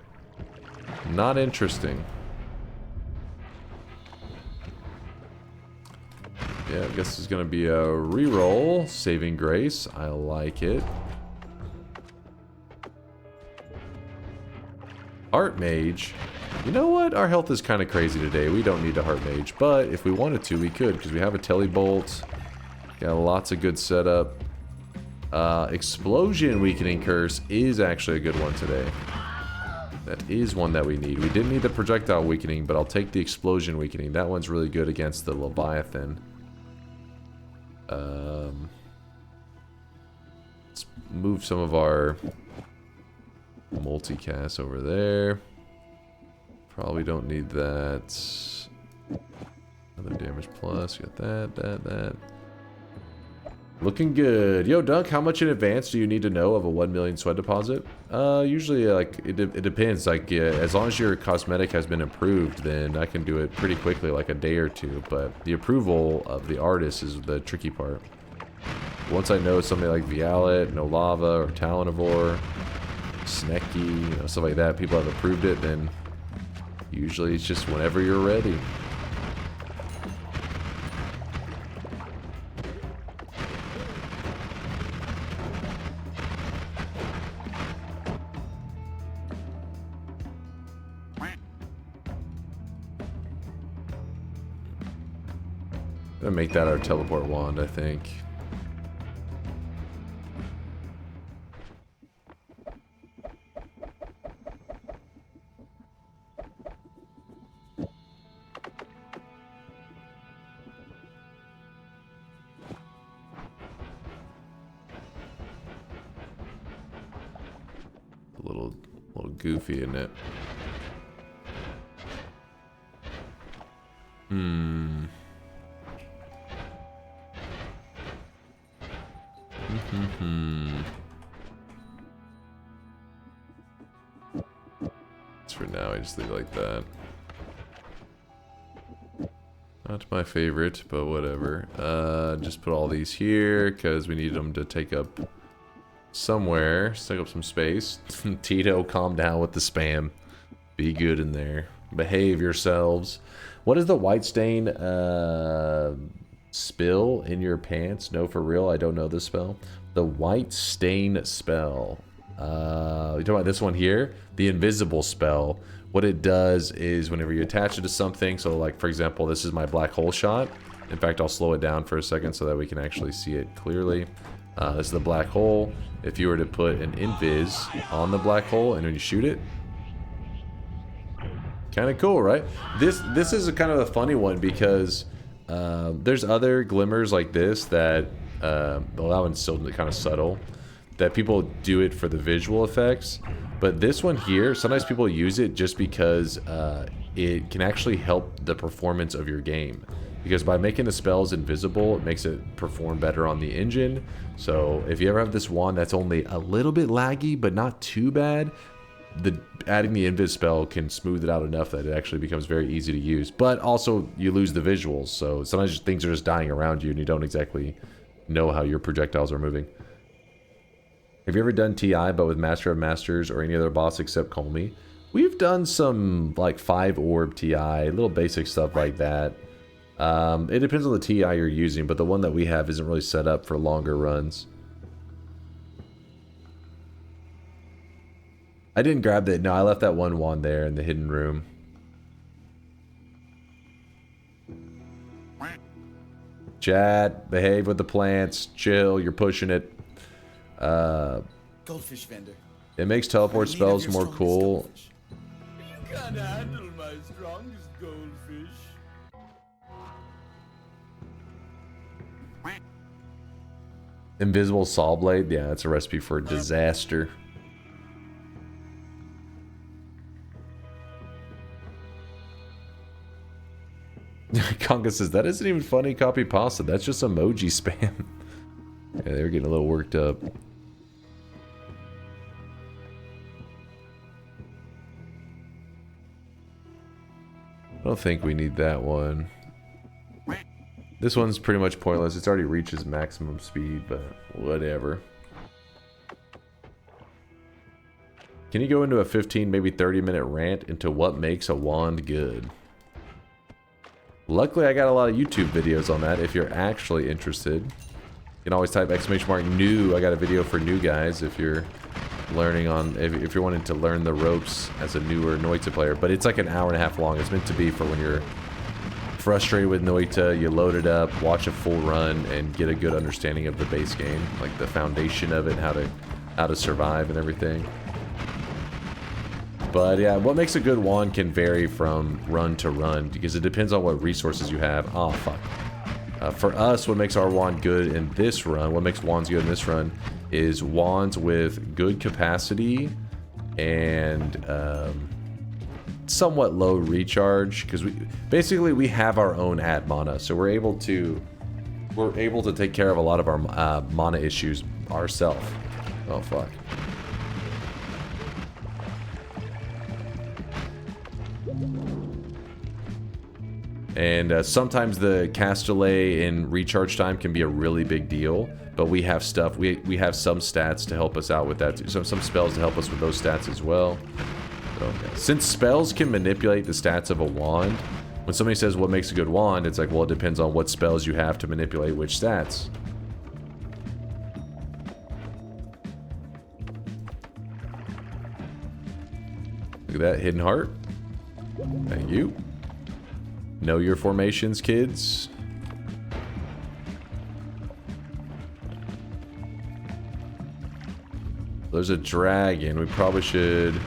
not interesting. Yeah, I guess it's going to be a reroll. Saving Grace. I like it. Heart Mage. You know what? Our health is kind of crazy today. We don't need a Heart Mage. But if we wanted to, we could. Because we have a Telebolt. Got lots of good setup. Explosion Weakening Curse is actually a good one today. That is one that we need. We didn't need the Projectile Weakening, but I'll take the Explosion Weakening. That one's really good against the Leviathan. Let's move some of our multicast over there. Probably don't need that. Another damage plus. Got that. Looking good. Yo, Dunk, how much in advance do you need to know of a 1 million sweat deposit? Usually, like, it depends. Like, as long as your cosmetic has been approved, then I can do it pretty quickly, like a day or two. But the approval of the artist is the tricky part. Once I know something like Violet, No Lava, or Talonivore, Snecky, you know, stuff like that, people have approved it, then usually it's just whenever you're ready. Gonna make that our teleport wand, I think. A little goofy, isn't it? For now, I just leave it like that. Not my favorite, but whatever. Just put all these here because we need them to take up somewhere. Take up some space. Tito, calm down with the spam. Be good in there. Behave yourselves. What is the white stain spill in your pants? No, for real, I don't know this spell. The white stain spell. You're talking about this one here? The invisible spell. What it does is whenever you attach it to something, so like for example, this is my black hole shot. In fact, I'll slow it down for a second so that we can actually see it clearly. This is the black hole. If you were to put an invis on the black hole and when you shoot it, kind of cool, right? This is a kind of a funny one because there's other glimmers like this that well, that one's still kind of subtle, that people do it for the visual effects. But this one here, sometimes people use it just because it can actually help the performance of your game. Because by making the spells invisible, it makes it perform better on the engine. So if you ever have this wand that's only a little bit laggy, but not too bad, adding the invis spell can smooth it out enough that it actually becomes very easy to use. But also, you lose the visuals. So sometimes things are just dying around you and you don't exactly know how your projectiles are moving. Have you ever done TI but with Master of Masters or any other boss except Colmy? We've done some like 5 orb TI, little basic stuff like that. It depends on the TI you're using, but the one that we have isn't really set up for longer runs. I didn't grab that. No, I left that one wand there in the hidden room. Chat, behave with the plants, chill, you're pushing it. Goldfish vendor. It makes teleport spells more cool. You can't handle my strongest goldfish. Invisible saw blade, yeah, that's a recipe for disaster. Conga says, that isn't even funny copy pasta, that's just emoji spam. Yeah, they're getting a little worked up. I don't think we need that one. This one's pretty much pointless. It's already reaches maximum speed, but whatever. Can you go into a 15, maybe 30-minute rant into what makes a wand good? Luckily, I got a lot of YouTube videos on that if you're actually interested. You can always type !new. I got a video for new guys if you're learning on, if you're wanting to learn the ropes as a newer Noita player. But it's like an hour and a half long. It's meant to be for when you're frustrated with Noita, you load it up, watch a full run, and get a good understanding of the base game, like the foundation of it, how to survive and everything. But yeah, what makes a good wand can vary from run to run because it depends on what resources you have. Oh fuck. For us, what makes our wand good in this run, what makes wands good in this run, is wands with good capacity and somewhat low recharge, because we have our own ad mana, so we're able to we're able to take care of a lot of our mana issues ourselves. Oh, fuck. And sometimes the cast delay and recharge time can be a really big deal, but we have stuff, we have some stats to help us out with that, some spells to help us with those stats as well. So, yeah. Since spells can manipulate the stats of a wand, when somebody says what makes a good wand, it's like, well, it depends on what spells you have to manipulate which stats. Look at that, hidden heart. Thank you. Know your formations, kids. There's a dragon. We probably should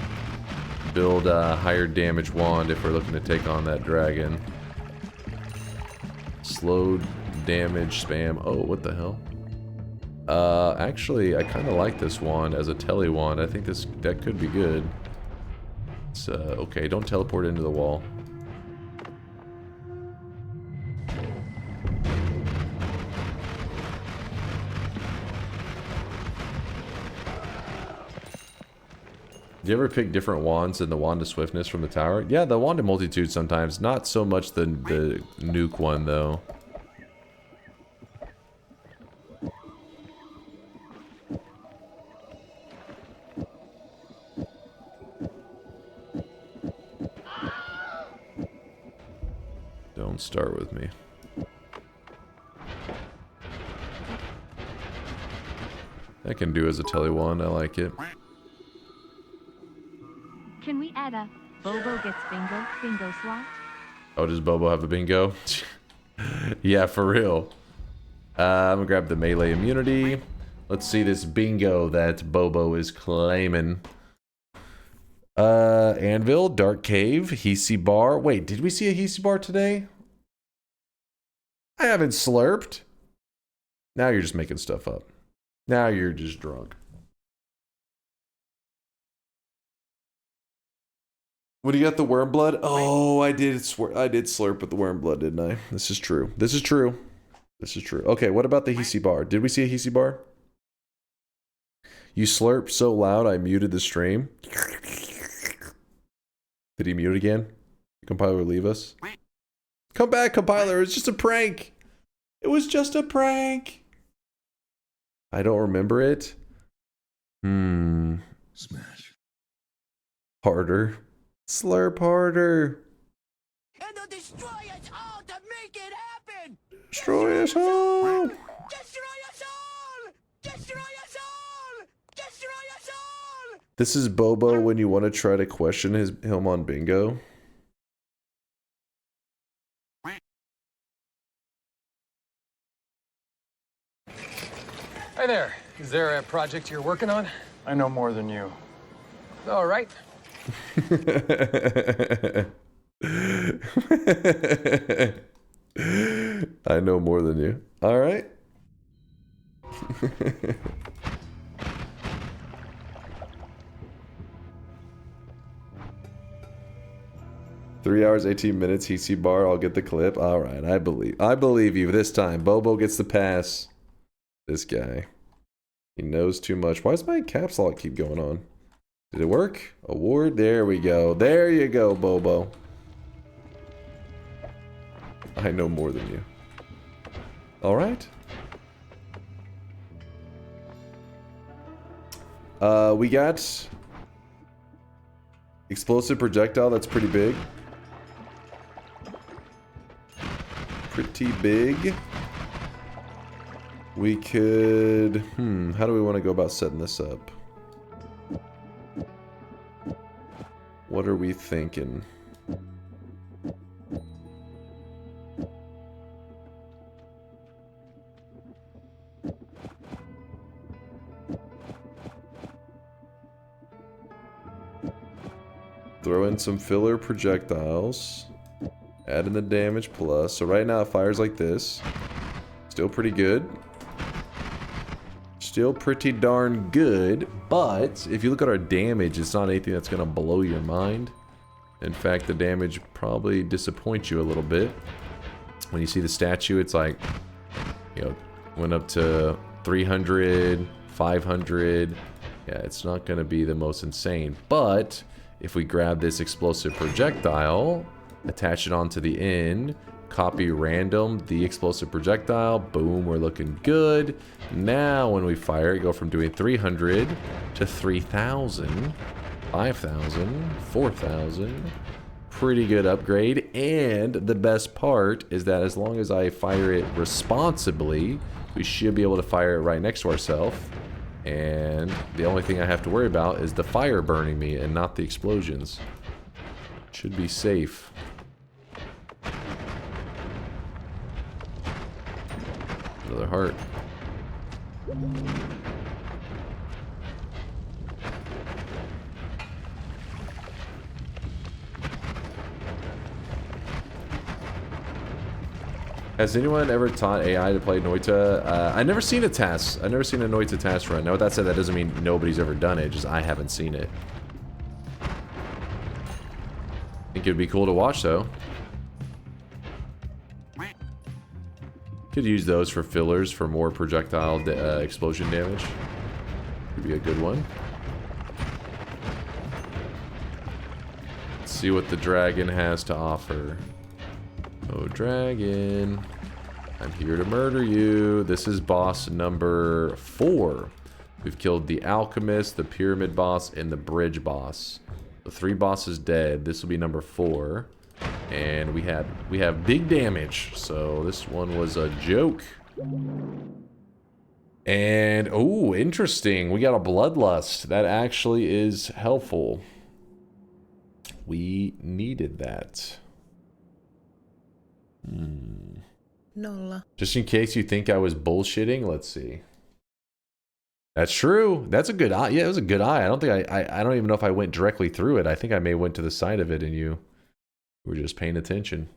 build a higher damage wand if we're looking to take on that dragon. Slow damage spam. Oh, what the hell? Actually, I kind of like this wand as a tele wand. I think that could be good. It's, okay, don't teleport into the wall. Do you ever pick different wands than the Wand of Swiftness from the tower? Yeah, the Wand of Multitude sometimes. Not so much the nuke one, though. Don't start with me. I can do as a tele wand. I like it. Can we add a Bobo gets bingo slot? Oh, does Bobo have a bingo? Yeah, for real. I'm gonna grab the melee immunity. Let's see this bingo that Bobo is claiming. Anvil, Dark Cave, Hisi Bar. Wait, did we see a Hisi Bar today? I haven't slurped. Now you're just making stuff up. Now you're just drunk. What do you got, the worm blood? Oh, I did slurp with the worm blood, didn't I? This is true. This is true. This is true. Okay, what about the Hisi Bar? Did we see a Hisi Bar? You slurped so loud I muted the stream. Did he mute again? Compiler leave us? Come back, compiler. It's just a prank. It was just a prank. I don't remember it. Smash. Harder. Slurp harder. And they'll destroy us all to make it happen. Destroy us all. Destroy us all. Destroy us all. Destroy us all. This is Bobo when you want to try to question him on bingo. Hi there. Is there a project you're working on? I know more than you. All right. I know more than you. All right. 3 hours, 18 minutes, Hisi Bar, I'll get the clip. All right, I believe you this time. Bobo gets the pass. This guy. He knows too much. Why does my caps lock keep going on? Did it work? Award? There we go. There you go, Bobo. I know more than you. All right. We got explosive projectile. That's pretty big. Pretty big. We could... how do we want to go about setting this up? What are we thinking? Throw in some filler projectiles. Add in the damage plus. So right now it fires like this. Still pretty good. Still pretty darn good, but if you look at our damage, it's not anything that's going to blow your mind. In fact, the damage probably disappoints you a little bit. When you see the statue, it's like, You know, went up to 300, 500. Yeah, it's not going to be the most insane. But if we grab this explosive projectile, attach it onto the end, copy random the explosive projectile, boom, we're looking good. Now when we fire it, go from doing 300 to 3,000, 5,000, 4,000. Pretty good upgrade. And the best part is that as long as I fire it responsibly, we should be able to fire it right next to ourselves. And the only thing I have to worry about is the fire burning me and not the explosions. Should be safe. Another heart. Has anyone ever taught AI to play Noita? I've never seen a task. I've never seen a Noita task run. Now, with that said, that doesn't mean nobody's ever done it. Just I haven't seen it. I think it'd be cool to watch, though. Could use those for fillers for more projectile explosion damage. Could be a good one. Let's see what the dragon has to offer. Oh, dragon. I'm here to murder you. This is boss number 4. We've killed the alchemist, the pyramid boss, and the bridge boss. The 3 bosses dead. This will be number 4. And we have big damage. So this one was a joke. And, oh, interesting. We got a bloodlust. That actually is helpful. We needed that. Nolla. Just in case you think I was bullshitting, let's see. That's true. That's a good eye. Yeah, it was a good eye. I don't think I don't even know if I went directly through it. I think I may have went to the side of it and you were just paying attention.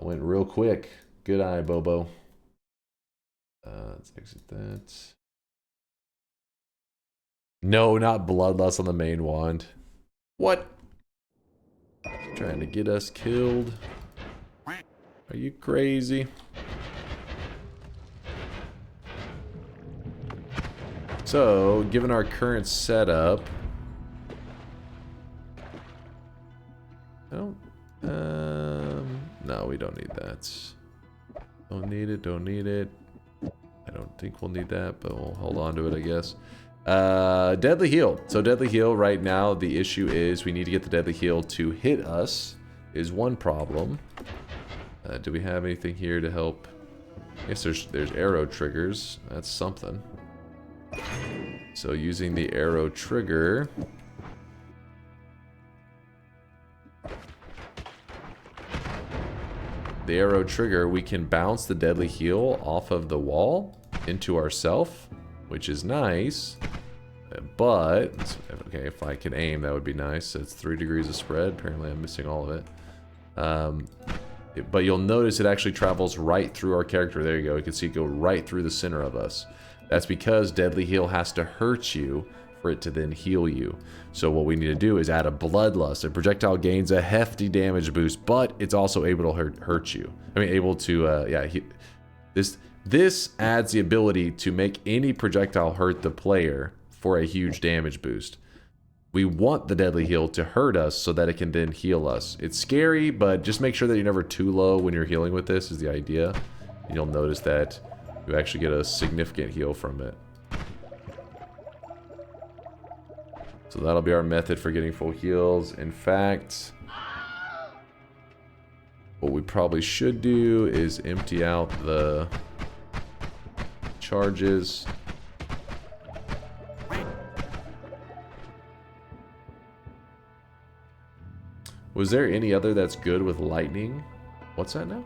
I went real quick. Good eye, Bobo. Let's exit that. No, not bloodlust on the main wand. What? Trying to get us killed. Are you crazy? So, given our current setup, I don't, no, we don't need that. Don't need it, don't need it. I don't think we'll need that, but we'll hold on to it, I guess. Deadly heal. So deadly heal right now, the issue is we need to get the deadly heal to hit us is one problem. Do we have anything here to help? I guess there's arrow triggers. That's something. So using the arrow trigger. The arrow trigger, we can bounce the deadly heal off of the wall into ourself, which is nice. But, okay, if I can aim, that would be nice. It's 3 degrees of spread. Apparently I'm missing all of it. But you'll notice it actually travels right through our character. There you go. You can see it go right through the center of us. That's because deadly heal has to hurt you for it to then heal you. So what we need to do is add a bloodlust. A projectile gains a hefty damage boost, but it's also able to hurt you. I mean, able to, yeah. This adds the ability to make any projectile hurt the player for a huge damage boost. We want the deadly heal to hurt us so that it can then heal us. It's scary, but just make sure that you're never too low when you're healing with this is the idea. And you'll notice that you actually get a significant heal from it. So that'll be our method for getting full heals. In fact, what we probably should do is empty out the charges. Was there any other that's good with lightning? What's that now?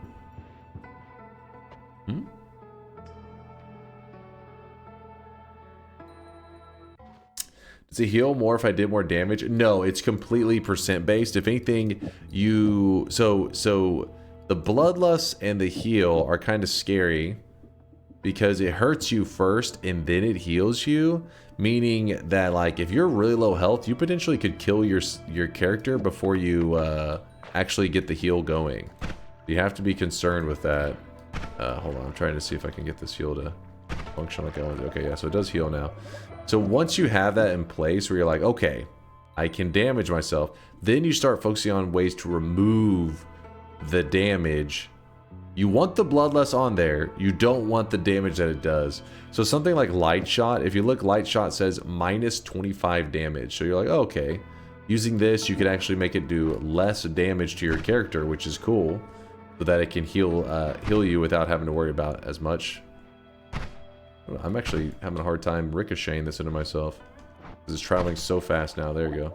Does it heal more if I did more damage? No, it's completely percent based. If anything, you... So the bloodlust and the heal are kind of scary because it hurts you first and then it heals you. Meaning that, like, if you're really low health, you potentially could kill your character before you actually get the heal going. You have to be concerned with that. Hold on, I'm trying to see if I can get this heal to function like I want. Okay, yeah, so it does heal now. So once you have that in place where you're like, okay, I can damage myself, then you start focusing on ways to remove the damage. You want the bloodlust on there, you don't want the damage that it does. So something like light shot, if you look, light shot says minus 25 damage. So you're like, oh, okay, using this you can actually make it do less damage to your character, which is cool, so that it can heal you without having to worry about as much. I'm actually having a hard time ricocheting this into myself because it's traveling so fast now. There you go.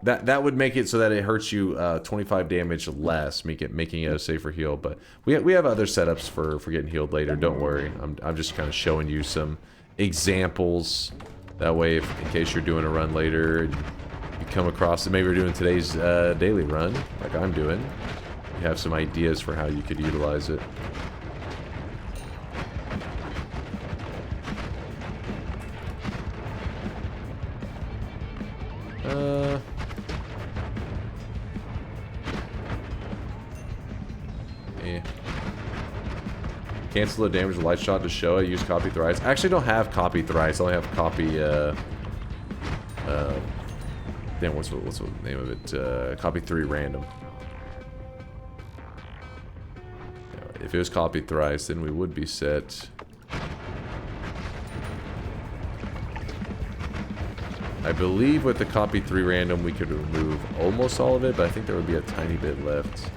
That would make it so that it hurts you 25 damage less, making it a safer heal. But we have other setups for getting healed later. Don't worry. I'm just kind of showing you some examples. That way, in case you're doing a run later, and you come across it. Maybe you're doing today's daily run, like I'm doing. You have some ideas for how you could utilize it. Cancel the damage with light shot to show. I use copy thrice. I actually don't have copy thrice. I only have copy. Damn, what's the name of it? Copy 3 random. If it was copy thrice, then we would be set. I believe with the copy 3 random we could remove almost all of it, but I think there would be a tiny bit left.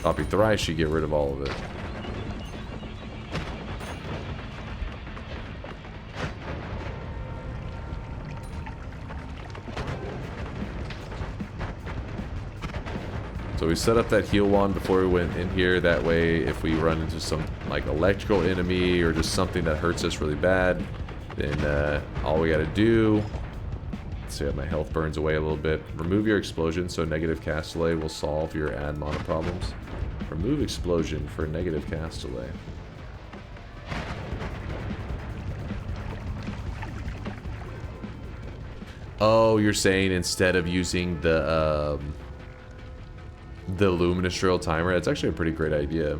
Copy thrice, you get rid of all of it. So we set up that heal wand before we went in here. That way, if we run into some like electrical enemy or just something that hurts us really bad, then all we gotta do, let's see if my health burns away a little bit. Remove your explosion, so negative cast delay will solve your add mana problems. Remove explosion for negative cast delay. Oh, you're saying instead of using the luminous drill timer? That's actually a pretty great idea.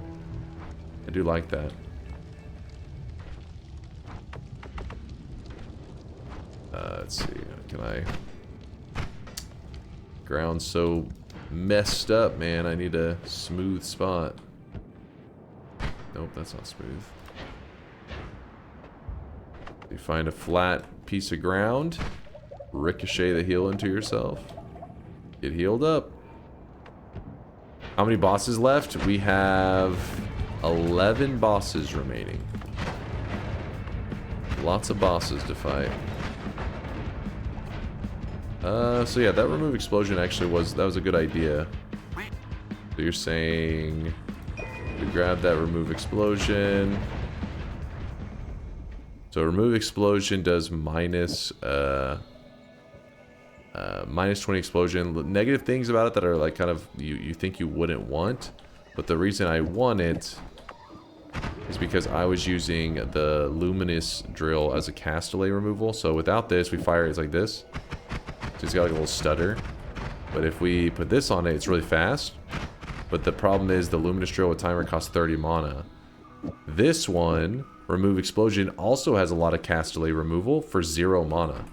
I do like that. Let's see, can I... Ground's so messed up, man. I need a smooth spot. Nope, that's not smooth. You find a flat piece of ground, ricochet the heal into yourself, get healed up. How many bosses left? We have 11 bosses remaining. Lots of bosses to fight. So yeah, that remove explosion actually was a good idea. So you're saying we grab that remove explosion. So remove explosion does minus 20 explosion. Negative things about it that are like kind of you think you wouldn't want, but the reason I want it is because I was using the luminous drill as a cast delay removal. So without this, we fire it's like this. So it's got like a little stutter. But if we put this on it, it's really fast. But the problem is the luminous drill with timer costs 30 mana. This one, remove explosion, also has a lot of cast delay removal for 0 mana.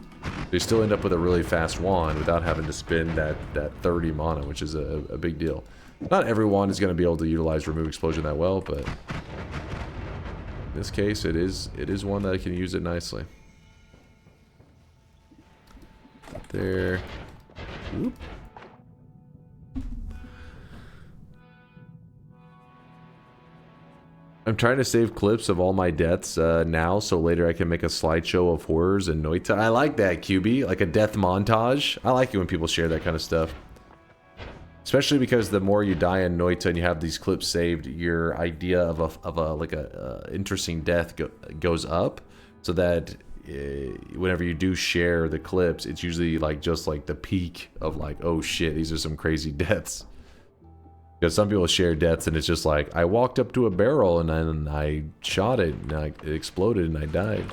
You still end up with a really fast wand without having to spend that 30 mana, which is a big deal. Not every wand is going to be able to utilize remove explosion that well, but in this case, it is one that can use it nicely. There. Oop. I'm trying to save clips of all my deaths now, so later I can make a slideshow of horrors and Noita. I like that, QB. Like a death montage. I like it when people share that kind of stuff. Especially because the more you die in Noita and you have these clips saved, your idea of a interesting death goes up, so that whenever you do share the clips, it's usually like just like the peak of like, oh shit, these are some crazy deaths. Because some people share deaths and it's just like, I walked up to a barrel and then I shot it and it exploded and I died.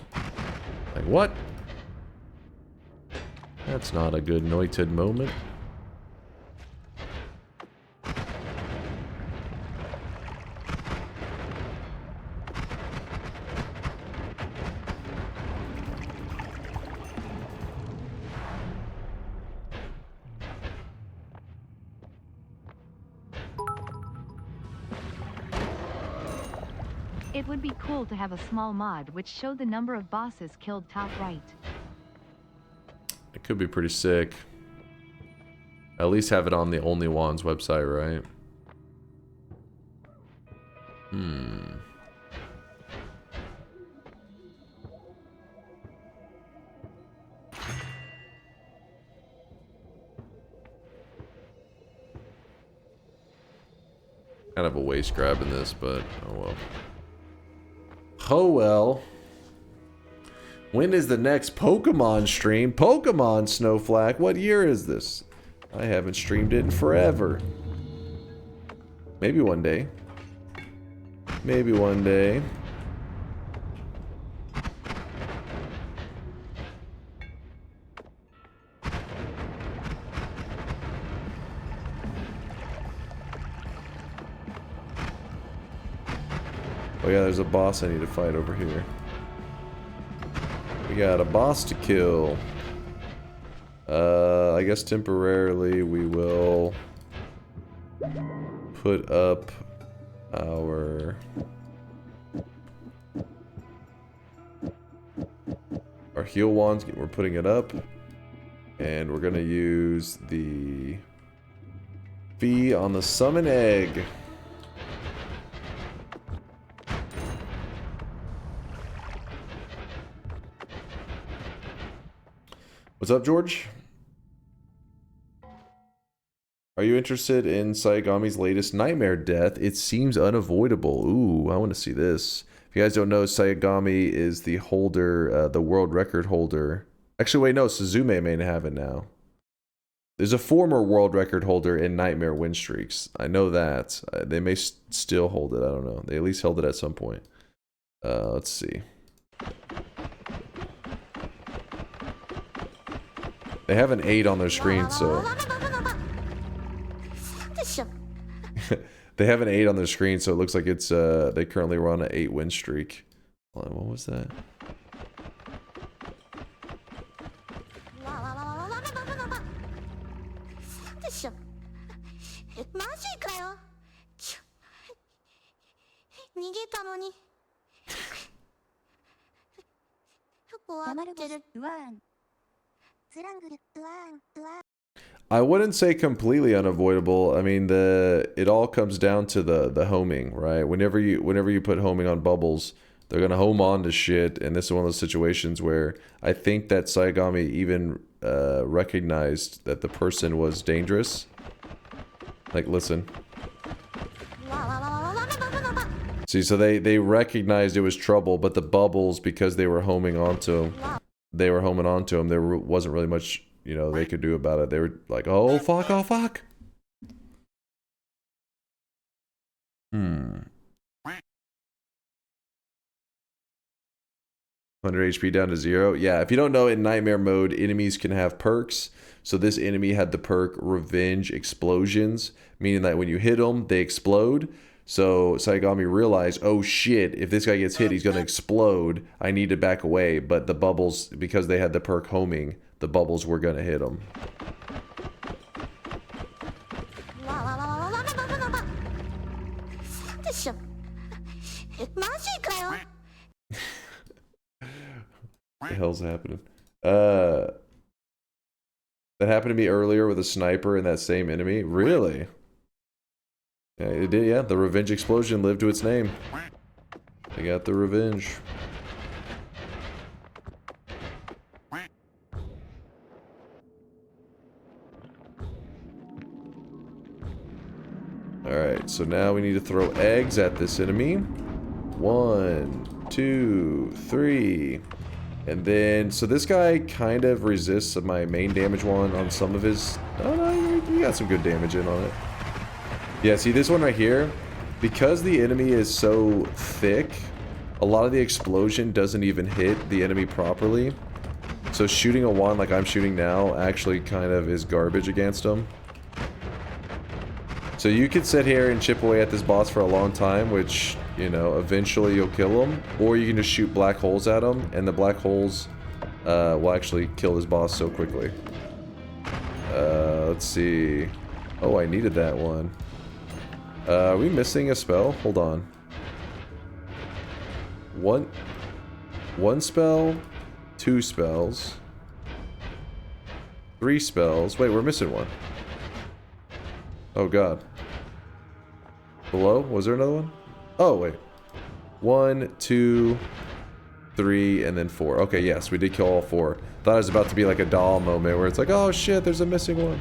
Like, what? That's not a good Noited moment. It would be cool to have a small mod which showed the number of bosses killed top right. It could be pretty sick. At least have it on the Only Wands website, right? Kind of a waste grab in this, but oh well. Oh well. When is the next Pokemon stream? Pokemon Snowflake, what year is this? I haven't streamed it in forever. Maybe one day. Maybe one day. Oh yeah, there's a boss I need to fight over here. We got a boss to kill. I guess temporarily we will put up our heal wands. We're putting it up, and we're gonna use the fee on the summon egg. What's up, George? Are you interested in Sayagami's latest nightmare death? It seems unavoidable. Ooh, I want to see this. If you guys don't know, Sayagami is the holder, the world record holder. Actually, wait, no, Suzume may have it now. There's a former world record holder in nightmare win streaks. I know that. They may still hold it. I don't know. They at least held it at some point. Let's see. They have an 8 on their screen, so... They have an 8 on their screen, so it looks like it's, they currently run an 8 win streak. Hold on, what was that? I wouldn't say completely unavoidable. I mean, it all comes down to the homing, right? Whenever you put homing on bubbles, they're gonna home on to shit, and this is one of those situations where I think that Sayagami even recognized that the person was dangerous. Like, listen. See, so they recognized it was trouble, but the bubbles, because they were homing onto him, there wasn't really much, you know, they could do about it. They were like, oh fuck, oh fuck. 100 HP down to 0. Yeah, if you don't know, in nightmare mode, enemies can have perks. So this enemy had the perk Revenge Explosions, meaning that when you hit them, they explode. So Sayagami realized, oh shit, if this guy gets hit, he's gonna explode. I need to back away. But the bubbles, because they had the perk homing, the bubbles were gonna hit him. What the hell's happening? That happened to me earlier with a sniper and that same enemy. Really? Yeah, it did. Yeah, the Revenge Explosion lived to its name. They got the revenge. Alright, so now we need to throw eggs at this enemy. 1, 2, 3. And then, so this guy kind of resists my main damage one on some of his... Oh no, he got some good damage in on it. Yeah, see this one right here? Because the enemy is so thick, a lot of the explosion doesn't even hit the enemy properly. So shooting a wand like I'm shooting now actually kind of is garbage against him. So you could sit here and chip away at this boss for a long time, which, you know, eventually you'll kill him. Or you can just shoot black holes at him, and the black holes will actually kill this boss so quickly. Let's see. Oh, I needed that one. Are we missing a spell? Hold on. One spell, 2 spells, 3 spells. Wait, we're missing one. Oh god. Below? Was there another one? Oh, wait. 1, 2, 3, and then 4. Okay, yes, we did kill all 4. Thought it was about to be like a doll moment where it's like, oh shit, there's a missing one.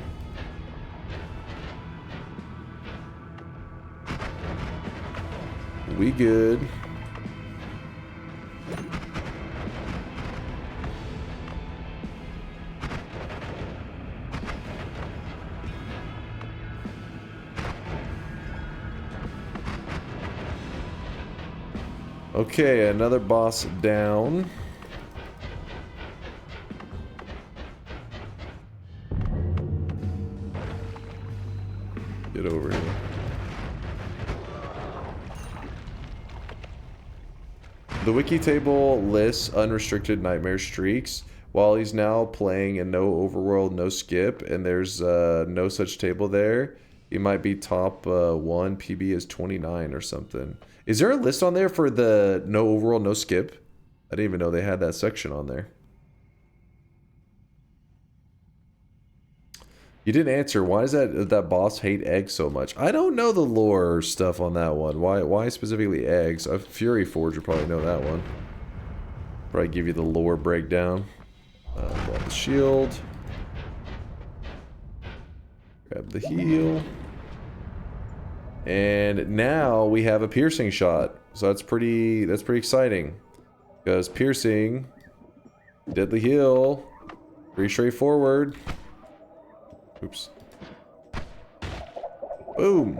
We good. Okay, another boss down. Get over here. The wiki table lists unrestricted nightmare streaks. While he's now playing in no overworld, no skip, and there's no such table there, he might be top 1. PB is 29 or something. Is there a list on there for the no overworld, no skip? I didn't even know they had that section on there. You didn't answer. Why does that boss hate eggs so much? I don't know the lore stuff on that one. Why specifically eggs? Fury Forge would probably know that one. Probably give you the lore breakdown. Grab the shield. Grab the heal. And now we have a piercing shot. So that's pretty exciting. Because piercing, deadly heal, pretty straightforward. Oops. Boom.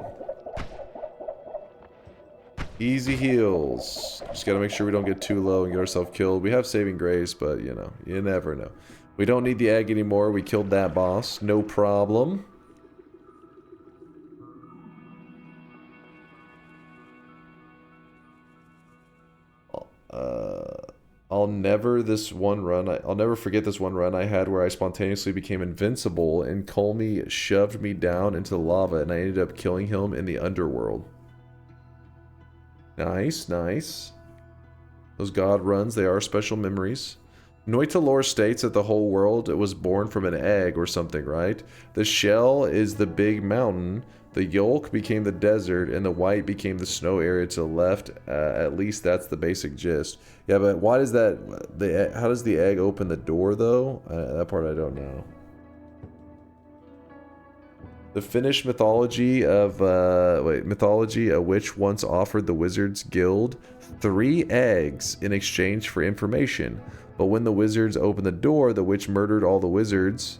Easy heals. Just gotta make sure we don't get too low and get ourselves killed. We have saving grace, but you know, you never know. We don't need the egg anymore. We killed that boss. No problem. I'll never forget this one run I had where I spontaneously became invincible and Colmy shoved me down into the lava and I ended up killing him in the underworld. Nice, nice. Those god runs, they are special memories. Noita lore states that the whole world was born from an egg or something, right? The shell is the big mountain, the yolk became the desert, and the white became the snow area to the left. At least that's the basic gist. Yeah, but why does how does the egg open the door, though? That part I don't know. The Finnish mythology of, a witch once offered the Wizards Guild 3 eggs in exchange for information. But when the wizards opened the door, the witch murdered all the wizards.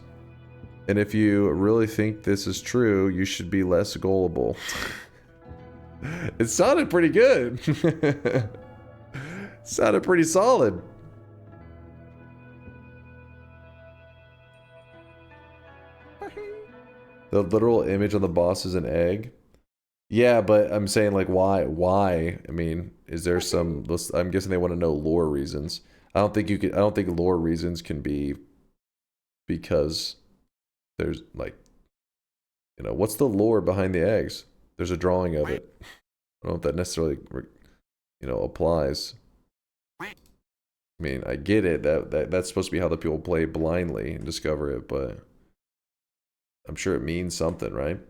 And if you really think this is true, you should be less gullible. It sounded pretty good. Sounded pretty solid. The literal image on the boss is an egg. Yeah, but I'm saying, like, why? Why? I mean, is there some... I'm guessing they want to know lore reasons. I don't think lore reasons can be because there's, like, you know, what's the lore behind the eggs? There's a drawing of it. I don't know if that necessarily, you know, applies. I mean, I get it. That's supposed to be how the people play blindly and discover it, but I'm sure it means something, right?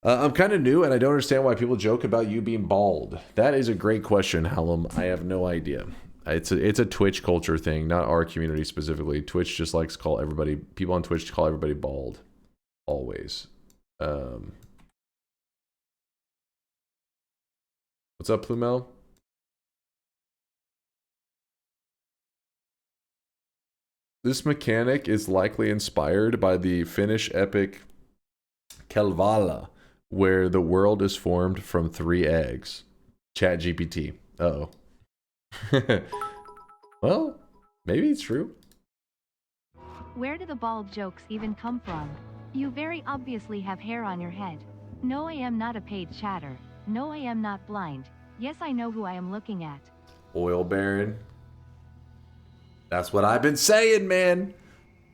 I'm kind of new, and I don't understand why people joke about you being bald. That is a great question, Hallam. I have no idea. It's a Twitch culture thing, not our community specifically. Twitch just likes to call everybody, people on Twitch call everybody bald. Always. What's up, Plumel? This mechanic is likely inspired by the Finnish epic Kalevala, where the world is formed from 3 eggs. ChatGPT. Uh-oh. Well, maybe it's true. Where do the bald jokes even come from? You very obviously have hair on your head. No, I am not a paid chatter. No, I am not blind. Yes, I know who I am looking at. Oil Baron. That's what I've been saying, man.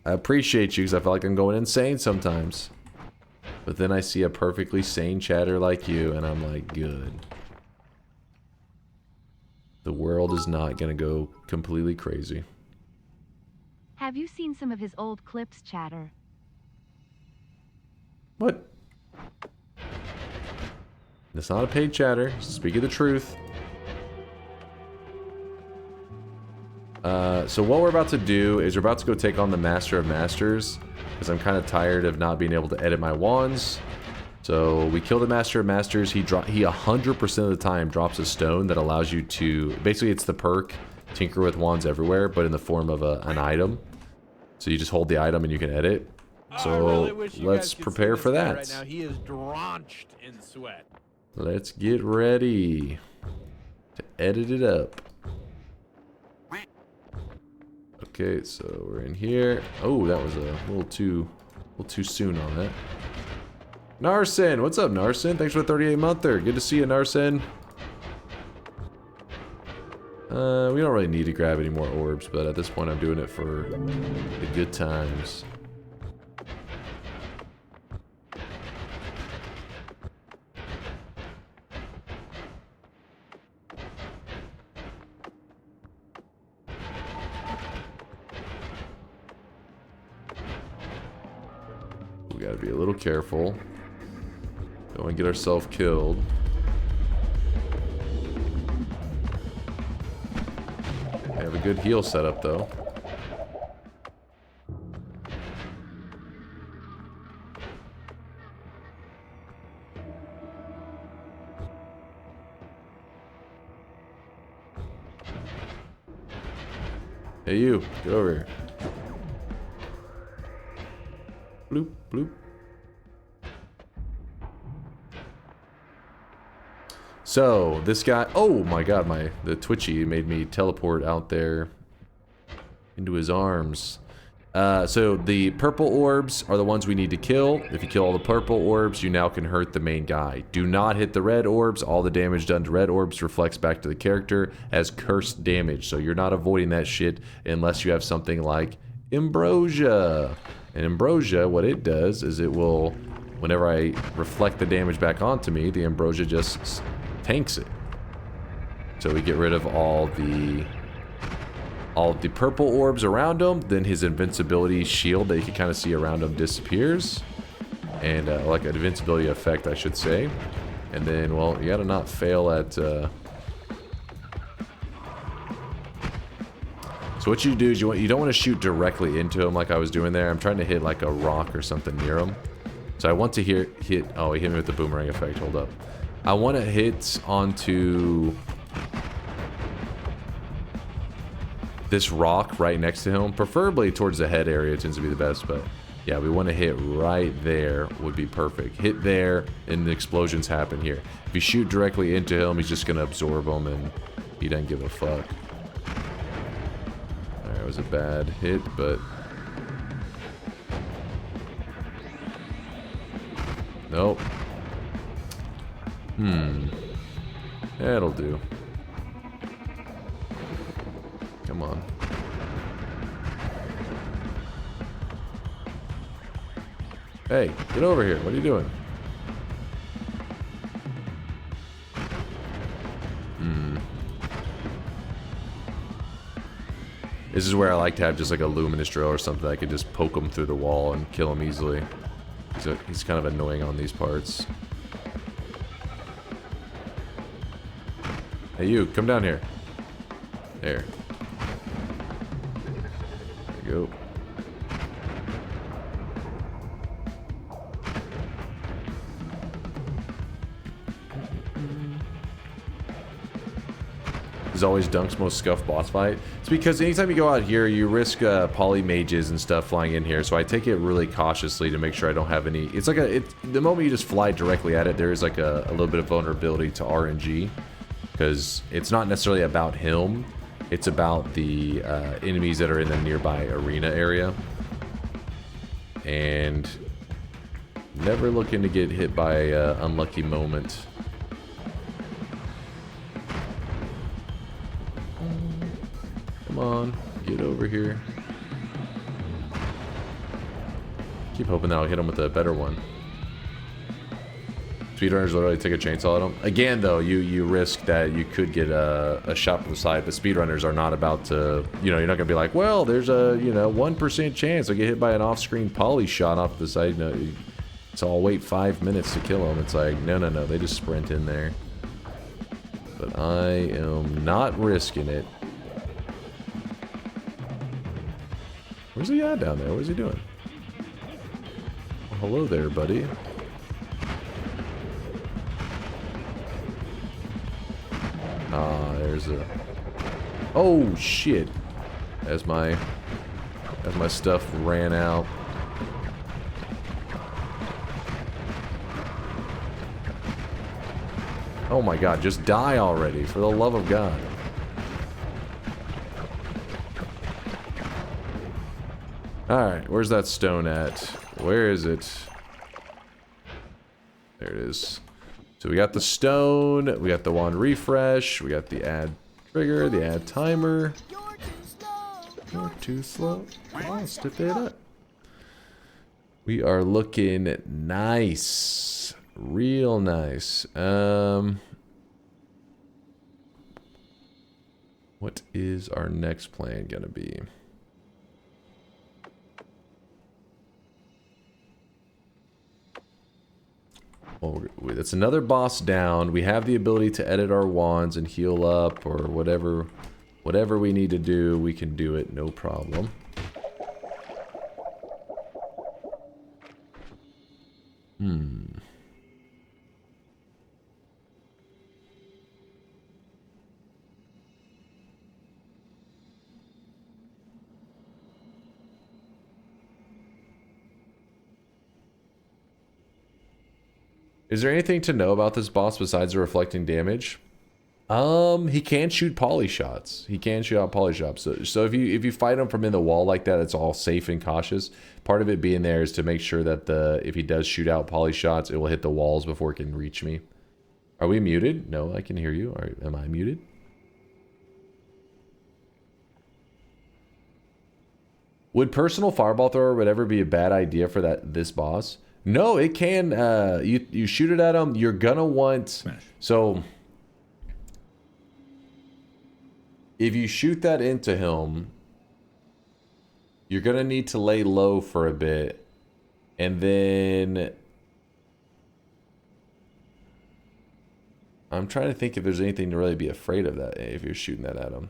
I appreciate you because I feel like I'm going insane sometimes. But then I see a perfectly sane chatter like you and I'm like, good. The world is not gonna go completely crazy. Have you seen some of his old clips, chatter? What? It's not a paid chatter. Speaking the truth. So what we're about to do is we're about to go take on the Master of Masters, because I'm kind of tired of not being able to edit my wands. So we kill the Master of Masters. He 100% of the time drops a stone that allows you to... Basically, it's the perk, Tinker with Wands Everywhere, but in the form of an item. So you just hold the item and you can edit. So let's prepare for that. Right now, he is drenched in sweat. Let's get ready to edit it up. Okay, so we're in here. Oh, that was a little too soon on that. Narsen, what's up, Narsen? Thanks for the 38-monther. Good to see you, Narsen. We don't really need to grab any more orbs, but at this point I'm doing it for the good times. We gotta be a little careful. Don't want to get ourselves killed. We have a good heal setup though. Hey you, get over here. Bloop, bloop. So, this guy... Oh my god, the Twitchy made me teleport out there into his arms. So, the purple orbs are the ones we need to kill. If you kill all the purple orbs, you now can hurt the main guy. Do not hit the red orbs. All the damage done to red orbs reflects back to the character as cursed damage. So, you're not avoiding that shit unless you have something like Ambrosia. And Ambrosia, what it does is it will, whenever I reflect the damage back onto me, the Ambrosia just tanks it. So we get rid of all the purple orbs around him, then his invincibility shield that you can kind of see around him disappears. And like an invincibility effect, I should say. And then, well, you gotta not fail at... So what you do is you don't want to shoot directly into him like I was doing there. I'm trying to hit like a rock or something near him. So I want to hit... Oh, he hit me with the boomerang effect. Hold up. I want to hit onto this rock right next to him. Preferably towards the head area tends to be the best, but yeah, we want to hit right there would be perfect. Hit there and the explosions happen here. If you shoot directly into him, he's just going to absorb them and he doesn't give a fuck. That was a bad hit, but... Nope. That'll do. Come on. Hey, get over here. What are you doing? This is where I like to have just like a luminous drill or something. I could just poke him through the wall and kill him easily. So he's kind of annoying on these parts. Hey you, come down here. There. There you go. Is always Dunk's most scuffed boss fight. It's because anytime you go out here, you risk poly mages and stuff flying in here. So I take it really cautiously to make sure I don't have any. It's like the moment you just fly directly at it, there is like a little bit of vulnerability to RNG. Because it's not necessarily about him, it's about the enemies that are in the nearby arena area. And never looking to get hit by an unlucky moment. Come on, get over here. Keep hoping that I'll hit him with a better one. Speedrunners literally take a chainsaw at them. Again, though, you risk that you could get a shot from the side, but speedrunners are not about to, you know, you're not going to be like, well, there's a, you know, 1% chance I get hit by an off-screen poly shot off the side. No, so I'll wait 5 minutes to kill them. It's like, no, they just sprint in there. But I am not risking it. Where's he at down there? What is he doing? Well, hello there, buddy. There's a... Oh, shit. As my stuff ran out. Oh my god, just die already, for the love of God. Alright, where's that stone at? Where is it? There it is. So we got the stone, we got the wand refresh, we got the add trigger, the add timer. You're too slow. Oh, step it up. We are looking nice. Real nice. What is our next plan gonna be? Well, that's another boss down. We have the ability to edit our wands and heal up or whatever we need to do, we can do it, no problem. Is there anything to know about this boss besides the reflecting damage? He can shoot poly shots. He can shoot out poly shots. So if you fight him from in the wall like that, it's all safe and cautious. Part of it being there is to make sure that if he does shoot out poly shots, it will hit the walls before it can reach me. Are we muted? No, I can hear you. Am I muted? Would personal fireball thrower would ever be a bad idea for this boss? No, it can. You shoot it at him. You're gonna want so. If you shoot that into him, you're gonna need to lay low for a bit, and then I'm trying to think if there's anything to really be afraid of that if you're shooting that at him.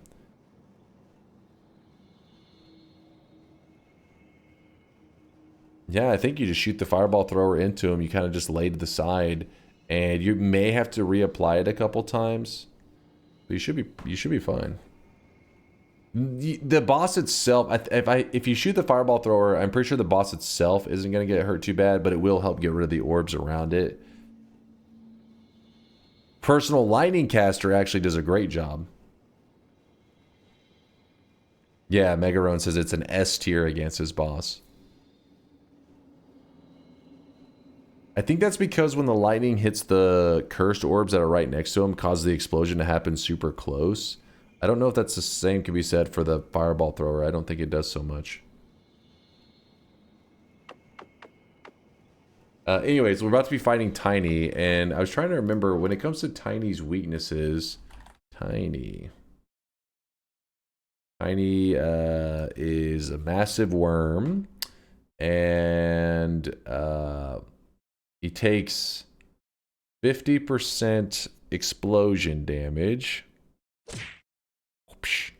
Yeah, I think you just shoot the fireball thrower into him. You kind of just lay to the side, and you may have to reapply it a couple times, but you should be fine. The boss itself, if you shoot the fireball thrower, I'm pretty sure the boss itself isn't going to get hurt too bad, but it will help get rid of the orbs around it. Personal lightning caster actually does a great job. Yeah, Megaron says it's an S tier against his boss. I think that's because when the lightning hits the cursed orbs that are right next to him, causes the explosion to happen super close. I don't know if that's the same can be said for the fireball thrower. I don't think it does so much. Anyways, we're about to be fighting Tiny, and I was trying to remember when it comes to Tiny's weaknesses. Tiny is a massive worm, and he takes 50% explosion damage. Whoopsh.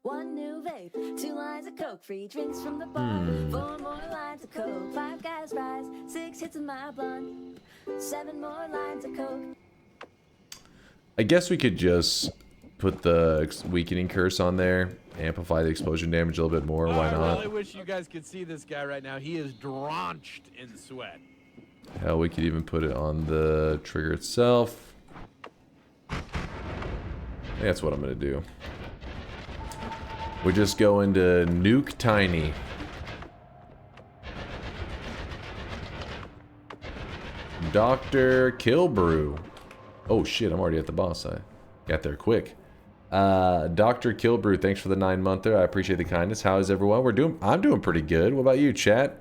One new vape, 2 lines of coke, free drinks from the bar, 4 more lines of coke, 5 guys rise, 6 hits of my blunt, 7 more lines of coke. I guess we could just put the weakening curse on there, amplify the explosion damage a little bit more. Why not? I really wish you guys could see this guy right now. He is drenched in sweat. Hell, we could even put it on the trigger itself. I think that's what I'm gonna do. We're just going to nuke Tiny. Dr. Killbrew. Oh shit, I'm already at the boss. I got there quick. Dr. Kilbrew, thanks for the 9-monther. I appreciate the kindness. How is everyone? I'm doing pretty good. What about you, chat?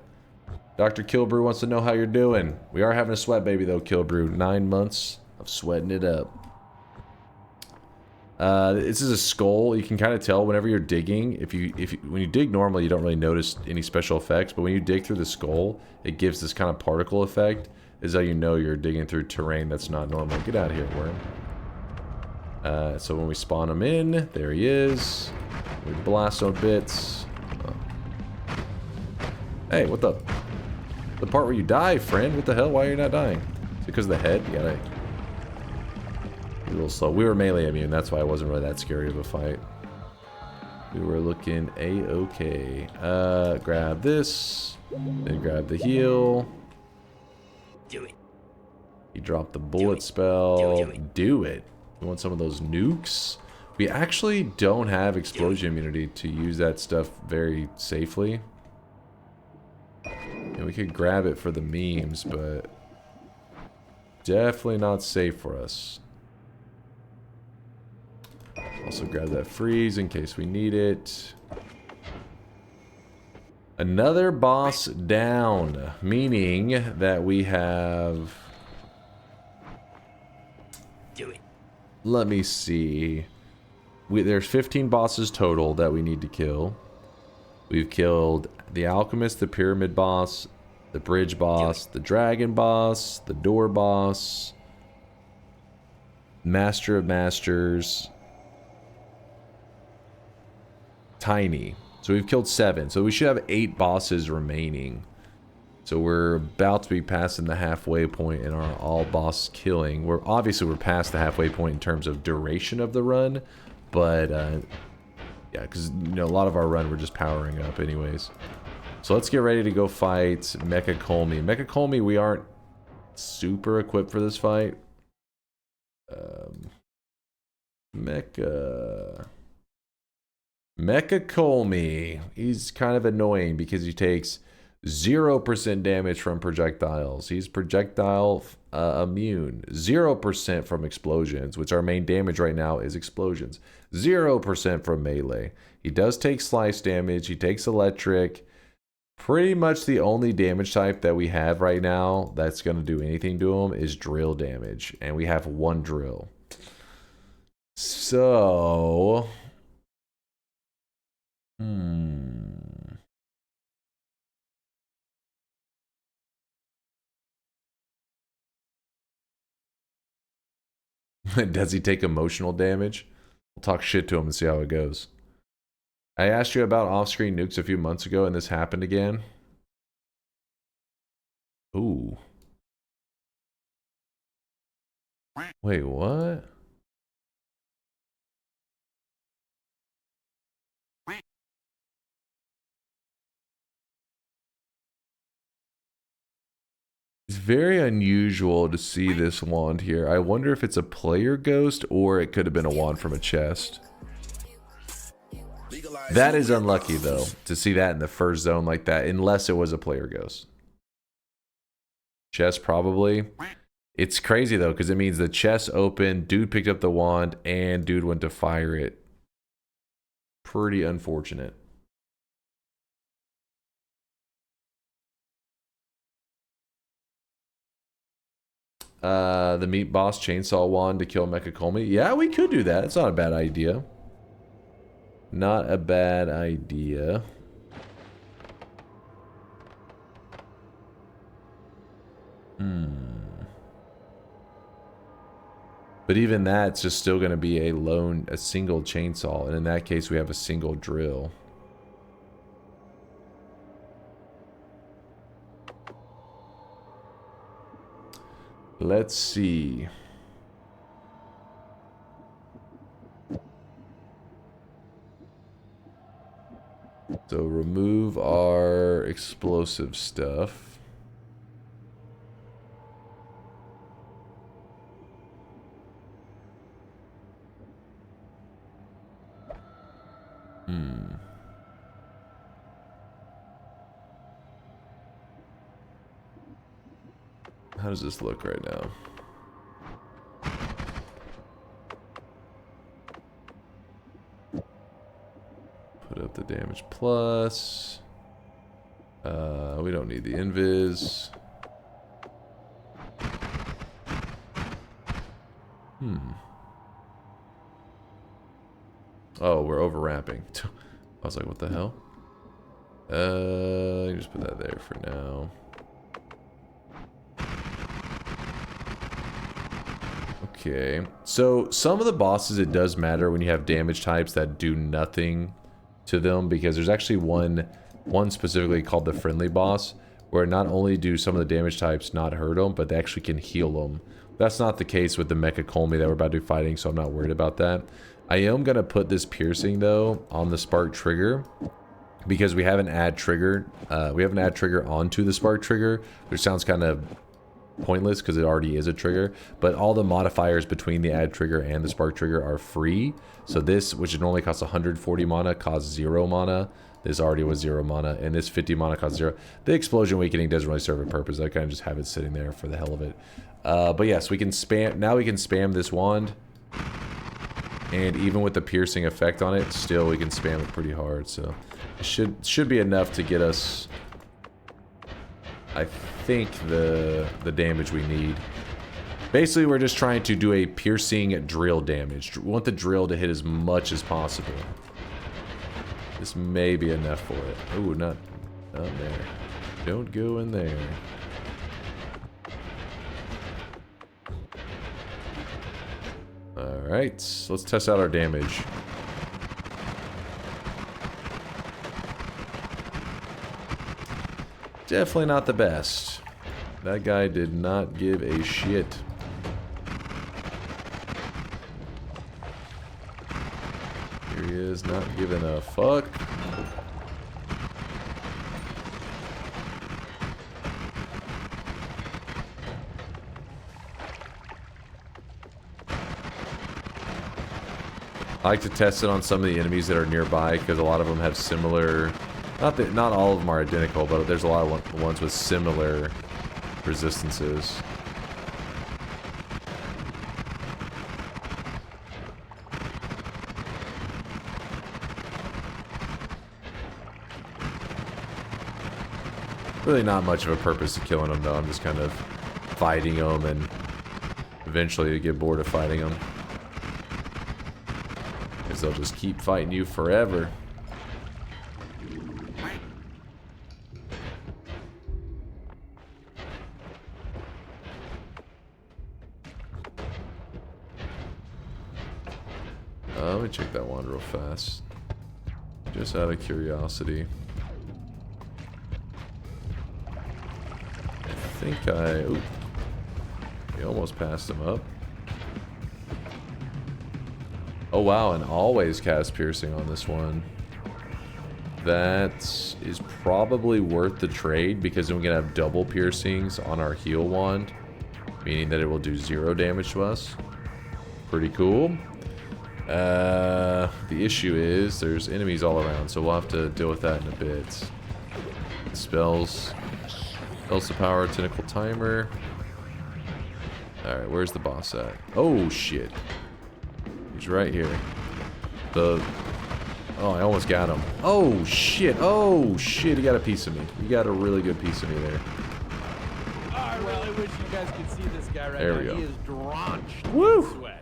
Dr. Kilbrew wants to know how you're doing. We are having a sweat baby though, Kilbrew. 9 months of sweating it up. This is a skull. You can kind of tell whenever you're digging. When you dig normally, you don't really notice any special effects, but when you dig through the skull, it gives this kind of particle effect. Is how you know you're digging through terrain that's not normal. Get out of here, worm. So when we spawn him in, there he is. We blast him bits. Oh. Hey, what the part where you die, friend? What the hell? Why are you not dying? Is it because of the head? You gotta... A little slow. We were melee immune, that's why it wasn't really that scary of a fight. We were looking a-okay. Grab this. Then grab the heal. Do it. He dropped the bullet spell. Do it. You want some of those nukes? We actually don't have explosion immunity to use that stuff very safely. And we could grab it for the memes, but definitely not safe for us. Also grab that freeze in case we need it. Another boss down, meaning that we have... Do it. Let me see. There's 15 bosses total that we need to kill. We've killed the alchemist, the pyramid boss, the bridge boss, the dragon boss, the door boss, master of masters, Tiny. So we've killed 7. So we should have 8 bosses remaining. So we're about to be passing the halfway point in our all boss killing. We're past the halfway point in terms of duration of the run, but yeah, because a lot of our run we're just powering up anyways. So let's get ready to go fight Mecha Colmy. Mecha Colmy, we aren't super equipped for this fight. Mecha Colmy. He's kind of annoying because he takes 0% damage from projectiles. He's projectile immune. 0% from explosions, which our main damage right now is explosions. 0% from melee. He does take slice damage. He takes electric. Pretty much the only damage type that we have right now that's going to do anything to him is drill damage. And we have 1 drill. So... Does he take emotional damage? We'll talk shit to him and see how it goes. I asked you about off-screen nukes a few months ago and this happened again. Ooh. Wait, what? It's very unusual to see this wand here. I wonder if it's a player ghost or it could have been a wand from a chest. That is unlucky though, to see that in the first zone like that, unless it was a player ghost. Chest probably. It's crazy though, because it means the chest opened, dude picked up the wand, and dude went to fire it. Pretty unfortunate. The meat boss chainsaw wand to kill Mecha Colmy. Yeah, we could do that. It's not a bad idea. Not a bad idea. But even that's just still going to be a single chainsaw, and in that case we have a single drill. Let's see. So remove our explosive stuff. How does this look right now? Damage plus. We don't need the invis. Oh, we're overwrapping. I was like, what the hell? You just put that there for now. Okay, so some of the bosses, it does matter when you have damage types that do nothing to them, because there's actually one specifically called the friendly boss, where not only do some of the damage types not hurt them, but they actually can heal them. That's not the case with the Mecha Colmy that we're about to be fighting, so I'm not worried about that. I am going to put this piercing, though, on the spark trigger, because we have an add trigger. We have an add trigger onto the spark trigger, which sounds kind of pointless because it already is a trigger, but all the modifiers between the add trigger and the spark trigger are free. So this, which normally costs 140 mana, costs 0 mana. This already was 0 mana, and this 50 mana costs 0. The explosion weakening doesn't really serve a purpose. I kind of just have it sitting there for the hell of it. But yes, we can spam. Now we can spam this wand, and even with the piercing effect on it, still we can spam it pretty hard. So it should be enough to get us, I think, the damage we need. Basically, we're just trying to do a piercing drill damage. We want the drill to hit as much as possible. This may be enough for it. Ooh, not there. Don't go in there. Alright, so let's test out our damage. Definitely not the best. That guy did not give a shit. Here he is, not giving a fuck. I like to test it on some of the enemies that are nearby, because a lot of them have similar... Not all of them are identical, but there's a lot of ones with similar resistances. Really not much of a purpose to killing them, though. I'm just kind of fighting them, and eventually you get bored of fighting them. Because they'll just keep fighting you forever. Let me check that one real fast. Just out of curiosity. I think ooh. We almost passed him up. Oh wow, and always cast piercing on this one. That is probably worth the trade, because then we can have double piercings on our heal wand, meaning that it will do 0 damage to us. Pretty cool. The issue is there's enemies all around, so we'll have to deal with that in a bit. Spells the power, tentacle timer. Alright, where's the boss at? Oh shit. He's right here. Oh, I almost got him. Oh shit. Oh shit, he got a piece of me. He got a really good piece of me there. I really wish you guys could see this guy right there now. We go. He is drenched Woo! in sweat.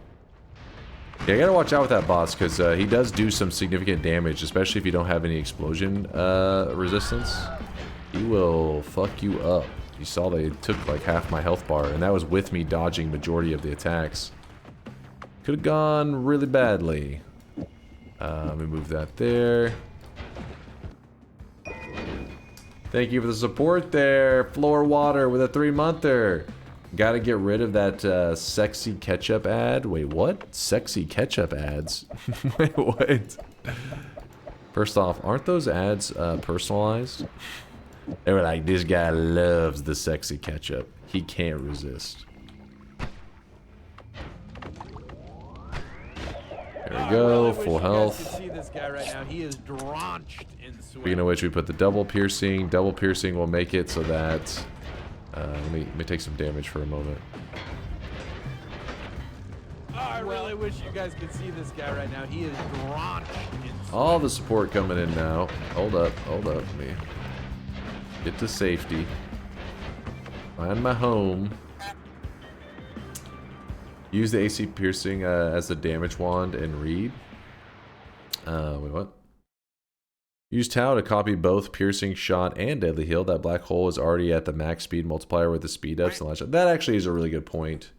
Yeah, I gotta watch out with that boss, because he does do some significant damage, especially if you don't have any explosion resistance. He will fuck you up. You saw they took like half my health bar, and that was with me dodging majority of the attacks. Could have gone really badly. Let me move that there. Thank you for the support there, Floor Water with a 3-monther. Gotta get rid of that sexy ketchup ad. Wait, what? Sexy ketchup ads? Wait, what? First off, aren't those ads personalized? They were like, this guy loves the sexy ketchup. He can't resist. There we go, full health. See this guy right now. He is drenched in sweat. Speaking of which, we put the double piercing. Double piercing will make it so that... let me take some damage for a moment. I Well, I wish you guys could see this guy right now. He is drenched in All the support coming in now. Hold up, let me get to safety. Find my home. Use the AC piercing as the damage wand and read. Wait, what? Use Tau to copy both piercing shot and deadly heal. That black hole is already at the max speed multiplier with the speed ups and light shot. That actually is a really good point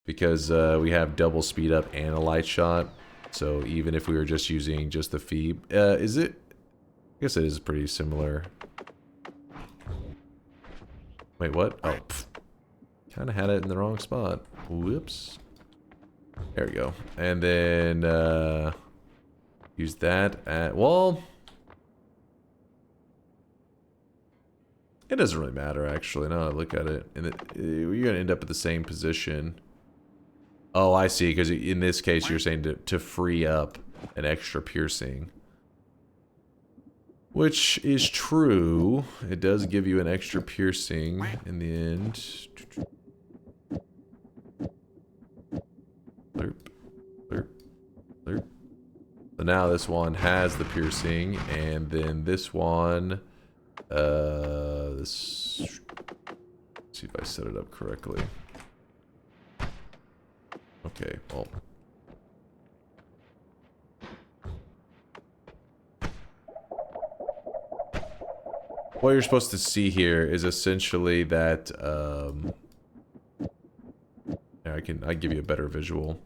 because we have double speed up and a light shot. So even if we were just using just the feeb, is it? I guess it is pretty similar. Wait, what? Oh, kind of had it in the wrong spot. Whoops. There we go. And then use that at, well, it doesn't really matter actually. Now I look at it, and you're gonna end up at the same position. Oh, I see. Because in this case, you're saying to free up an extra piercing, which is true. It does give you an extra piercing in the end. Slurp, slurp, slurp. So now this one has the piercing, and then this one, let's see if I set it up correctly. Okay, well. What you're supposed to see here is essentially that, I can give you a better visual.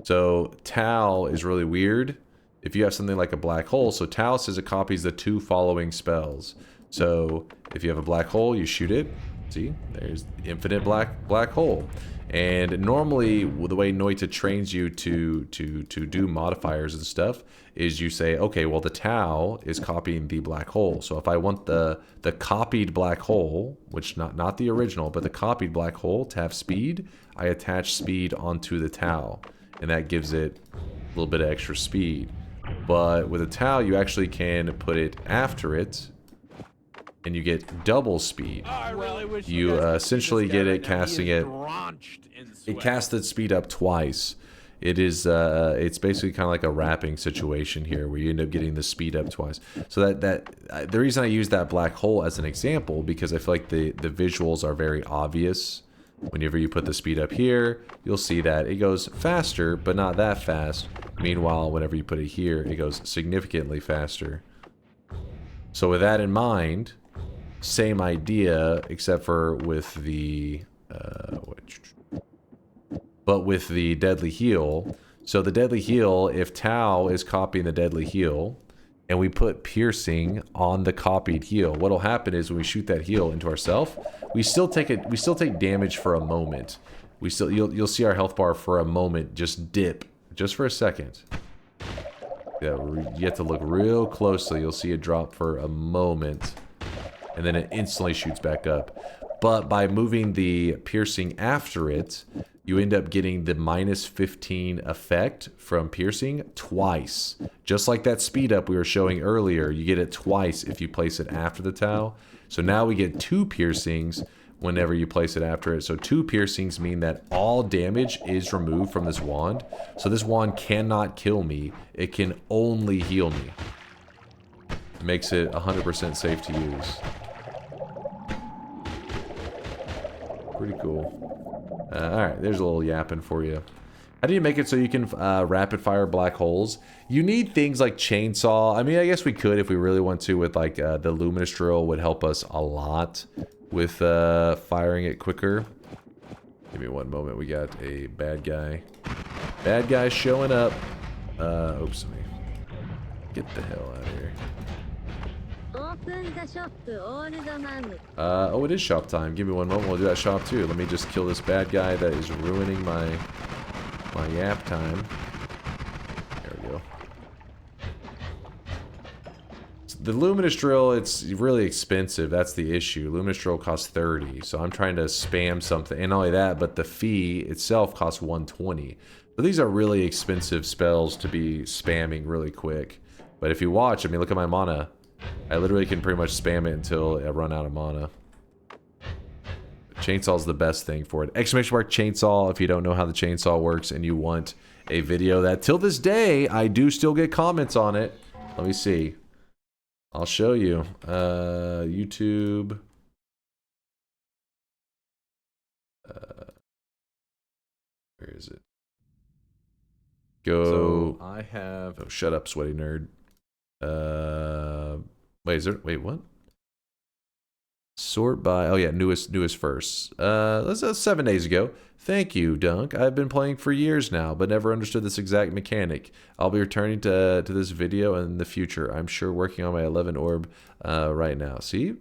So Tau is really weird if you have something like a black hole. So Tau says it copies the 2 following spells. So if you have a black hole, you shoot it. See, there's infinite black hole. And normally, the way Noita trains you to do modifiers and stuff is you say, okay, well the Tau is copying the black hole. So if I want the copied black hole, which not the original, but the copied black hole to have speed, I attach speed onto the Tau, and that gives it a little bit of extra speed. But with a Tau, you actually can put it after it, and you get double speed. You essentially get it casting it. It casts the speed up twice. It is it's basically kind of like a wrapping situation here, where you end up getting the speed up twice. So the reason I use that black hole as an example, because I feel like the visuals are very obvious. Whenever you put the speed up here, you'll see that it goes faster, but not that fast. Meanwhile, whenever you put it here, it goes significantly faster. So with that in mind, same idea, except for with the but with the deadly heal. So the deadly heal, if Tau is copying the deadly heal, and we put piercing on the copied heal, what'll happen is when we shoot that heal into ourself, we still take damage for a moment. You'll see our health bar for a moment just dip, just for a second. Yeah, you have to look real closely. You'll see it drop for a moment, and then it instantly shoots back up. But by moving the piercing after it, you end up getting the -15 effect from piercing twice. Just like that speed up we were showing earlier, you get it twice if you place it after the Tau. So now we get 2 piercings whenever you place it after it. So 2 piercings mean that all damage is removed from this wand. So this wand cannot kill me. It can only heal me. It makes it 100% safe to use. Pretty cool. Alright, there's a little yapping for you. How do you make it so you can rapid fire black holes? You need things like chainsaw. I mean, I guess we could if we really want to with like the luminous drill would help us a lot with firing it quicker. Give me one moment. We got a bad guy. Bad guy showing up. Oops, let me get the hell out of here. Oh, it is shop time. Give me one moment. We'll do that shop too. Let me just kill this bad guy that is ruining my yap time. There we go. So the luminous drill, it's really expensive. That's the issue. Luminous drill costs 30, so I'm trying to spam something. And not only that, but the fee itself costs 120. So these are really expensive spells to be spamming really quick. But if you watch, I mean, look at my mana. I literally can pretty much spam it until I run out of mana. Chainsaw's the best thing for it. ! Chainsaw if you don't know how the chainsaw works and you want a video that till this day I do still get comments on it. Let me see. I'll show you. YouTube. Where is it? Go. So I have. Oh, shut up, sweaty nerd. Wait, is there? Wait, what? Sort by. Oh yeah, newest first. That's 7 days ago. Thank you, Dunk. I've been playing for years now, but never understood this exact mechanic. I'll be returning to this video in the future. I'm sure working on my 11 orb right now. See?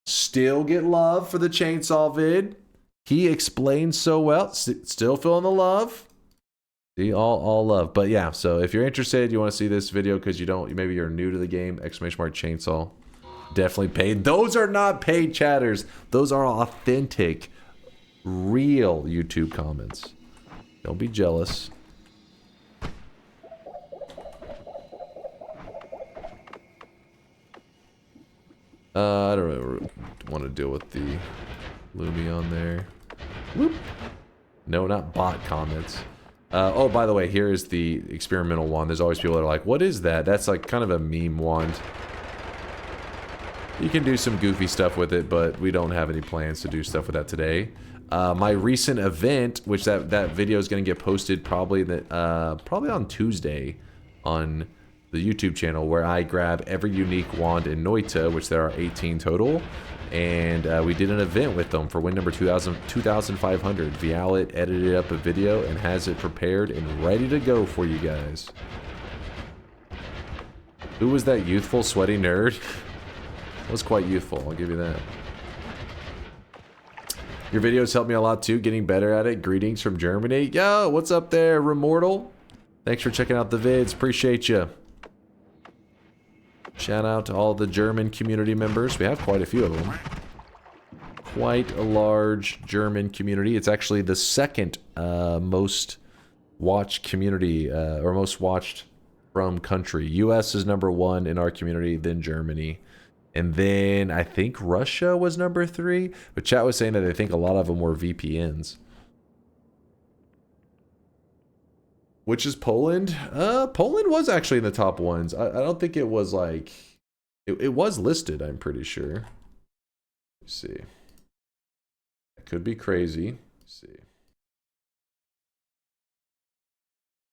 Still get love for the chainsaw vid. He explains so well. Still feeling the love. See, all love. But yeah, so if you're interested, you want to see this video because maybe you're new to the game, ! Chainsaw. Definitely paid. Those are not paid chatters. Those are authentic, real YouTube comments. Don't be jealous. I don't really want to deal with the Lumi on there. Whoop. No, not bot comments. Oh, by the way, here is the experimental wand. There's always people that are like, what is that? That's like kind of a meme wand. You can do some goofy stuff with it, but we don't have any plans to do stuff with that today. My recent event, which that video is going to get posted probably on Tuesday on the YouTube channel, where I grab every unique wand in Noita, which there are 18 total, and we did an event with them for win number 2500. Vialet edited up a video and has it prepared and ready to go for you guys. Who was that youthful, sweaty nerd? It was quite youthful, I'll give you that. Your videos helped me a lot too, getting better at it. Greetings from Germany. Yo, what's up there, Remortal? Thanks for checking out the vids, appreciate you. Shout out to all the German community members. We have quite a few of them. Quite a large German community. It's actually the second most watched community, or most watched from country. US is #1 in our community, then Germany. And then I think Russia was #3. But chat was saying that they think a lot of them were VPNs. Which is Poland? Poland was actually in the top ones. I don't think it was like... It was listed, I'm pretty sure. Let's see. It could be crazy. Let's see.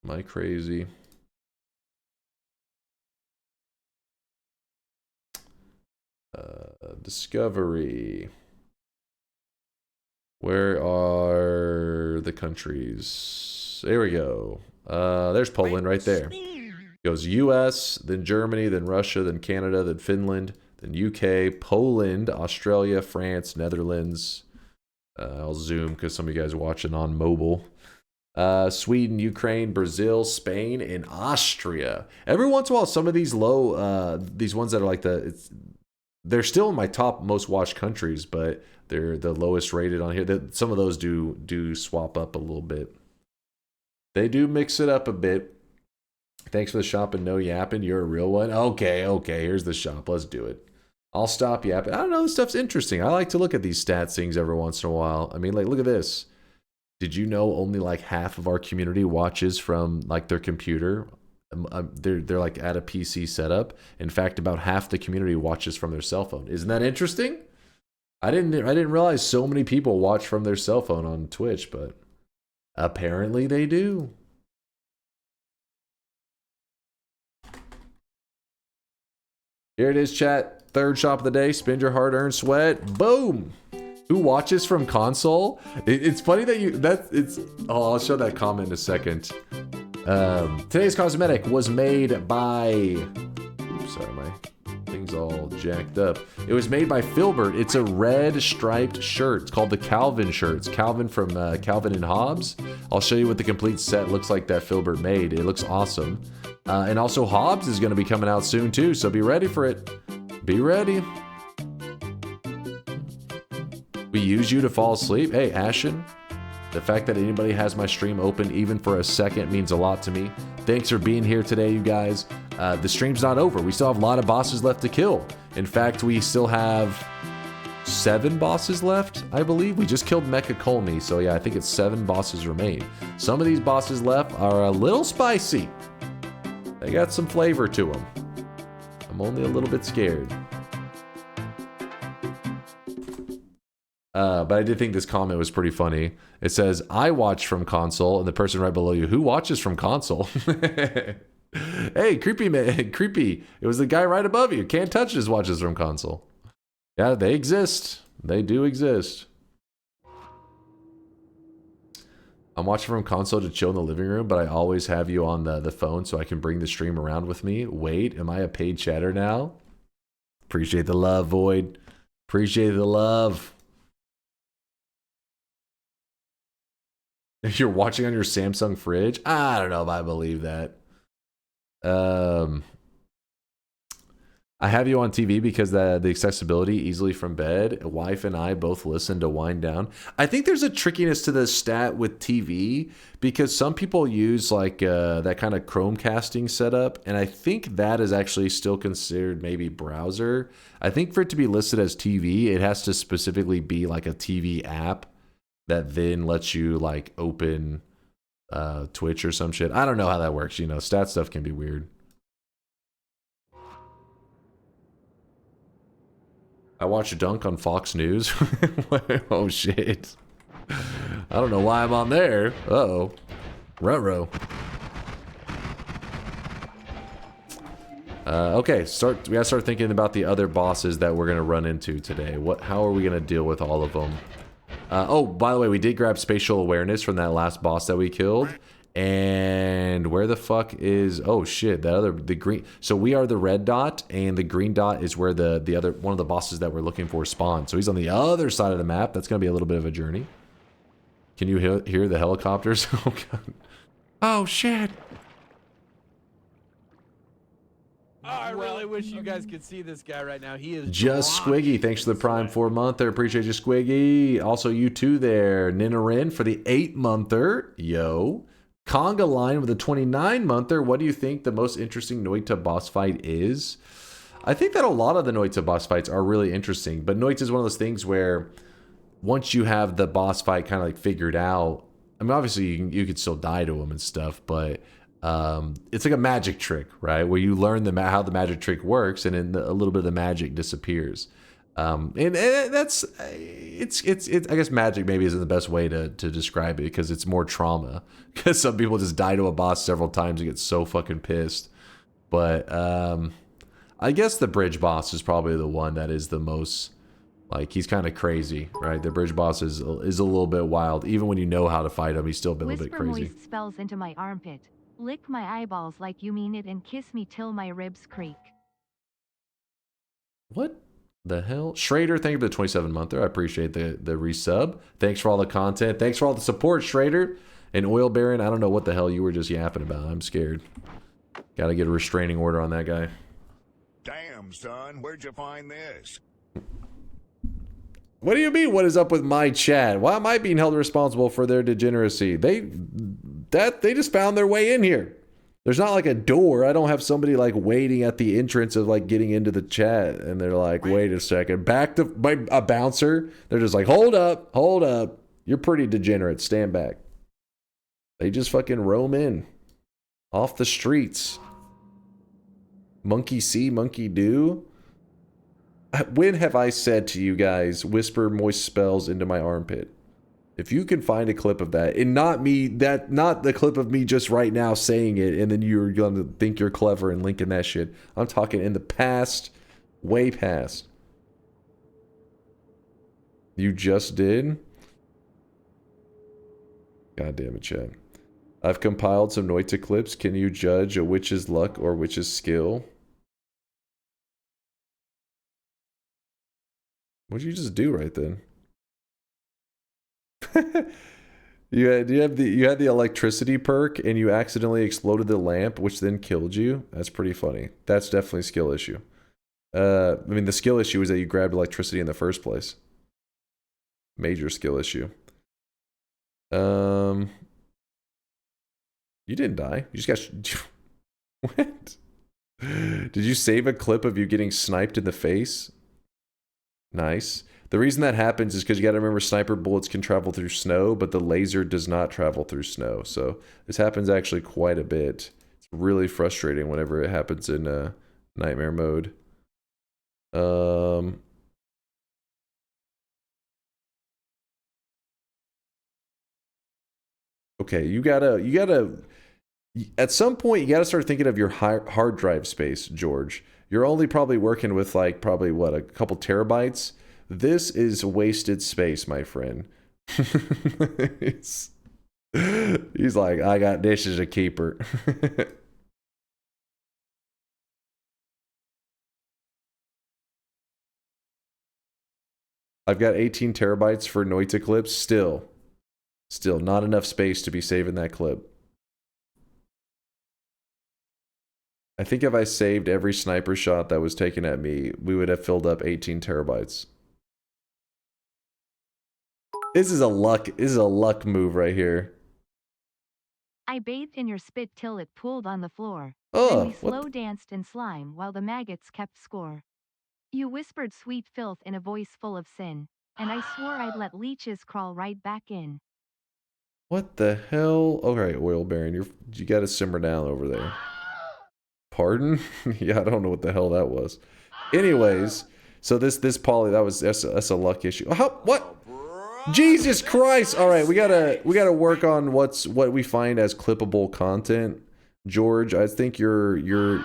Am I crazy? Discovery. Where are the countries? There we go. There's Poland right there. It goes US, then Germany, then Russia, then Canada, then Finland, then UK, Poland, Australia, France, Netherlands. I'll zoom because some of you guys are watching on mobile. Sweden, Ukraine, Brazil, Spain, and Austria. Every once in a while, some of these these ones that are like they're still in my top most watched countries, but they're the lowest rated on here. Some of those do swap up a little bit. They do mix it up a bit. Thanks for the shop and no yapping. You're a real one. Okay. Here's the shop. Let's do it. I'll stop yapping. I don't know. This stuff's interesting. I like to look at these stats things every once in a while. I mean, like, look at this. Did you know only like half of our community watches from like their computer? They're like at a PC setup. In fact, about half the community watches from their cell phone. Isn't that interesting? I didn't realize so many people watch from their cell phone on Twitch, but apparently they do. Here it is, chat. Third shop of the day. Spend your hard-earned sweat. Boom. Who watches from console? It's funny that I'll show that comment in a second. Today's cosmetic was made by... Oops, sorry, my thing's all jacked up. It was made by Filbert. It's a red striped shirt. It's called the Calvin shirt. It's Calvin from Calvin and Hobbes. I'll show you what the complete set looks like that Filbert made. It looks awesome. And also Hobbes is going to be coming out soon too, so be ready for it. Be ready. We use you to fall asleep. Hey, Ashen. The fact that anybody has my stream open even for a second means a lot to me. Thanks for being here today, you guys. The stream's not over. We still have a lot of bosses left to kill. In fact, we still have 7 bosses left, I believe. We just killed Mecha Colmy, so yeah, I think it's 7 bosses remain. Some of these bosses left are a little spicy. They got some flavor to them. I'm only a little bit scared. But I did think this comment was pretty funny. It says, I watch from console, and the person right below you, who watches from console? Hey, creepy man, creepy. It was the guy right above you. Can't touch his watches from console. Yeah, they exist. They do exist. I'm watching from console to chill in the living room, but I always have you on the phone so I can bring the stream around with me. Wait, am I a paid chatter now? Appreciate the love, Void. Appreciate the love. If you're watching on your Samsung fridge, I don't know if I believe that. I have you on TV because the accessibility easily from bed. Wife and I both listen to wind down. I think there's a trickiness to the stat with TV because some people use like that kind of Chromecasting setup, and I think that is actually still considered maybe browser. I think for it to be listed as TV, it has to specifically be like a TV app that then lets you like open Twitch or some shit. I don't know how that works. You know, stat stuff can be weird. I watch Dunk on Fox News. Oh shit. I don't know why I'm on there. Uh-oh. Ruh-roh. Okay, we gotta start thinking about the other bosses that we're gonna run into today. How are we gonna deal with all of them? Oh, by the way, we did grab spatial awareness from that last boss that we killed. And where the fuck is... Oh shit, the green... So we are the red dot, and the green dot is where the other one of the bosses that we're looking for spawned. So he's on the other side of the map. That's gonna be a little bit of a journey. Can you hear the helicopters? Oh god. Oh shit. Oh, I really wish you guys could see this guy right now. He is Just Squiggy, thanks for the Prime 4-monther. Appreciate you, Squiggy. Also, you too there. Ninarin for the 8-monther. Yo. Conga Line with a 29-monther. What do you think the most interesting Noita boss fight is? I think that a lot of the Noita boss fights are really interesting, but Noita is one of those things where once you have the boss fight kind of like figured out, I mean, obviously you could still die to him and stuff, but it's like a magic trick, right? Where you learn how the magic trick works, and then a little bit of the magic disappears. And that's I guess magic maybe isn't the best way to describe it because it's more trauma. Because some people just die to a boss several times and get so fucking pissed. But I guess the bridge boss is probably the one that is the most like he's kind of crazy, right? The bridge boss is a little bit wild. Even when you know how to fight him, he's still a little bit crazy. Whisper moist spells into my armpit. Lick my eyeballs like you mean it and kiss me till my ribs creak. What the hell? Schrader, thank you for the 27-monther. I appreciate the resub. Thanks for all the content. Thanks for all the support, Schrader. And Oil Baron, I don't know what the hell you were just yapping about. I'm scared. Gotta get a restraining order on that guy. Damn, son, where'd you find this? What do you mean, what is up with my chat? Why am I being held responsible for their degeneracy? They just found their way in here. There's not like a door. I don't have somebody like waiting at the entrance of like getting into the chat and they're like, wait a second, back to a bouncer. They're just like, hold up. You're pretty degenerate. Stand back. They just fucking roam in off the streets. Monkey see, monkey do. When have I said to you guys, whisper moist spells into my armpit? If you can find a clip of that, and not the clip of me just right now saying it, and then you're gonna think you're clever and linking that shit. I'm talking in the past, way past. You just did? God damn it, Chad. I've compiled some Noita clips. Can you judge a witch's luck or witch's skill? What'd you just do right then? You had the electricity perk and you accidentally exploded the lamp, which then killed you. That's pretty funny. That's definitely a skill issue. I mean, the skill issue is that you grabbed electricity in the first place. Major skill issue. You didn't die. You just got... What? Did you save a clip of you getting sniped in the face? Nice. The reason that happens is because you got to remember sniper bullets can travel through snow, but the laser does not travel through snow. So this happens actually quite a bit. It's really frustrating whenever it happens in nightmare mode. Okay, you gotta at some point you gotta start thinking of your hard drive space, George. You're only probably working with like probably what, a couple terabytes. This is wasted space, my friend. He's like, I got this as a keeper. I've got 18 terabytes for Noita clips. Still not enough space to be saving that clip. I think if I saved every sniper shot that was taken at me, we would have filled up 18 terabytes. This is a luck move right here. I bathed in your spit till it pooled on the floor. Oh, then we slow danced in slime while the maggots kept score. You whispered sweet filth in a voice full of sin, and I swore I'd let leeches crawl right back in. What the hell? Okay, oil baron, you gotta simmer down over there. Pardon? Yeah, I don't know what the hell that was. Anyways, so this poly, that's a luck issue. What? Jesus Christ! All right, we gotta work on what we find as clippable content. George, I think you're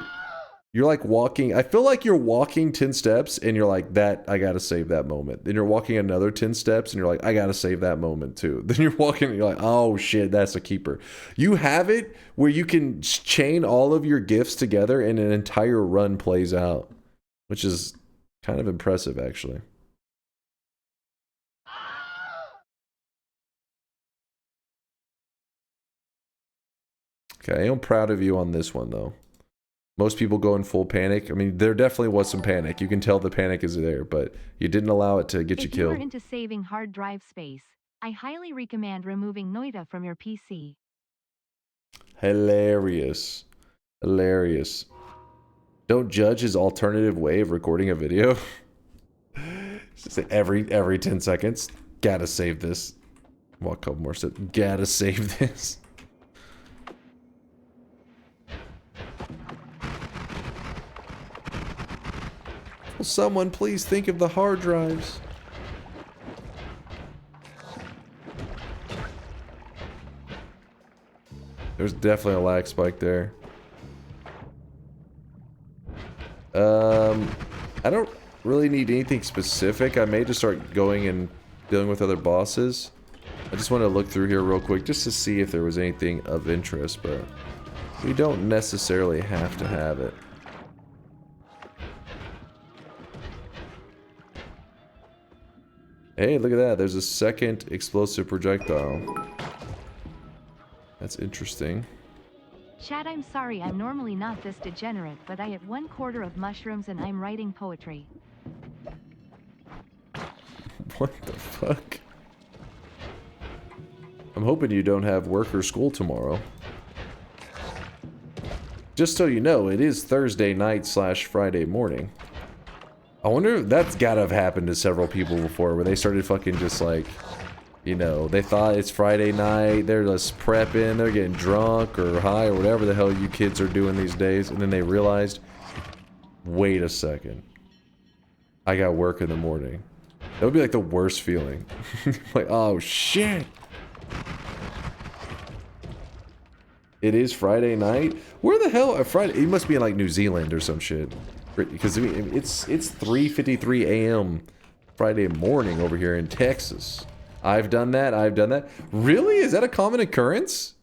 like walking. I feel like you're walking 10 steps and you're like, that I gotta save that moment. Then you're walking another 10 steps and you're like, I gotta save that moment too. Then you're walking and you're like, oh shit, that's a keeper. You have it where you can chain all of your gifts together and an entire run plays out, which is kind of impressive actually. Okay, I am proud of you on this one though. Most people go in full panic. I mean, there definitely was some panic. You can tell the panic is there, but you didn't allow it to get you killed. If you're into saving hard drive space, I highly recommend removing Noita from your PC. Hilarious. Hilarious. Don't judge his alternative way of recording a video. Just every 10 seconds. Gotta save this. Well, a couple more steps. Gotta save this. Will someone please think of the hard drives? There's definitely a lag spike there. I don't really need anything specific. I may just start going and dealing with other bosses. I just want to look through here real quick just to see if there was anything of interest, but we don't necessarily have to have it. Hey, look at that. There's a second explosive projectile. That's interesting. Chad, I'm sorry, I'm normally not this degenerate, but I ate 1/4 of mushrooms and I'm writing poetry. What the fuck? I'm hoping you don't have work or school tomorrow. Just so you know, it is Thursday night / Friday morning. I wonder if that's gotta have happened to several people before, where they started fucking just like, you know, they thought it's Friday night, they're just prepping, they're getting drunk or high or whatever the hell you kids are doing these days, and then they realized, wait a second, I got work in the morning. That would be like the worst feeling. Like, oh shit! It is Friday night? Where the hell are Friday? It must be in like New Zealand or some shit. Because I mean, it's 3:53 a.m. Friday morning over here in Texas. I've done that. Really? Is that a common occurrence?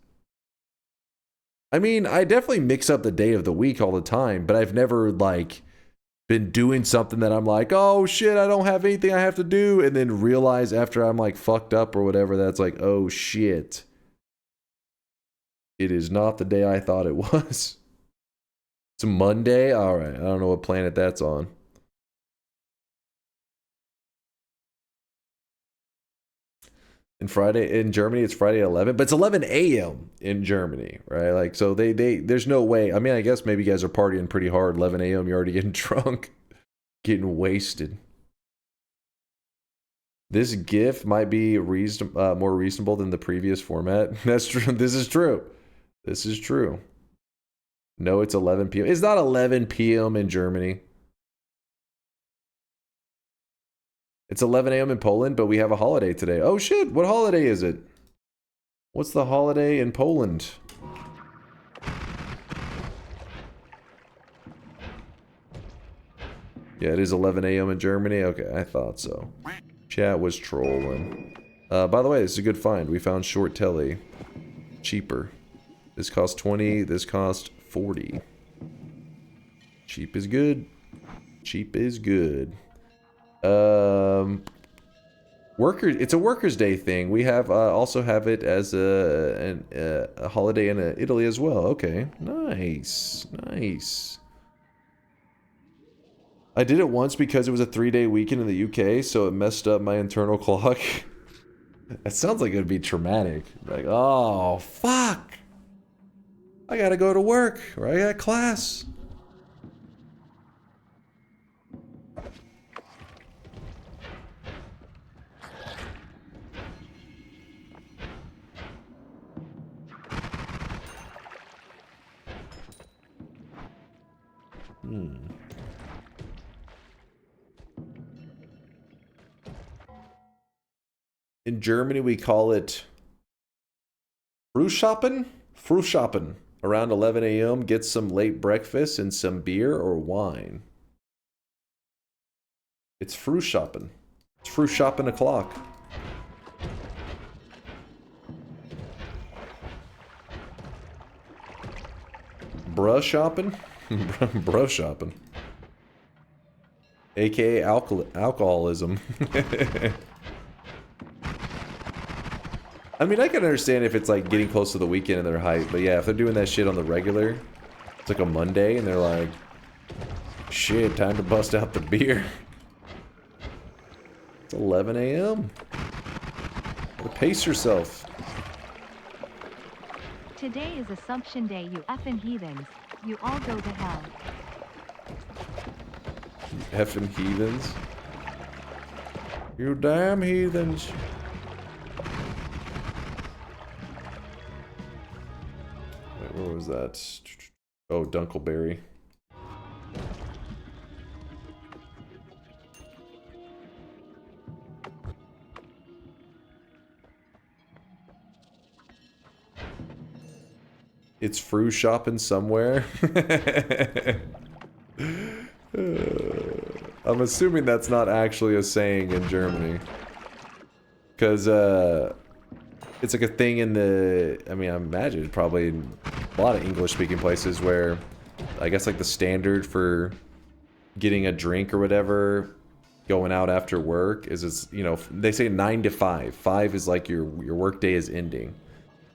I mean, I definitely mix up the day of the week all the time, but I've never like been doing something that I'm like, oh shit, I don't have anything I have to do, and then realize after I'm like fucked up or whatever, that's like, oh shit. It is not the day I thought it was. It's a Monday? Alright, I don't know what planet that's on. In Germany, it's Friday at 11, but it's 11 a.m. in Germany, right? Like, so there's no way. I mean, I guess maybe you guys are partying pretty hard. 11 a.m., you're already getting drunk, getting wasted. This GIF might be more reasonable than the previous format. That's true. This is true. This is true. No, it's 11 p.m. It's not 11 p.m. in Germany. It's 11 a.m. in Poland, but we have a holiday today. Oh shit, what holiday is it? What's the holiday in Poland? Yeah, it is 11 a.m. in Germany. Okay, I thought so. Chat was trolling. By the way, this is a good find. We found short telly. Cheaper. This cost 20, this cost 40. Cheap is good. Cheap is good. It's a Workers' Day thing. We have also have it as a holiday in Italy as well. Okay, nice, nice. I did it once because it was a 3-day weekend in the UK, so it messed up my internal clock. That sounds like it would be traumatic. Like, oh fuck, I gotta go to work or I got class. In Germany, we call it Frühschoppen. Frühschoppen. Around 11 a.m., get some late breakfast and some beer or wine. It's Frühschoppen. It's Frühschoppen o'clock. Bruh shopping? Bruh shopping. AKA alcoholism. I mean, I can understand if it's like getting close to the weekend and they're hyped, but yeah, if they're doing that shit on the regular, it's like a Monday and they're like, shit, time to bust out the beer. It's 11 a.m. Gotta pace yourself. Today is Assumption Day, you effing heathens. You all go to hell. You effing heathens. You damn heathens. Where was that? Oh, Dunkleberry. It's Früh shopping somewhere. I'm assuming that's not actually a saying in Germany. Because, it's like a thing in the... I mean, I imagine probably in a lot of English-speaking places where... I guess like the standard for getting a drink or whatever, going out after work, is, you know, they say 9 to 5. 5 is like your work day is ending.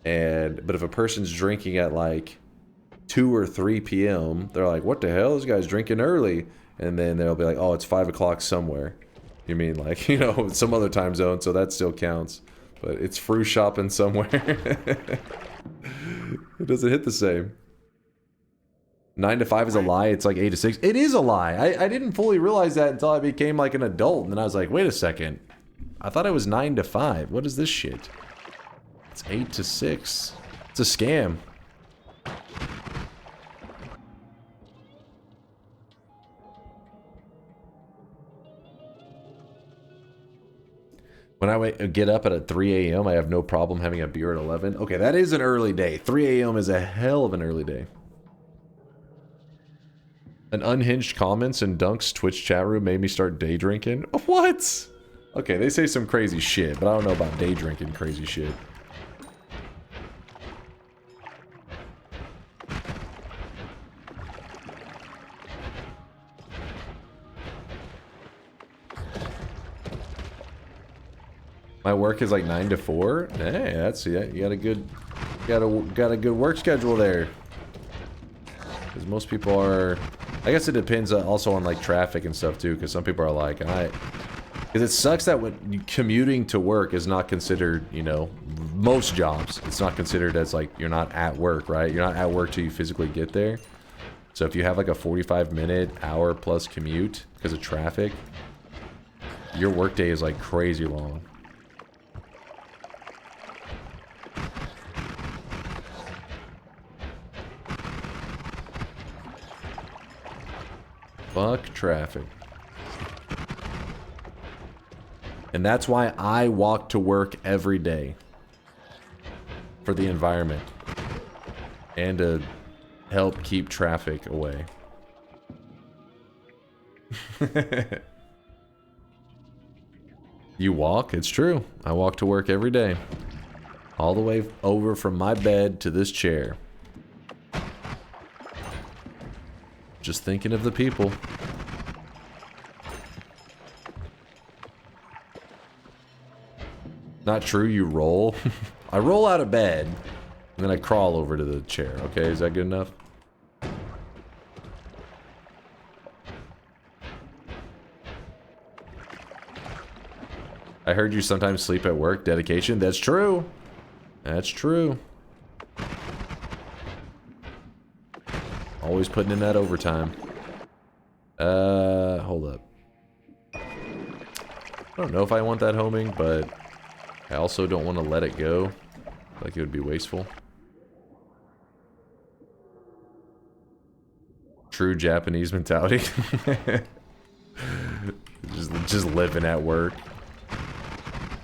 But if a person's drinking at like 2 or 3 p.m., they're like, what the hell? This guy's drinking early. And then they'll be like, oh, it's 5 o'clock somewhere. You mean like, you know, some other time zone, so that still counts. But it's Früh shopping somewhere. It doesn't hit the same. 9 to 5 is a lie. It's like 8 to 6. It is a lie. I didn't fully realize that until I became like an adult. And then I was like, wait a second. I thought it was 9 to 5. What is this shit? It's 8 to 6. It's a scam. When I get up at 3 a.m., I have no problem having a beer at 11. Okay, that is an early day. 3 a.m. is a hell of an early day. An unhinged comments in Dunk's Twitch chat room made me start day drinking. What? Okay, they say some crazy shit, but I don't know about day drinking crazy shit. My work is like 9 to 4. Hey, that's yeah. You got a good work schedule there. Because most people are. I guess it depends also on like traffic and stuff too. Because some people are like, because it sucks that when commuting to work is not considered. You know, most jobs it's not considered as like you're not at work, right? You're not at work till you physically get there. So if you have like a 45-minute, hour plus commute because of traffic. Your workday is like crazy long. Fuck traffic. And that's why I walk to work every day. For the environment. And to help keep traffic away. You walk? It's true. I walk to work every day. All the way over from my bed to this chair. Just thinking of the people. Not true, you roll. I roll out of bed, and then I crawl over to the chair. Okay, is that good enough? I heard you sometimes sleep at work. Dedication. That's true. That's true. Always putting in that overtime. Hold up. I don't know if I want that homing, but I also don't want to let it go. Like it would be wasteful. True Japanese mentality. just living at work.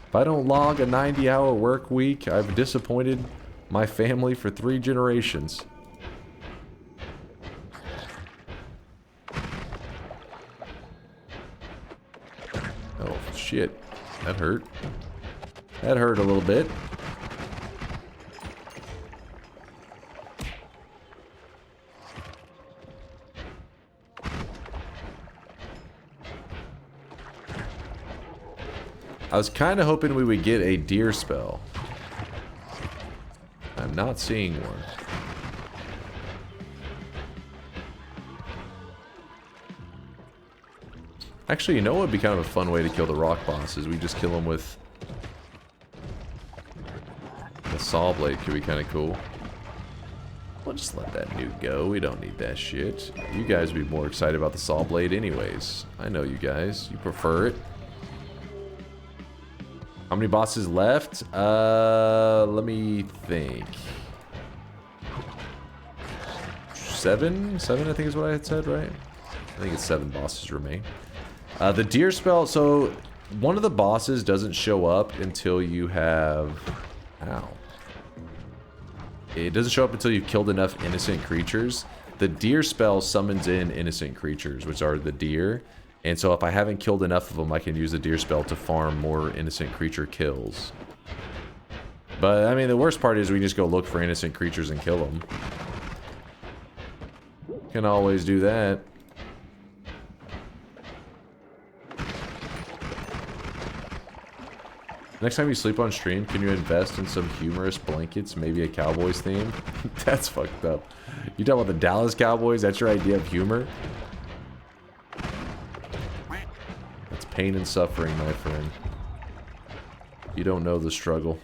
If I don't log a 90-hour work week, I've disappointed my family for 3 generations. Oh, shit. That hurt. That hurt a little bit. I was kind of hoping we would get a deer spell. I'm not seeing one. Actually, you know what would be kind of a fun way to kill the rock bosses? We just kill them with the saw blade. Could be kind of cool. We'll just let that nuke go. We don't need that shit. You guys would be more excited about the saw blade anyways. I know you guys. You prefer it. How many bosses left? Let me think. 7? 7 I think is what I had said, right? I think it's 7 bosses remain. The deer spell, so one of the bosses doesn't show up until you have... Ow. It doesn't show up until you've killed enough innocent creatures. The deer spell summons in innocent creatures, which are the deer. And so if I haven't killed enough of them, I can use the deer spell to farm more innocent creature kills. But, I mean, the worst part is we just go look for innocent creatures and kill them. Can always do that. Next time you sleep on stream, can you invest in some humorous blankets, maybe a Cowboys theme? That's fucked up. You talking about the Dallas Cowboys? That's your idea of humor? That's pain and suffering, my friend. You don't know the struggle.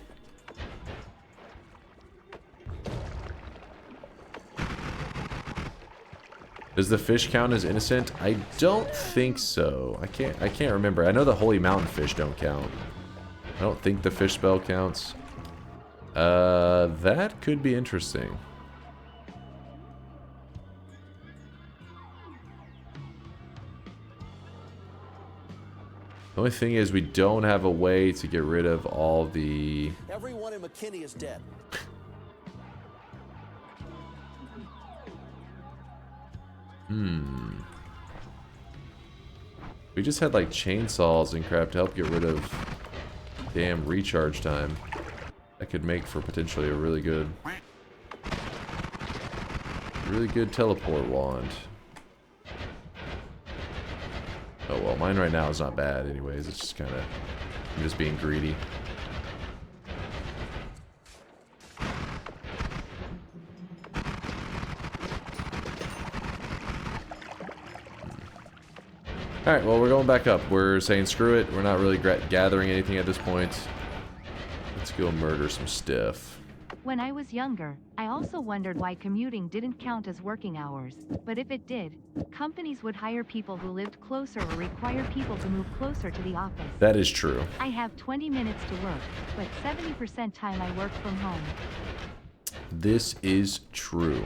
Does the fish count as innocent? I don't think so. I can't remember. I know the holy mountain fish don't count. I don't think the fish spell counts. That could be interesting. The only thing is we don't have a way to get rid of all the... Everyone in McKinney is dead. We just had like chainsaws and crap to help get rid of damn recharge time. That could make for potentially a really good teleport wand. Oh well, mine right now is not bad anyways. It's just kind of, I'm just being greedy. Alright, well, we're going back up. We're saying screw it. We're not really gathering anything at this point. Let's go murder some stuff. When I was younger, I also wondered why commuting didn't count as working hours, but if it did, companies would hire people who lived closer or require people to move closer to the office. That is true. I have 20 minutes to work, but 70% time I work from home. This is true.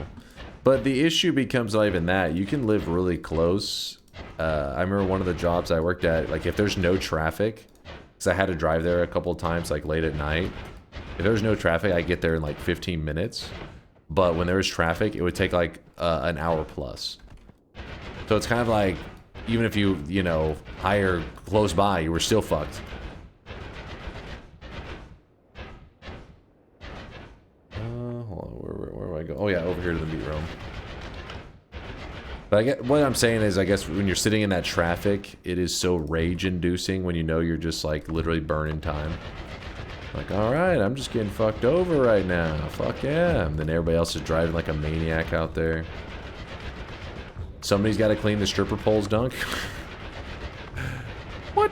But the issue becomes not even that. You can live really close. I remember one of the jobs I worked at, like if there's no traffic, because I had to drive there a couple of times like late at night. If there was no traffic, I get there in like 15 minutes. But when there was traffic, it would take like an hour plus. So it's kind of like, even if you know, hire close by, you were still fucked. Hold on, where do I go? Oh yeah, over here to the meat room. But I get, what I'm saying is, I guess when you're sitting in that traffic, it is so rage-inducing when you know you're just like literally burning time. Like, alright, I'm just getting fucked over right now. Fuck yeah. And then everybody else is driving like a maniac out there. Somebody's got to clean the stripper poles, Dunk. What?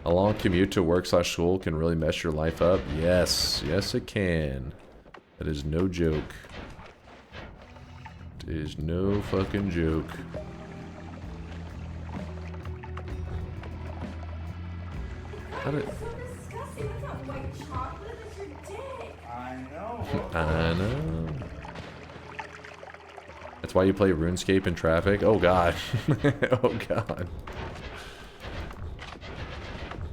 A long commute to work/school can really mess your life up. Yes. Yes, it can. That is no joke. It is no fucking joke. How did... I know. That's why you play RuneScape in traffic? Oh god. Oh god.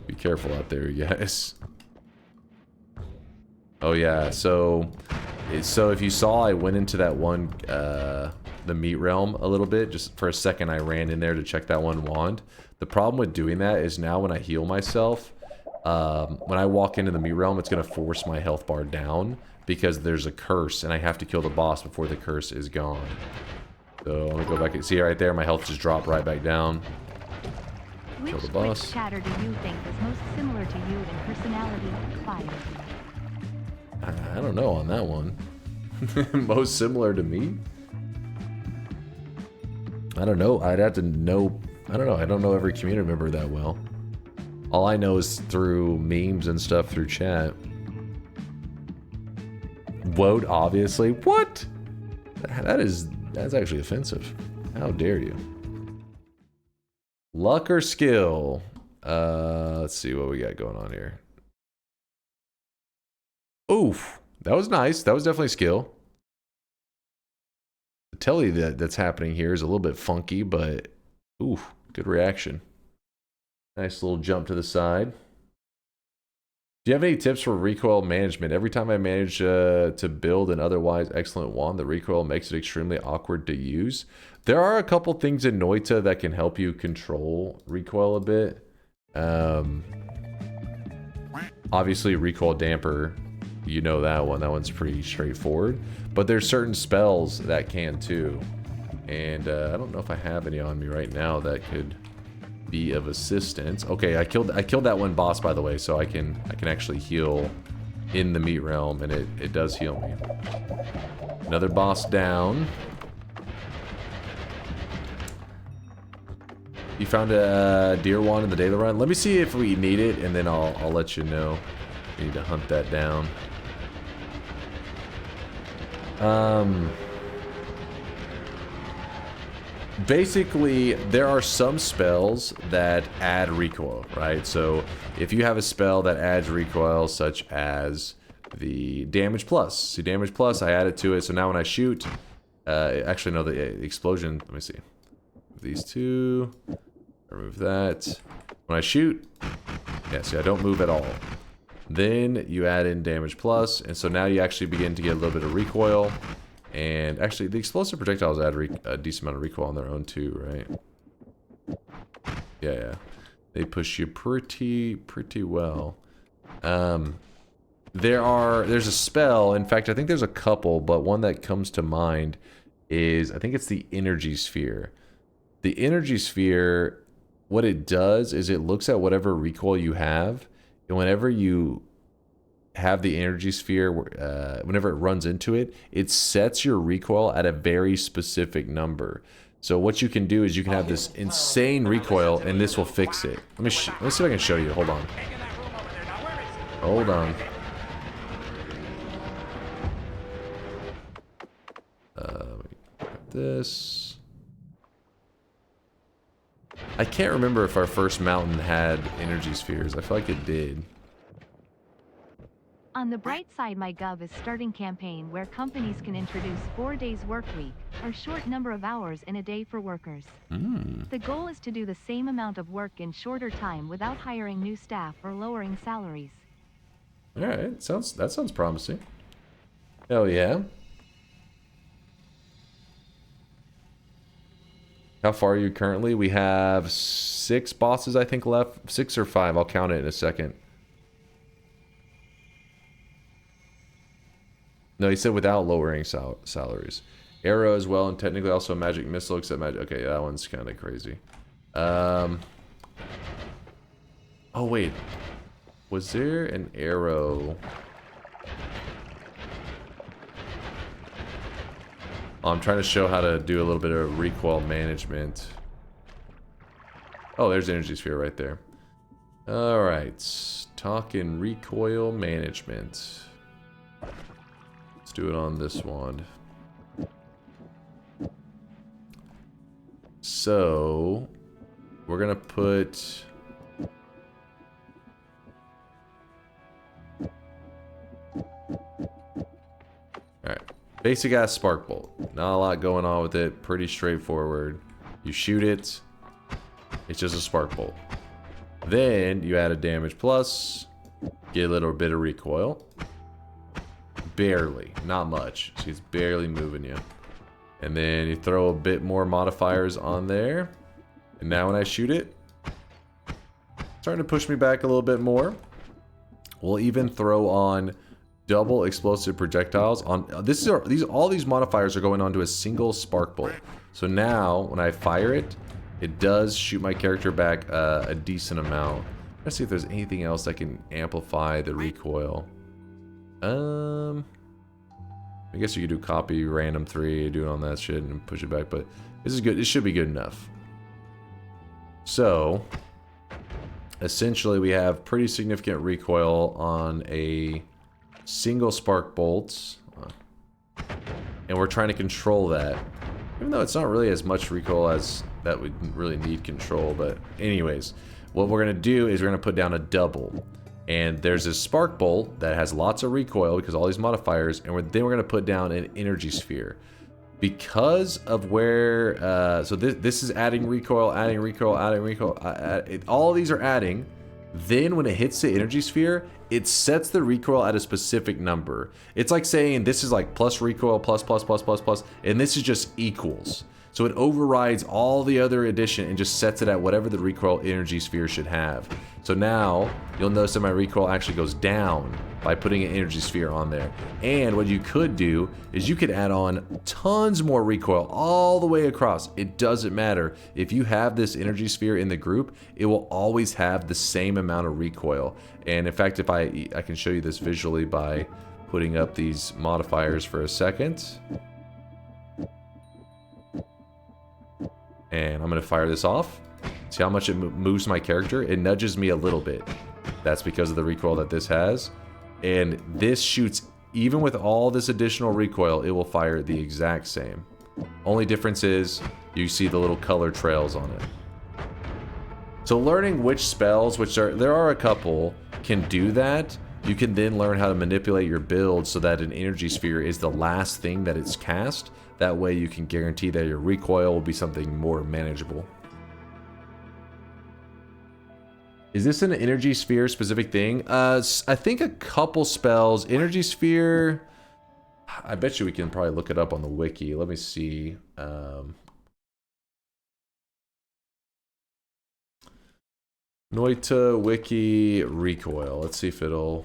Be careful out there, you guys. Oh yeah, so if you saw, I went into that one, the meat realm a little bit. Just for a second, I ran in there to check that one wand. The problem with doing that is now when I heal myself, when I walk into the meat realm, it's going to force my health bar down because there's a curse, and I have to kill the boss before the curse is gone. So I'm going to go back and see right there, my health just dropped right back down. Kill the boss. Which chatter do you think is most similar to you in personality? Fire. I don't know on that one. Most similar to me? I don't know. I'd have to know. I don't know. I don't know every community member that well. All I know is through memes and stuff through chat. Woad, obviously. What? That's actually offensive. How dare you? Luck or skill? Let's see what we got going on here. Oof. That was nice. That was definitely skill. The telly that's happening here is a little bit funky, but oof, good reaction. Nice little jump to the side. Do you have any tips for recoil management? Every time I manage to build an otherwise excellent wand, the recoil makes it extremely awkward to use. There are a couple things in Noita that can help you control recoil a bit. Obviously, recoil damper, you know that one. That one's pretty straightforward. But there's certain spells that can too. And I don't know if I have any on me right now that could be of assistance. Okay, I killed that one boss, by the way, so I can actually heal in the meat realm, and it does heal me. Another boss down. You found a deer wand in the daily run. Let me see if we need it, and then I'll let you know. We need to hunt that down. Basically, there are some spells that add recoil, right? So if you have a spell that adds recoil, such as the damage plus. See, damage plus, I added to it, so now when I shoot, actually no, the explosion, let me see. These two, remove that. When I shoot, yeah, see, I don't move at all. Then you add in damage plus, and so now you actually begin to get a little bit of recoil. And actually, the explosive projectiles add a decent amount of recoil on their own too, right? Yeah. They push you pretty well. There's a spell. In fact, I think there's a couple, but one that comes to mind is, I think it's the energy sphere. The energy sphere, what it does is it looks at whatever recoil you have, and whenever you have the energy sphere, whenever it runs into it, it sets your recoil at a very specific number. So what you can do is you can have this insane recoil, and this will fix it. Let me see if I can show you. Hold on. Hold on. This. I can't remember if our first mountain had energy spheres. I feel like it did. On the bright side, MyGov is starting campaign where companies can introduce 4 days work week, or short number of hours in a day for workers. The goal is to do the same amount of work in shorter time without hiring new staff or lowering salaries. All right, that sounds promising. Hell yeah. How far are you currently? We have 6 bosses, I think, left. 6 or 5. I'll count it in a second. No, he said without lowering salaries. Arrow as well, and technically also magic missile, except magic. Okay, that one's kind of crazy. Oh, wait. Was there an arrow? Oh, I'm trying to show how to do a little bit of recoil management. Oh, there's energy sphere right there. All right, talking recoil management. Let's do it on this one. So, we're gonna put... Alright, basic ass spark bolt. Not a lot going on with it, pretty straightforward. You shoot it, it's just a spark bolt. Then, you add a damage plus, get a little bit of recoil. Barely, not much. She's barely moving you. And then you throw a bit more modifiers on there. And now when I shoot it, starting to push me back a little bit more. We'll even throw on double explosive projectiles on all these modifiers are going onto a single spark bolt. So now when I fire it, it does shoot my character back a decent amount. Let's see if there's anything else that can amplify the recoil. I guess you could do copy random 3, do it on that shit and push it back, but this is good. It should be good enough. So, essentially we have pretty significant recoil on a single spark bolt. And we're trying to control that. Even though it's not really as much recoil as that would really need control, but anyways, what we're going to do is we're going to put down a double. And there's this spark bolt that has lots of recoil because all these modifiers, and then we're going to put down an energy sphere. Because of where, so this is adding recoil, adding recoil, adding recoil, all these are adding. Then when it hits the energy sphere, it sets the recoil at a specific number. It's like saying this is like plus recoil, plus, and this is just equals. So it overrides all the other addition and just sets it at whatever the recoil energy sphere should have. So now, you'll notice that my recoil actually goes down by putting an energy sphere on there. And what you could do is you could add on tons more recoil all the way across. It doesn't matter. If you have this energy sphere in the group, it will always have the same amount of recoil. And in fact, if I can show you this visually by putting up these modifiers for a second. And I'm going to fire this off. See how much it moves my character? It nudges me a little bit. That's because of the recoil that this has. And this shoots, even with all this additional recoil, it will fire the exact same. Only difference is you see the little color trails on it. So learning which spells, there are a couple, can do that. You can then learn how to manipulate your build so that an energy sphere is the last thing that it's cast. That way you can guarantee that your recoil will be something more manageable. Is this an energy sphere specific thing? I think a couple spells. Energy sphere, I bet you we can probably look it up on the wiki. Let me see. Noita wiki recoil. Let's see if it'll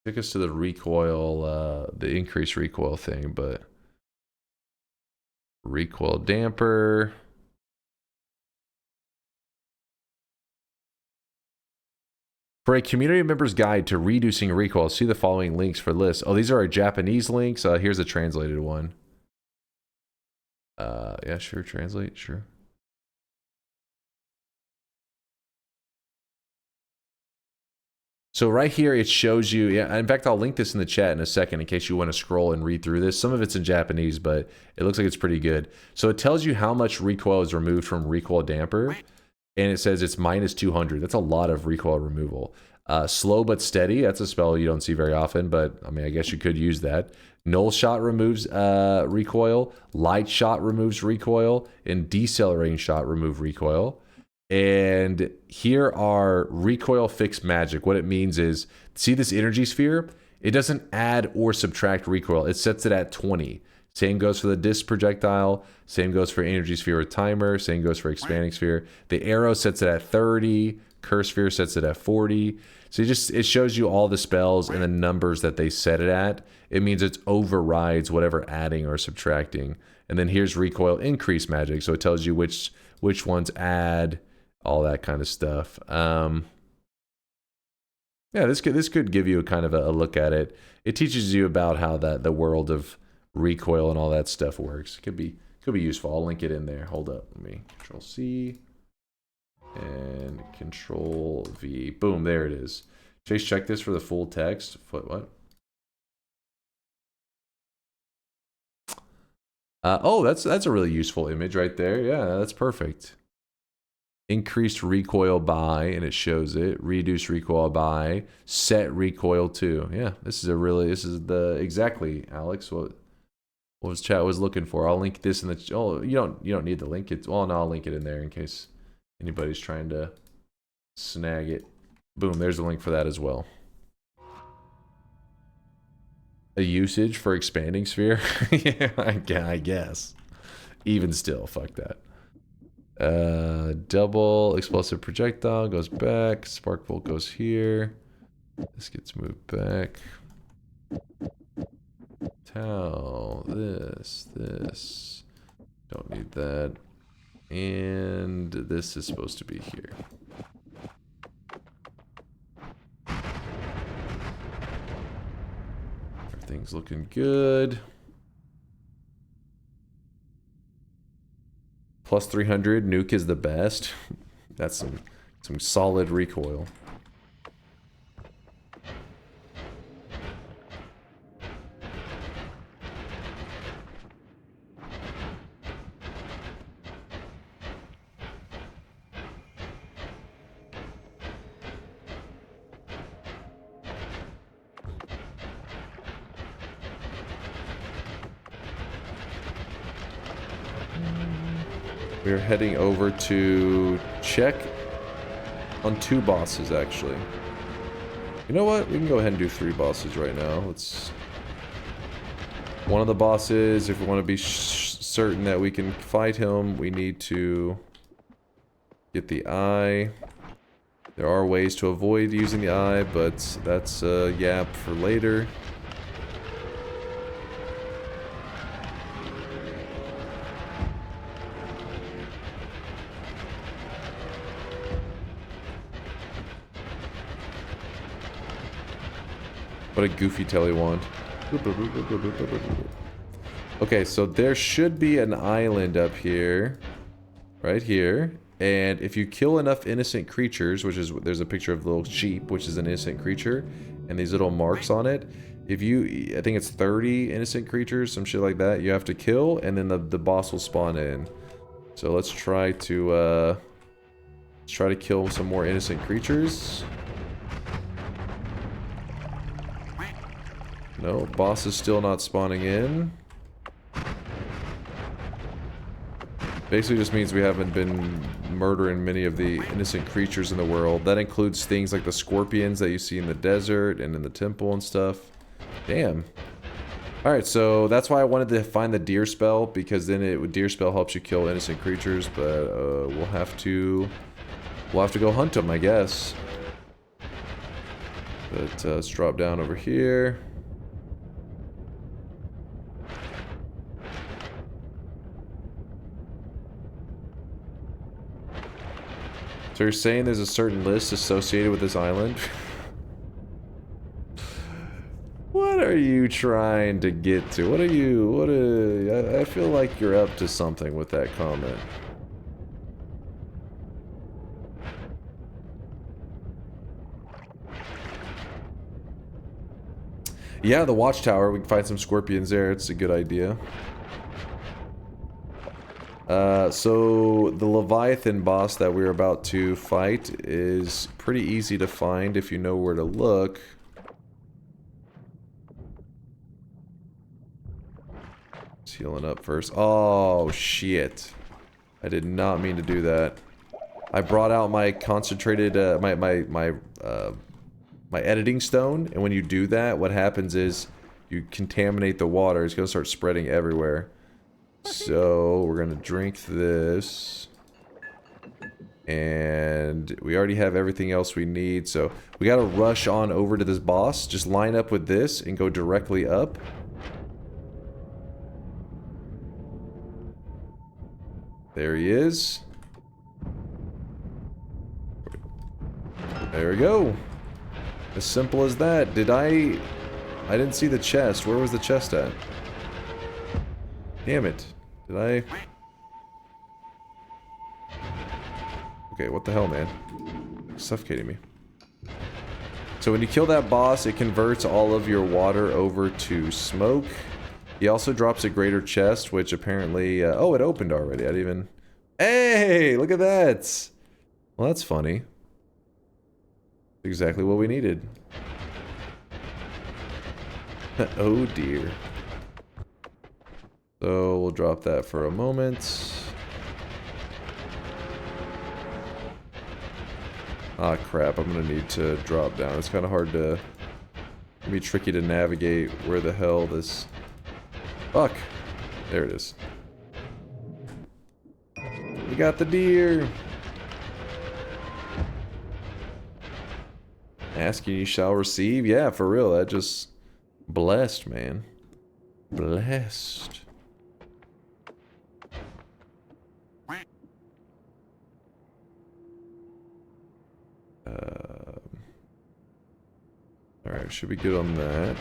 take us to the recoil, the increased recoil thing, but recoil damper. For a community member's guide to reducing recoil, see the following links for lists. Oh, these are our Japanese links. Here's a translated one. Yeah, sure, translate, sure. So right here, it shows you, yeah, in fact, I'll link this in the chat in a second in case you want to scroll and read through this. Some of it's in Japanese, but it looks like it's pretty good. So it tells you how much recoil is removed from recoil damper, and it says it's minus 200. That's a lot of recoil removal. Slow but steady, that's a spell you don't see very often, but I mean, I guess you could use that. Null shot removes recoil, light shot removes recoil, and decelerating shot remove recoil. And here are recoil fixed magic. What it means is, see this energy sphere? It doesn't add or subtract recoil. It sets it at 20. Same goes for the disc projectile. Same goes for energy sphere with timer. Same goes for expanding sphere. The arrow sets it at 30. Curse sphere sets it at 40. So it shows you all the spells and the numbers that they set it at. It means it overrides whatever adding or subtracting. And then here's recoil increase magic. So it tells you which ones add, all that kind of stuff. Yeah, this could give you a kind of a look at it. It teaches you about how the world of recoil and all that stuff works. Could be useful. I'll link it in there. Hold up. Let me Control C and Control V. Boom, there it is. Chase, check this for the full text. What? Oh, that's a really useful image right there. Yeah, that's perfect. Increased recoil by, and it shows it. Reduce recoil by. Set recoil to. Yeah, this is the exactly, Alex, what was chat was looking for. I'll link this in the. Oh, you don't need the link. Well, no, I'll link it in there in case anybody's trying to snag it. Boom, there's a link for that as well. A usage for expanding sphere. Yeah, I guess. Even still, fuck that. Double explosive projectile goes back. Spark bolt goes here. This gets moved back. Towel. This. Don't need that. And this is supposed to be here. Everything's looking good. Plus 300, nuke is the best. That's some solid recoil. We're heading over to check on 2 bosses, actually. You know what? We can go ahead and do 3 bosses right now. One of the bosses, if we want to be certain that we can fight him, we need to get the eye. There are ways to avoid using the eye, but that's a yap for later. What a goofy telly wand. Okay, so there should be an island up here. Right here. And if you kill enough innocent creatures, there's a picture of the little sheep, which is an innocent creature, and these little marks on it. I think it's 30 innocent creatures, some shit like that, you have to kill, and then the boss will spawn in. So let's try to kill some more innocent creatures. No, boss is still not spawning in. Basically just means we haven't been murdering many of the innocent creatures in the world. That includes things like the scorpions that you see in the desert and in the temple and stuff. Damn. Alright, so that's why I wanted to find the deer spell, because then deer spell helps you kill innocent creatures, but we'll have to go hunt them, I guess. But let's drop down over here. So you're saying there's a certain list associated with this island? What are you trying to get to? I feel like you're up to something with that comment. Yeah, the watchtower. We can find some scorpions there. It's a good idea. So the Leviathan boss that we're about to fight is pretty easy to find if you know where to look. Just healing up first. Oh, shit. I did not mean to do that. I brought out my concentrated, my editing stone, and when you do that, what happens is you contaminate the water. It's gonna start spreading everywhere. So we're gonna drink this, and we already have everything else we need. So we gotta rush on over to this boss. Just line up with this and go directly up. There he is. There we go. As simple as that. I didn't see the chest. Where was the chest at? Damn it. Did I? Okay, what the hell, man? It's suffocating me. So when you kill that boss, it converts all of your water over to smoke. He also drops a greater chest, which apparently... oh, it opened already. I didn't even... Hey! Look at that! Well, that's funny. Exactly what we needed. Oh dear. So we'll drop that for a moment. Ah crap, I'm gonna need to drop down. It's kind of hard to... It'll be tricky to navigate where the hell this... Fuck! There it is. We got the deer! Asking you shall receive? Yeah, for real. That just... Blessed, man. Blessed. Alright, should be good on that.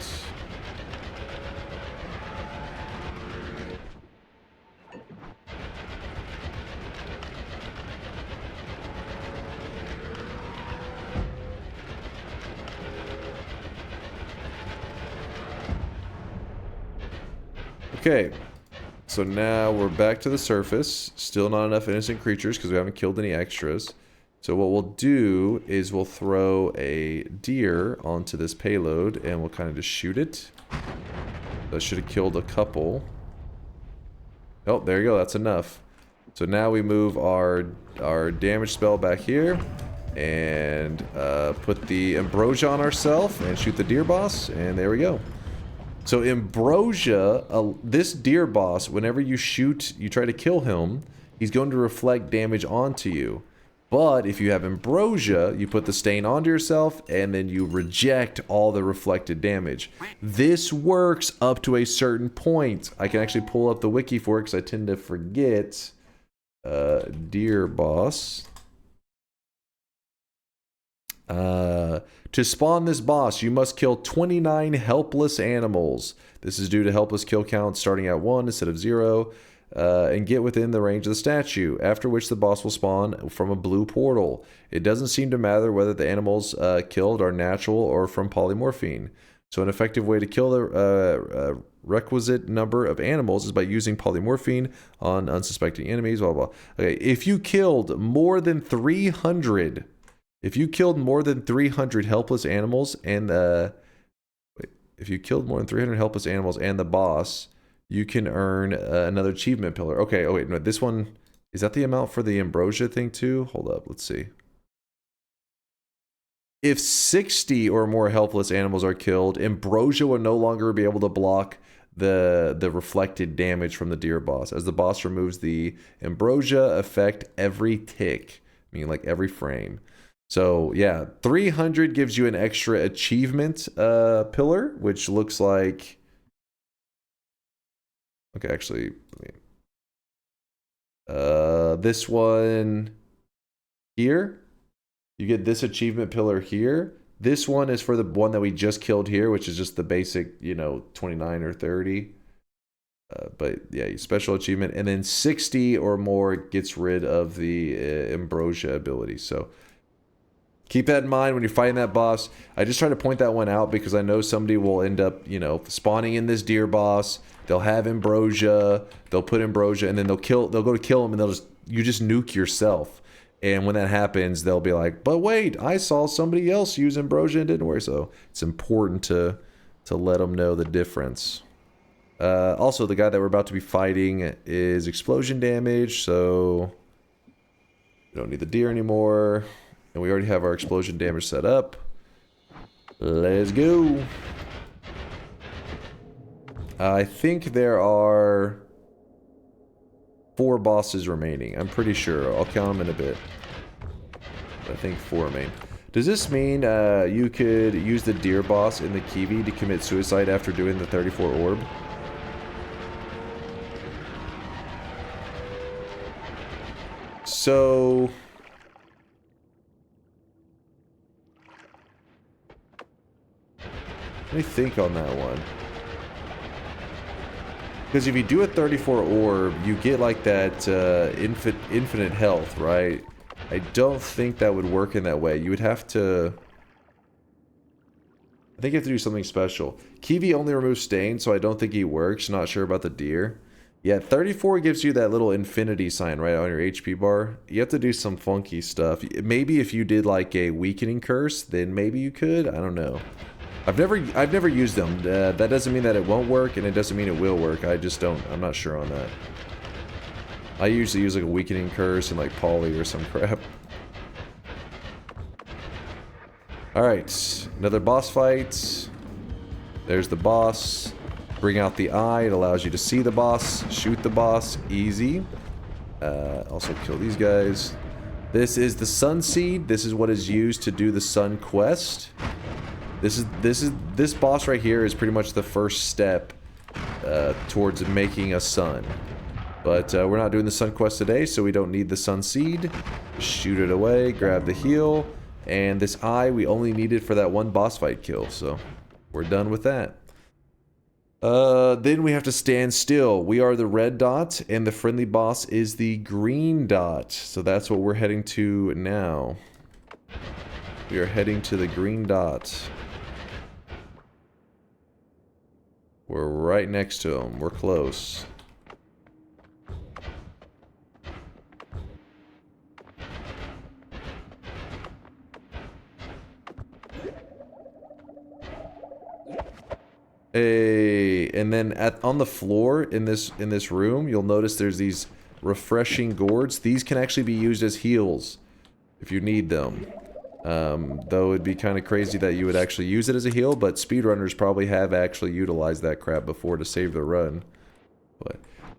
Okay, so now we're back to the surface. Still not enough innocent creatures because we haven't killed any extras. So what we'll do is we'll throw a deer onto this payload and we'll kind of just shoot it. That should have killed a couple. Oh, there you go. That's enough. So now we move our damage spell back here and put the ambrosia on ourselves and shoot the deer boss, and there we go. So ambrosia, this deer boss, whenever you shoot, you try to kill him, he's going to reflect damage onto you. But if you have ambrosia, you put the stain onto yourself and then you reject all the reflected damage. This works up to a certain point. I can actually pull up the wiki for it because I tend to forget. Deer boss. To spawn this boss, you must kill 29 helpless animals. This is due to helpless kill count starting at 1 instead of 0. And get within the range of the statue, after which the boss will spawn from a blue portal. It doesn't seem to matter whether the animals killed are natural or from polymorphine. So an effective way to kill the requisite number of animals is by using polymorphine on unsuspecting enemies, blah, blah. Okay, if you killed more than 300... If you killed more than 300 helpless animals and if you killed more than 300 helpless animals and the boss, you can earn another achievement pillar. Okay, oh wait, no, this one, is that the amount for the ambrosia thing too? Hold up, let's see. If 60 or more helpless animals are killed, ambrosia will no longer be able to block the reflected damage from the deer boss, as the boss removes the ambrosia effect every tick, meaning like every frame. So yeah, 300 gives you an extra achievement pillar, which looks like... Okay, actually, this one here, you get this achievement pillar here. This one is for the one that we just killed here, which is just the basic, you know, 29 or 30. But yeah, special achievement. And then 60 or more gets rid of the ambrosia ability. So Keep that in mind when you're fighting that boss. I just try to point that one out because I know somebody will end up, you know, spawning in this deer boss. They'll have ambrosia. They'll put ambrosia, and then they'll go to kill him, and you just nuke yourself. And when that happens, they'll be like, "But wait, I saw somebody else use ambrosia and didn't work." So it's important to let them know the difference. Also, the guy that we're about to be fighting is explosion damage, so we don't need the deer anymore. And we already have our explosion damage set up. Let's go. I think there are 4 bosses remaining. I'm pretty sure. I'll count them in a bit. I think 4 remain. Does this mean you could use the deer boss in the Kiwi to commit suicide after doing the 34 orb? So... let me think on that one. Because if you do a 34 orb, you get like that infinite health, right? I don't think that would work in that way. You would have to... I think you have to do something special. Kiwi only removes stain, so I don't think he works. Not sure about the deer. Yeah, 34 gives you that little infinity sign right on your HP bar. You have to do some funky stuff. Maybe if you did like a weakening curse, then maybe you could. I don't know. I've never used them. That doesn't mean that it won't work, and it doesn't mean it will work. I just don't. I'm not sure on that. I usually use like a weakening curse and like poly or some crap. Alright, another boss fight. There's the boss. Bring out the eye. It allows you to see the boss. Shoot the boss. Easy. Also kill these guys. This is the Sun Seed. This is what is used to do the Sun Quest. This boss right here is pretty much the first step towards making a sun. But we're not doing the Sun Quest today, so we don't need the Sun Seed. Shoot it away, grab the heal, and this eye we only needed for that one boss fight kill, so we're done with that. Then we have to stand still. We are the red dot, and the friendly boss is the green dot. So that's what we're heading to now. We are heading to the green dot. We're right next to him. We're close. Hey, and then on the floor in this room, you'll notice there's these refreshing gourds. These can actually be used as heals if you need them. Though it'd be kind of crazy that you would actually use it as a heal, but speedrunners probably have actually utilized that crap before to save the run. But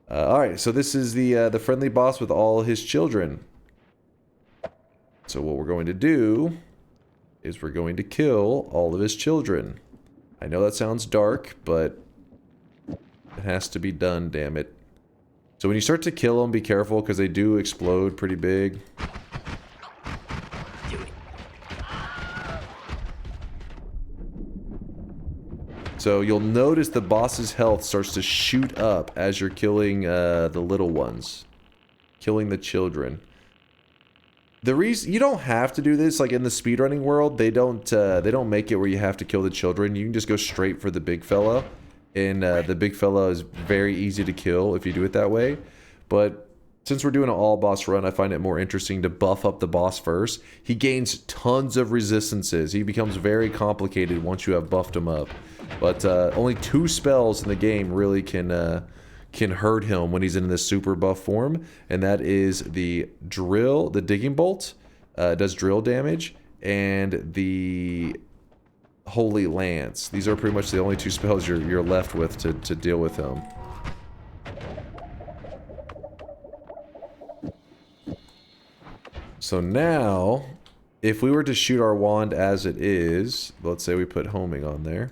alright, so this is the friendly boss with all his children. So what we're going to do is we're going to kill all of his children. I know that sounds dark, but it has to be done, damn it. So when you start to kill them, be careful because they do explode pretty big. So you'll notice the boss's health starts to shoot up as you're killing the little ones. Killing the children. The reason you don't have to do this, like in the speedrunning world, they don't make it where you have to kill the children. You can just go straight for the big fella, and the big fella is very easy to kill if you do it that way. But since we're doing an all boss run, I find it more interesting to buff up the boss first. He gains tons of resistances. He becomes very complicated once you have buffed him up. But only 2 spells in the game really can hurt him when he's in this super buff form, and that is the drill, the digging bolt, does drill damage, and the holy lance. These are pretty much the only 2 spells you're left with to deal with him. So now, if we were to shoot our wand as it is, let's say we put homing on there.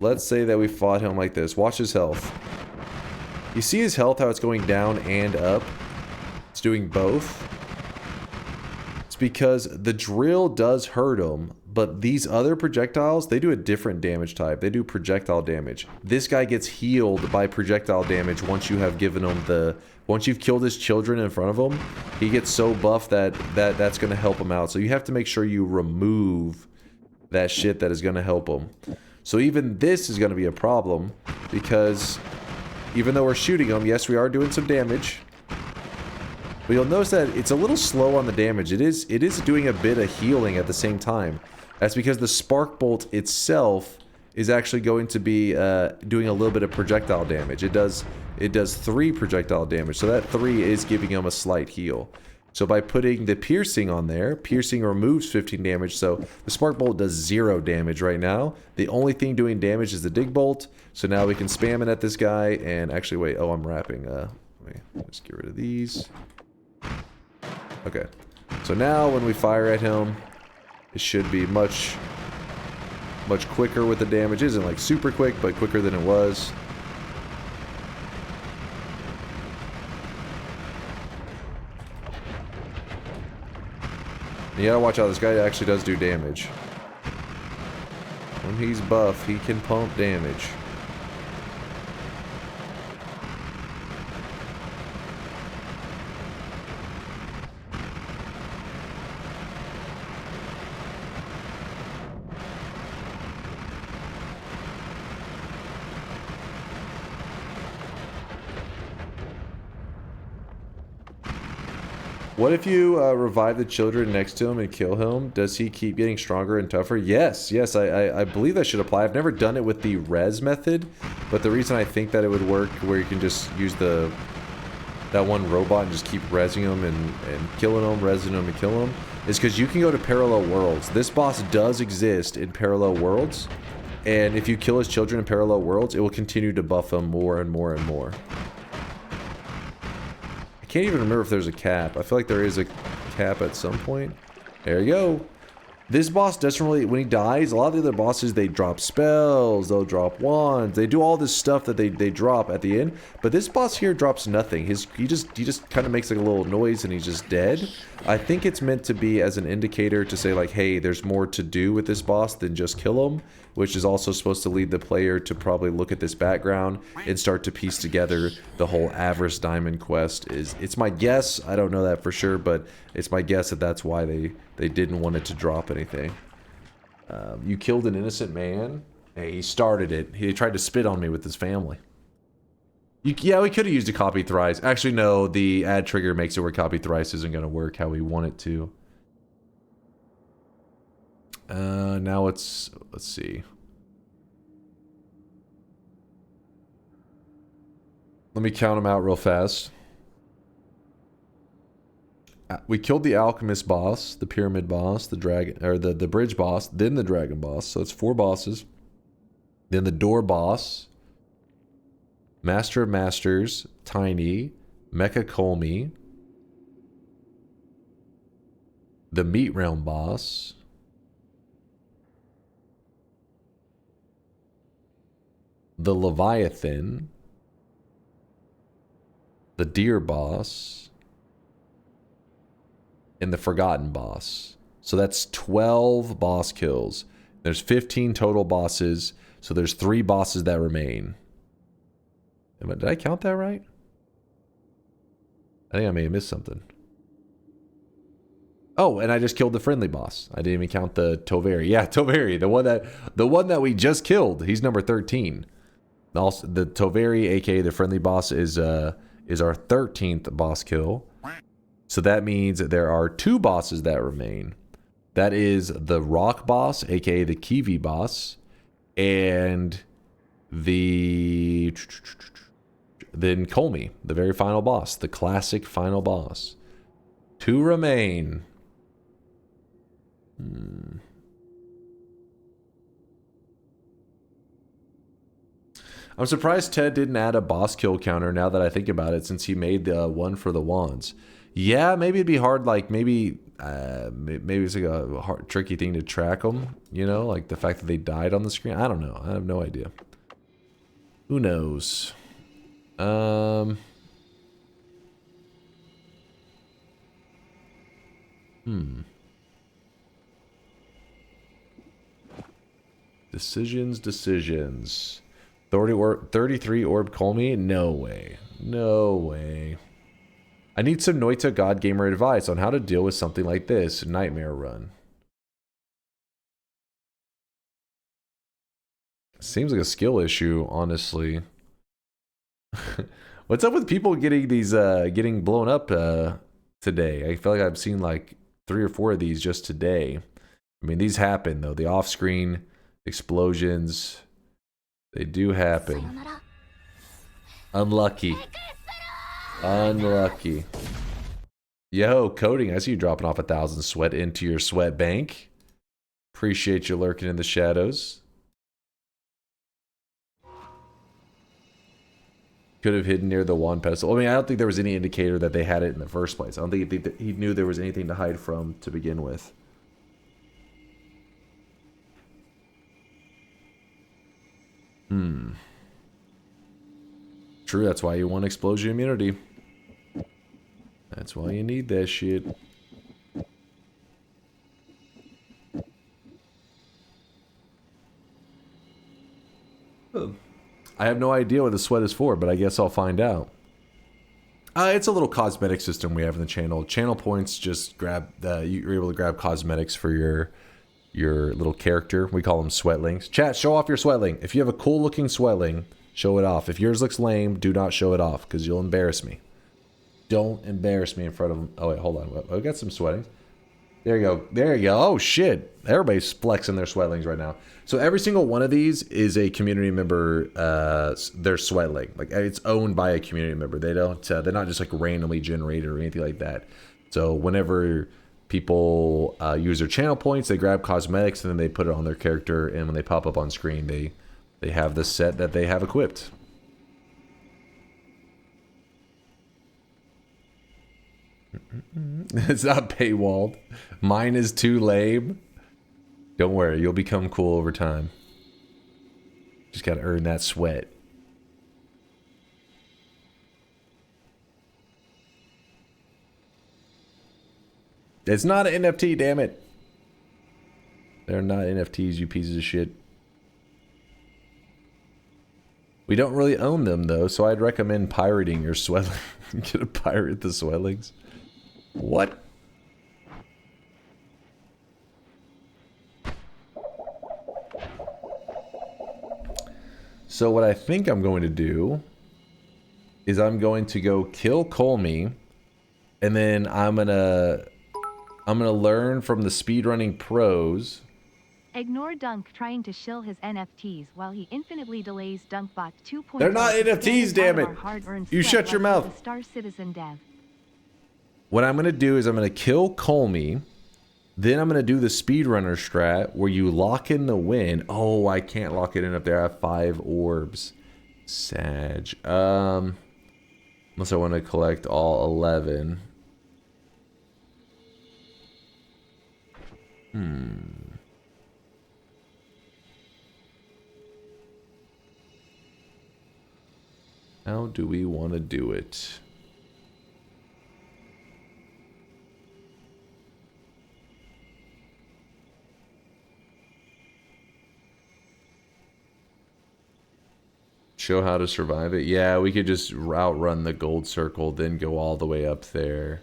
Let's say that we fought him like this. Watch his health. You see his health, how it's going down and up? It's doing both. It's because the drill does hurt him, But these other projectiles, they do a different damage type. They do projectile damage. This guy gets healed by projectile damage once you have given him the... Once you've killed his children in front of him, he gets so buff that's going to help him out. So you have to make sure you remove that shit that is going to help him. So even this is going to be a problem because even though we're shooting him, yes, we are doing some damage. But you'll notice that it's a little slow on the damage. It is doing a bit of healing at the same time. That's because the spark bolt itself is actually going to be doing a little bit of projectile damage. It does 3 projectile damage, so that 3 is giving him a slight heal. So by putting the piercing on there, piercing removes 15 damage, so the spark bolt does 0 damage right now. The only thing doing damage is the dig bolt, so now we can spam it at this guy, and actually wait, oh, I'm wrapping, wait, let's get rid of these. Okay, so now when we fire at him, it should be much quicker with the damage. It isn't like super quick, but quicker than it was. You gotta watch out, this guy actually does do damage. When he's buff, he can pump damage. What if you revive the children next to him and kill him? Does he keep getting stronger and tougher? Yes, I believe that should apply. I've never done it with the res method, but the reason I think that it would work where you can just use that one robot and just keep rezzing him and killing him, rezzing him and kill him, is because you can go to parallel worlds. This boss does exist in parallel worlds, and if you kill his children in parallel worlds, it will continue to buff them more and more and more. I can't even remember if there's a cap. I feel like there is a cap at some point. There you go. This boss doesn't really, when he dies, a lot of the other bosses, they drop spells, they'll drop wands, they do all this stuff that they drop at the end, but this boss here drops nothing. He just kind of makes like a little noise and he's just dead. I think it's meant to be as an indicator to say like, hey, there's more to do with this boss than just kill him, which is also supposed to lead the player to probably look at this background and start to piece together the whole Avarice Diamond quest. It's my guess, I don't know that for sure, but it's my guess that that's why they didn't want it to drop anything. You killed an innocent man? Hey, he started it. He tried to spit on me with his family. Yeah, we could have used a copy thrice. Actually, no, the ad trigger makes it where copy thrice isn't going to work how we want it to. Now let's see. Let me count them out real fast. We killed the alchemist boss, the pyramid boss, the dragon, or the bridge boss, then the dragon boss. So it's 4 bosses. Then the door boss, Master of Masters, Tiny, Mecha Colmy, the Meat Realm boss, the Leviathan, the Deer boss, and the Forgotten boss. So that's 12 boss kills. There's 15 total bosses, so there's 3 bosses that remain. Did I count that right? I think I may have missed something. Oh, and I just killed the friendly boss. I didn't even count the Toveri. Yeah, Toveri, the one that we just killed. He's number 13. Also, the Toveri, aka the friendly boss, is our 13th boss kill. So that means that there are 2 bosses that remain. That is the rock boss, aka the Kiwi boss, and then Colmy, the very final boss, the classic final boss. 2 remain. I'm surprised Ted didn't add a boss kill counter now that I think about it, since he made the one for the wands. Yeah, maybe it'd be hard, like maybe it's like a hard, tricky thing to track them, you know, like the fact that they died on the screen. I don't know. I have no idea. Who knows? Decisions. 33 orb Colmy? No way. No way. I need some Noita God Gamer advice on how to deal with something like this. Nightmare run. Seems like a skill issue, honestly. What's up with people getting these getting blown up today? I feel like I've seen like 3 or 4 of these just today. I mean, these happen though. The off-screen explosions, they do happen. Unlucky. Unlucky. Yo, Coding, I see you dropping off 1,000 sweat into your sweat bank. Appreciate you lurking in the shadows. Could have hidden near the wand pedestal. I mean, I don't think there was any indicator that they had it in the first place. I don't think that he knew there was anything to hide from to begin with. True, that's why you want explosion immunity. That's why you need that shit. I have no idea what the sweat is for, but I guess I'll find out. It's a little cosmetic system we have in the channel. Channel points just grab, you're able to grab cosmetics for your little character. We call them sweatlings. Chat, show off your sweatling. If you have a cool looking sweatling, show it off. If yours looks lame, do not show it off because you'll embarrass me. Don't embarrass me in front of them. Oh wait, hold on. I got some sweating. There you go. There you go. Oh shit. Everybody's flexing their sweatlings right now. So every single one of these is a community member, their sweatling. Like it's owned by a community member. They don't, they're not just like randomly generated or anything like that. So whenever people use their channel points, they grab cosmetics and then they put it on their character. And when they pop up on screen, they have the set that they have equipped. It's not paywalled. Mine is too lame. Don't worry, you'll become cool over time. Just gotta earn that sweat. It's not an NFT, damn it. They're not NFTs, you pieces of shit. We don't really own them though, so I'd recommend pirating your sweatling. Get a pirate the sweatlings. What? So what I think I'm going to do is I'm going to go kill Colmy, and then I'm gonna learn from the speedrunning pros. Ignore Dunk trying to shill his NFTs while he infinitely delays DunkBot 2.0. They're not NFTs, damn it! You shut your mouth. Star Citizen Dev. What I'm going to do is I'm going to kill Colmy. Then I'm going to do the speedrunner strat where you lock in the win. Oh, I can't lock it in up there. I have 5 orbs. Sag. Unless I want to collect all 11. How do we want to do it? Show how to survive it. Yeah, we could just outrun the gold circle, then go all the way up there.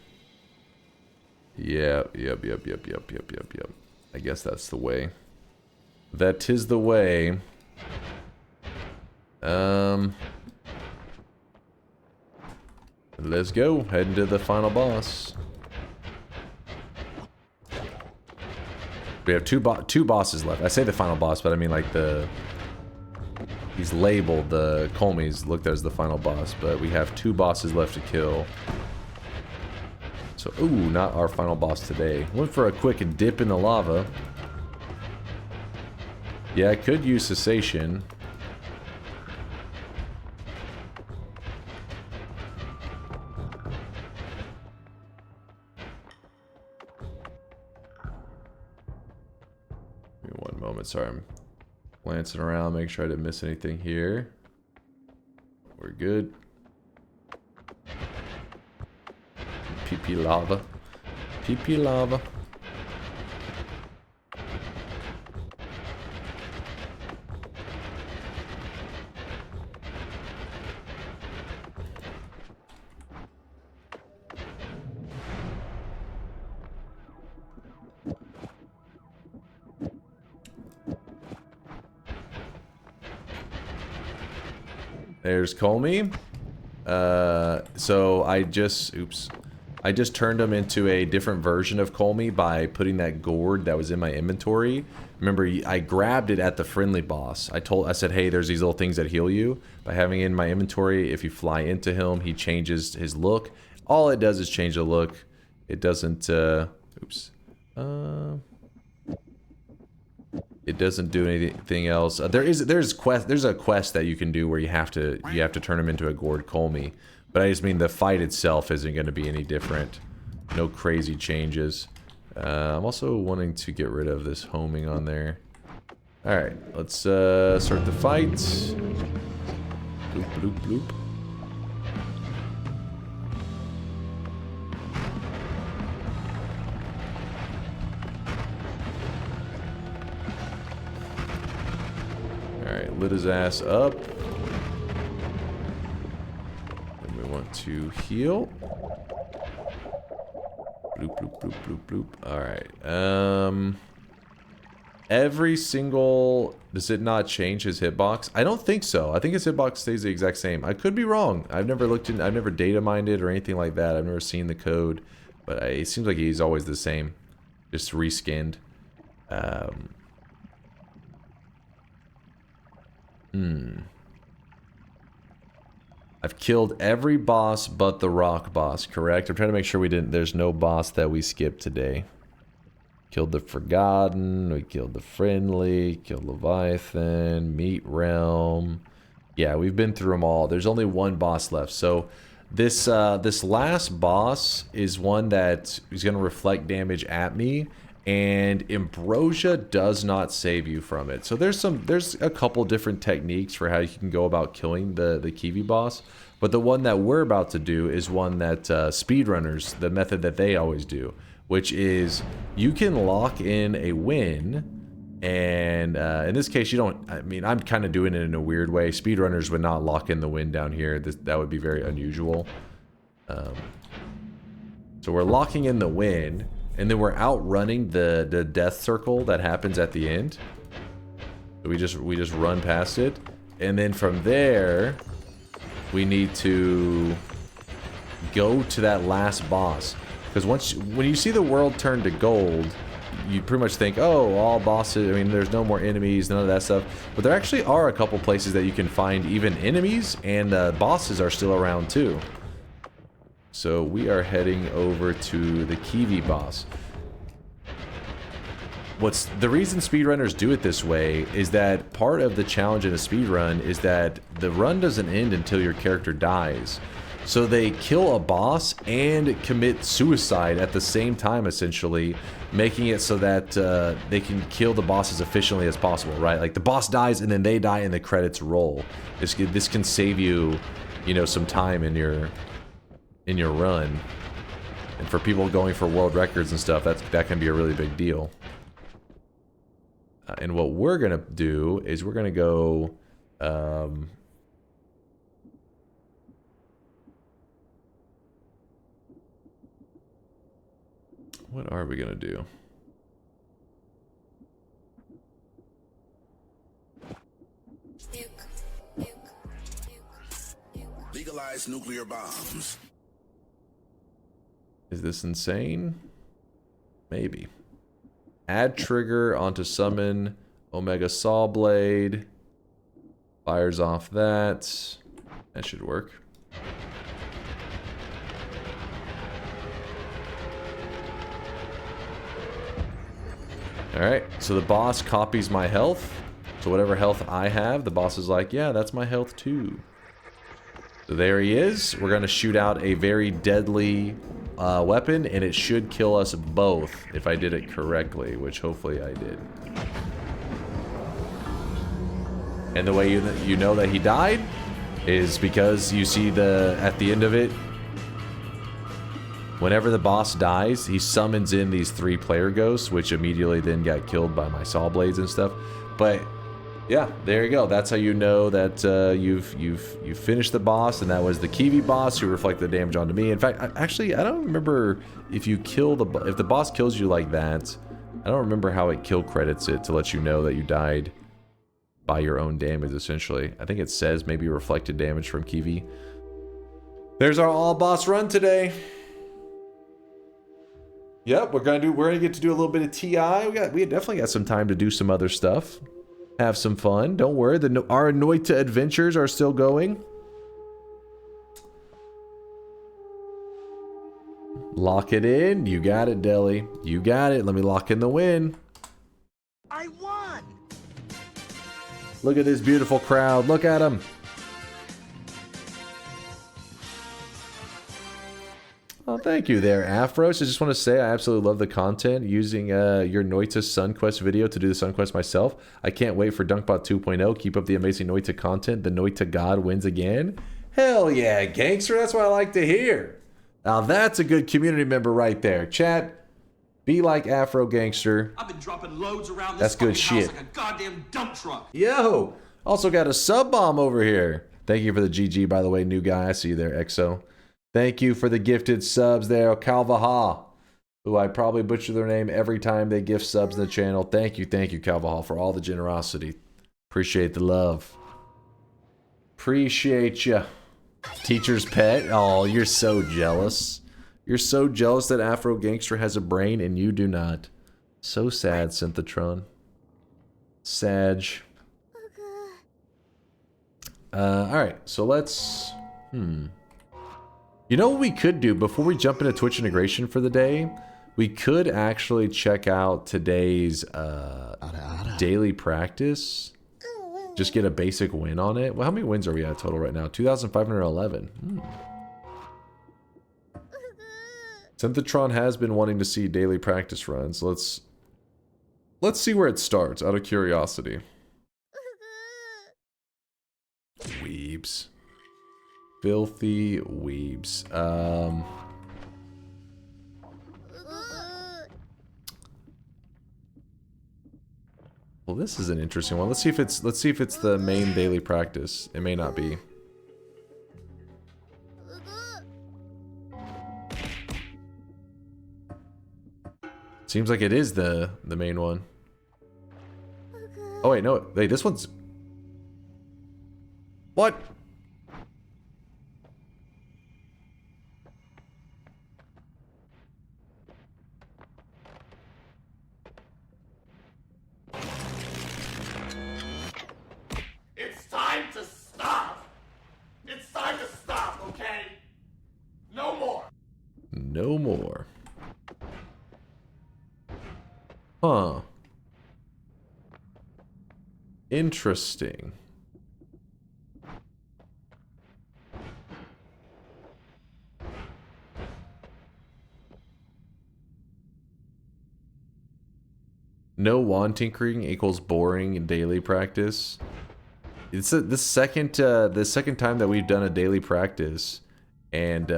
Yep. I guess that's the way. That is the way. Let's go. Heading to the final boss. We have two bosses left. I say the final boss, but I mean like the... He's labeled, the Colmy's looked at as the final boss, but we have 2 bosses left to kill. So, ooh, not our final boss today. Went for a quick dip in the lava. Yeah, I could use cessation. Give me 1 moment, sorry, I'm glancing around, make sure I didn't miss anything here. We're good. PP lava. PP lava. There's Colmy. So I just turned him into a different version of Colmy by putting that gourd that was in my inventory. Remember, I grabbed it at the friendly boss. I said, hey, there's these little things that heal you. By having it in my inventory, if you fly into him, he changes his look. All it does is change the look. It doesn't, it doesn't do anything else. There's a quest that you can do where you have to turn him into a gourd Colmy. But I just mean the fight itself isn't going to be any different. No crazy changes. I'm also wanting to get rid of this homing on there. Alright, let's start the fight. Bloop, bloop, bloop. Alright, lit his ass up. And we want to heal. Bloop, bloop, bloop, bloop, bloop. Alright. Every single... Does it not change his hitbox? I don't think so. I think his hitbox stays the exact same. I could be wrong. I've never data mined it or anything like that. I've never seen the code. But it seems like he's always the same. Just reskinned. I've killed every boss but the rock boss, correct? I'm trying to make sure there's no boss that we skipped today. Killed the Forgotten, we killed the Friendly, killed Leviathan, Meat Realm. Yeah, we've been through them all. There's only one boss left. So this last boss is one that is going to reflect damage at me. And Ambrosia does not save you from it. So there's a couple different techniques for how you can go about killing the Kiwi boss. But the one that we're about to do is one that speedrunners, the method that they always do, which is you can lock in a win. And in this case, you don't, I mean, I'm kind of doing it in a weird way. Speedrunners would not lock in the win down here. That would be very unusual. So we're locking in the win. And then we're outrunning the death circle that happens at the end. So we just run past it. And then from there, we need to go to that last boss. Because when you see the world turn to gold, you pretty much think, oh, all bosses, I mean, there's no more enemies, none of that stuff. But there actually are a couple places that you can find even enemies, and bosses are still around too. So we are heading over to the Kiwi boss. The reason speedrunners do it this way is that part of the challenge in a speedrun is that the run doesn't end until your character dies. So they kill a boss and commit suicide at the same time, essentially, making it so that they can kill the boss as efficiently as possible, right? Like the boss dies and then they die and the credits roll. This can save you, some time in your run. And for people going for world records and stuff, that can be a really big deal. And what we're gonna do is we're gonna go what are we gonna do? Legalize nuclear bombs. Is this insane? Maybe. Add trigger onto summon Omega Saw Blade. Fires off that. That should work. Alright, so the boss copies my health. So whatever health I have, the boss is like, yeah, that's my health too. So there he is. We're going to shoot out a very deadly weapon, and it should kill us both if I did it correctly, which hopefully I did. And the way you know that he died is because you see at the end of it, whenever the boss dies, he summons in these 3 player ghosts, which immediately then got killed by my saw blades and stuff. But yeah, there you go. That's how you know that you've finished the boss, and that was the Kiwi boss who reflected the damage onto me. In fact, I don't remember if the boss kills you like that. I don't remember how it kill credits it to let you know that you died by your own damage, essentially. I think it says maybe reflected damage from Kiwi. There's our all boss run today. Yep, we're gonna get to do a little bit of TI. We definitely got some time to do some other stuff. Have some fun. Don't worry, our Noita adventures are still going. Lock it in. You got it, Deli. You got it. Let me lock in the win. I won! Look at this beautiful crowd. Look at them. Oh, thank you there, Afros. I just want to say I absolutely love the content. Using your Noita SunQuest video to do the SunQuest myself. I can't wait for DunkBot 2.0. Keep up the amazing Noita content. The Noita God wins again. Hell yeah, gangster. That's what I like to hear. Now that's a good community member right there. Chat, be like Afro Gangster. I've been dropping loads around That's good shit. like a goddamn dump truck. Yo, also got a sub bomb over here. Thank you for the GG, by the way, new guy. I see you there, EXO. Thank you for the gifted subs there, Calvaha, who I probably butcher their name every time they gift subs in the channel. Thank you, Calvaha, for all the generosity. Appreciate the love. Appreciate ya. Teacher's pet. Oh, you're so jealous. You're so jealous that Afro Gangster has a brain and you do not. So sad, Synthetron. Sag. Alright, so let's... You know what we could do before we jump into Twitch integration for the day? We could actually check out today's daily practice. Just get a basic win on it. Well, how many wins are we at total right now? 2,511. Synthetron has been wanting to see daily practice runs. Let's see where it starts, out of curiosity. Weebs. Filthy weebs. Well, this is an interesting one. Let's see if it's the main daily practice. It may not be. Seems like it is the main one. Oh wait, no. Wait, this one's... What? It's time to stop. It's time to stop, okay? No more. No more. Huh. Interesting. No wand tinkering equals boring in daily practice. It's the second time that we've done a daily practice, and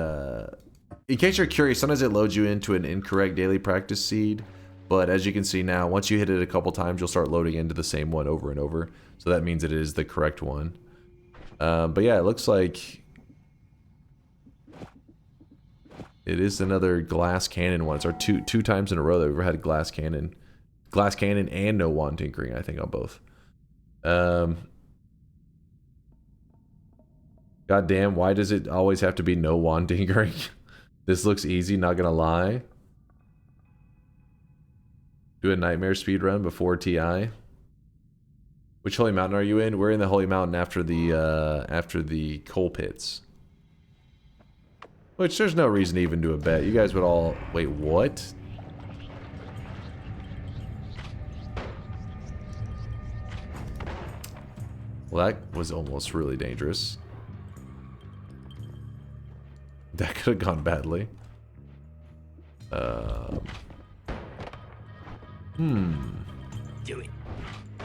in case you're curious, sometimes it loads you into an incorrect daily practice seed. But as you can see now, once you hit it a couple times, you'll start loading into the same one over and over. So that means it is the correct one. But yeah, it looks like it is another glass cannon one. It's our two times in a row that we've ever had glass cannon and no wand tinkering. I think on both. God damn, why does it always have to be no wand tinkering? This looks easy, not gonna lie. Do a nightmare speedrun before TI. Which Holy Mountain are you in? We're in the Holy Mountain after the coal pits. Which there's no reason to even do a bet. You guys would all... Wait, what? Well, that was almost really dangerous. That could have gone badly. Do it.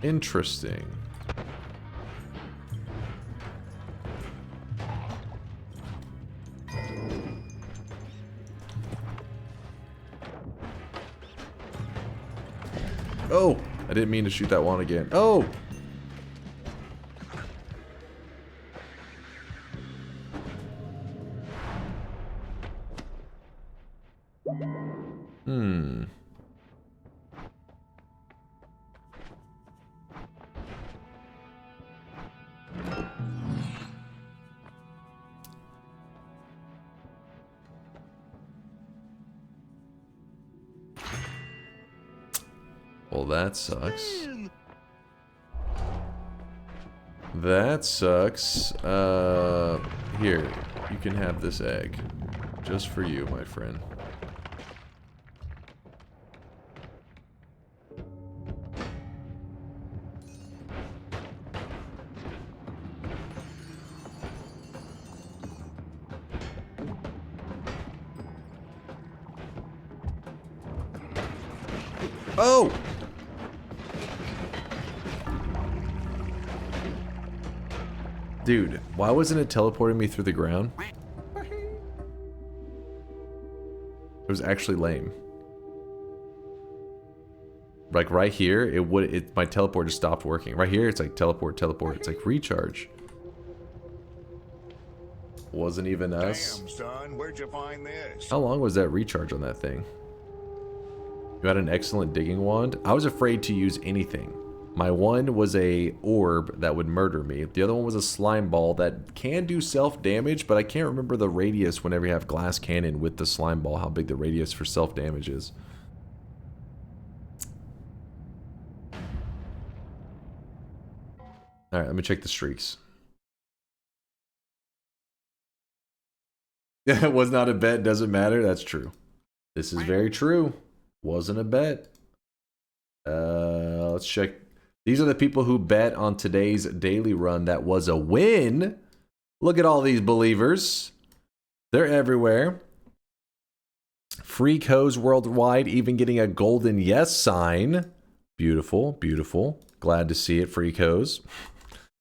Interesting. Oh! I didn't mean to shoot that one again. Oh! Well, that sucks. That sucks. Here, you can have this egg. Just for you, my friend. Oh! Dude, why wasn't it teleporting me through the ground? It was actually lame. Like right here, my teleport just stopped working. Right here, it's like teleport. It's like recharge. Wasn't even us. Damn, son, where'd you find this? How long was that recharge on that thing? You had an excellent digging wand. I was afraid to use anything. My one was a orb that would murder me. The other one was a slime ball that can do self-damage, but I can't remember the radius whenever you have glass cannon with the slime ball, how big the radius for self-damage is. Alright, let me check the streaks. It was not a bet, doesn't matter. That's true. This is very true. Wasn't a bet. Let's check. These are the people who bet on today's daily run that was a win. Look at all these believers. They're everywhere. Free codes worldwide, even getting a golden yes sign. Beautiful, beautiful. Glad to see it, free codes.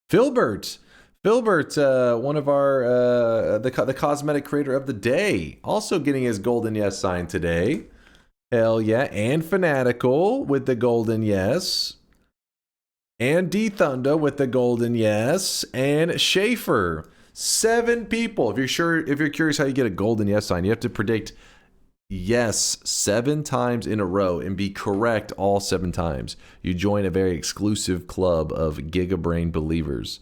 Filbert, one of our, the cosmetic creator of the day, also getting his golden yes sign today. Hell yeah, and Fanatical with the golden yes. And D-Thunder with the golden yes. And Schaefer. 7 people. If you're curious how you get a golden yes sign, you have to predict yes 7 times in a row and be correct all 7 times. You join a very exclusive club of Gigabrain believers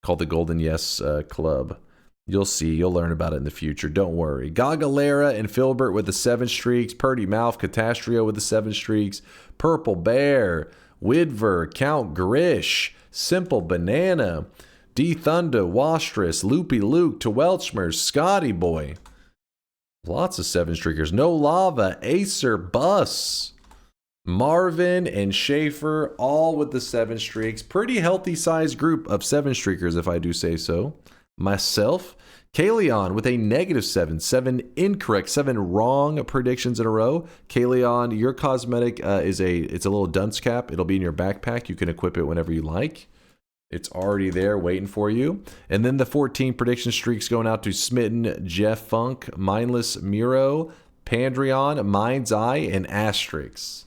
called the Golden Yes Club. You'll see. You'll learn about it in the future. Don't worry. Gagalera and Filbert with the 7 streaks. Purdy Mouth, Catastrio with the 7 streaks. Purple Bear, Widver, Count Grish, Simple Banana, D Thunder, Wastrous, Loopy Luke, to Welchmers, Scotty Boy. Lots of 7 streakers. No Lava, Acer, Bus, Marvin, and Schaefer, all with the 7 streaks. Pretty healthy sized group of 7 streakers, if I do say so. Myself, Kaleon with a -7, 7 incorrect, 7 wrong predictions in a row. Kaleon, your cosmetic it's a little dunce cap. It'll be in your backpack. You can equip it whenever you like. It's already there waiting for you. And then the 14 prediction streaks going out to Smitten, Jeff Funk, Mindless Miro, Pandreon, Mind's Eye, and Asterix.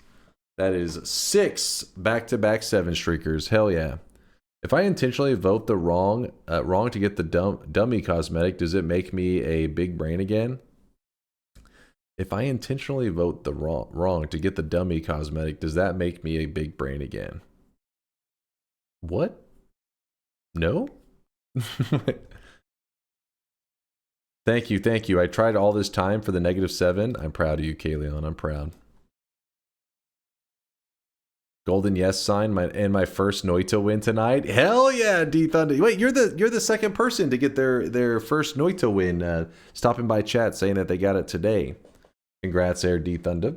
That is 6 back-to-back 7 streakers. Hell yeah. If I intentionally vote the wrong to get the dummy cosmetic, does it make me a big brain again? If I intentionally vote the wrong to get the dummy cosmetic, does that make me a big brain again? What? No? Thank you. I tried all this time for the -7. I'm proud of you, Kaleon. I'm proud. Golden yes sign, my first Noita win tonight. Hell yeah, D Thunder. Wait, you're the second person to get their first Noita win. Stopping by chat saying that they got it today. Congrats there, D Thunder.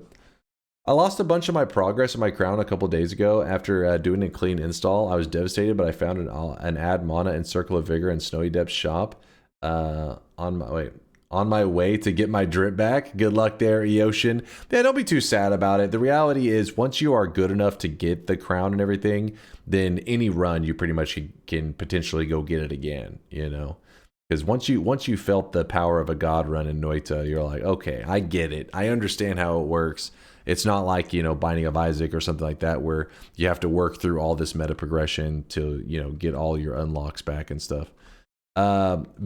I lost a bunch of my progress in my crown a couple days ago after doing a clean install. I was devastated, but I found an add mana in Circle of Vigor and Snowy Depths shop on my way to get my drip back. Good luck there, Eocean. Yeah, don't be too sad about it. The reality is, once you are good enough to get the crown and everything, then any run you pretty much can potentially go get it again, you know? Because once you felt the power of a god run in Noita, you're like, okay, I get it. I understand how it works. It's not like, you know, Binding of Isaac or something like that where you have to work through all this meta progression to, you know, get all your unlocks back and stuff.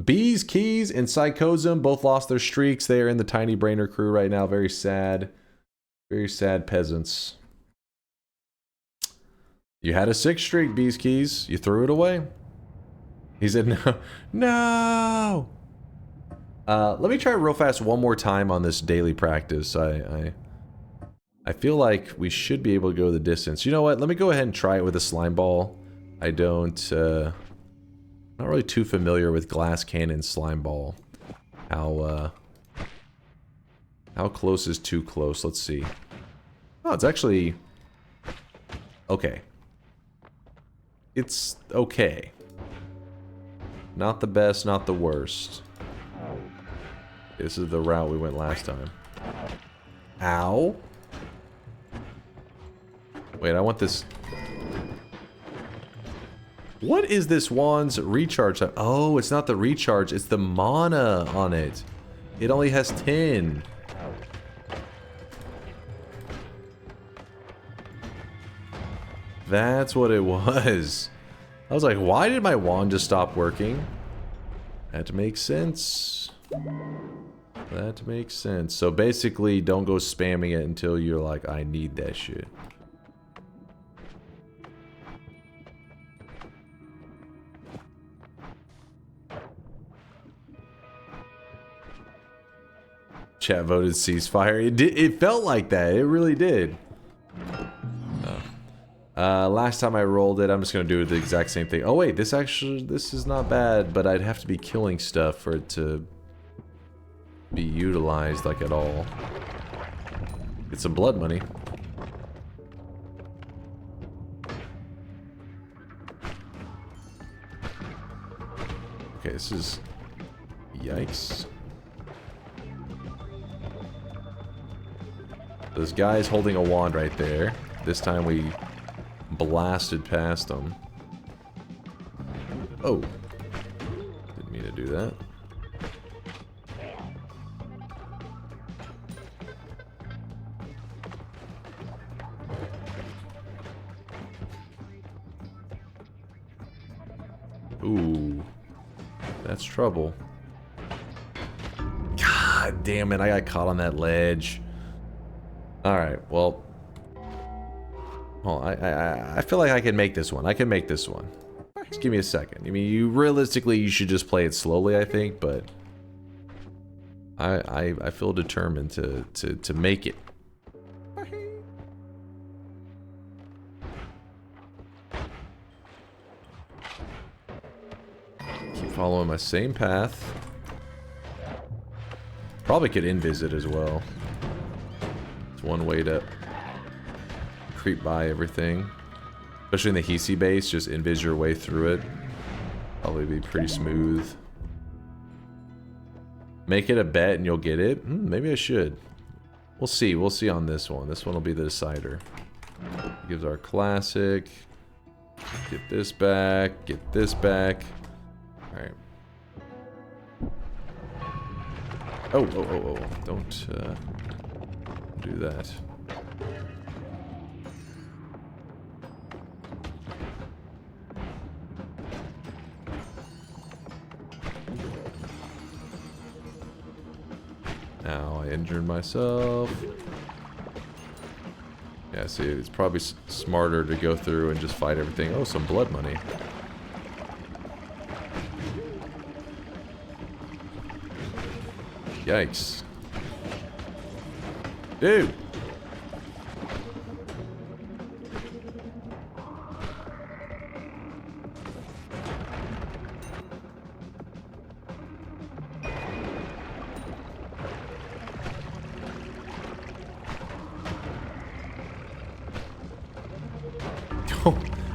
Bees, Keys, and Psychosm both lost their streaks. They are in the Tiny Brainer crew right now. Very sad peasants. You had a 6 streak, Bees, Keys. You threw it away. He said no. Let me try real fast one more time on this daily practice. I I feel like we should be able to go the distance. You know what? Let me go ahead and try it with a slime ball. I don't, not really too familiar with glass cannon slime ball. How close is too close? Let's see. Oh, it's actually okay. It's okay. Not the best, not the worst. This is the route we went last time. Ow. Wait, I want this. What is this wand's recharge time? Oh, it's not the recharge, it's the mana on it. It only has 10. That's what it was. I was like, why did my wand just stop working? That makes sense. That makes sense. So basically, don't go spamming it until you're like, I need that shit. Chat voted ceasefire. It felt like that. It really did. Last time I rolled it, I'm just gonna do the exact same thing. Oh wait, this is not bad, but I'd have to be killing stuff for it to be utilized like at all. Get some blood money. Okay, this is... Yikes. This guy's holding a wand right there. This time we blasted past him. Oh. Didn't mean to do that. Ooh. That's trouble. God damn it, I got caught on that ledge. Alright, well... Well, I feel like I can make this one. I can make this one. Just give me a second. I mean, you should just play it slowly, I think, but... I feel determined to make it. Keep following my same path. Probably could invis as well. It's one way to creep by everything. Especially in the Hisi base, just invis your way through it. Probably be pretty smooth. Make it a bet and you'll get it? Maybe I should. We'll see. We'll see on this one. This one will be the decider. Gives our classic. Get this back. Get this back. Alright. Oh. Don't do that. Now I injured myself. Yeah, see, it's probably smarter to go through and just fight everything. Oh, some blood money. Yikes. Dude!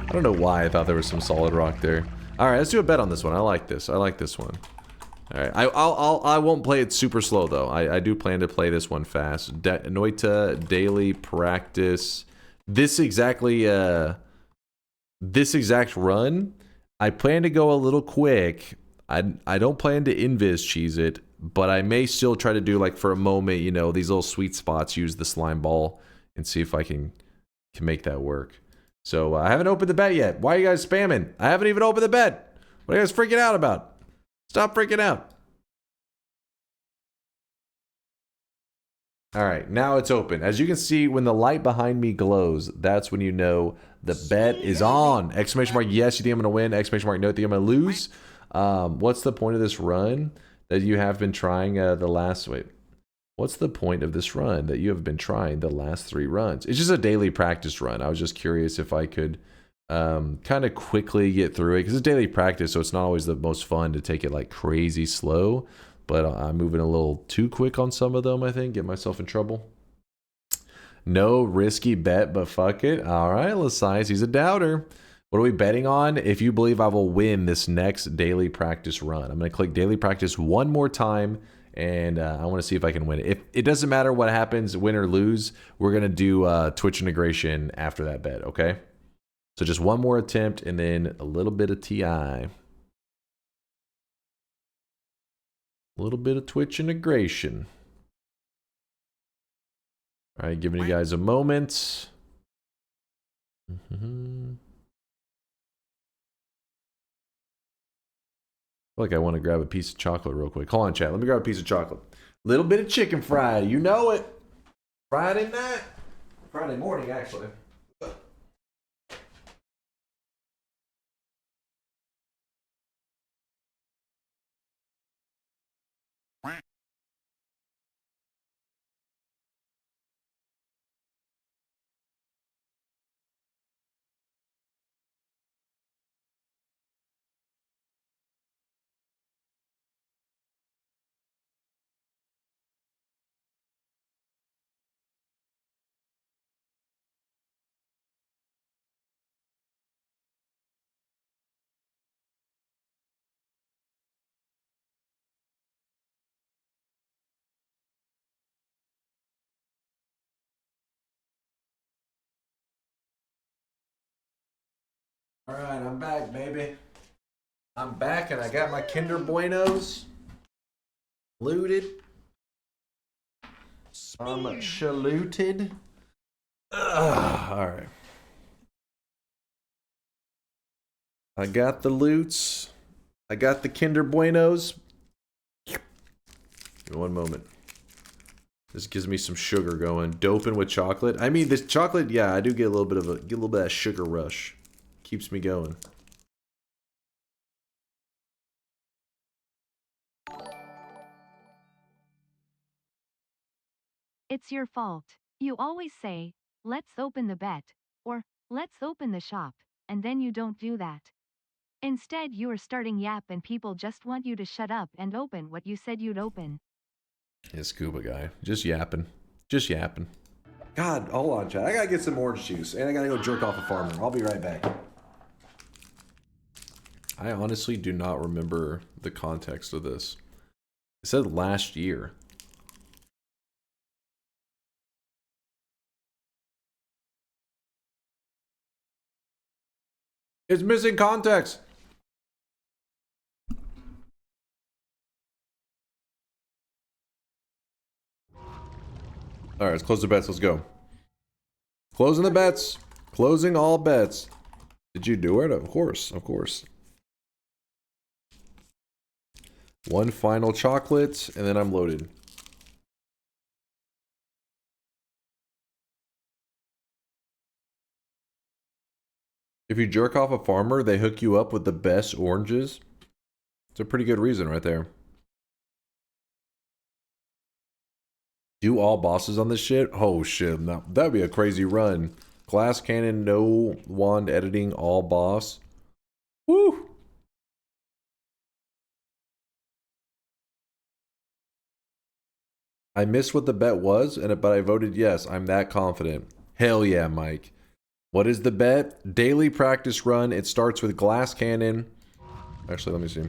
I don't know why I thought there was some solid rock there. Alright, let's do a bet on this one. I like this. I like this one. Alright, I won't play it super slow though. I do plan to play this one fast. Noita daily practice. This exact run, I plan to go a little quick. I don't plan to invis cheese it, but I may still try to do like for a moment, you know, these little sweet spots, use the slime ball and see if I can make that work. So I haven't opened the bet yet. Why are you guys spamming? I haven't even opened the bet. What are you guys freaking out about? Stop freaking out. All right, now it's open. As you can see, when the light behind me glows, that's when you know the bet is on. Exclamation mark, yes, you think I'm going to win. Exclamation mark, no, you think I'm going to lose. What's the point of this run that you have been trying the last... Wait. What's the point of this run that you have been trying the last 3 runs? It's just a daily practice run. I was just curious if I could kind of quickly get through it, because it's daily practice, so it's not always the most fun to take it like crazy slow. But I'm moving a little too quick on some of them, I think. Get myself in trouble. No risky bet, but fuck it. All right, Lasias, he's a doubter. What are we betting on? If you believe I will win this next daily practice run. I'm going to click daily practice one more time, and I want to see if I can win it. If it doesn't matter what happens, win or lose, we're going to do Twitch integration after that bet, okay? So just one more attempt, and then a little bit of TI. A little bit of Twitch integration. All right, giving you guys a moment. I feel like I want to grab a piece of chocolate real quick. Hold on, chat. Let me grab a piece of chocolate. Little bit of chicken fried. You know it. Friday night. Friday morning, actually. All right, I'm back, baby. I'm back, and I got my Kinder Buenos looted. I'm shaluted. All right. I got the loots. I got the Kinder Buenos. Give me one moment. This gives me some sugar going. Doping with chocolate. I mean, this chocolate, yeah, I do get a little bit of that sugar rush. Keeps me going. It's your fault. You always say, let's open the bet, or let's open the shop, and then you don't do that. Instead, you are starting yap and people just want you to shut up and open what you said you'd open. Yeah, scuba guy. Just yapping. Just yapping. God, hold on, chat. I gotta get some orange juice, and I gotta go jerk off a farmer. I'll be right back. I honestly do not remember the context of this. It said last year. It's missing context. All right, let's close the bets. Let's go. Closing the bets. Closing all bets. Did you do it? Of course. Of course. One final chocolate, and then I'm loaded. If you jerk off a farmer, they hook you up with the best oranges. It's a pretty good reason right there. Do all bosses on this shit? Oh shit, no, that'd be a crazy run. Glass cannon, no wand editing, all boss. Woo! I missed what the bet was, but I voted yes. I'm that confident. Hell yeah, Mike. What is the bet? Daily practice run. It starts with glass cannon. Actually, let me see.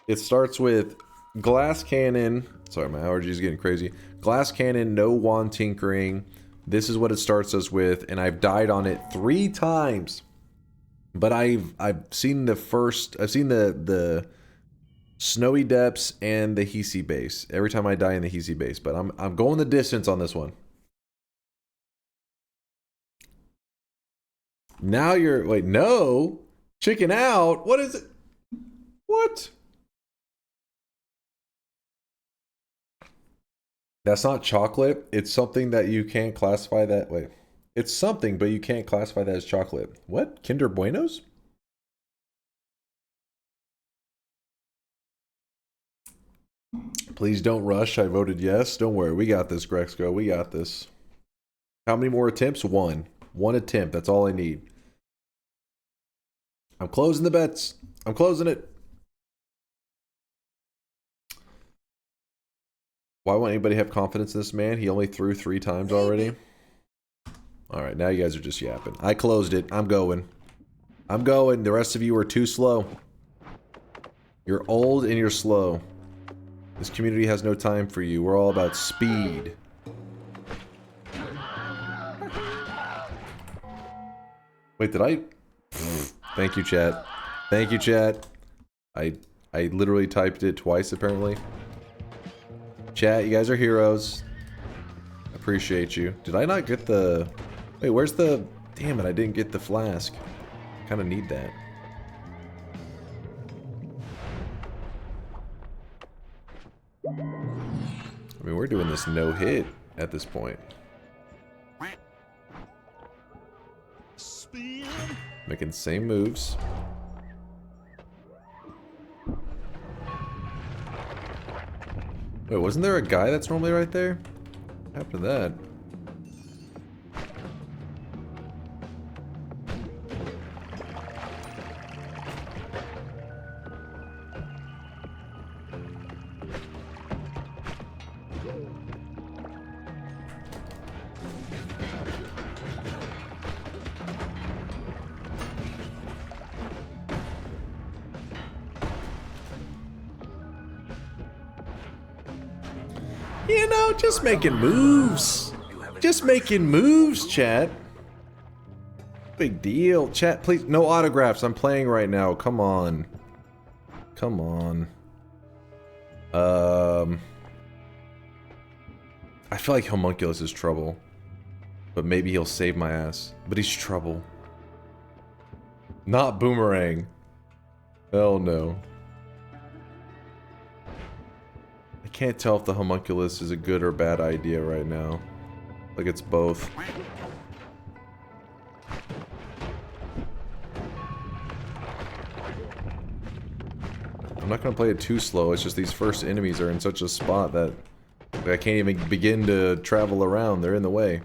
It starts with glass cannon. Sorry, my allergy is getting crazy. Glass cannon, no wand tinkering. This is what it starts us with, and I've died on it 3 times. But I've seen the Snowy Depths and the Hisi base. Every time I die in the Hisi base, but I'm going the distance on this one. Now you're wait, no. Chicken out. What is it? What? That's not chocolate. It's something that you can't classify that way. It's something, but you can't classify that as chocolate. What? Kinder Buenos? Please don't rush. I voted yes. Don't worry. We got this, Grexco. We got this. How many more attempts? One. One attempt. That's all I need. I'm closing the bets. I'm closing it. Why won't anybody have confidence in this man? He only threw 3 times already. Alright, now you guys are just yapping. I closed it. I'm going. I'm going. The rest of you are too slow. You're old and you're slow. This community has no time for you. We're all about speed. Wait, did I? Thank you, chat. Thank you, chat. I literally typed it twice, apparently. Chat, you guys are heroes. Appreciate you. Did I not get the... Wait, where's the... Damn it, I didn't get the flask. Kind of need that. I mean, we're doing this no hit at this point. Making the same moves. Wait, wasn't there a guy that's normally right there? What happened to that? You know, just making moves. Just making moves, chat. Big deal. Chat, please. No autographs. I'm playing right now. Come on. Come on. I feel like Homunculus is trouble. But maybe he'll save my ass. But he's trouble. Not Boomerang. Hell no. I can't tell if the Homunculus is a good or bad idea right now. Like it's both. I'm not gonna play it too slow, it's just these first enemies are in such a spot that I can't even begin to travel around, they're in the way.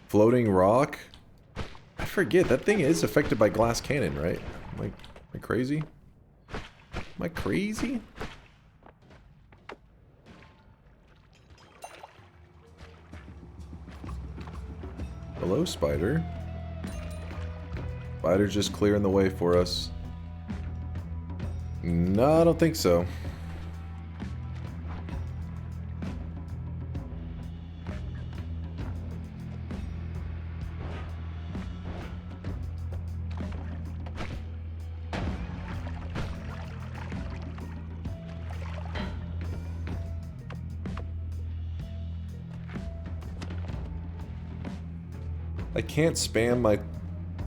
Floating rock? I forget, that thing is affected by glass cannon, right? Am I crazy? Am I crazy? Hello, spider. Spider's just clearing the way for us. No, I don't think so. I can't spam my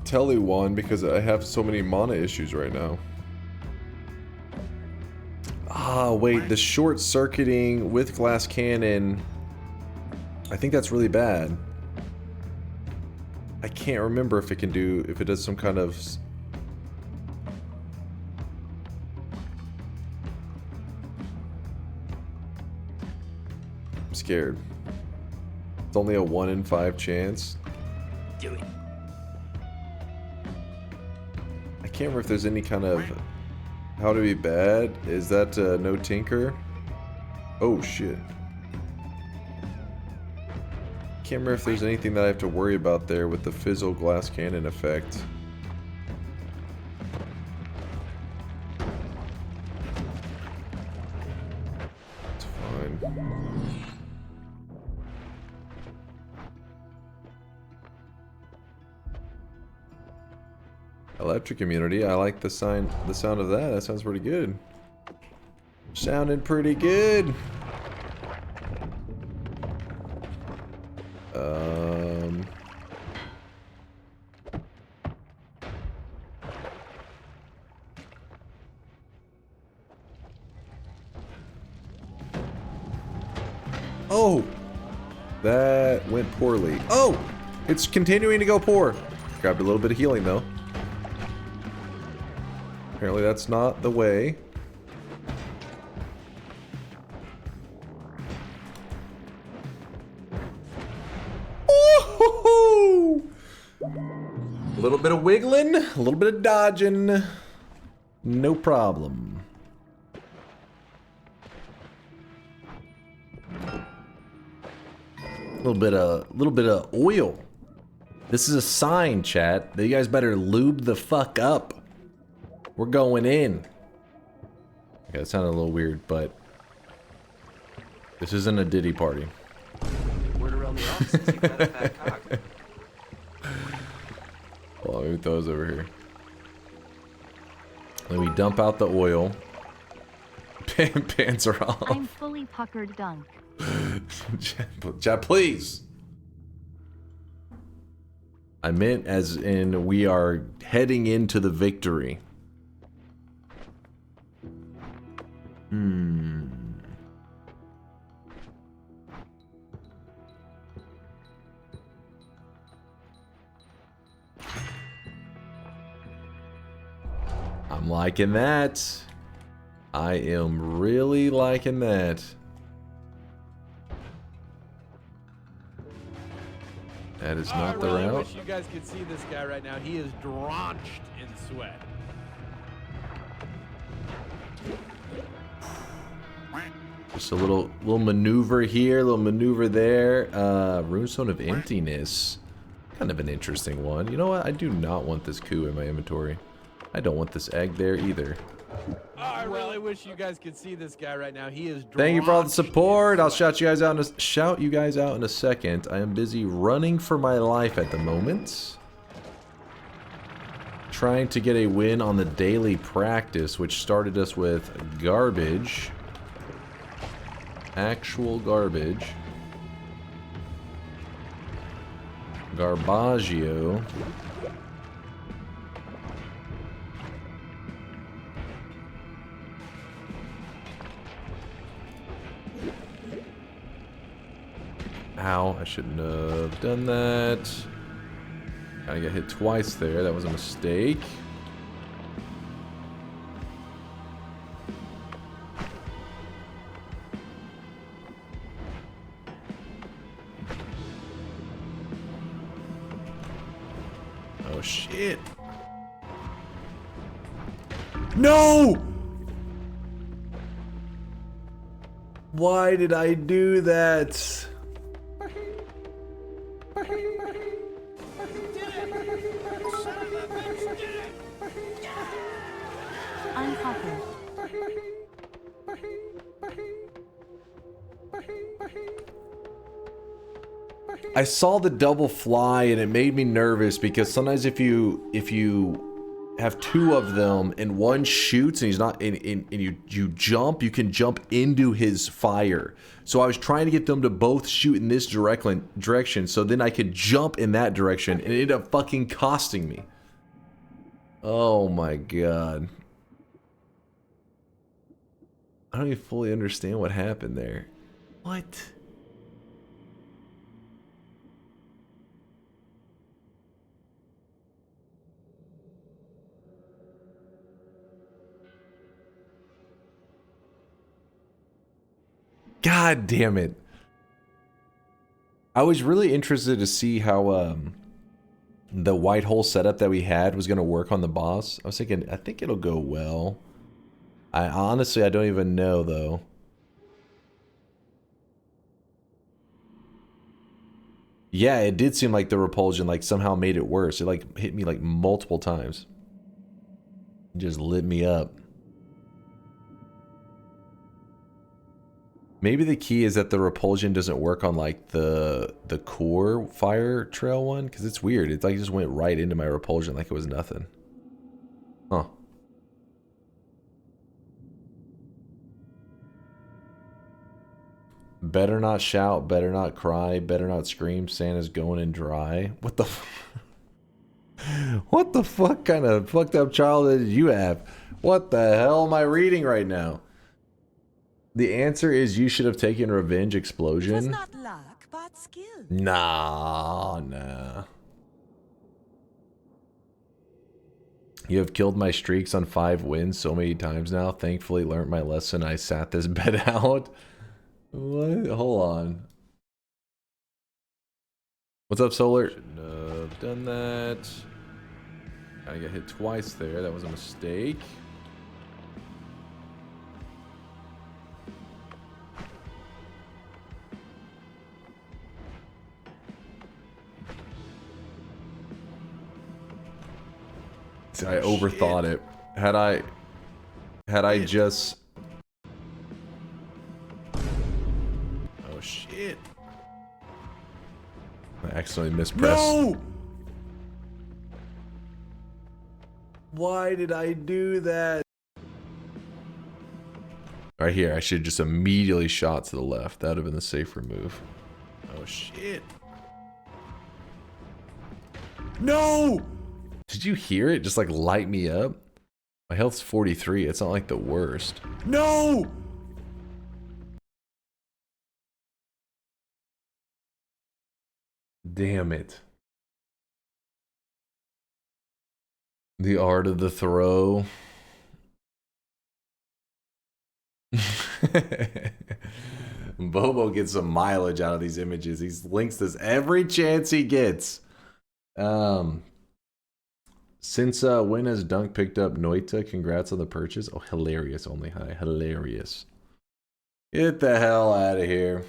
Telly one because I have so many mana issues right now. Ah, wait, the short circuiting with glass cannon. I think that's really bad. I can't remember if it can do, if it does some kind of... I'm scared. It's only a 1 in 5 chance. Do it. I can't remember if there's any kind of how to be bad. Is that no tinker? Oh shit. Can't remember if there's anything that I have to worry about there with the fizzle glass cannon effect. It's fine. Electric immunity. I like the sound of that. That sounds pretty good. Sounding pretty good. Oh! That went poorly. Oh! It's continuing to go poor. Grabbed a little bit of healing though. Apparently that's not the way. Ooh-hoo-hoo! A little bit of wiggling, a little bit of dodging. No problem. A little bit of oil. This is a sign, chat, that you guys better lube the fuck up. We're going in. Okay, that sounded a little weird, but this isn't a Diddy party. Word around the office is you've got a fat cock. Well, let me throw those over here. Let me dump out the oil. Pants are off. I'm fully puckered, Dunk. Chat, please. I meant as in we are heading into the victory. I'm liking that. I am really liking that. That is not the I route. wish you guys could see this guy right now. He is drenched in sweat. Just a little maneuver here, a little maneuver there. Runestone of Emptiness. Kind of an interesting one. You know what? I do not want this coup in my inventory. I don't want this egg there either. I really wish you guys could see this guy right now. He is drenched. Thank you for all the support. I'll shout you guys out in a second. I am busy running for my life at the moment. Trying to get a win on the daily practice, which started us with garbage. Actual garbage. Garbaggio. Ow, I shouldn't have done that. I got hit twice there. That was a mistake. Oh, shit. No! Why did I do that? Unpuckered. I saw the double fly and it made me nervous because sometimes if you have two of them and one shoots and he's not and you jump, you can jump into his fire. So I was trying to get them to both shoot in this direction so then I could jump in that direction and it ended up fucking costing me. Oh my god. I don't even fully understand what happened there. What? God damn it. I was really interested to see how the white hole setup that we had was going to work on the boss. I was thinking, I think it'll go well. I honestly don't even know though. Yeah, it did seem like the repulsion like somehow made it worse. It like hit me like multiple times. It just lit me up. Maybe the key is that the repulsion doesn't work on like the core fire trail one because it's weird. It like just went right into my repulsion like it was nothing. Huh. Better not shout, better not cry, better not scream. Santa's going in dry. What the what the fuck kind of fucked up childhood did you have? What the hell am I reading right now? The answer is you should have taken Revenge Explosion. It was not luck, but skill. Nah. You have killed my streaks on 5 wins so many times now. Thankfully learned my lesson. I sat this bet out. What? Hold on. What's up, Solar? Shouldn't have done that. I got hit twice there. That was a mistake. See, I overthought it. Had I just... Oh shit. I accidentally mispressed. No! Why did I do that? Right here, I should have just immediately shot to the left. That would have been the safer move. Oh shit. No! Did you hear it just like light me up? My health's 43. It's not like the worst. No! Damn it. The art of the throw. Bobo gets some mileage out of these images. He links this every chance he gets. Since when has Dunk picked up Noita? Congrats on the purchase. Oh, hilarious. Only high. Hilarious. Get the hell out of here.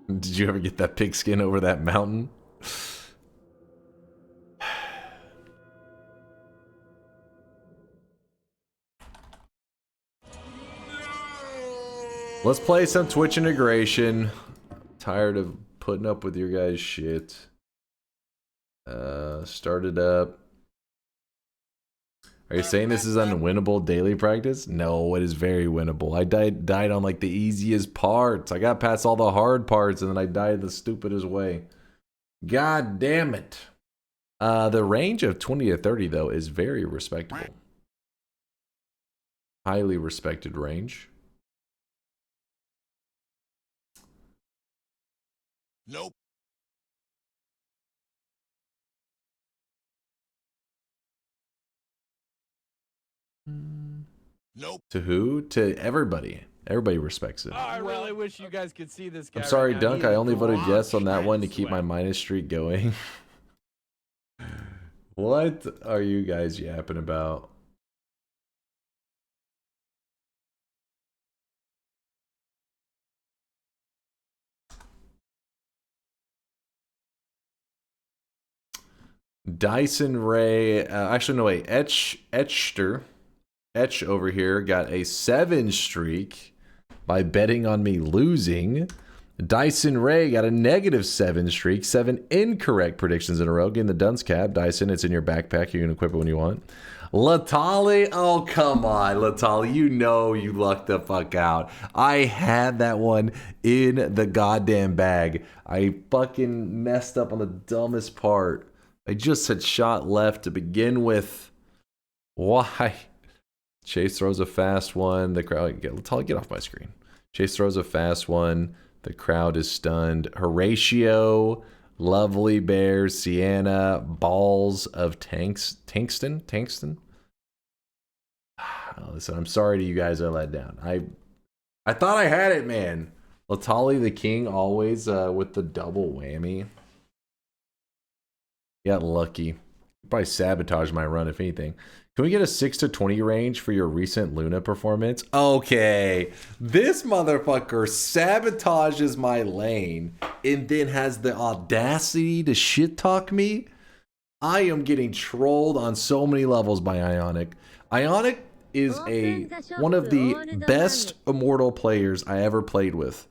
Did you ever get that pigskin over that mountain? Let's play some Twitch integration. Tired of putting up with your guys' shit. Start it up. Are you saying this is unwinnable daily practice? No, it is very winnable. I died on like the easiest parts. I got past all the hard parts and then I died the stupidest way. God damn it. The range of 20 to 30 though is very respectable. Highly respected range. Nope. Nope. To who? To everybody. Everybody respects it. Oh, I really wish you guys could see this guy. I'm sorry, right now. Dunk. He I is only voted yes on that drenched one to in keep sweat. my minus streak going. What are you guys yapping about? Dyson Ray, actually no wait, Etch over here got a 7 streak by betting on me losing. Dyson Ray got a -7 streak, 7 incorrect predictions in a row. Getting the dunce cap. Dyson, it's in your backpack. You can equip it when you want. Latali, oh come on, Latali, you know you lucked the fuck out. I had that one in the goddamn bag. I fucking messed up on the dumbest part. I just had shot left to begin with. Why? Chase throws a fast one. The crowd, get off my screen. Chase throws a fast one. The crowd is stunned. Horatio, Lovely Bear, Sienna, Balls of Tankston. Listen, I'm sorry to you guys I let down. I thought I had it, man. Latali the King always with the double whammy. Got lucky. Probably sabotage my run, if anything. Can we get a 6 to 20 range for your recent Luna performance? Okay. This motherfucker sabotages my lane and then has the audacity to shit talk me. I am getting trolled on so many levels by Ionic. Ionic is one of the best Immortal players I ever played with.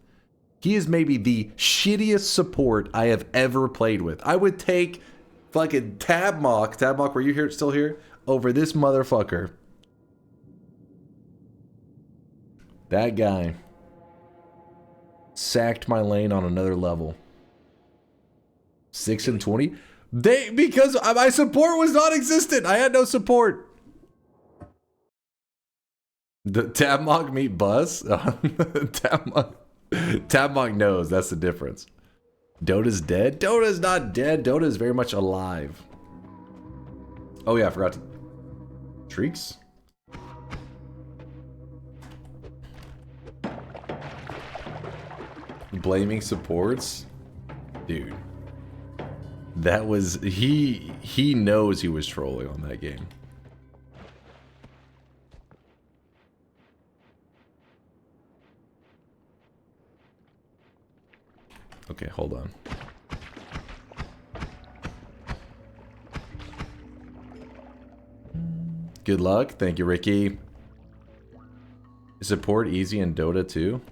He is maybe the shittiest support I have ever played with. I would take fucking Tabmock, were you here still here? Over this motherfucker. That guy sacked my lane on another level. 6 and 20? Because my support was non-existent. I had no support. The Tabmog meet Buzz? Tabmog knows. That's the difference. Dota's dead? Dota's not dead. Dota is very much alive. Oh yeah, I forgot to... Shrieks? Blaming supports? Dude. That was... He knows he was trolling on that game. Okay, hold on. Good luck. Thank you, Ricky. Is support easy in Dota too?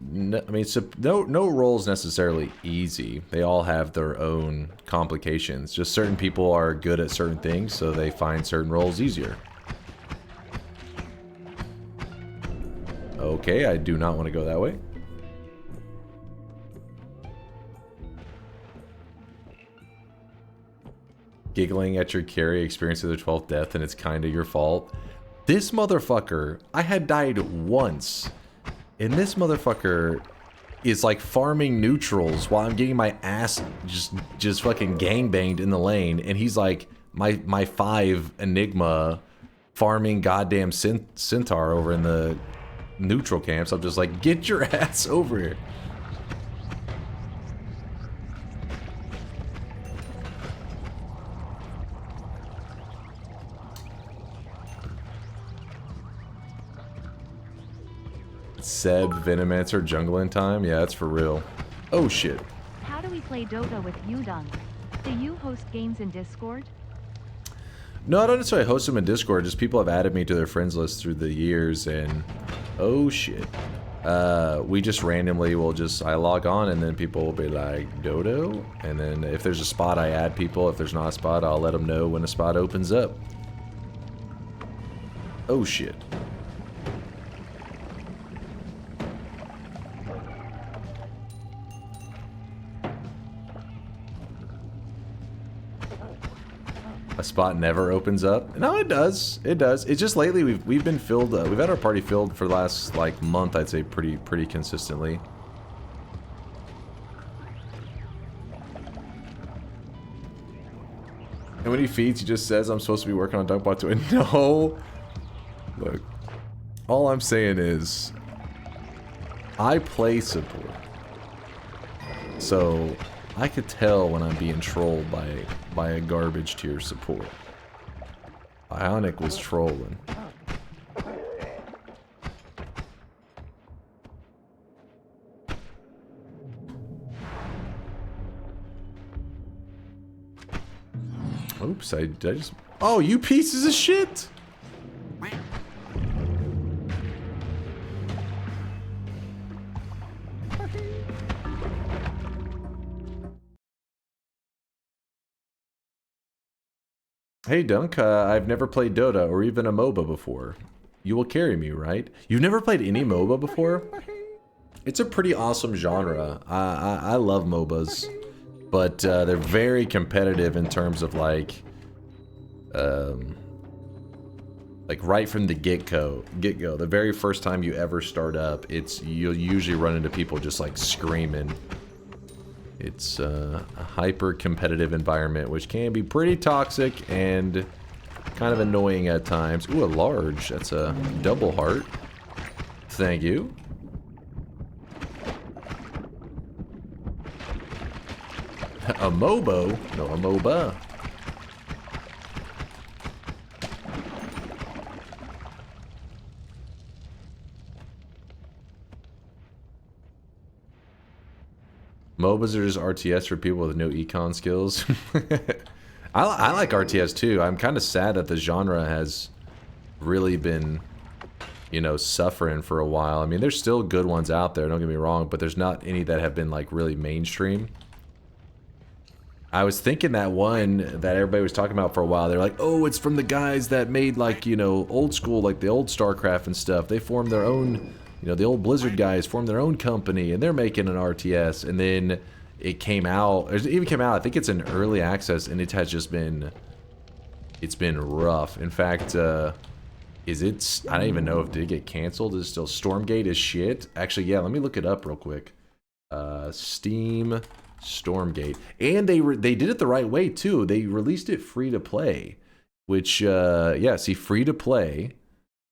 No, I mean, no role is necessarily easy. They all have their own complications. Just certain people are good at certain things, so they find certain roles easier. Okay, I do not want to go that way. Giggling at your carry experience of the 12th death and it's kinda your fault. This motherfucker, I had died once. And this motherfucker is like farming neutrals while I'm getting my ass just fucking gangbanged in the lane. And he's like my 5 Enigma farming goddamn Centaur over in the neutral camps. I'm just like, get your ass over here. Seb, Venomancer, Jungling time? Yeah, that's for real. Oh shit. How do we play Dota with you, Dunk? Do you host games in Discord? No, I don't necessarily host them in Discord, just people have added me to their friends list through the years and... Oh shit. We just randomly will I log on and then people will be like, Dodo? And then if there's a spot, I add people. If there's not a spot, I'll let them know when a spot opens up. Oh shit. A spot never opens up. No, it does. It does. It's just lately we've been filled. We've had our party filled for the last like month. I'd say pretty consistently. And when he feeds, he just says, "I'm supposed to be working on DunkBot too." And no, look. All I'm saying is, I play support, so I could tell when I'm being trolled by a garbage tier support. Ionic was trolling. Oops, I just... Oh, you pieces of shit! Hey Dunk, I've never played Dota or even a MOBA before. You will carry me, right? You've never played any MOBA before? It's a pretty awesome genre. I love MOBAs, but they're very competitive in terms of like right from the get-go, the very first time you ever start up, you'll usually run into people just like screaming. It's a hyper-competitive environment, which can be pretty toxic and kind of annoying at times. Ooh, a large. That's a double heart. Thank you. A MOBO? No, a MOBA. MOBAs are just RTS for people with no econ skills. I like RTS too. I'm kind of sad that the genre has really been, you know, suffering for a while. I mean, there's still good ones out there, don't get me wrong, but there's not any that have been like really mainstream. I was thinking that one that everybody was talking about for a while, they're like, oh, it's from the guys that made like, you know, old school, like the old StarCraft and stuff. They formed their own... You know, the old Blizzard guys formed their own company, and they're making an RTS. And then it came out, it even came out, I think it's in early access, and it has just been, it's been rough. In fact, is it, I don't even know if it did get canceled. Is it still Stormgate is shit? Actually, yeah, let me look it up real quick. Steam Stormgate. And they did it the right way too. They released it free to play, which yeah, see, free to play,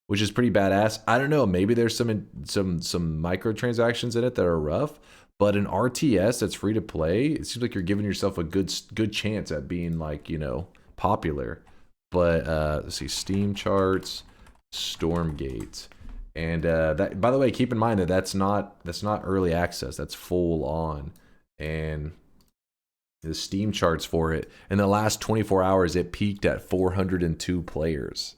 which is pretty badass. I don't know, maybe there's some microtransactions in it that are rough, but an RTS that's free to play, it seems like you're giving yourself a good chance at being, like, you know, popular. But let's see, Steam charts, Stormgate. And that, by the way, keep in mind that that's not early access, that's full on. And the Steam charts for it, in the last 24 hours, it peaked at 402 players.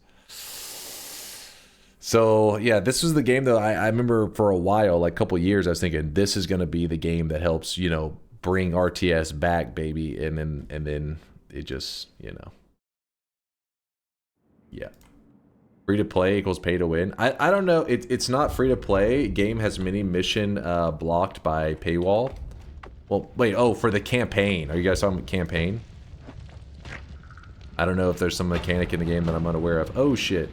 So yeah, this was the game that I remember for a while, like a couple years, I was thinking this is going to be the game that helps, you know, bring RTS back, baby. And then it just, you know, yeah. Free to play equals pay to win. I don't know. It's not free to play. Game has mini mission blocked by paywall. Well, wait. Oh, for the campaign. Are you guys talking about campaign? I don't know if there's some mechanic in the game that I'm unaware of. Oh shit.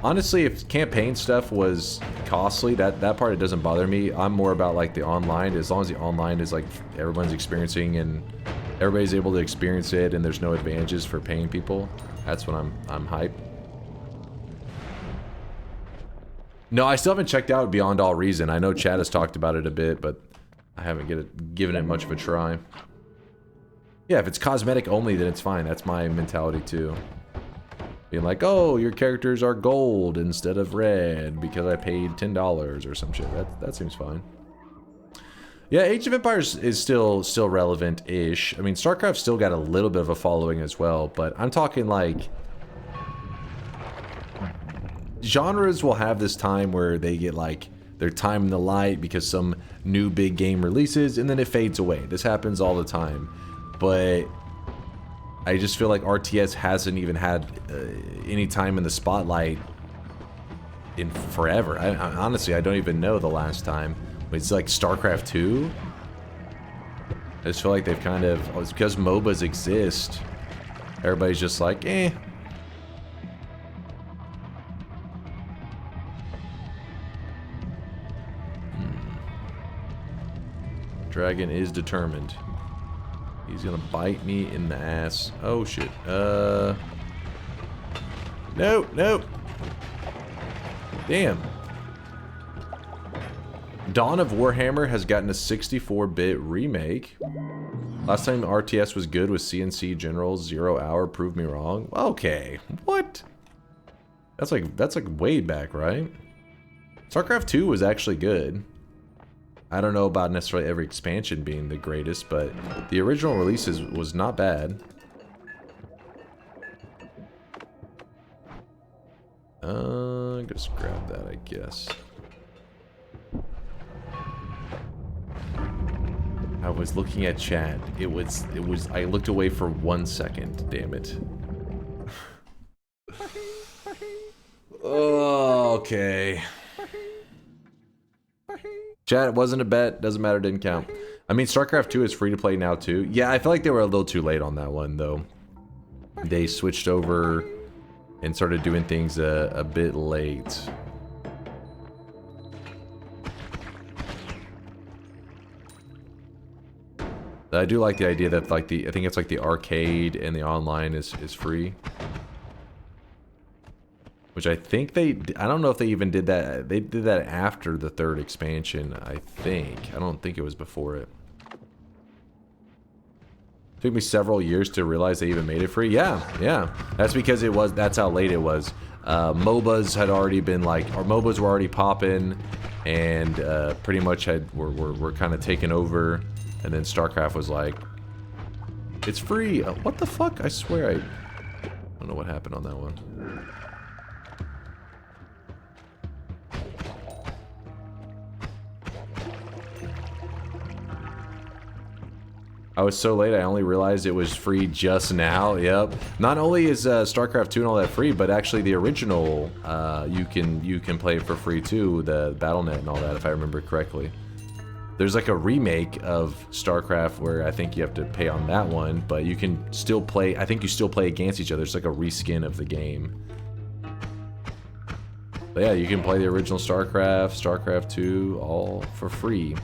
Honestly, if campaign stuff was costly, that part, it doesn't bother me. I'm more about like the online. As long as the online is like everyone's experiencing and everybody's able to experience it, and there's no advantages for paying people. That's when I'm hyped. No, I still haven't checked out Beyond All Reason. I know Chad has talked about it a bit, but I haven't given it much of a try. Yeah, if it's cosmetic only, then it's fine. That's my mentality too. Being like, oh, your characters are gold instead of red because I paid $10 or some shit. That seems fine. Yeah, Age of Empires is still relevant-ish. I mean, StarCraft still got a little bit of a following as well, but I'm talking like genres will have this time where they get like their time in the light because some new big game releases, and then it fades away. This happens all the time, but I just feel like RTS hasn't even had any time in the spotlight in forever. I honestly, I don't even know the last time. It's like StarCraft 2. I just feel like they've kind of, it's because MOBAs exist, everybody's just like, eh. Dragon is determined. He's gonna bite me in the ass. Oh shit. No. Damn. Dawn of Warhammer has gotten a 64-bit remake. Last time RTS was good was CNC General's 0 Hour. Prove me wrong. Okay. What? That's like way back, right? StarCraft 2 was actually good. I don't know about necessarily every expansion being the greatest, but the original releases was not bad. Just grab that, I guess. I was looking at chat. It was I looked away for 1 second, damn it. Oh, okay. Chat, it wasn't a bet, doesn't matter, didn't count. I mean, StarCraft 2 is free to play now too. Yeah, I feel like they were a little too late on that one though. They switched over and started doing things a bit late. I do like the idea that like I think it's like the arcade and the online is free. Which I think I don't know if they even did that. They did that after the 3rd expansion, I think. I don't think it was before it. Took me several years to realize they even made it free. Yeah. That's because that's how late it was. MOBAs had already been like, our MOBAs were already popping and pretty much were kind of taken over. And then StarCraft was like, it's free. What the fuck? I swear I don't know what happened on that one. I was so late, I only realized it was free just now. Yep. Not only is StarCraft 2 and all that free, but actually the original, you can play for free too, the Battle.net and all that, if I remember correctly. There's like a remake of StarCraft where I think you have to pay on that one, but you can still play, I think you still play against each other. It's like a reskin of the game. But yeah, you can play the original StarCraft, StarCraft 2, all for free.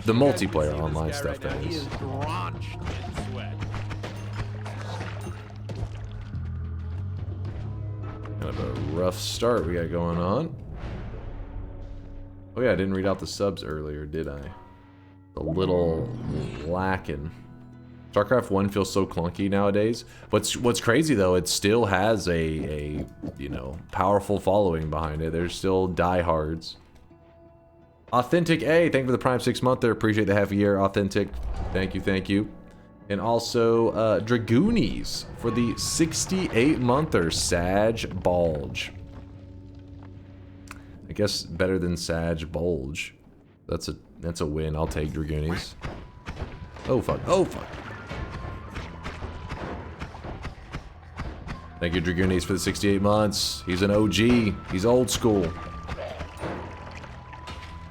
The multiplayer online stuff, that is. He is drenched in sweat. Kind of a rough start we got going on. Oh yeah, I didn't read out the subs earlier, did I? A little lacking. StarCraft 1 feels so clunky nowadays. What's crazy though, it still has a you know, powerful following behind it. There's still diehards. Authentic A, thank you for the Prime 6-monther. Appreciate the half a year. Authentic, thank you, thank you. And also Dragoonies for the 68-monther. Sag Bulge. I guess better than Sag Bulge. That's a win. I'll take Dragoonies. Oh fuck. Oh fuck. Thank you, Dragoonies, for the 68 months. He's an OG. He's old school.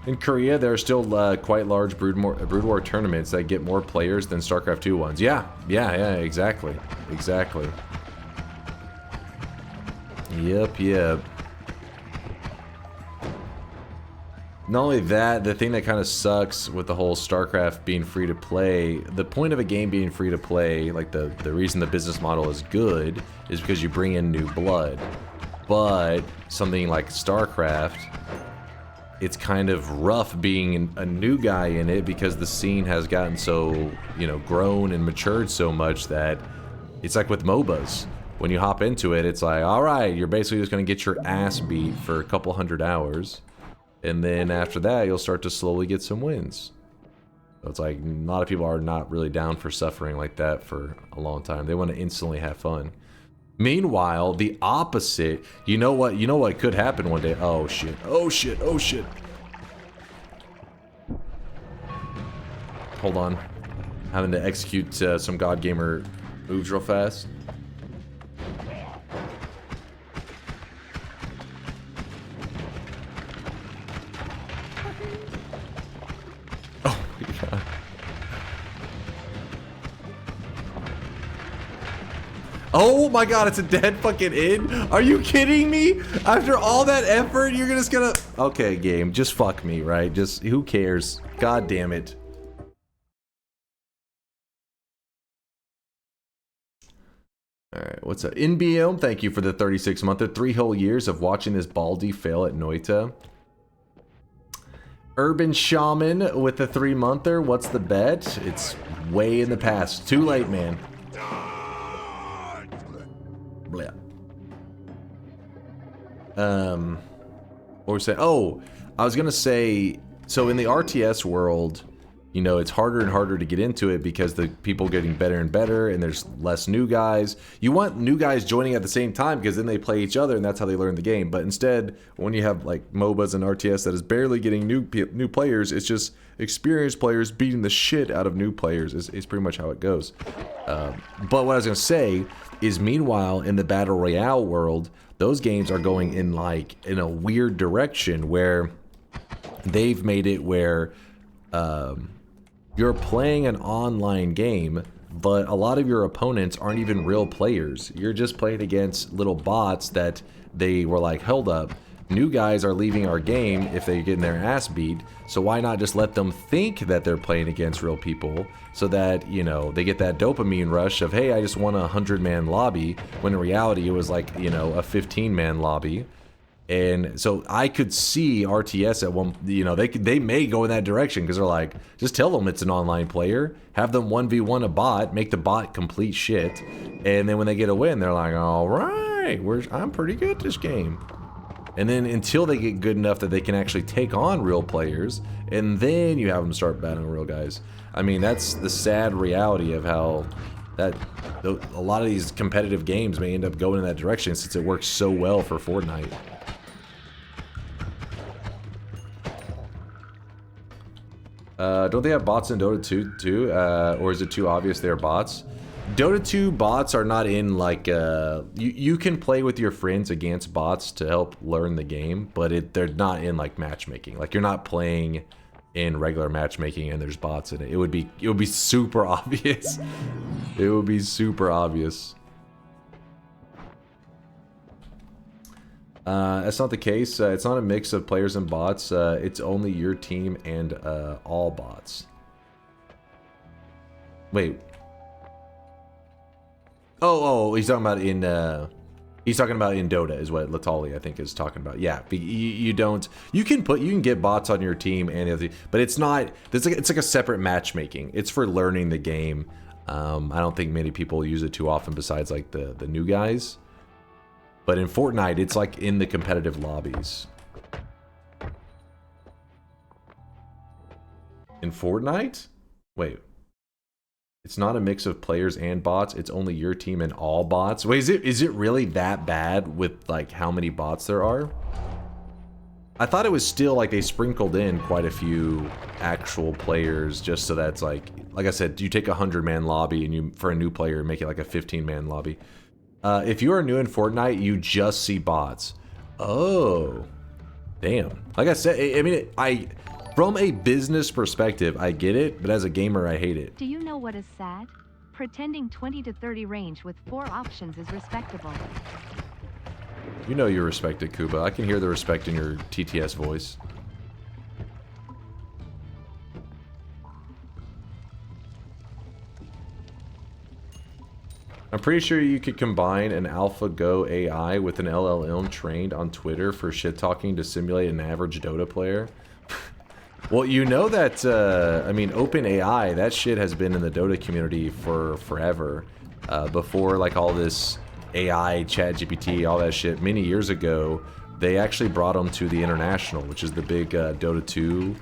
In Korea, there are still quite large Brood War tournaments that get more players than StarCraft 2 ones. Yeah, exactly. Exactly. Yep. Not only that, the thing that kind of sucks with the whole StarCraft being free to play, the point of a game being free to play, like the reason the business model is good, is because you bring in new blood. But something like StarCraft, it's kind of rough being a new guy in it because the scene has gotten so, you know, grown and matured so much that it's like with MOBAs. When you hop into it, it's like, alright, you're basically just going to get your ass beat for a couple hundred hours. And then after that, you'll start to slowly get some wins. So it's like, a lot of people are not really down for suffering like that for a long time. They want to instantly have fun. Meanwhile, the opposite, you know what could happen one day? Oh shit, oh shit, oh shit. Hold on. Having to execute some God Gamer moves real fast. Oh my god, it's a dead fucking id? Are you kidding me? After all that effort, you're just gonna... Okay, game, just fuck me, right? Just, who cares? God damn it. Alright, what's up? InBeom, thank you for the 36-monther. 3 whole years of watching this baldy fail at Noita. Urban Shaman with the 3-monther. What's the bet? It's way in the past. Too late, man. Blah. What was I saying? Oh, I was gonna say, so in the RTS world, you know, it's harder and harder to get into it because the people getting better and better, and there's less new guys. You want new guys joining at the same time because then they play each other and that's how they learn the game. But instead, when you have like MOBAs and RTS that is barely getting new players, it's just experienced players beating the shit out of new players. Is pretty much how it goes. But what I was gonna say is, meanwhile, in the Battle Royale world, those games are going in a weird direction where they've made it where you're playing an online game, but a lot of your opponents aren't even real players. You're just playing against little bots that they were like, hold up, new guys are leaving our game if they're getting their ass beat, so why not just let them think that they're playing against real people so that, you know, they get that dopamine rush of, hey, I just won a 100-man lobby, when in reality it was like, you know, a 15-man lobby. And so I could see RTS at one, you know, they may go in that direction because they're like, just tell them it's an online player, have them 1v1 a bot, make the bot complete shit, and then when they get a win, they're like, all right, I'm pretty good at this game. And then until they get good enough that they can actually take on real players, and then you have them start battling real guys. I mean, that's the sad reality of how a lot of these competitive games may end up going in that direction since it works so well for Fortnite. Don't they have bots in Dota 2 too? Or is it too obvious they're bots? Dota 2 bots are not in like you can play with your friends against bots to help learn the game, but they're not in like matchmaking. Like you're not playing in regular matchmaking and there's bots in it. It would be super obvious. It would be super obvious. That's not the case. It's not a mix of players and bots. It's only your team and all bots. Wait. Oh, he's talking about in Dota is what Latali I think is talking about. Yeah, you can get bots on your team and the other, but it's not. It's like a separate matchmaking. It's for learning the game. I don't think many people use it too often besides like the new guys. But in Fortnite, it's like in the competitive lobbies. In Fortnite? Wait. It's not a mix of players and bots. It's only your team and all bots. Wait, is it really that bad with like how many bots there are? I thought it was still like they sprinkled in quite a few actual players just so that's like I said, you take a 100-man lobby and you for a new player make it like a 15-man lobby. If you are new in Fortnite, you just see bots. Oh, damn. Like I said, I mean, from a business perspective, I get it, but as a gamer, I hate it. Do you know what is sad? Pretending 20 to 30 range with 4 options is respectable. You know you're respected, Kuba. I can hear the respect in your TTS voice. I'm pretty sure you could combine an AlphaGo AI with an LLM trained on Twitter for shit-talking to simulate an average Dota player. Well, you know that, I mean, OpenAI, that shit has been in the Dota community for forever. Before, like, all this AI, ChatGPT, all that shit, many years ago, they actually brought them to the International, which is the big Dota 2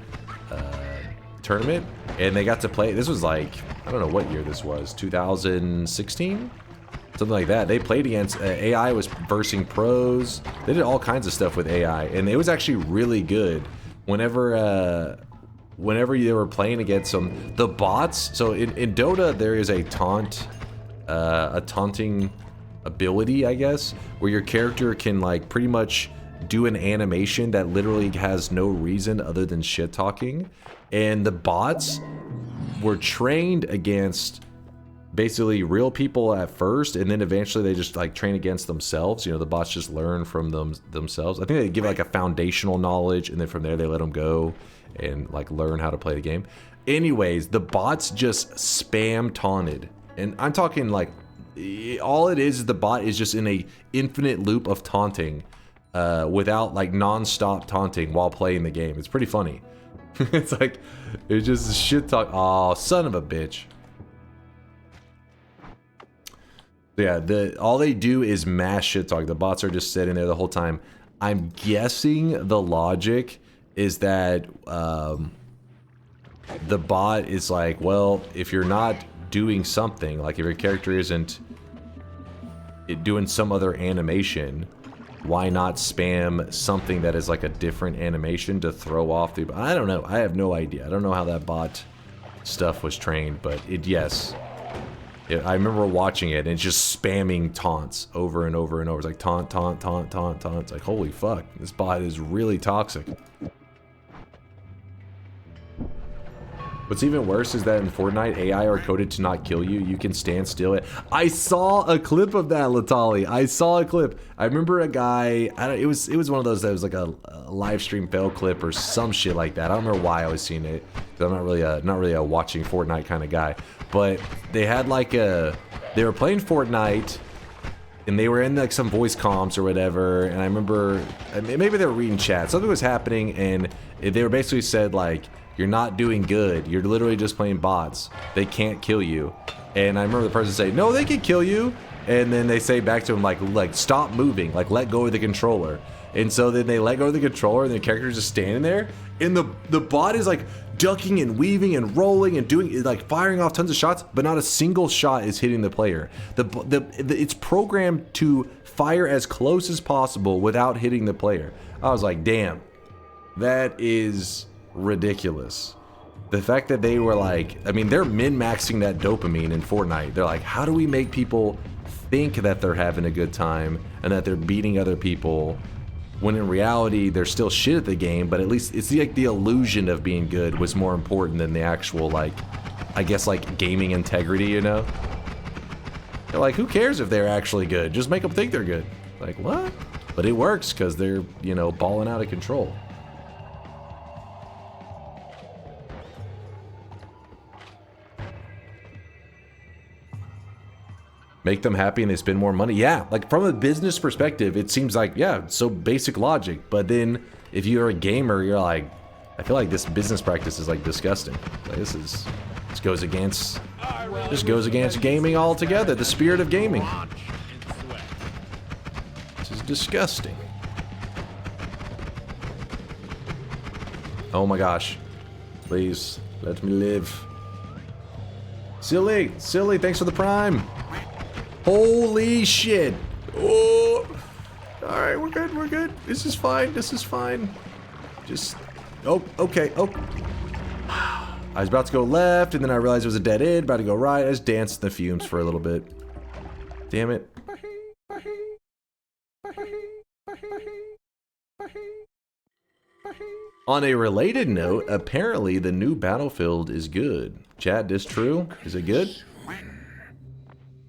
tournament. And they got to play, this was like, I don't know what year this was, 2016? Something like that. They played against, AI was versing pros. They did all kinds of stuff with AI, and it was actually really good. Whenever you were playing against them, the bots. So in Dota, there is a taunting ability, I guess, where your character can like pretty much do an animation that literally has no reason other than shit talking, and the bots were trained against basically real people at first, and then eventually they just like train against themselves. You know, the bots just learn from themselves. I think they give like a foundational knowledge, and then from there they let them go and like learn how to play the game. Anyways, the bots just spam taunted, and I'm talking like all it is the bot is just in a infinite loop of taunting without like non-stop taunting while playing the game. It's pretty funny. It's like it's just shit talk. Oh, son of a bitch. Yeah, all they do is mass shit talk. The bots are just sitting there the whole time. I'm guessing the logic is that the bot is like, well, if you're not doing something, like if your character isn't doing some other animation, why not spam something that is like a different animation to throw off the... I don't know. I have no idea. I don't know how that bot stuff was trained, but yes. I remember watching it, and it's just spamming taunts over and over and over. It's like taunt, taunt, taunt, taunt, taunt. It's like, holy fuck, this bot is really toxic. What's even worse is that in Fortnite, AI are coded to not kill you. You can stand still. I saw a clip of that, Latali. I saw a clip. I remember a guy. It was one of those that was like a live stream fail clip or some shit like that. I don't remember why I was seeing it, because I'm not really a watching Fortnite kind of guy. But they had like they were playing Fortnite, and they were in like some voice comms or whatever. And I remember maybe they were reading chat. Something was happening, and they were basically said like, you're not doing good. You're literally just playing bots. They can't kill you. And I remember the person say, no, they can kill you. And then they say back to him like stop moving, like let go of the controller. And so then they let go of the controller, and the character's just standing there. And the bot is like ducking and weaving and rolling and doing like firing off tons of shots, but not a single shot is hitting the player. It's programmed to fire as close as possible without hitting the player. I was like, damn, that is ridiculous. The fact that they were like, I mean, they're min-maxing that dopamine in Fortnite. They're like, how do we make people think that they're having a good time and that they're beating other people, when in reality they're still shit at the game, but at least it's like the illusion of being good was more important than the actual, like, I guess, like, gaming integrity, you know? They're like, who cares if they're actually good? Just make them think they're good. Like, what? But it works because they're, you know, balling out of control. Make them happy and they spend more money. Yeah, like from a business perspective, it seems like, yeah, so basic logic. But then if you're a gamer, you're like, I feel like this business practice is like disgusting. Like, this goes against gaming altogether, the spirit of gaming. This is disgusting. Oh my gosh. Please, let me live. Silly, thanks for the prime. Holy shit. Oh. Alright, we're good. This is fine. Just, oh, okay, oh. I was about to go left, and then I realized it was a dead end, about to go right. I just danced in the fumes for a little bit. Damn it. On a related note, apparently the new Battlefield is good. Chat, this true? Is it good?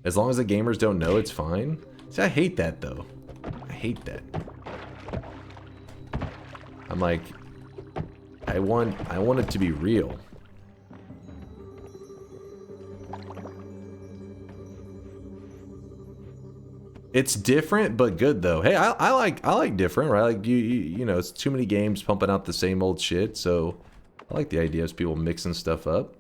As long as the gamers don't know, it's fine. See, I hate that though. I hate that. I'm like, I want it to be real. It's different but good though. Hey, I like different, right? Like you know, it's too many games pumping out the same old shit, so I like the idea of people mixing stuff up.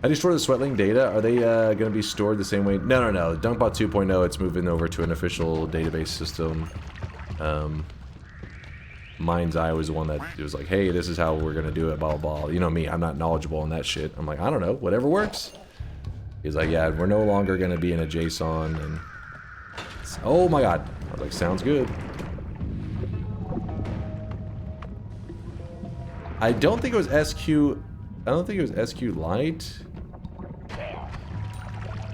How do you store the Sweatlink data? Are they going to be stored the same way? No. DunkBot 2.0, it's moving over to an official database system. Mind's Eye was the one that was like, hey, this is how we're going to do it, blah, blah, blah. You know me, I'm not knowledgeable on that shit. I'm like, I don't know, whatever works. He's like, yeah, we're no longer going to be in a JSON. And oh my god. I was like, sounds good. I don't think it was SQ. I don't think it was SQ Lite.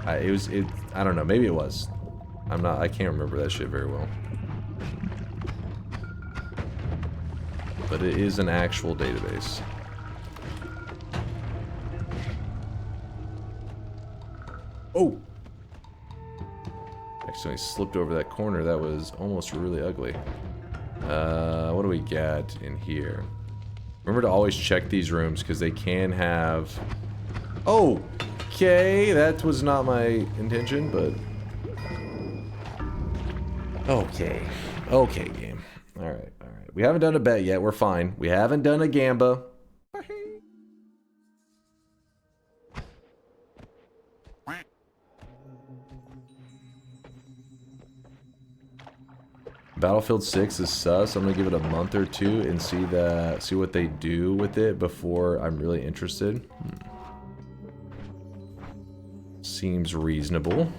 I don't know, maybe it was. I can't remember that shit very well. But it is an actual database. Oh! Actually, I slipped over that corner. That was almost really ugly. What do we got in here? Remember to always check these rooms because they can have... Oh! Okay, that was not my intention, but... Okay. Okay, game. Alright. We haven't done a bet yet, we're fine. We haven't done a gamba. Battlefield 6 is sus. I'm gonna give it a month or two and see what they do with it before I'm really interested. Seems reasonable.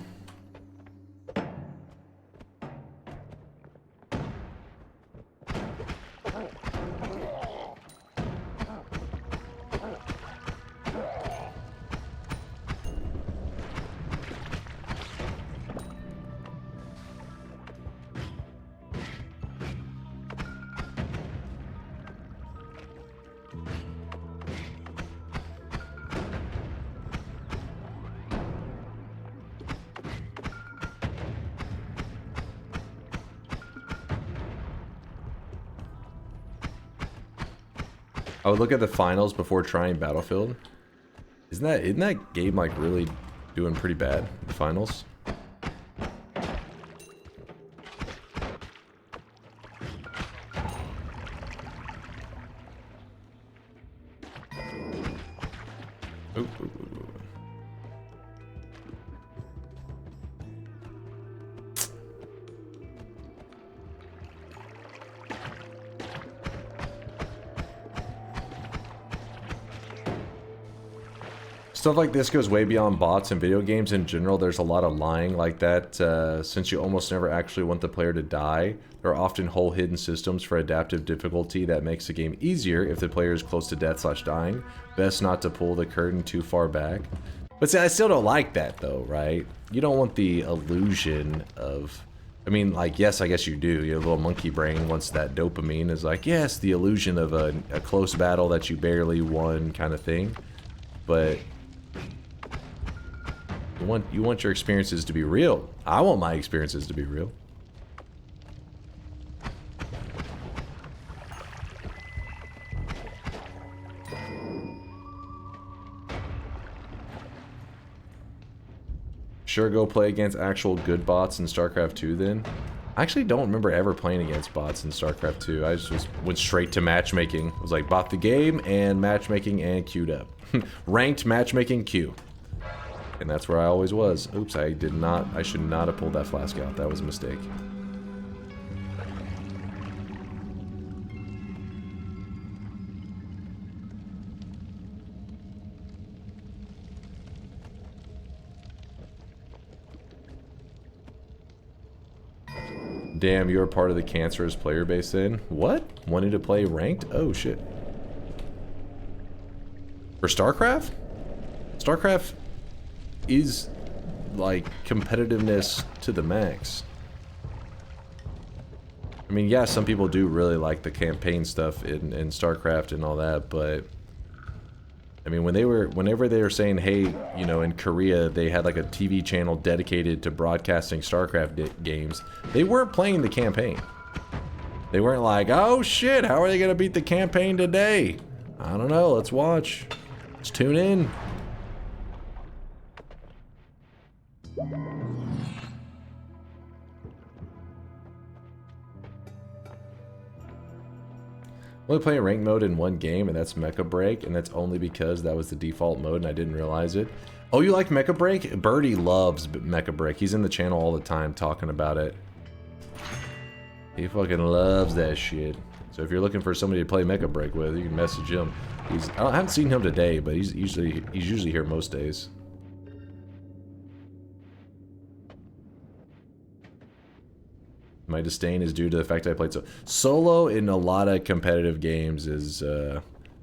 I would look at the finals before trying Battlefield. Isn't that game like really doing pretty bad? The finals. Ooh. Stuff like this goes way beyond bots and video games in general. There's a lot of lying like that. Since you almost never actually want the player to die, there are often whole hidden systems for adaptive difficulty that makes the game easier if the player is close to death/dying. Best not to pull the curtain too far back. But see, I still don't like that though, right? You don't want the illusion of... I mean, like, yes, I guess you do. Your little monkey brain wants that dopamine. Is like, yes, the illusion of a close battle that you barely won kind of thing. But... You want your experiences to be real. I want my experiences to be real. Sure, go play against actual good bots in StarCraft 2 then. I actually don't remember ever playing against bots in StarCraft 2. I just went straight to matchmaking. It was like, bought the game and matchmaking and queued up. Ranked matchmaking queue. And that's where I always was. Oops, I should not have pulled that flask out. That was a mistake. Damn, you're part of the cancerous player base then? What? Wanting to play ranked? Oh shit. For StarCraft? StarCraft is like competitiveness to the max. I mean, yeah, some people do really like the campaign stuff in StarCraft and all that, but I mean, whenever they were saying, hey, you know, in Korea they had like a TV channel dedicated to broadcasting StarCraft games, they weren't playing the campaign. They weren't like, oh shit, how are they gonna beat the campaign today? I don't know, let's watch. Let's tune in. I'm only playing rank mode in one game, and that's Mecha Break, and that's only because that was the default mode and I didn't realize it. Oh, you like Mecha Break? Birdie loves Mecha Break. He's in the channel all the time talking about it. He fucking loves that shit. So if you're looking for somebody to play Mecha Break with, you can message him. I haven't seen him today, but he's usually here most days. My disdain is due to the fact I played solo in a lot of competitive games is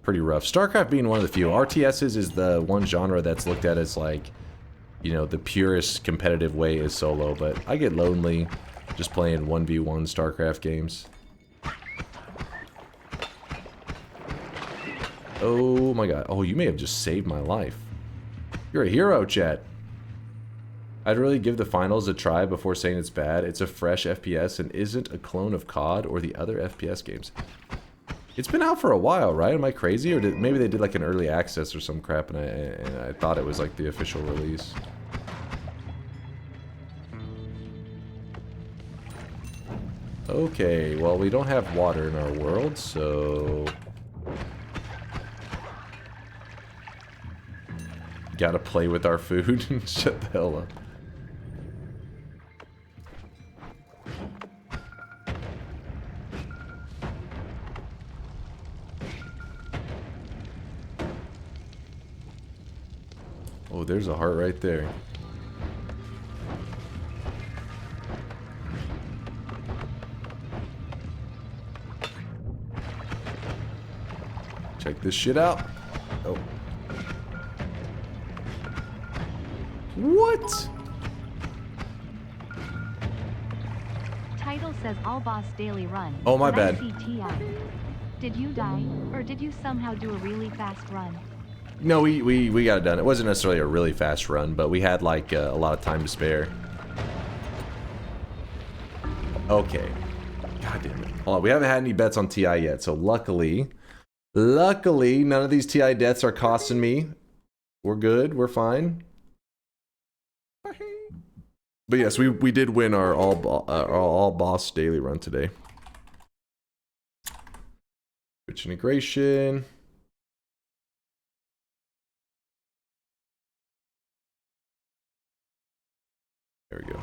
pretty rough. StarCraft being one of the few. RTSs is the one genre that's looked at as like, you know, the purest competitive way is solo, but I get lonely just playing 1v1 StarCraft games. Oh my god. Oh, you may have just saved my life. You're a hero, chat. I'd really give the finals a try before saying it's bad. It's a fresh FPS and isn't a clone of COD or the other FPS games. It's been out for a while, right? Am I crazy? Or maybe they did like an early access or some crap and I thought it was like the official release. Okay, well we don't have water in our world, so... Gotta play with our food and shut the hell up. Oh, there's a heart right there. Check this shit out. Oh. What? Title says all boss daily run. Oh, my but I bad. see TI. Did you die, or did you somehow do a really fast run? No, we got it done. It wasn't necessarily a really fast run, but we had like a lot of time to spare. Okay. God damn it. Hold on, we haven't had any bets on TI yet, so luckily, none of these TI deaths are costing me. We're good. We're fine. But yes, we did win our all boss daily run today. Twitch integration. There we go.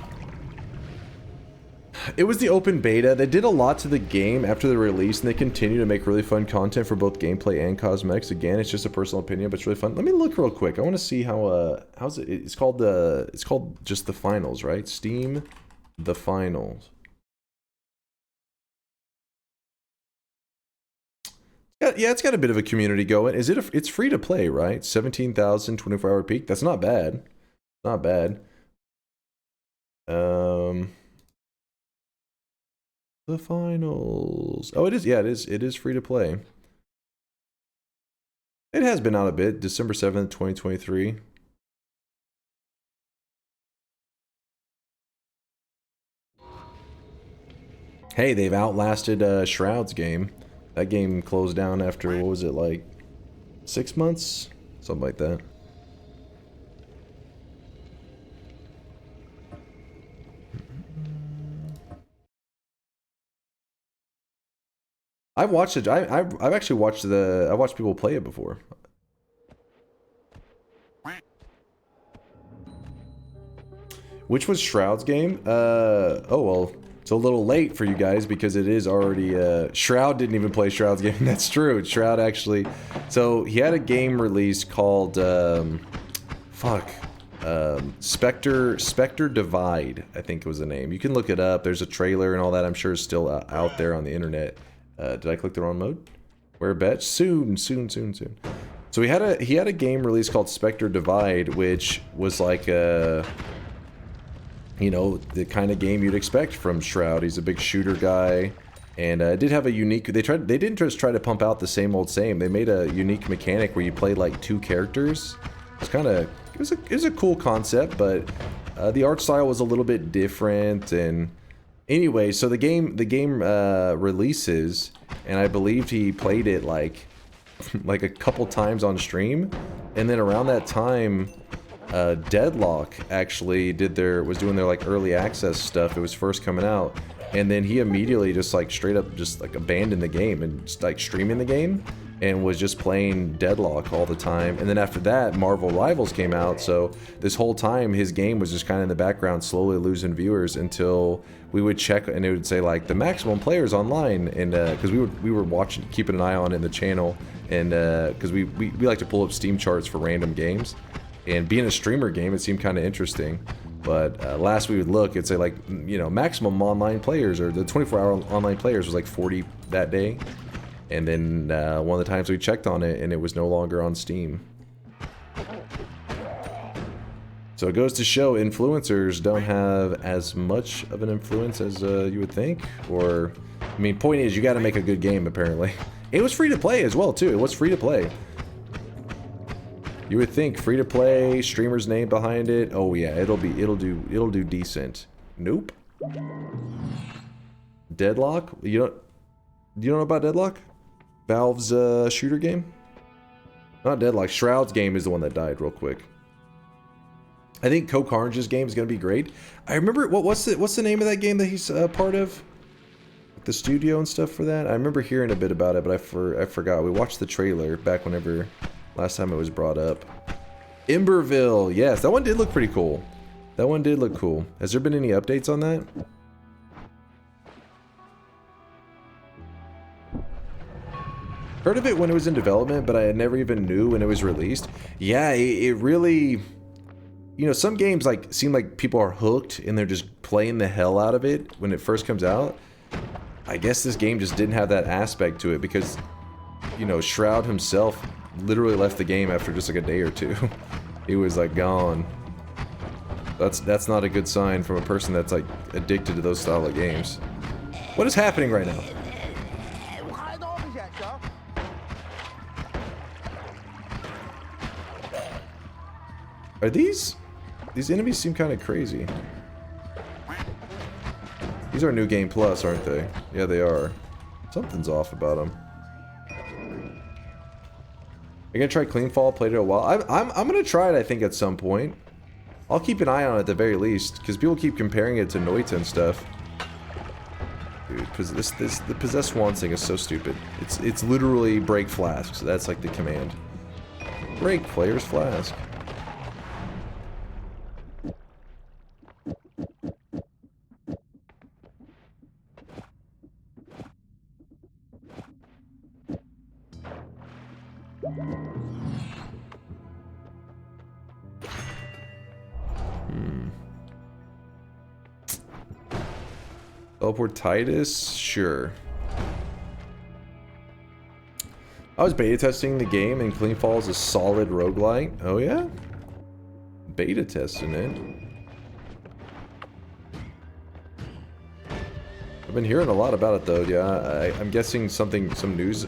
It was the open beta. They did a lot to the game after the release, and they continue to make really fun content for both gameplay and cosmetics. Again, it's just a personal opinion, but it's really fun. Let me look real quick. I want to see how how's it? It's called just the finals, right? Steam, the finals. Yeah, it's got a bit of a community going. It's free to play, right? 17,000 24-hour peak. That's not bad. Not bad. The finals. Oh, it is. Yeah, it is. It is free to play. It has been out a bit. December 7th, 2023. Hey, they've outlasted Shroud's game. That game closed down after, what was it, like 6 months? Something like that. I've watched it. I've actually watched I watched people play it before. Which was Shroud's game? Oh well, it's a little late for you guys because it is already Shroud didn't even play Shroud's game. That's true. Shroud actually. So he had a game released called Spectre Divide, I think was the name. You can look it up. There's a trailer and all that. I'm sure it's still out there on the internet. Did I click the wrong mode? Where bet? Soon. So he had a game release called Spectre Divide, which was like you know, the kind of game you'd expect from Shroud. He's a big shooter guy, and it did have a unique. They didn't just try to pump out the same old same. They made a unique mechanic where you play like 2 characters. It's kind of it was a cool concept, but the art style was a little bit different. And anyway, so the game releases, and I believed he played it like a couple times on stream, and then around that time. Deadlock actually was doing their like early access stuff. It was first coming out, and then he immediately just like straight up just like abandoned the game and just like streaming the game and was just playing Deadlock all the time. And then after that, Marvel Rivals came out, so this whole time his game was just kind of in the background, slowly losing viewers until we would check and it would say like the maximum players online, and because we were watching, keeping an eye on it in the channel, and because we like to pull up Steam charts for random games. And being a streamer game, it seemed kind of interesting. But last we would look, it'd say like, you know, maximum online players, or the 24-hour online players was like 40 that day. And then one of the times we checked on it, and it was no longer on Steam. So it goes to show influencers don't have as much of an influence as you would think. Or, I mean, point is, you got to make a good game, apparently. It was free to play as well, too. It was free to play. You would think free to play, streamer's name behind it. Oh yeah, it'll do decent. Nope. Deadlock? You don't know about Deadlock? Valve's shooter game? Not Deadlock. Shroud's game is the one that died real quick. I think CoCarnage's game is gonna be great. I remember what's the name of that game that he's part of? The studio and stuff for that. I remember hearing a bit about it, but I forgot. We watched the trailer back whenever. Last time it was brought up. Emberville, yes, that one did look pretty cool. That one did look cool. Has there been any updates on that? Heard of it when it was in development, but I never even knew when it was released. Yeah, it really... You know, some games like seem like people are hooked and they're just playing the hell out of it when it first comes out. I guess this game just didn't have that aspect to it because, you know, Shroud himself literally left the game after just like a day or two. He was like gone. That's not a good sign from a person that's like addicted to those style of games. What is happening right now? Are these enemies seem kind of crazy. These are New Game Plus, aren't they? Yeah, they are. Something's off about them. You're gonna try Cleanfall, played it a while. I'm gonna try it, I think, at some point. I'll keep an eye on it at the very least, because people keep comparing it to Noita and stuff. Dude, the Possessed Wands thing is so stupid. It's literally break flask, so that's like the command. Break player's flask. Teleport Titus? Sure. I was beta testing the game and Clean Fall is a solid roguelike. Oh yeah? Beta testing it. I've been hearing a lot about it though, yeah. I'm guessing some news.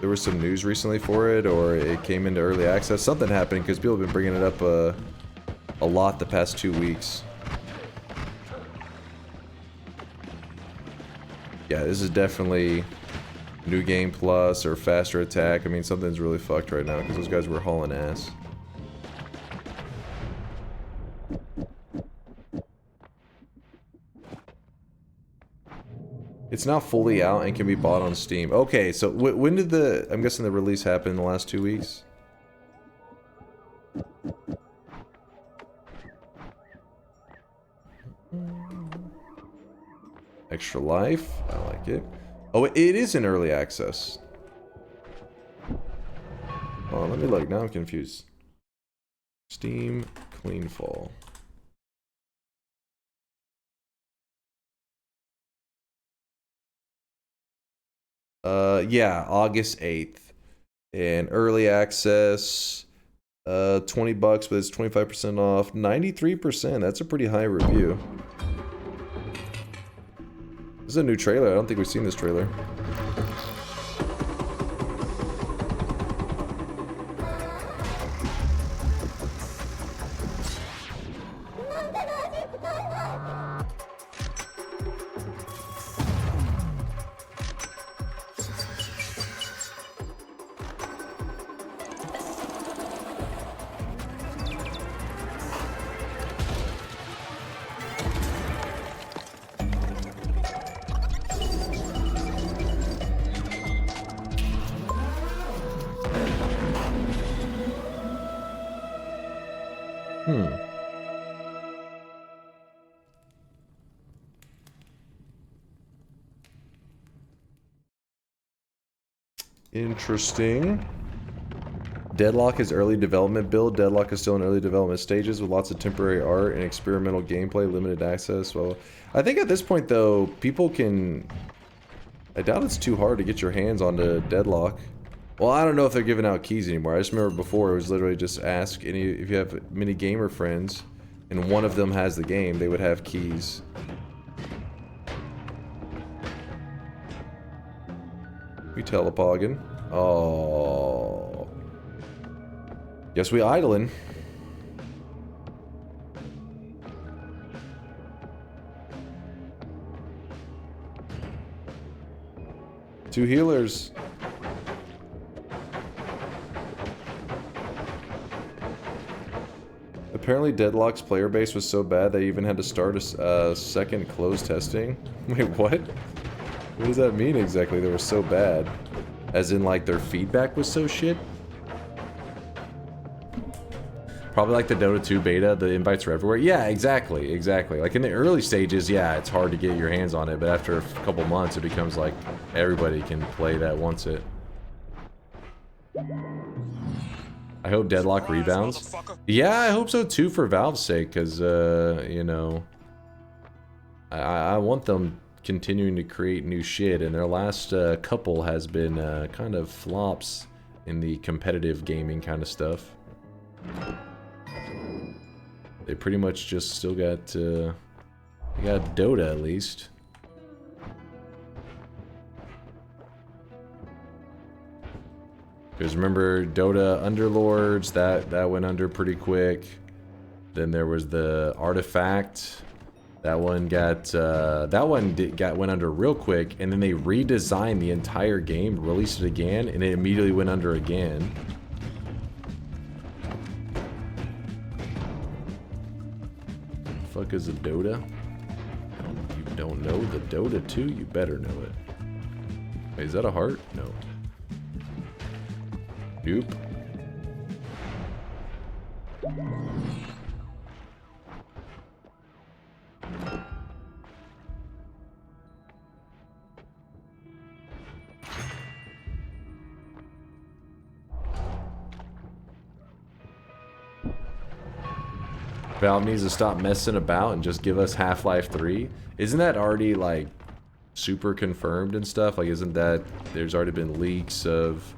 There was some news recently for it, or it came into early access. Something happened because people have been bringing it up a lot the past 2 weeks. Yeah, this is definitely New Game Plus or Faster Attack. I mean, something's really fucked right now because those guys were hauling ass. It's now fully out and can be bought on Steam. Okay, so when did I'm guessing the release happen in the last 2 weeks? Extra Life, I like it. Oh, it is in early access. Oh, let me look. Now I'm confused. Steam Clean Fall. Yeah, August 8th. And early access, $20, but it's 25% off. 93%. That's a pretty high review. This is a new trailer. I don't think we've seen this trailer. Interesting. Deadlock is early development build. Deadlock is still in early development stages with lots of temporary art and experimental gameplay, limited access. Well, I think at this point though, people can... I doubt it's too hard to get your hands onto Deadlock. Well, I don't know if they're giving out keys anymore. I just remember before it was literally just ask any if you have many gamer friends and one of them has the game, they would have keys. We telepogging. Oh. Guess we idling. Two healers. Apparently Deadlock's player base was so bad they even had to start a second closed testing. Wait, what? What does that mean exactly? They were so bad. As in, like, their feedback was so shit? Probably like the Dota 2 beta, the invites are everywhere. Yeah, exactly, exactly. Like, in the early stages, yeah, it's hard to get your hands on it, but after a couple months, it becomes like everybody can play that wants it. I hope Deadlock rebounds. Yeah, I hope so too for Valve's sake, because, you know, I want them continuing to create new shit, and their last couple has been kind of flops in the competitive gaming kind of stuff. They pretty much just still got they got Dota at least. Because remember Dota Underlords, that went under pretty quick. Then there was the Artifact. That one got went under real quick, and then they redesigned the entire game, released it again, and it immediately went under again. The fuck is a Dota? You don't know the Dota 2? You better know it. Wait, is that a heart? No. Nope. Valve needs to stop messing about and just give us Half-Life 3. Isn't that already, like, super confirmed and stuff? Like, isn't that... There's already been leaks of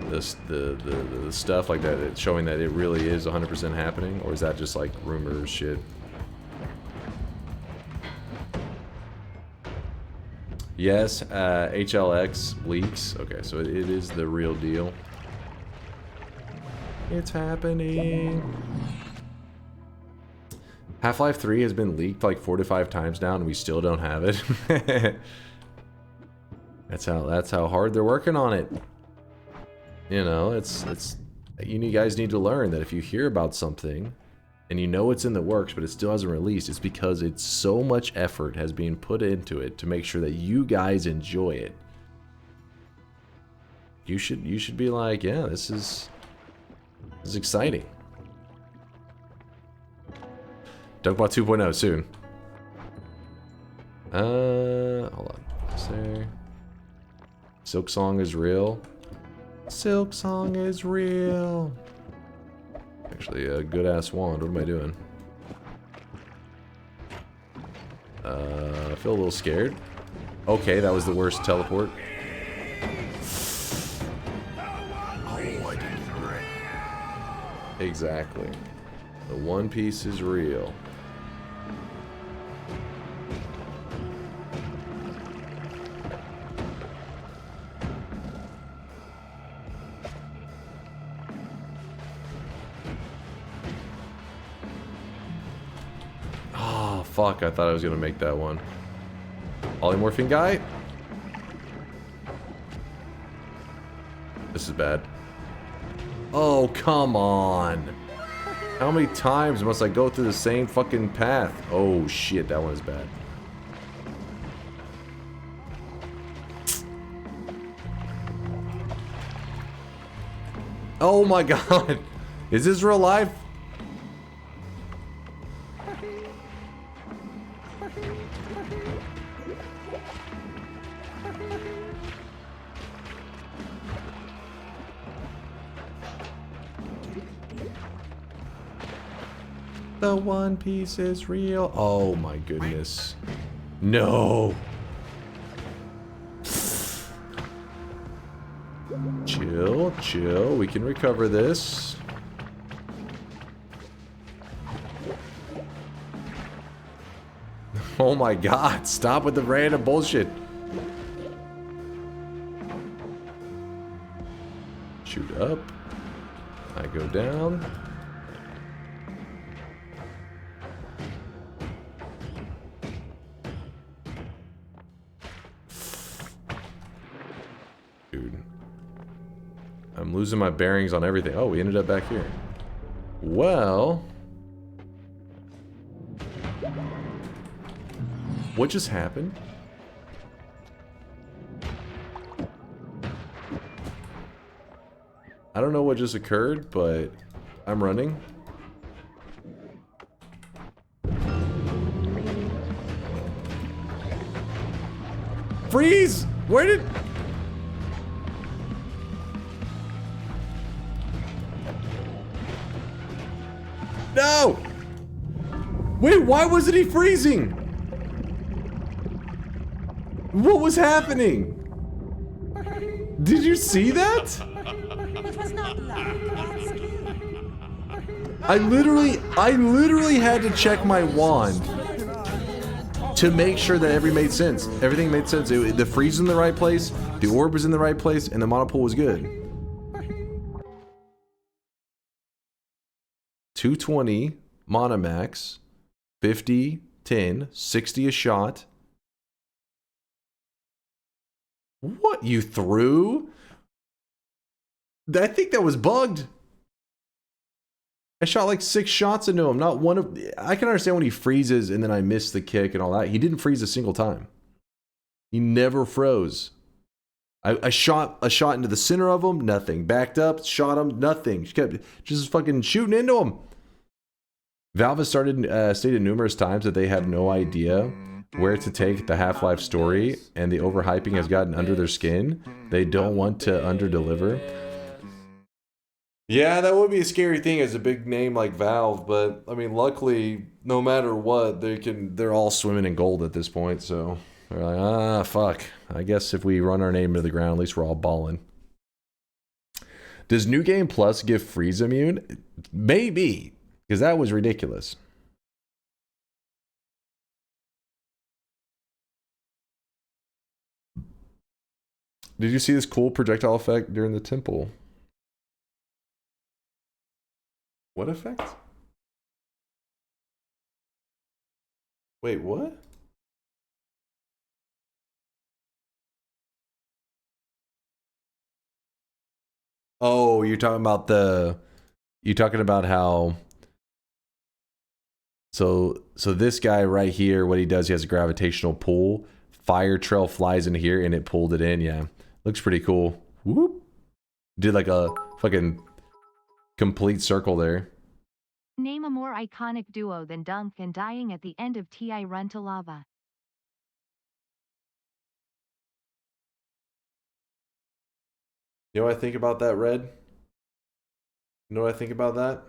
the stuff like that it's showing that it really is 100% happening? Or is that just, like, rumors shit? Yes, HLX leaks. Okay, so it is the real deal. It's happening. Half-Life 3 has been leaked like 4 to 5 times now, and we still don't have it. That's how hard they're working on it. You know, you guys need to learn that if you hear about something and you know it's in the works, but it still hasn't released, it's because it's so much effort has been put into it to make sure that you guys enjoy it. You should be like, yeah, this is exciting. DunkBot 2.0 soon. Hold on. Is there... Silk Song is real. Silk Song is real. Actually, a good ass wand. What am I doing? I feel a little scared. Okay, that was the worst teleport. Oh, I did great. Exactly. The One Piece is real. Oh, fuck. I thought I was going to make that one. Polymorphing guy? This is bad. Oh, come on. How many times must I go through the same fucking path? Oh, shit. That one is bad. Oh my god. Is this real life? The One Piece is real. Oh my goodness. No. Chill, chill. We can recover this. Oh my god. Stop with the random bullshit. Shoot up. I go down. Dude. I'm losing my bearings on everything. Oh, we ended up back here. Well. What just happened? I don't know what just occurred, but I'm running. Freeze! Where did... No! Wait, why wasn't he freezing? What was happening? Did you see that? It was not love, skill. I literally had to check my wand to make sure that everything made sense. Everything made sense. The freeze was in the right place, the orb was in the right place, and the monopool was good. 220 Monomax, 50, 10, 60 a shot. What you threw? I think that was bugged. I shot like 6 shots into him. Not one of. I can understand when he freezes and then I miss the kick and all that. He didn't freeze a single time. He never froze. I shot a shot into the center of him, nothing. Backed up, shot him, nothing. She kept just fucking shooting into him. Valve has stated numerous times that they have no idea where to take the Half-Life story, and the overhyping has gotten under their skin. They don't want to underdeliver. Yeah, that would be a scary thing as a big name like Valve, but I mean, luckily, no matter what, they're all swimming in gold at this point, so they're like, ah, fuck. I guess if we run our name into the ground, at least we're all balling. Does New Game Plus give freeze immune? Maybe, because that was ridiculous. Did you see this cool projectile effect during the temple? What effect? Wait, what? Oh, you're talking about how so this guy right here, what he does, he has a gravitational pull. Fire trail flies in here and it pulled it in. Yeah. Looks pretty cool. Whoop. Did like a fucking complete circle there. Name a more iconic duo than Dunk and dying at the end of TI Run to Lava. You know what I think about that, Red? You know what I think about that?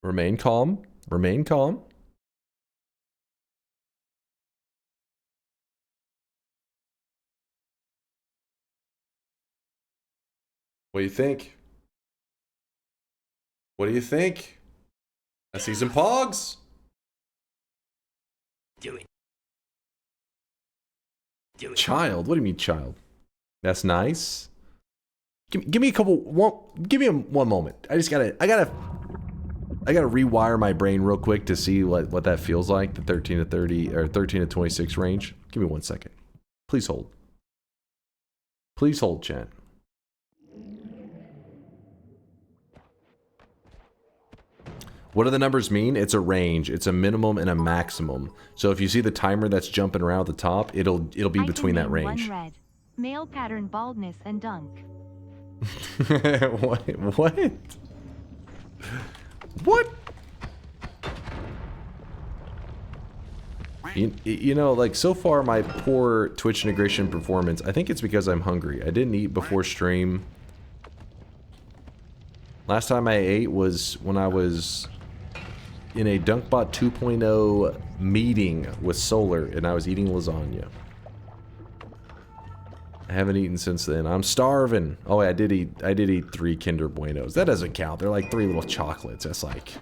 Remain calm. Remain calm. What do you think? What do you think? I see some pogs. Do it. Do it. Child? What do you mean child? That's nice. Give me a couple. Give me one moment. I gotta rewire my brain real quick to see what that feels like. The 13 to 30 or 13 to 26 range. Give me 1 second. Please hold. Please hold, chat. What do the numbers mean? It's a range. It's a minimum and a maximum. So if you see the timer that's jumping around at the top, it'll be between that range. One red. Male pattern baldness and Dunk. What? What? You know, like, so far my poor Twitch integration performance, I think it's because I'm hungry. I didn't eat before stream. Last time I ate was when I was in a DunkBot 2.0 meeting with Solar, and I was eating lasagna. I haven't eaten since then. I'm starving. Oh, I did eat 3 Kinder Buenos. That doesn't count. They're like 3 little chocolates. It's like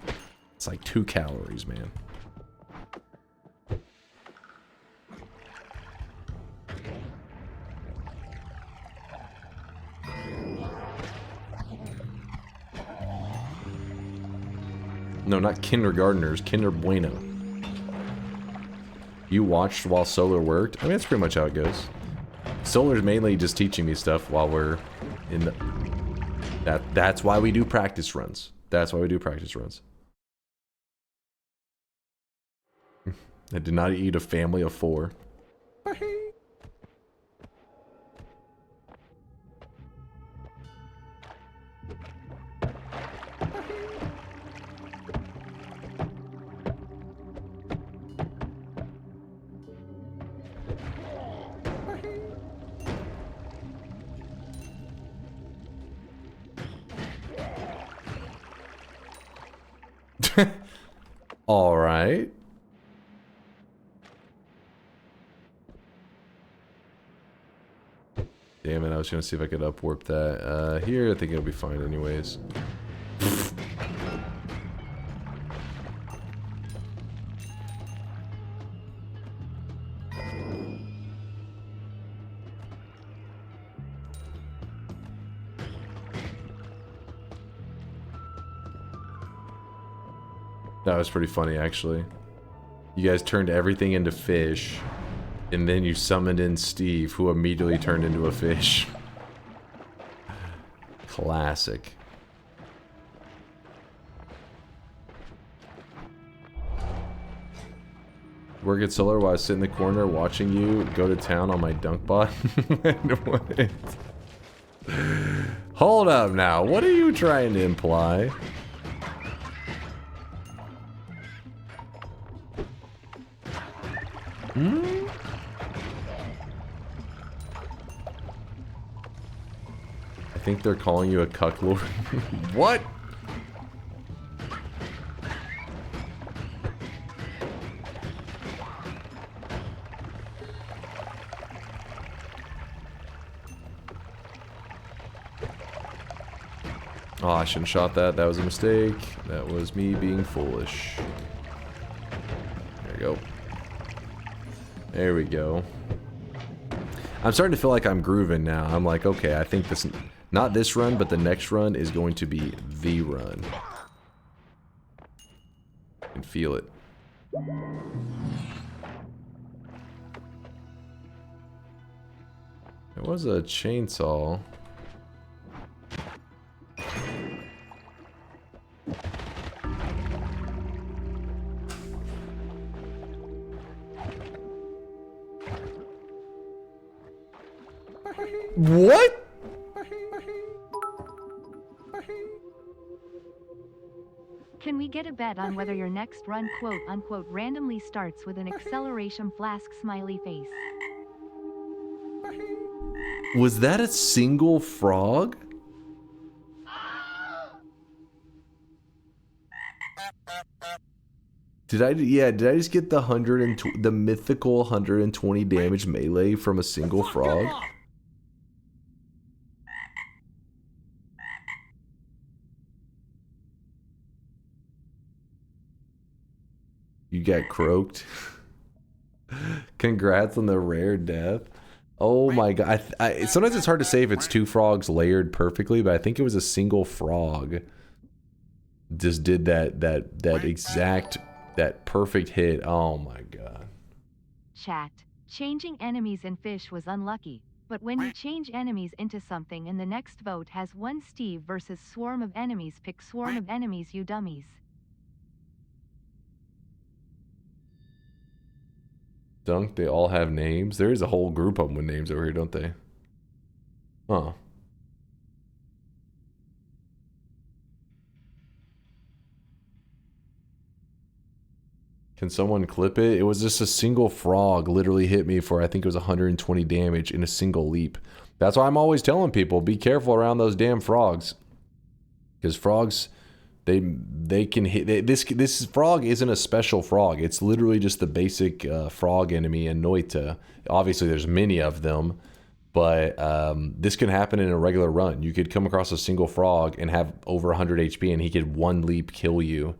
2 calories, man. No, not kindergartners. Kinder Bueno. You watched while Solar worked? I mean, that's pretty much how it goes. Solar's mainly just teaching me stuff while we're in the... That's why we do practice runs. That's why we do practice runs. I did not eat a family of 4. All right. Damn it, I was trying to see if I could upwarp that. Here, I think it'll be fine anyways. That was pretty funny, actually. You guys turned everything into fish, and then you summoned in Steve, who immediately turned into a fish. Classic. Work at Solar while I sit in the corner watching you go to town on my DunkBot. Hold up now. What are you trying to imply? I think they're calling you a cucklord. What? Oh, I shouldn't have shot that. That was a mistake. That was me being foolish. There we go. There we go. I'm starting to feel like I'm grooving now. I'm like, okay, I think this, not this run, but the next run is going to be the run. I can feel it. There was a chainsaw. What? Can we get a bet on whether your next run quote-unquote randomly starts with an acceleration flask smiley face? Was that a single frog? Did I just get the the mythical 120 damage melee from a single frog? You got croaked. Congrats on the rare death. Oh my god. Sometimes it's hard to say if it's two frogs layered perfectly, but I think it was a single frog. Just did that exact, that perfect hit. Oh my god. Chat. Changing enemies in fish was unlucky, but when you change enemies into something and the next vote has one Steve versus swarm of enemies, pick swarm of enemies, you dummies. Dunk, they all have names. There is a whole group of them with names over here, don't they? Huh. Can someone clip it? It was just a single frog literally hit me for, I think it was 120 damage in a single leap. That's why I'm always telling people, be careful around those damn frogs. Because frogs, they can hit. This frog isn't a special frog. It's literally just the basic frog enemy in Noita. Obviously, there's many of them, but this can happen in a regular run. You could come across a single frog and have over 100 HP, and he could one leap kill you.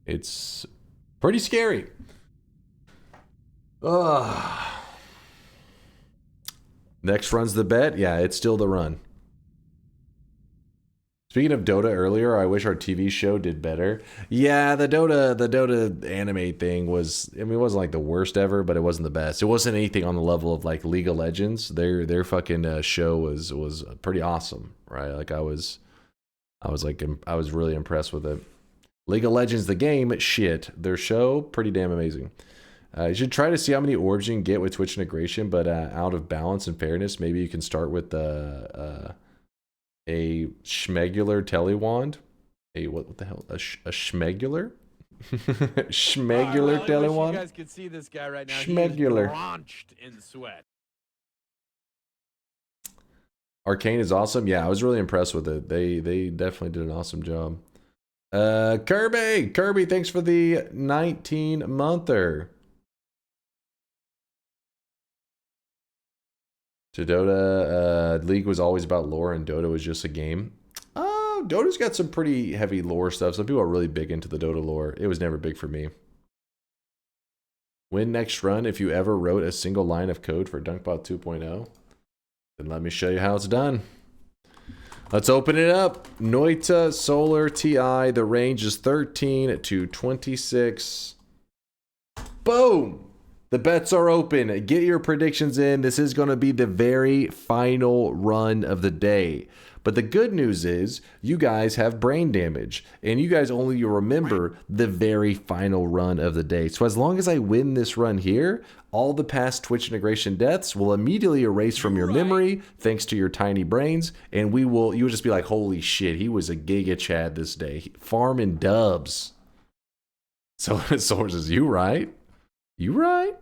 It's pretty scary. Next run's the bet. Yeah, it's still the run. Speaking of Dota earlier, I wish our TV show did better. Yeah, the Dota anime thing was, I mean, it wasn't like the worst ever, but it wasn't the best. It wasn't anything on the level of like League of Legends. Their fucking show was pretty awesome, right? Like I was really impressed with it. League of Legends, the game, shit. Their show, pretty damn amazing. You should try to see how many orbs you can get with Twitch integration, but out of balance and fairness, maybe you can start with a schmegular telewand. What the hell? A schmegular? Schmegular telewand? You guys could see this guy right now. Schmegular. He is drenched in sweat. Arcane is awesome. Yeah, I was really impressed with it. They definitely did an awesome job. Kirby, thanks for the 19-monther. To Dota, League was always about lore and Dota was just a game. Dota's got some pretty heavy lore stuff. Some people are really big into the Dota lore. It was never big for me. Win next run if you ever wrote a single line of code for DunkBot 2.0. Then let me show you how it's done. Let's open it up. Noita Solar TI. The range is 13 to 26. Boom! The bets are open. Get your predictions in. This is going to be the very final run of the day. But the good news is you guys have brain damage. And you guys only remember the very final run of the day. So as long as I win this run here, all the past Twitch integration deaths will immediately erase from your memory thanks to your tiny brains. And you'll just be like, holy shit, he was a Giga Chad this day. Farming dubs. So sources, you right? You right?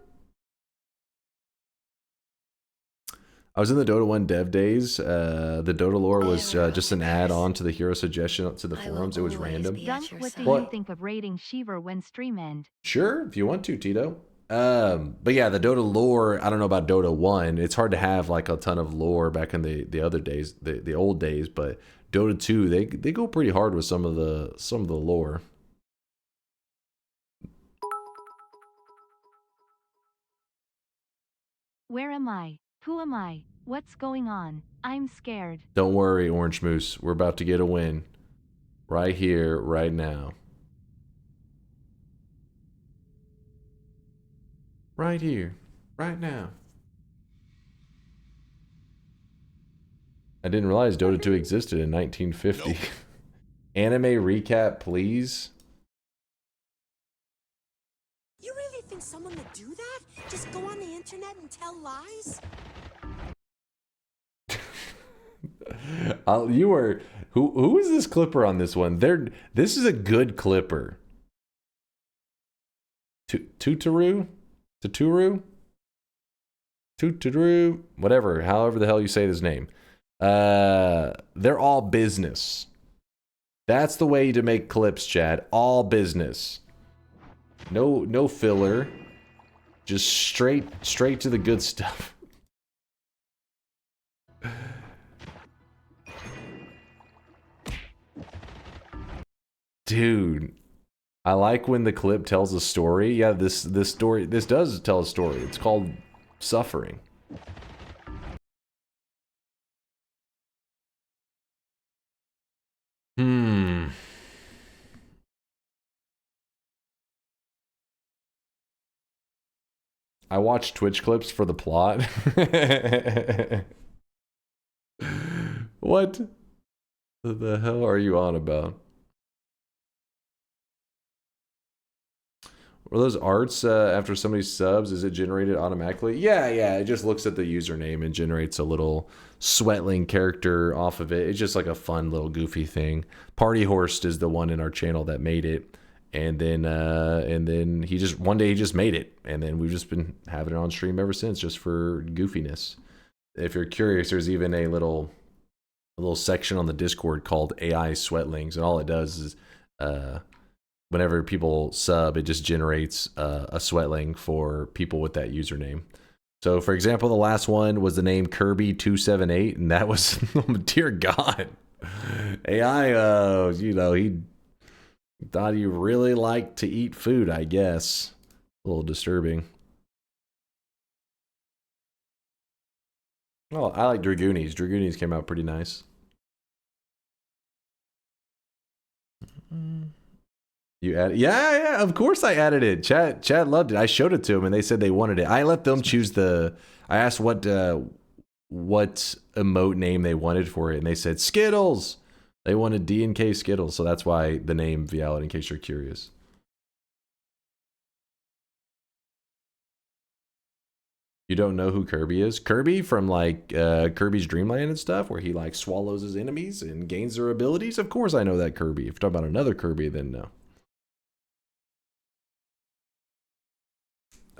I was in the Dota 1 dev days. The Dota lore was just an add-on to the hero suggestion to the forums. It was random. Dunk, what do you think of raiding Shiver when stream end? Sure, if you want to, Tito. But yeah, the Dota lore, I don't know about Dota 1. It's hard to have like a ton of lore back in the other days, the old days, but Dota 2, they go pretty hard with some of the lore. Where am I? Who am I? What's going on? I'm scared. Don't worry, Orange Moose. We're about to get a win. Right here, right now. Right here, right now. I didn't realize Dota 2 existed in 1950. Nope. Anime recap, please. You really think someone would do that? Just go on the internet and tell lies? Who is this clipper on this one? This is a good clipper. Tuturu, whatever, however the hell you say his name. They're all business. That's the way to make clips, Chad. All business. No filler. Just straight to the good stuff. Dude, I like when the clip tells a story. Yeah, this does tell a story. It's called Suffering. I watch Twitch clips for the plot. What the hell are you on about? Were those arts after somebody subs? Is it generated automatically? Yeah, it just looks at the username and generates a little Sweatling character off of it. It's just like a fun little goofy thing. Party Horst is the one in our channel that made it, and then he just one day he just made it, and then we've just been having it on stream ever since, just for goofiness. If you're curious, there's even a little section on the Discord called AI Sweatlings, and all it does is whenever people sub, it just generates a Sweatling for people with that username. So, for example, the last one was the name Kirby278, and that was, dear God, AI, he thought he really liked to eat food, I guess. A little disturbing. Oh, I like Dragoonies. Dragoonies came out pretty nice. You added? Yeah, of course I added it. Chad loved it. I showed it to them and they said they wanted it. I let them choose I asked what emote name they wanted for it, and they said Skittles. They wanted D&K Skittles, so that's why the name Vialet, in case you're curious. You don't know who Kirby is? Kirby from like Kirby's Dream Land and stuff, where he like swallows his enemies and gains their abilities? Of course I know that Kirby. If you're talking about another Kirby, then no.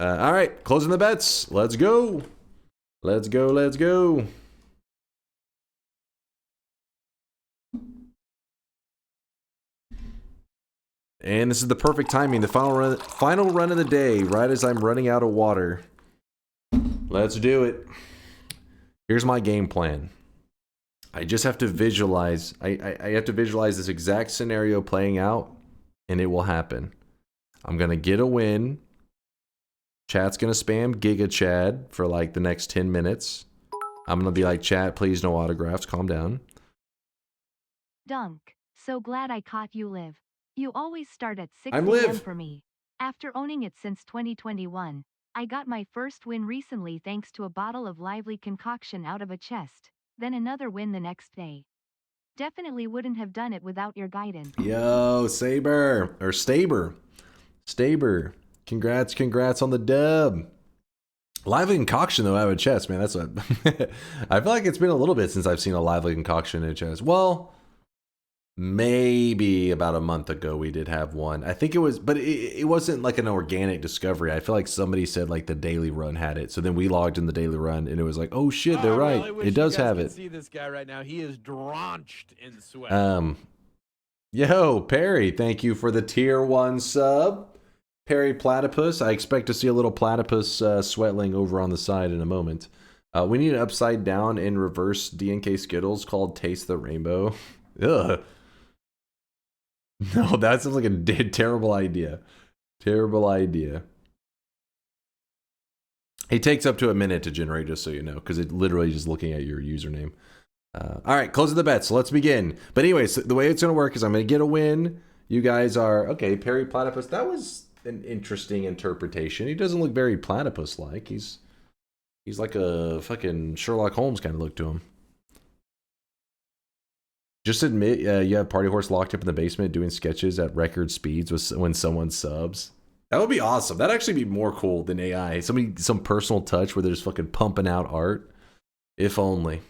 All right, closing the bets. Let's go. Let's go. And this is the perfect timing. The final run of the day, right as I'm running out of water. Let's do it. Here's my game plan. I just have to visualize. I have to visualize this exact scenario playing out, and it will happen. I'm going to get a win. Chat's going to spam Giga Chad for like the next 10 minutes. I'm going to be like, chat, please no autographs. Calm down. Dunk, so glad I caught you live. You always start at 6 I'm a.m. Liv. for me. After owning it since 2021, I got my first win recently thanks to a bottle of lively concoction out of a chest, then another win the next day. Definitely wouldn't have done it without your guidance. Yo, Saber. Or Staber. Congrats on the dub. Lively concoction though out of a chest, man. That's what I feel like it's been a little bit since I've seen a lively concoction in a chest. Well, maybe about a month ago we did have one. I think it was, but it wasn't like an organic discovery. I feel like somebody said like the Daily Run had it. So then we logged in the Daily Run and it was like, oh shit, they're right. Really wish It does you guys have could it. See this guy right now. He is drenched in sweat. Yo, Perry, thank you for the tier 1 sub. Perry Platypus. I expect to see a little platypus sweatling over on the side in a moment. We need an upside down and reverse DNK Skittles called Taste the Rainbow. Ugh. No, that sounds like a terrible idea. Terrible idea. It takes up to a minute to generate, just so you know, because it literally just looking at your username. All right, closing the bets. So let's begin. But anyways, the way it's going to work is I'm going to get a win. You guys are, okay, Perry Platypus. That was an interesting interpretation. He doesn't look very platypus-like. He's like a fucking Sherlock Holmes kind of look to him. Just admit you have Party Horse locked up in the basement doing sketches at record speeds when someone subs. That would be awesome. That'd actually be more cool than AI. Some personal touch where they're just fucking pumping out art. If only.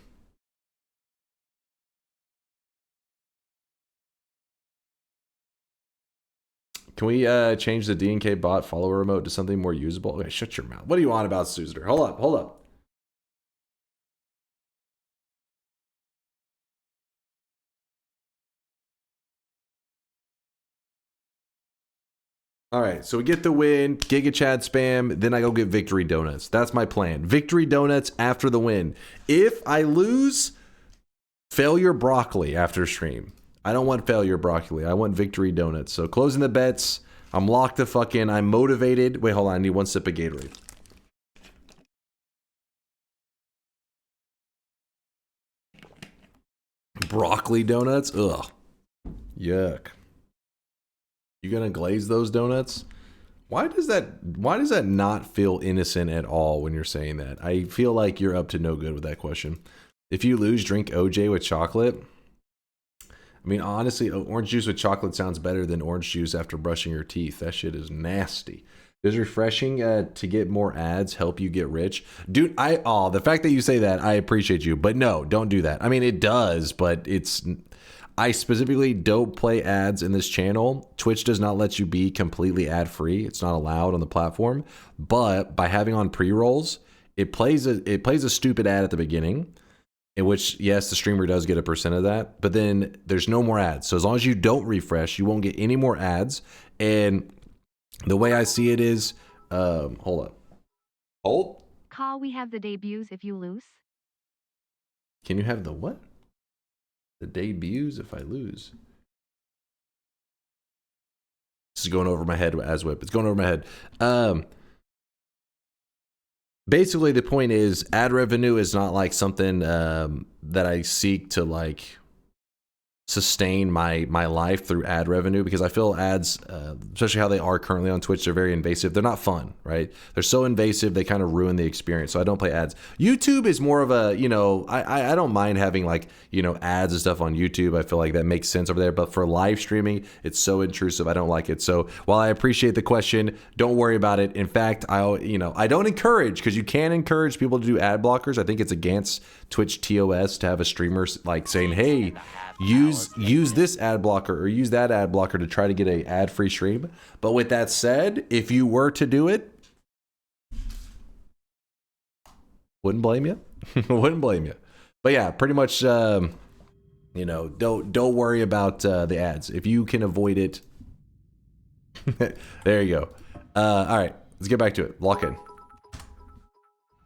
Can we change the DNK bot follower remote to something more usable? Okay, shut your mouth. What do you want about Suzer? Hold up. All right, so we get the win, Giga Chad spam, then I go get victory donuts. That's my plan. Victory donuts after the win. If I lose, failure broccoli after stream. I don't want failure broccoli. I want victory donuts. So closing the bets. I'm locked the fuck in. I'm motivated. Wait, hold on. I need one sip of Gatorade. Broccoli donuts? Ugh. Yuck. You gonna glaze those donuts? Why does that not feel innocent at all when you're saying that? I feel like you're up to no good with that question. If you lose, drink OJ with chocolate. I mean, honestly, orange juice with chocolate sounds better than orange juice after brushing your teeth. That shit is nasty. Does refreshing to get more ads help you get rich? Dude, the fact that you say that, I appreciate you. But no, don't do that. I mean, it does, but I specifically don't play ads in this channel. Twitch does not let you be completely ad-free. It's not allowed on the platform. But by having on pre-rolls, it plays a stupid ad at the beginning, in which, yes, the streamer does get a percent of that, but then there's no more ads. So as long as you don't refresh, you won't get any more ads. And the way I see it is, hold up. Hold? Call, we have the debuts if you lose. Can you have the what? The debuts if I lose. This is going over my head as whip. It's going over my head. Basically, the point is ad revenue is not like something that I seek to like sustain my life through ad revenue, because I feel ads, especially how they are currently on Twitch, they're very invasive. They're not fun, right? They're so invasive, they kind of ruin the experience. So I don't play ads. YouTube is more of a, I don't mind having like, ads and stuff on YouTube. I feel like that makes sense over there. But for live streaming, it's so intrusive. I don't like it. So while I appreciate the question, don't worry about it. In fact, I don't encourage, because you can encourage people to do ad blockers. I think it's against Twitch TOS to have a streamer like saying, hey, use this ad blocker or use that ad blocker to try to get a ad-free stream. But with that said, if you were to do it, wouldn't blame you. Wouldn't blame you. But yeah, pretty much, don't worry about the ads. If you can avoid it, there you go. All right, let's get back to it. Lock in.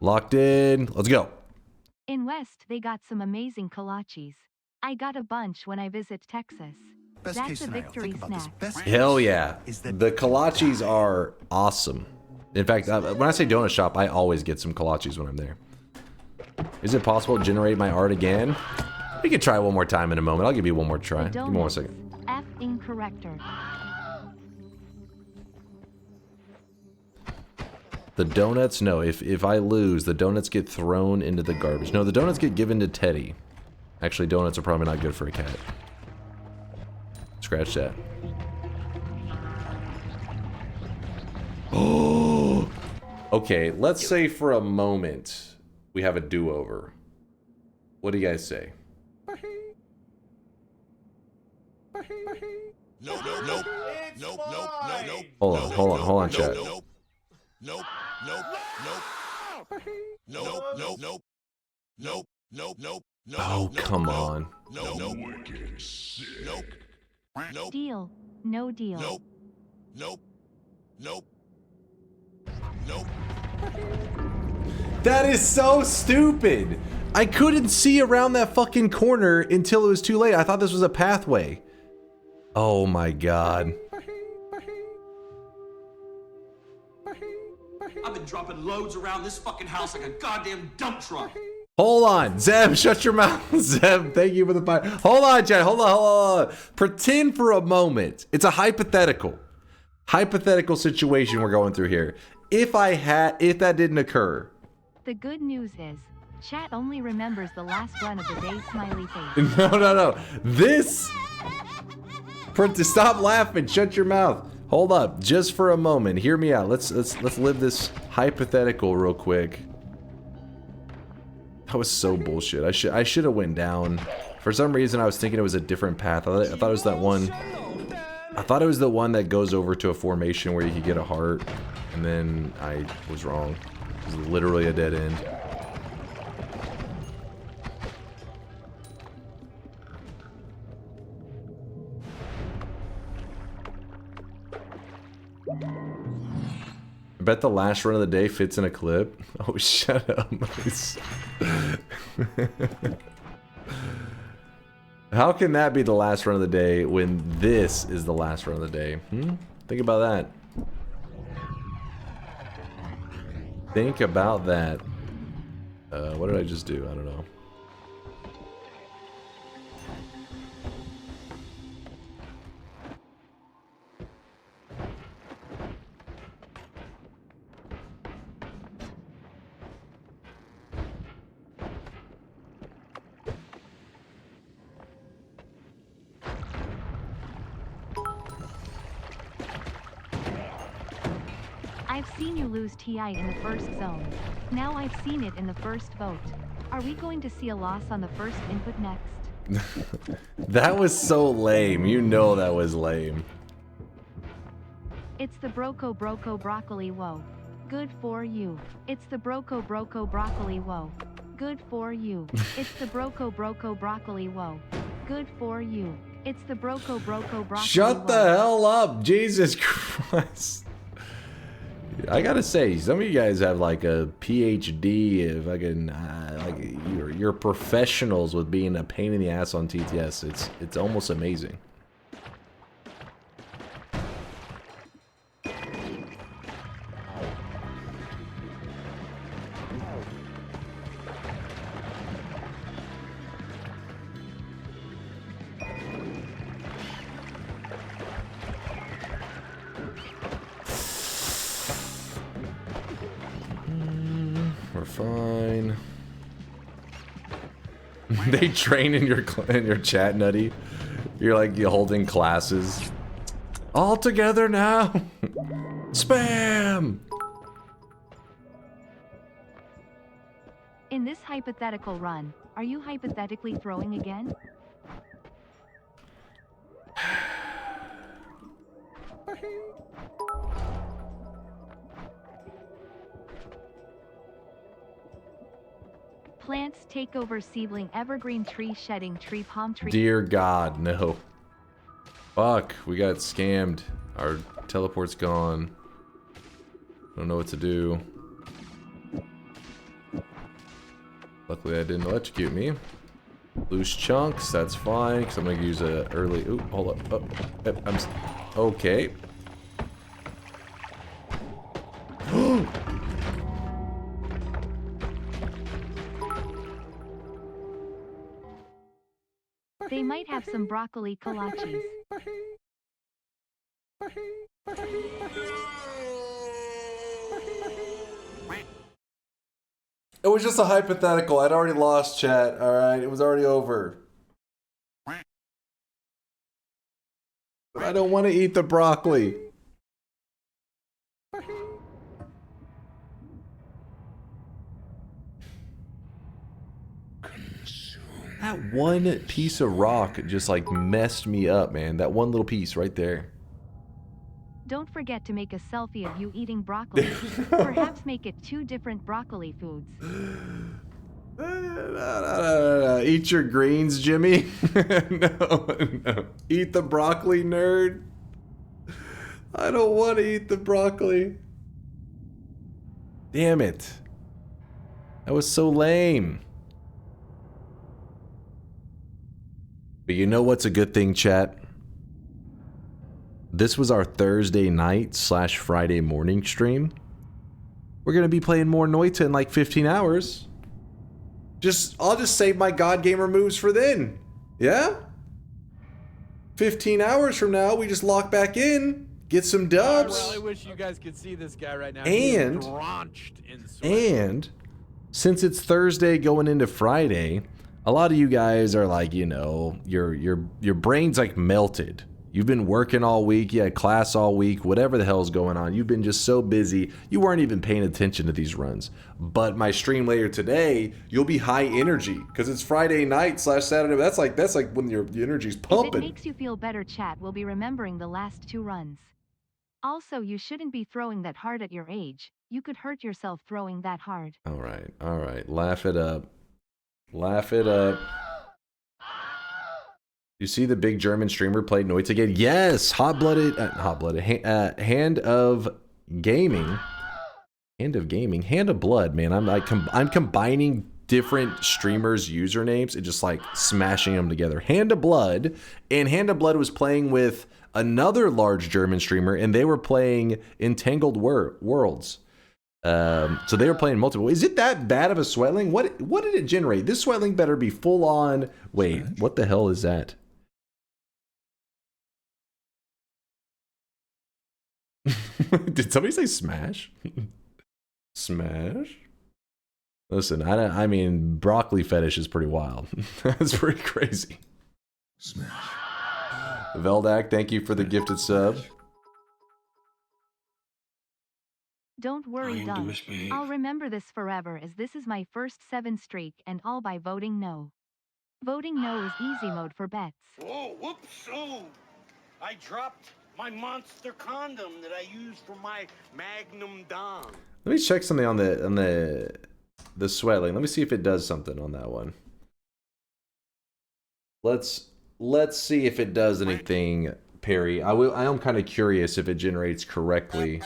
Locked in. Let's go. In West, they got some amazing kolaches. I got a bunch when I visit Texas. That's a victory snack. Hell yeah. The kolaches are awesome. In fact, when I say donut shop, I always get some kolaches when I'm there. Is it possible to generate my art again? We can try one more time in a moment. I'll give you one more try. Give me 1 second. F incorrector. The donuts? No, if I lose, the donuts get thrown into the garbage. No, the donuts get given to Teddy. Actually, donuts are probably not good for a cat. Scratch that. Oh! Okay, let's say for a moment we have a do-over. What do you guys say? Nope, nope, nope, nope, nope, nope. Hold on, chat. Nope, nope, nope, nope, nope, nope, nope, nope, nope. Oh, come on. No, no, nope, nope, Deal. No deal. nope, nope, nope, nope. That is so stupid. I couldn't see around that fucking corner until it was too late. I thought this was a pathway. Oh my god. I've been dropping loads around this fucking house like a goddamn dump truck. Hold on, Zeb, shut your mouth. Zeb, thank you for the fire. Hold on, Chad, hold on. Pretend for a moment. It's a hypothetical situation we're going through here. If that didn't occur. The good news is, chat only remembers the last run of the day smiley face. No. This. Stop laughing. Shut your mouth. Hold up, just for a moment. Hear me out. Let's live this hypothetical real quick. That was so bullshit. I should have went down. For some reason, I was thinking it was a different path. I thought it was that one. I thought it was the one that goes over to a formation where you could get a heart, and then I was wrong. It was literally a dead end. I bet the last run of the day fits in a clip. Oh, shut up. How can that be the last run of the day when this is the last run of the day? Think about that. Think about that. What did I just do? I don't know. I've seen you lose TI in the first zone. Now I've seen it in the first vote. Are we going to see a loss on the first input next? That was so lame. You know that was lame. It's the broco broccoli whoa. Good for you. It's the broco broccoli whoa. Good for you. It's the broco broccoli whoa. Good for you. It's the broco broccoli. Shut the hell up, Jesus Christ. I gotta say, some of you guys have like a PhD, like you're professionals with being a pain in the ass on TTS. It's almost amazing. Fine. They train in your chat, Nutty. You're like holding classes. All together now. Spam. In this hypothetical run, are you hypothetically throwing again? Plants take over seedling evergreen tree shedding tree palm tree. Dear God, no. Fuck, we got scammed. Our teleport's gone. Don't know what to do. Luckily I didn't electrocute me. Loose chunks, that's fine, because I'm gonna use a early. Ooh, hold up. Oh, okay. They might have some broccoli kolaches. It was just a hypothetical. I'd already lost, chat. Alright, it was already over. But I don't want to eat the broccoli. That one piece of rock just like messed me up, man. That one little piece right there. Don't forget to make a selfie of you eating broccoli. Perhaps make it 2 different broccoli foods. Eat your greens, Jimmy. No. Eat the broccoli, nerd. I don't want to eat the broccoli. Damn it. That was so lame. But you know what's a good thing, chat? This was our Thursday night / Friday morning stream. We're going to be playing more Noita in like 15 hours. I'll just save my God Gamer moves for then. Yeah? 15 hours from now, we just lock back in, get some dubs. Well, I wish you guys could see this guy right now. And, He's drenched in sweat. and since it's Thursday going into Friday, a lot of you guys are like, you know, your brain's like melted. You've been working all week, you had class all week, whatever the hell's going on. You've been just so busy, you weren't even paying attention to these runs. But my stream later today, you'll be high energy because it's Friday night / Saturday. That's like when your energy's pumping. If it makes you feel better, chat will be remembering the last 2 runs. Also, you shouldn't be throwing that hard at your age. You could hurt yourself throwing that hard. All right. Laugh it up. Laugh it up. You see the big German streamer played Noita again? Yes, Hand of Gaming. Hand of Blood, man. I'm combining different streamers' usernames and just like smashing them together. Hand of Blood, and Hand of Blood was playing with another large German streamer, and they were playing Entangled Worlds. So they were playing multiple. Is it that bad of a sweatling? What did it generate? This sweatling better be full on. Wait, what the hell is that? Did somebody say smash? Smash? Listen, I mean, broccoli fetish is pretty wild. That's pretty crazy. Smash. Veldak, thank you for the gifted sub. Don't worry, Dunk. I'll remember this forever, as this is my first 7 streak, and all by voting no. Voting no is easy mode for bets. Whoa, whoops, oh! I dropped my monster condom that I used for my Magnum Dom. Let me check something on the sweatling. Let me see if it does something on that one. Let's see if it does anything, Perry. I am kind of curious if it generates correctly.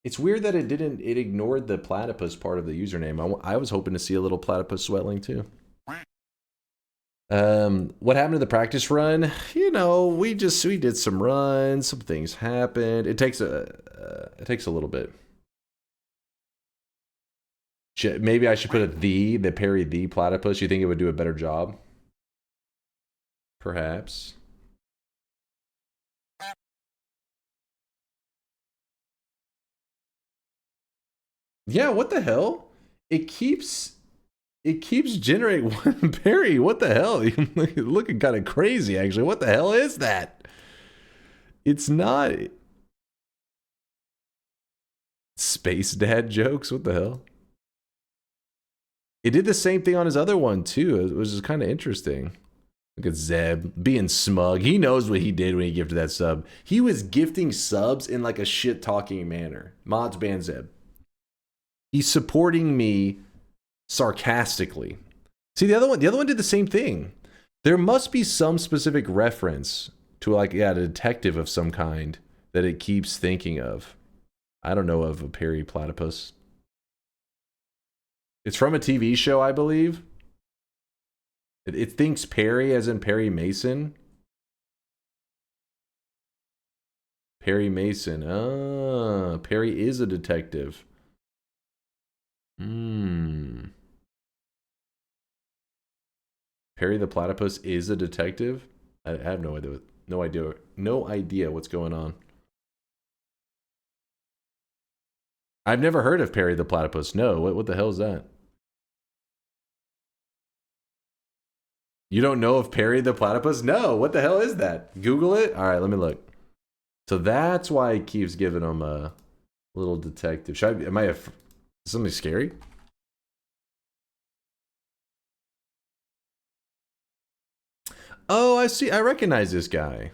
It's weird that it ignored the platypus part of the username. I was hoping to see a little platypus sweatling too. What happened to the practice run? You know, we did some runs, some things happened. It takes a little bit. Maybe I should put the Perry the platypus. You think it would do a better job? Perhaps. Yeah, what the hell? It keeps generating one. Perry, what the hell? You're looking kind of crazy, actually. What the hell is that? It's not Space Dad jokes. What the hell? It did the same thing on his other one too. It was just kind of interesting. Look at Zeb being smug. He knows what he did when he gifted that sub. He was gifting subs in like a shit-talking manner. Mods ban Zeb. He's supporting me sarcastically. See, the other one did the same thing. There must be some specific reference to like, yeah, a detective of some kind that it keeps thinking of. I don't know of a Perry platypus. It's from a TV show, I believe. It thinks Perry as in Perry Mason. Perry Mason. Ah, Perry is a detective. Perry the platypus is a detective? I have no idea what's going on. I've never heard of Perry the platypus. No, what the hell is that? You don't know of Perry the platypus? No, what the hell is that? Google it. All right, let me look. So that's why it keeps giving him a little detective. Something scary? Oh, I see. I recognize this guy.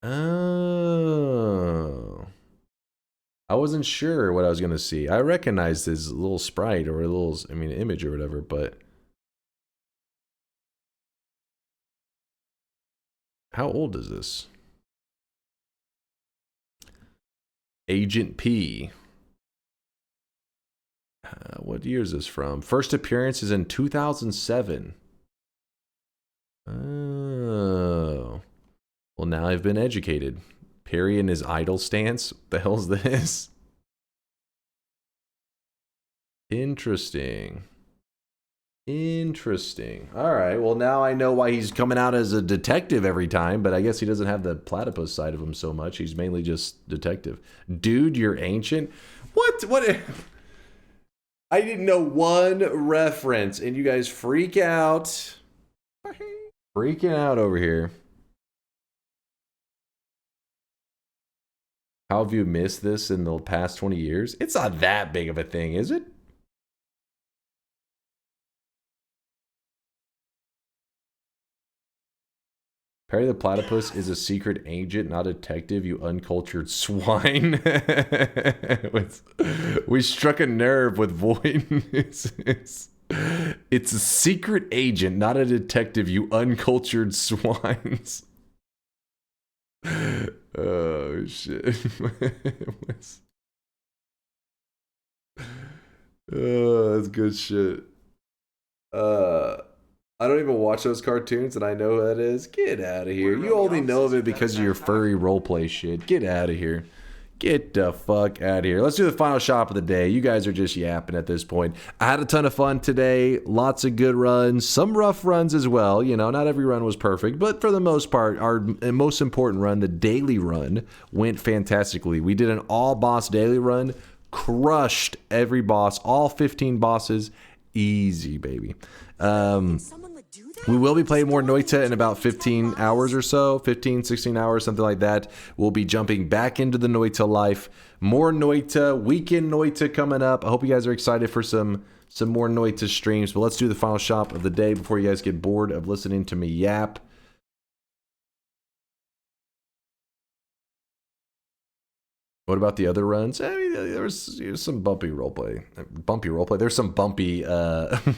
Oh. I wasn't sure what I was going to see. I recognized his little sprite or a little, I mean, image or whatever, but... How old is this? Agent P. What year is this from? First appearance is in 2007. Oh. Well, now I've been educated. Perry in his idle stance? What the hell's this? Interesting. Interesting. All right. Well, now I know why he's coming out as a detective every time, but I guess he doesn't have the platypus side of him so much. He's mainly just detective. Dude, you're ancient? What? What? I didn't know one reference, and you guys freak out. Freaking out over here. How have you missed this in the past 20 years? It's not that big of a thing, is it? Perry the Platypus is a secret agent, not a detective, you uncultured swine. We struck a nerve with Void. It's a secret agent, not a detective, you uncultured swines. Oh, shit. Oh, that's good shit. I don't even watch those cartoons and I know who that is. Get out of here. You only know of it because of your furry roleplay shit. Get out of here. Get the fuck out of here. Let's do the final shop of the day. You guys are just yapping at this point. I had a ton of fun today. Lots of good runs. Some rough runs as well. You know, not every run was perfect. But for the most part, our most important run, the daily run, went fantastically. We did an all-boss daily run. Crushed every boss. All 15 bosses. Easy, baby. We will be playing more Noita in about 15 hours or so, 15, 16 hours, something like that. We'll be jumping back into the Noita life. More Noita, weekend Noita coming up. I hope you guys are excited for some more Noita streams, but let's do the final shop of the day before you guys get bored of listening to me yap. What about the other runs? I mean, there was some bumpy roleplay. There's some bumpy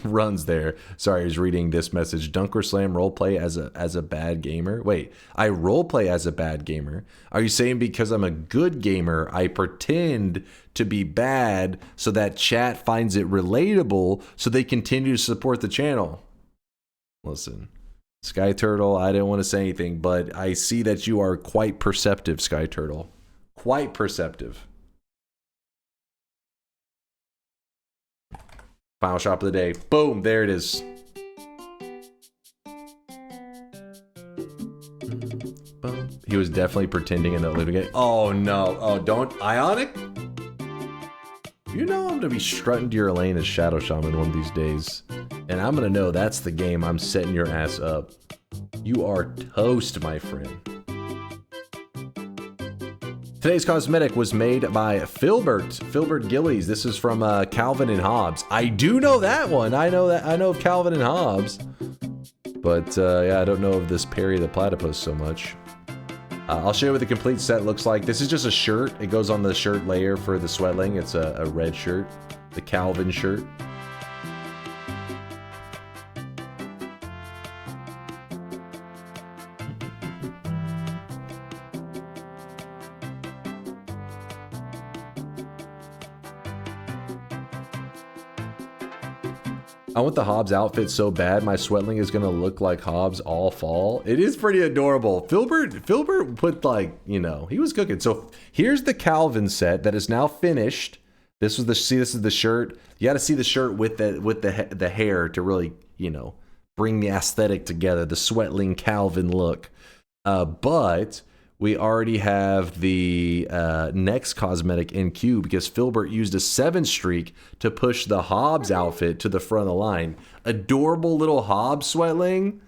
runs there. Sorry, I was reading this message. DunkOrSlam roleplay as a bad gamer. Wait, I roleplay as a bad gamer. Are you saying because I'm a good gamer, I pretend to be bad so that chat finds it relatable so they continue to support the channel? Listen, Sky Turtle, I didn't want to say anything, but I see that you are quite perceptive, Sky Turtle. Quite perceptive. Final shop of the day. Boom, there it is. Boom. He was definitely pretending in that living game. Oh no. Oh, don't. Ionic? You know I'm gonna be strutting to your lane as Shadow Shaman one of these days. And I'm gonna know that's the game I'm setting your ass up. You are toast, my friend. Today's cosmetic was made by Filbert Gillies. This is from Calvin and Hobbes. I do know that one. I know of Calvin and Hobbes. But yeah, I don't know of this Perry the Platypus so much. I'll show you what the complete set looks like. This is just a shirt. It goes on the shirt layer for the Sweatling. It's a red shirt, the Calvin shirt. I want the Hobbs outfit so bad, my Sweatling is gonna look like Hobbs all fall. It is pretty adorable. Filbert put, like, you know, he was cooking. So here's the Calvin set that is now finished. This is the shirt. You gotta see the shirt with the hair to really, you know, bring the aesthetic together, the Sweatling Calvin look. But we already have the next cosmetic in queue because Filbert used a 7 streak to push the Hobbs outfit to the front of the line. Adorable little Hobbs Sweatling.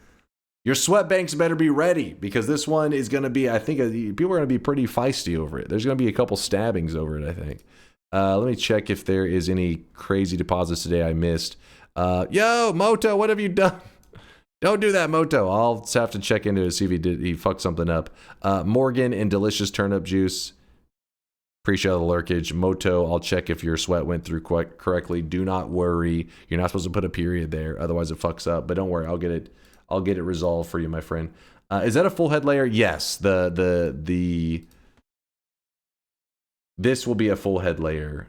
Your sweat banks better be ready because this one is going to be, I think, people are going to be pretty feisty over it. There's going to be a couple stabbings over it, I think. Let me check if there is any crazy deposits today I missed. Yo, Moto, what have you done? Don't do that, Moto. I'll have to check into it to see if he fucked something up. Morgan and delicious turnip juice. Appreciate the lurkage. Moto, I'll check if your sweat went through correctly. Do not worry. You're not supposed to put a period there, otherwise it fucks up. But don't worry, I'll get it resolved for you, my friend. Is that a full head layer? Yes. This will be a full head layer,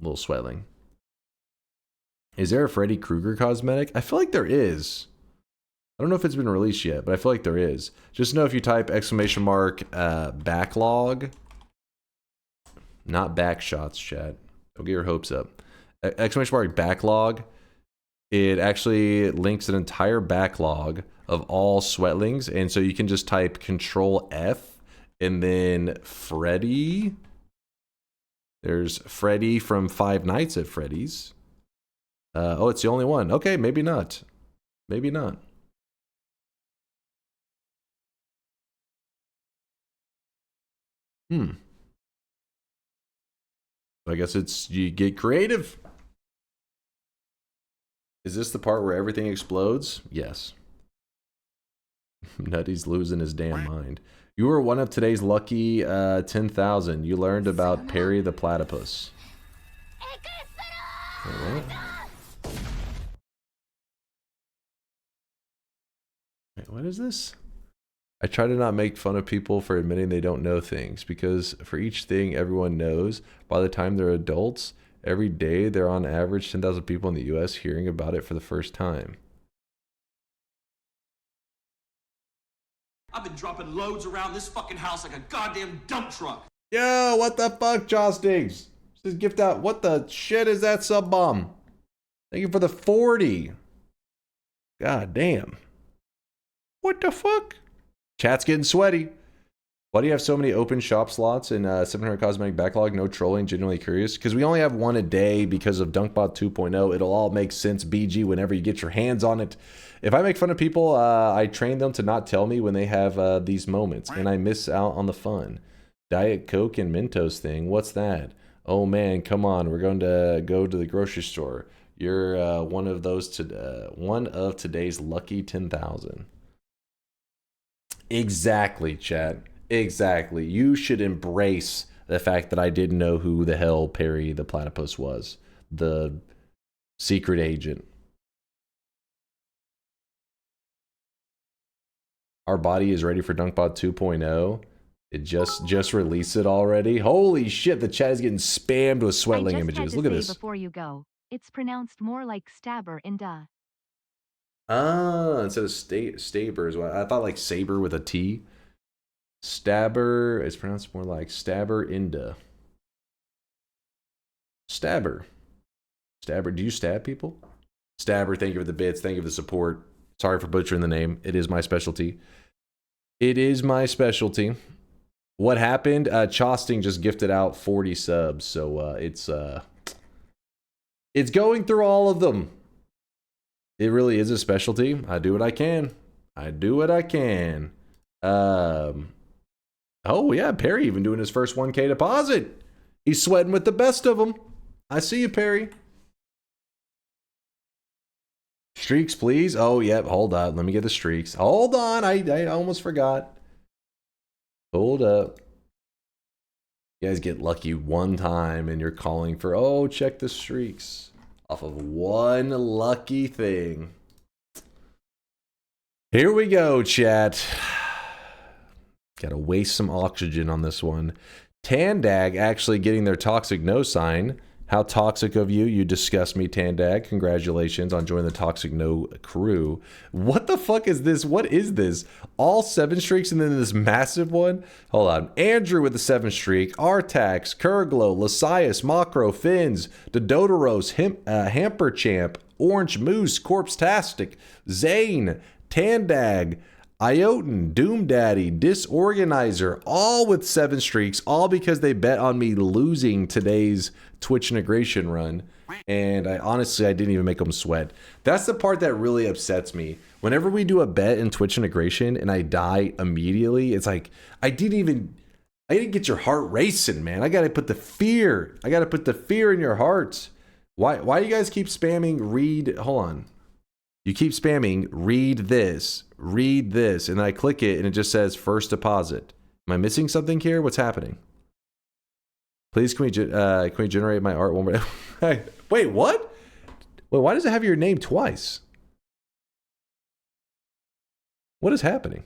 little sweatling. Is there a Freddy Krueger cosmetic? I feel like there is. I don't know if it's been released yet, but I feel like there is. Just know if you type ! Backlog, not back shots, chat. Don't get your hopes up. ! Backlog, it actually links an entire backlog of all sweatlings, and so you can just type Control F and then Freddy. There's Freddy from Five Nights at Freddy's. Oh, it's the only one. Okay, maybe not. Maybe not. I guess it's you get creative. Is this the part where everything explodes? Yes. Nutty's losing his damn mind. You were one of today's lucky 10,000. You learned about Perry the Platypus. Wait, what? Wait, what is this? I try to not make fun of people for admitting they don't know things, because for each thing everyone knows, by the time they're adults, every day there are on average 10,000 people in the US hearing about it for the first time. I've been dropping loads around this fucking house like a goddamn dump truck. Yo, what the fuck, Jostings? This is gift out. What the shit is that sub bomb? Thank you for the 40. God damn. What the fuck? Chat's getting sweaty. Why do you have so many open shop slots in 700 cosmetic backlog? No trolling, genuinely curious. Because we only have one a day because of DunkBot 2.0. It'll all make sense, BG, whenever you get your hands on it. If I make fun of people, I train them to not tell me when they have these moments, and I miss out on the fun. Diet Coke and Mentos thing, what's that? Oh man, come on, we're going to go to the grocery store. You're one of today's lucky 10,000. Exactly, chat. Exactly. You should embrace the fact that I didn't know who the hell Perry the Platypus was. The secret agent. Our body is ready for DunkBot 2.0. It just released it already. Holy shit, the chat is getting spammed with sweatling images. Look at this. Before you go, it's pronounced more like stabber in duh. Ah, instead of Staber is what I thought, like saber with a T. Stabber is pronounced more like Stabber Inda. Stabber. Stabber, do you stab people? Stabber, thank you for the bits, thank you for the support. Sorry for butchering the name. It is my specialty. It is my specialty. What happened? Chosting just gifted out 40 subs, so it's going through all of them. It really is a specialty. I do what I can. I do what I can. Oh yeah, Perry even doing his first 1K deposit. He's sweating with the best of them. I see you, Perry. Streaks, please. Oh, yep. Hold up. Let me get the streaks. Hold on. I almost forgot. Hold up. You guys get lucky one time and you're calling for, oh, check the streaks. Off of one lucky thing. Here we go, chat. Gotta waste some oxygen on this one. Tandag actually getting their toxic no sign. How toxic of you. You disgust me, Tandag. Congratulations on joining the Toxic No crew. What the fuck is this? What is this? All 7 streaks and then this massive one? Hold on. Andrew with the 7 streak. Artax, Kurglo, Lasias, Macro, Fins, Dodoros, Hamper Champ, Orange Moose, Corpse-tastic, Zane, Tandag, Ioten, Doom Daddy, Disorganizer, all with 7 streaks, all because they bet on me losing today's Twitch integration run. And I didn't even make them sweat. That's the part that really upsets me. Whenever we do a bet in Twitch integration and I die immediately, it's like, I didn't get your heart racing, man. I gotta put the fear. I gotta put the fear in your hearts. Why you guys keep spamming read? Hold on. You keep spamming, read this, and I click it and it just says first deposit. Am I missing something here? What's happening? Please, can we generate my art one more? Wait, what? Wait, why does it have your name twice? What is happening?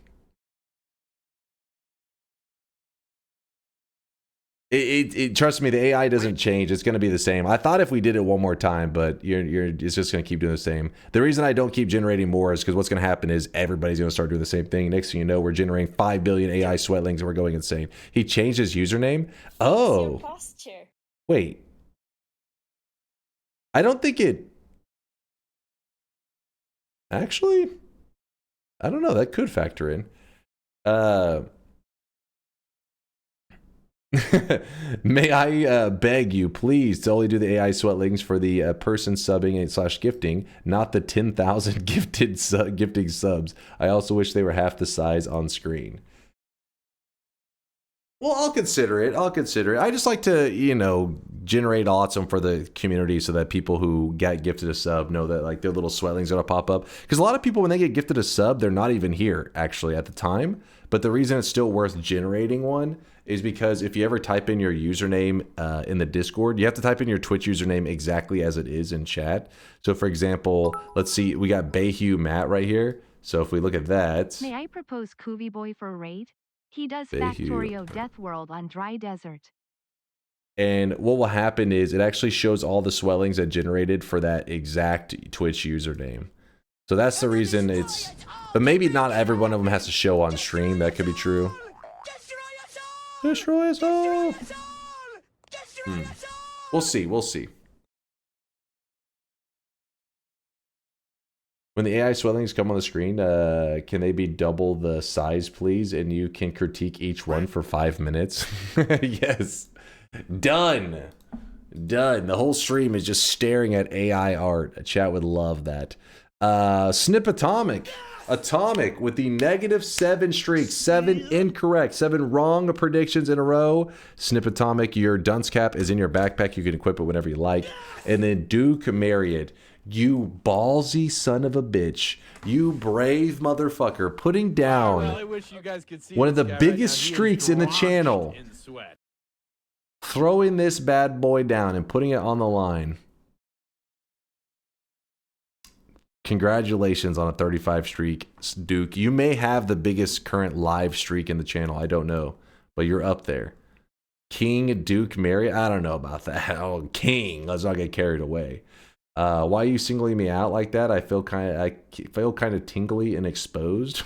Trust me, the AI doesn't change. It's going to be the same. I thought if we did it one more time, but it's just going to keep doing the same. The reason I don't keep generating more is because what's going to happen is everybody's going to start doing the same thing. Next thing you know, we're generating 5 billion AI sweatlings and we're going insane. He changed his username. Oh, wait. I don't think it. Actually, I don't know. That could factor in. May I beg you, please, to only do the AI sweatlings for the person subbing / gifting, not the 10,000 gifting subs. I also wish they were half the size on screen. Well, I'll consider it. I just like to, you know, generate awesome for the community so that people who get gifted a sub know that like their little sweatlings are gonna pop up. Because a lot of people, when they get gifted a sub, they're not even here actually at the time. But the reason it's still worth generating one is because if you ever type in your username in the Discord, you have to type in your Twitch username exactly as it is in chat. So for example, let's see, we got Bayhue Matt right here. So if we look at that. May I propose Koovy Boy for a raid? He does Bayhue. Factorio Death World on Dry Desert. And what will happen is it actually shows all the swellings that generated for that exact Twitch username. So that's the reason it's, but maybe not every one of them has to show on stream. That could be true. Destroy us all! We'll see, we'll see. When the AI swellings come on the screen, can they be double the size, please? And you can critique each one for 5 minutes. Yes. Done. Done. The whole stream is just staring at AI art. Chat would love that. Snip Atomic. Atomic with the -7 streak. 7 incorrect. 7 wrong predictions in a row. Snip Atomic, your dunce cap is in your backpack. You can equip it whenever you like. And then Duke Marriott. You ballsy son of a bitch. You brave motherfucker. Putting down one of the biggest streaks in the channel. Throwing this bad boy down and putting it on the line. Congratulations on a 35 streak, Duke. You may have the biggest current live streak in the channel. I don't know. But you're up there. King Duke Mary. I don't know about that. Oh, King. Let's not get carried away. Why are you singling me out like that? I feel kind of tingly and exposed.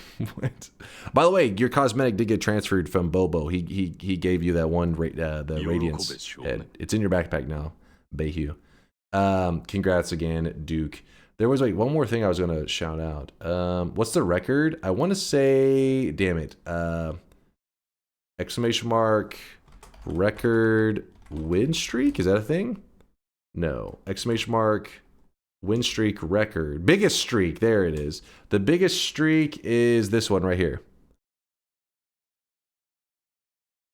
By the way, your cosmetic did get transferred from Bobo. He gave you that one the radiance. It's in your backpack now, Bayhue. Congrats again, Duke. There was like one more thing I was gonna shout out. What's the record? I want to say, damn it. Exclamation mark record win streak. Is that a thing? No. Exclamation mark win streak record. Biggest streak. There it is. The biggest streak is this one right here.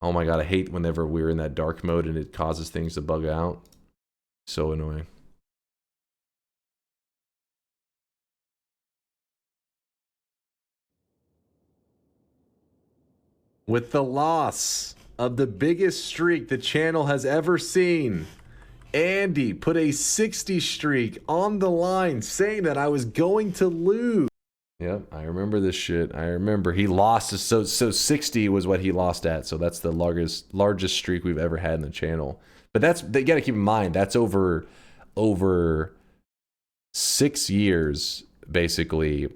Oh my god, I hate whenever we're in that dark mode and it causes things to bug out. So annoying. With the loss of the biggest streak the channel has ever seen, Andy put a 60 streak on the line saying that I was going to lose. Yep, I remember this shit. I remember he lost. So 60 was what he lost at. So that's the largest streak we've ever had in the channel. But that's, you got to keep in mind, that's over 6 years, basically.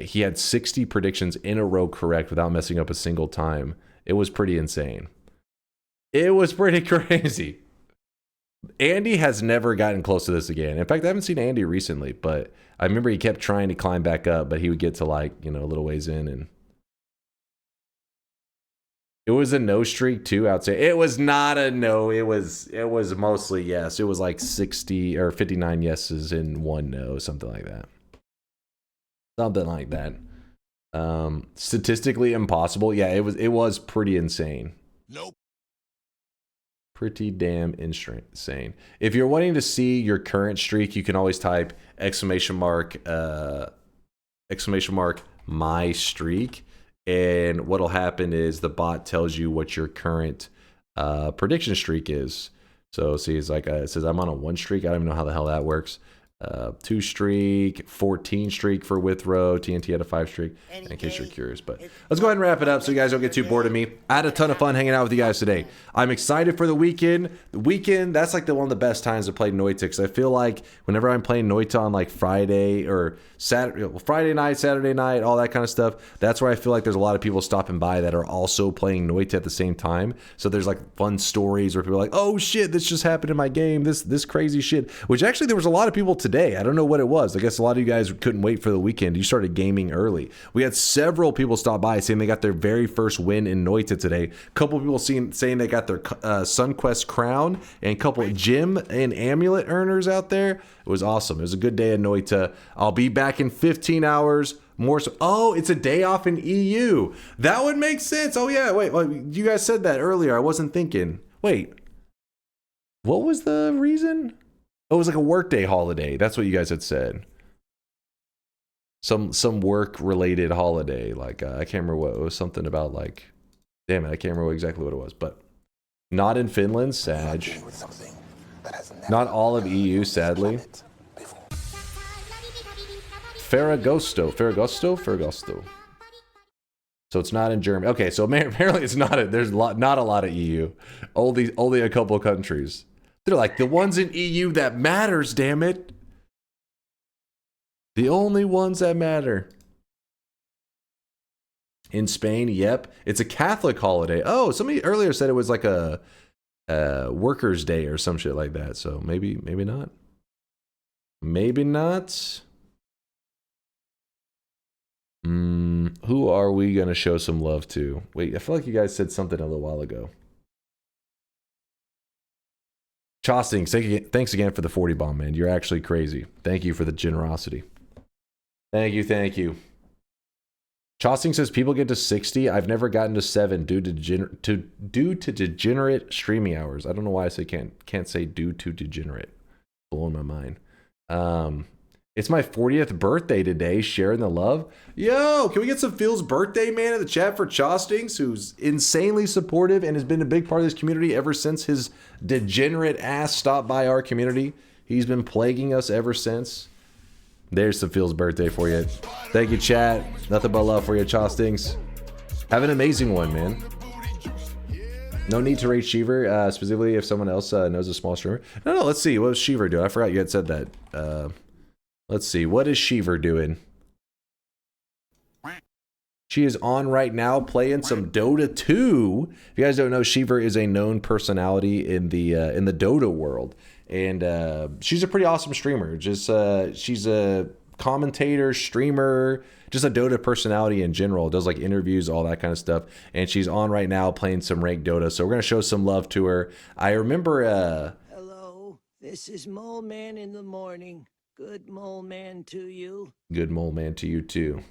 He had 60 predictions in a row correct without messing up a single time. It was pretty insane. It was pretty crazy. Andy has never gotten close to this again. In fact, I haven't seen Andy recently, but I remember he kept trying to climb back up, but he would get to like, you know, a little ways in, and it was a no streak too, I'd say. It was not a no. It was mostly yes. It was like 60 or 59 yeses and 1 no, something like that. Something like that. Statistically impossible. Yeah, it was pretty insane. Nope. Pretty damn insane. If you're wanting to see your current streak, you can always type exclamation mark my streak, and what'll happen is the bot tells you what your current prediction streak is. So see, it's like it says I'm on a 1 streak. I don't even know how the hell that works. 2 streak, 14 streak for Withrow, TNT had a 5 streak, in case you're curious. But let's go ahead and wrap it up so you guys don't get too bored of me. I had a ton of fun hanging out with you guys today. I'm excited for the weekend. The weekend, that's like one of the best times to play Noita, because I feel like whenever I'm playing Noita on like Friday or Friday night, Saturday night, all that kind of stuff, that's where I feel like there's a lot of people stopping by that are also playing Noita at the same time. So there's like fun stories where people are like, oh shit, this just happened in my game, this crazy shit, which actually there was a lot of people today. I don't know what it was. I guess a lot of you guys couldn't wait for the weekend. You started gaming early. We had several people stop by saying they got their very first win in Noita today. A couple people saying they got their Sunquest crown, and a couple gem and amulet earners out there. It was awesome. It was a good day in Noita. I'll be back in 15 hours. More so. Oh, it's a day off in EU. That would make sense. Oh yeah, wait, you guys said that earlier. I wasn't thinking. Wait, what was the reason? Oh, it was like a workday holiday. That's what you guys had said. Some work related holiday. Like I can't remember what it was. Something about like, damn it, I can't remember exactly what it was. But not in Finland, Sag. Not all of EU, sadly. Ferragosto. So it's not in Germany. Okay, so apparently it's not. There's not a lot of EU. Only a couple countries. They're like, the ones in EU that matters, damn it. The only ones that matter. In Spain, yep. It's a Catholic holiday. Oh, somebody earlier said it was like a workers' day or some shit like that. So maybe not. Maybe not. Who are we going to show some love to? Wait, I feel like you guys said something a little while ago. Chostings, thanks again for the 40 bomb, man. You're actually crazy. Thank you for the generosity. Thank you. Chosting says people get to 60. I've never gotten to 7 due to degenerate streaming hours. I don't know why I say can't say due to degenerate. Blowing my mind. It's my 40th birthday today. Sharing the love. Yo, can we get some Phil's birthday man in the chat for Chostings, who's insanely supportive and has been a big part of this community ever since his degenerate ass stopped by our community. He's been plaguing us ever since. There's some Phil's birthday for you. Thank you, chat. Nothing but love for you, Chostings. Have an amazing one, man. No need to rate Sheever, specifically if someone else knows a small streamer. No, let's see. What was Sheever doing? I forgot you had said that. Let's see. What is Sheever doing? She is on right now playing some Dota 2. If you guys don't know, Sheever is a known personality in the Dota world. And she's a pretty awesome streamer. Just she's a commentator, streamer, just a Dota personality in general. Does like interviews, all that kind of stuff. And she's on right now playing some ranked Dota. So we're gonna show some love to her. I remember. Hello, this is Mole Man in the morning. Good Mole Man to you. Good Mole Man to you too.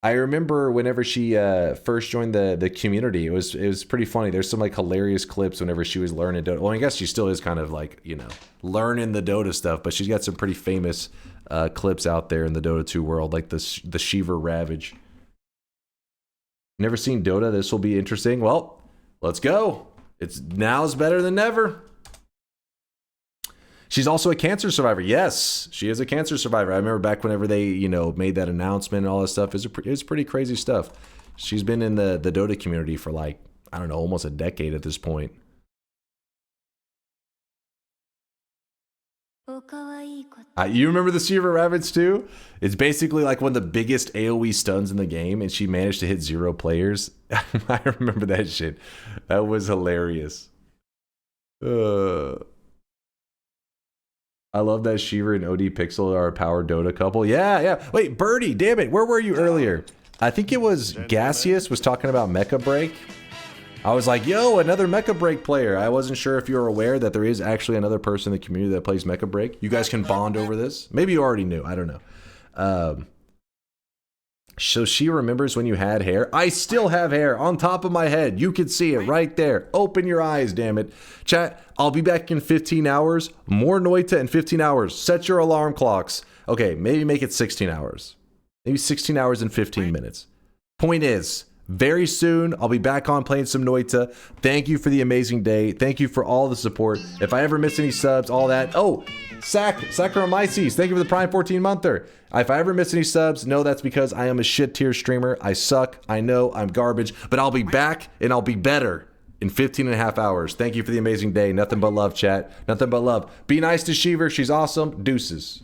I remember whenever she first joined the community, it was pretty funny. There's some like hilarious clips whenever she was learning Dota. Well, I guess she still is kind of like, you know, learning the Dota stuff, but she's got some pretty famous clips out there in the Dota 2 world, like the Sheever Ravage. Never seen Dota. This will be interesting. Well, let's go. Now's better than never. She's also a cancer survivor. Yes, she is a cancer survivor. I remember back whenever they, you know, made that announcement and all that stuff. It was pretty crazy stuff. She's been in the Dota community for like, I don't know, almost a decade at this point. You remember the Sheever Rabbits too? It's basically like one of the biggest AoE stuns in the game, and she managed to hit 0 players. I remember that shit. That was hilarious. I love that Sheever and OD Pixel are a power Dota couple. Yeah. Wait, Birdie, damn it. Where were you earlier? I think it was Gaseous was talking about Mecha Break. I was like, yo, another Mecha Break player. I wasn't sure if you were aware that there is actually another person in the community that plays Mecha Break. You guys can bond over this. Maybe you already knew. I don't know. So she remembers when you had hair. I still have hair on top of my head. You can see it right there. Open your eyes, damn it. Chat, I'll be back in 15 hours. More Noita in 15 hours. Set your alarm clocks. Okay, maybe make it 16 hours. Maybe 16 hours and 15 minutes. Point is, very soon, I'll be back on playing some Noita. Thank you for the amazing day. Thank you for all the support. If I ever miss any subs, all that. Oh, Saccharomyces, thank you for the Prime 14-monther. If I ever miss any subs, no, that's because I am a shit tier streamer. I suck. I know I'm garbage, but I'll be back and I'll be better in 15 and a half hours. Thank you for the amazing day. Nothing but love, chat. Nothing but love. Be nice to Sheever. She's awesome. Deuces.